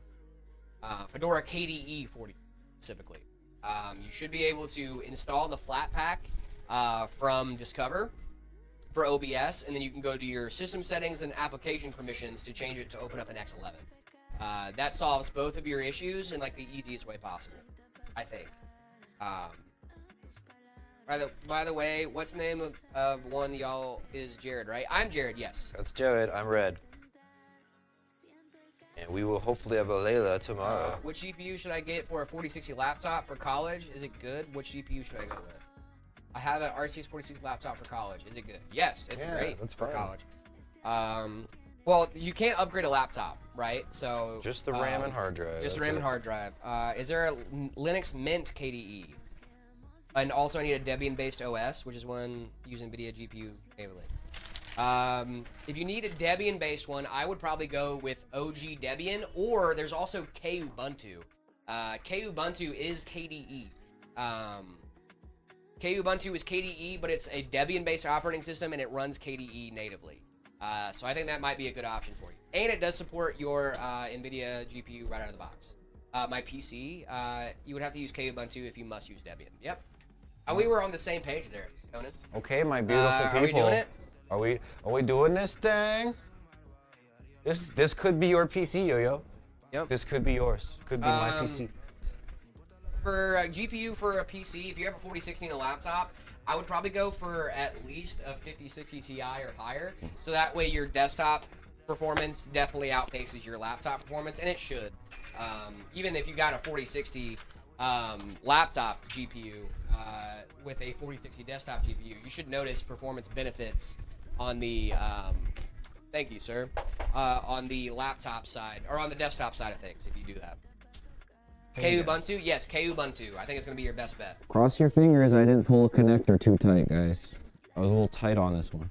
Fedora KDE 40 specifically. You should be able to install the Flatpak from Discover for OBS, and then you can go to your system settings and application permissions to change it to open up an X11. That solves both of your issues in like the easiest way possible, I think. By the way, what's the name of one y'all is Jared, right? I'm Jared, yes. That's Jared. I'm Red. And we will hopefully have a Layla tomorrow. Which GPU should I get for a 4060 laptop for college? Is it good? Which GPU should I go with? I have an RTX 4060 laptop for college. Is it good? Yes, it's great that's for fine. college. Well, you can't upgrade a laptop, right? So Just the RAM and hard drive. Just the that's RAM it. and hard drive. Is there a Linux Mint KDE? And also I need a Debian-based OS, which is one using NVIDIA GPU natively. If you need a Debian-based one, I would probably go with OG Debian, or there's also Kubuntu. Kubuntu is KDE. Kubuntu is KDE, but it's a Debian-based operating system, and it runs KDE natively. So I think that might be a good option for you. And it does support your NVIDIA GPU right out of the box. My PC, you would have to use Kubuntu if you must use Debian. Yep. We were on the same page there, Conan. Okay, my beautiful people. Are we doing it? Are we doing this thing? This could be your PC, Yo-Yo. Yep. This could be yours. Could be my PC. For a GPU for a PC, if you have a 4060 and a laptop, I would probably go for at least a 5060 Ti or higher. So that way your desktop performance definitely outpaces your laptop performance, and it should. Even if you got a 4060 laptop GPU with a 4060 desktop GPU, you should notice performance benefits on the thank you, sir, on the laptop side or on the desktop side of things if you do that. Kubuntu, yes, Kubuntu. I think it's gonna be your best bet. Cross your fingers I didn't pull a connector too tight, guys. I was a little tight on this one.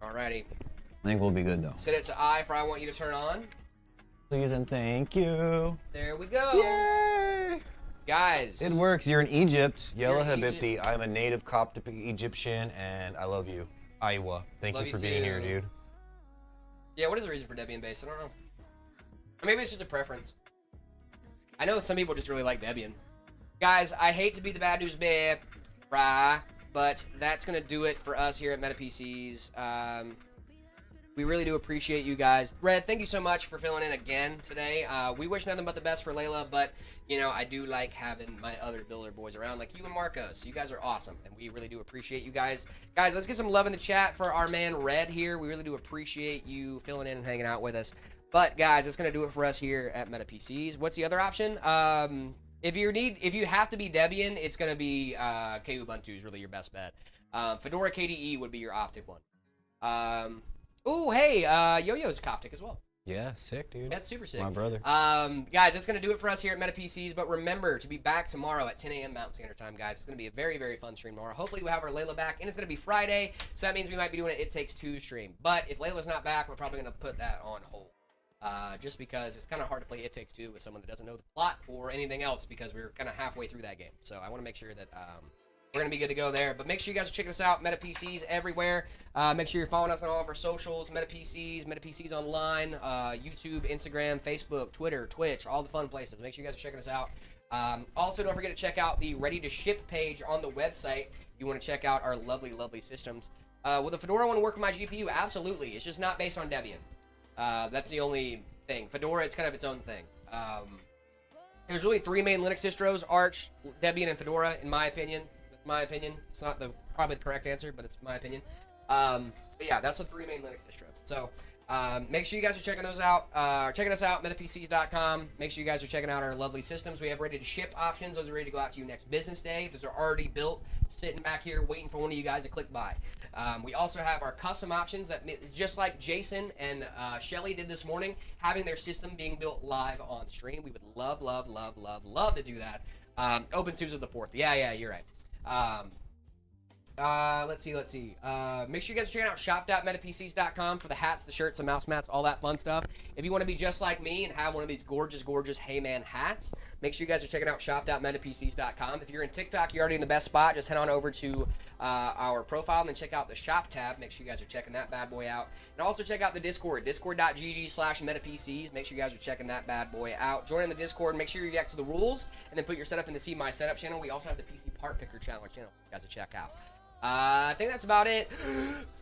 Alrighty. I think we'll be good though. Set it to I for I want you to turn on. Please and thank you. There we go. Yay! Guys. It works. You're in Egypt. Yella You're in Habibti. I'm a native Coptic Egyptian, and I love you. Iowa. Thank Love you for you being here, too. dude. Yeah, what is the reason for Debian based? I don't know. Or maybe it's just a preference. I know some people just really like Debian. Guys, I hate to be the bad news bear, but that's gonna do it for us here at MetaPCs. We really do appreciate you guys. Red, thank you so much for filling in again today. We wish nothing but the best for Layla, but you know, I do like having my other builder boys around, like you and Marcos. You guys are awesome, and we really do appreciate you guys. Guys, let's get some love in the chat for our man Red here. We really do appreciate you filling in and hanging out with us. But guys, that's gonna do it for us here at MetaPCs. What's the other option? If you have to be Debian, it's gonna be Kubuntu is really your best bet. Fedora KDE would be your optic one. Oh, hey, Yo-Yo's Coptic as well. Yeah, sick, dude. That's super sick. My brother. Guys, that's going to do it for us here at MetaPCs, but remember to be back tomorrow at 10 a.m. Mountain Standard Time, guys. It's going to be a very, very fun stream tomorrow. Hopefully we'll have our Layla back, and it's going to be Friday, so that means we might be doing an It Takes Two stream. But if Layla's not back, we're probably going to put that on hold. Just because it's kind of hard to play It Takes Two with someone that doesn't know the plot or anything else, because we're kind of halfway through that game. So I want to make sure that we're going to be good to go there. But make sure you guys are checking us out, MetaPCs everywhere. Make sure you're following us on all of our socials, MetaPCs Online, YouTube, Instagram, Facebook, Twitter, Twitch, all the fun places. Make sure you guys are checking us out. Also, don't forget to check out the ready to ship page on the website. If you want to check out our lovely, lovely systems. Will the Fedora want to work with my GPU? Absolutely. It's just not based on Debian. That's the only thing. Fedora, it's kind of its own thing. There's really 3 main Linux distros: Arch, Debian, and Fedora, in my opinion. That's my opinion. It's not probably the correct answer, but it's my opinion. But yeah, that's the 3 main Linux distros. So make sure you guys are checking those out. Checking us out, metapcs.com. Make sure you guys are checking out our lovely systems. We have ready to ship options. Those are ready to go out to you next business day. Those are already built, sitting back here waiting for one of you guys to click buy. We also have our custom options that, just like Jason and Shelly did this morning, having their system being built live on stream. We would love, love, love, love, love to do that. Open Tuesday the 4th. Yeah, you're right. Let's see. Make sure you guys are checking out shop.metapcs.com for the hats, the shirts, the mouse mats, all that fun stuff. If you want to be just like me and have one of these gorgeous, gorgeous Hey Man hats, make sure you guys are checking out shop.metapcs.com. If you're in TikTok, you're already in the best spot. Just head on over to our profile and then check out the shop tab. Make sure you guys are checking that bad boy out. And also check out the Discord, discord.gg/metapcs. Make sure you guys are checking that bad boy out. Join in the Discord. Make sure you react to the rules and then put your setup in the See My Setup channel. We also have the PC Part Picker channel you guys to check out. I think that's about it.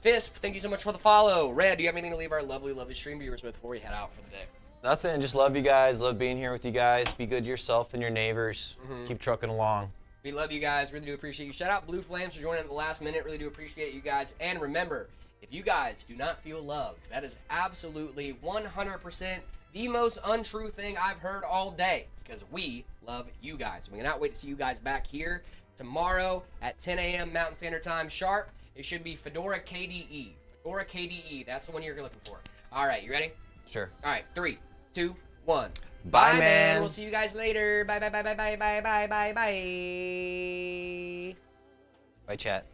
Fisp, thank you so much for the follow. Red, do you have anything to leave our lovely, lovely stream viewers with before we head out for the day? Nothing. Just love you guys. Love being here with you guys. Be good to yourself and your neighbors. Keep trucking along. We love you guys. Really do appreciate you. Shout out Blue Flames for joining at the last minute. Really do appreciate you guys. And remember, if you guys do not feel loved, that is absolutely 100% the most untrue thing I've heard all day, because we love you guys. We cannot wait to see you guys back here tomorrow at 10 a.m. Mountain Standard Time sharp. It should be Fedora KDE. Fedora KDE. That's the one you're looking for. All right, you ready? Sure. All right, 3, 2, 1. Bye, man. We'll see you guys later. Bye, bye, bye, bye, bye, bye, bye, bye, bye. Bye, chat.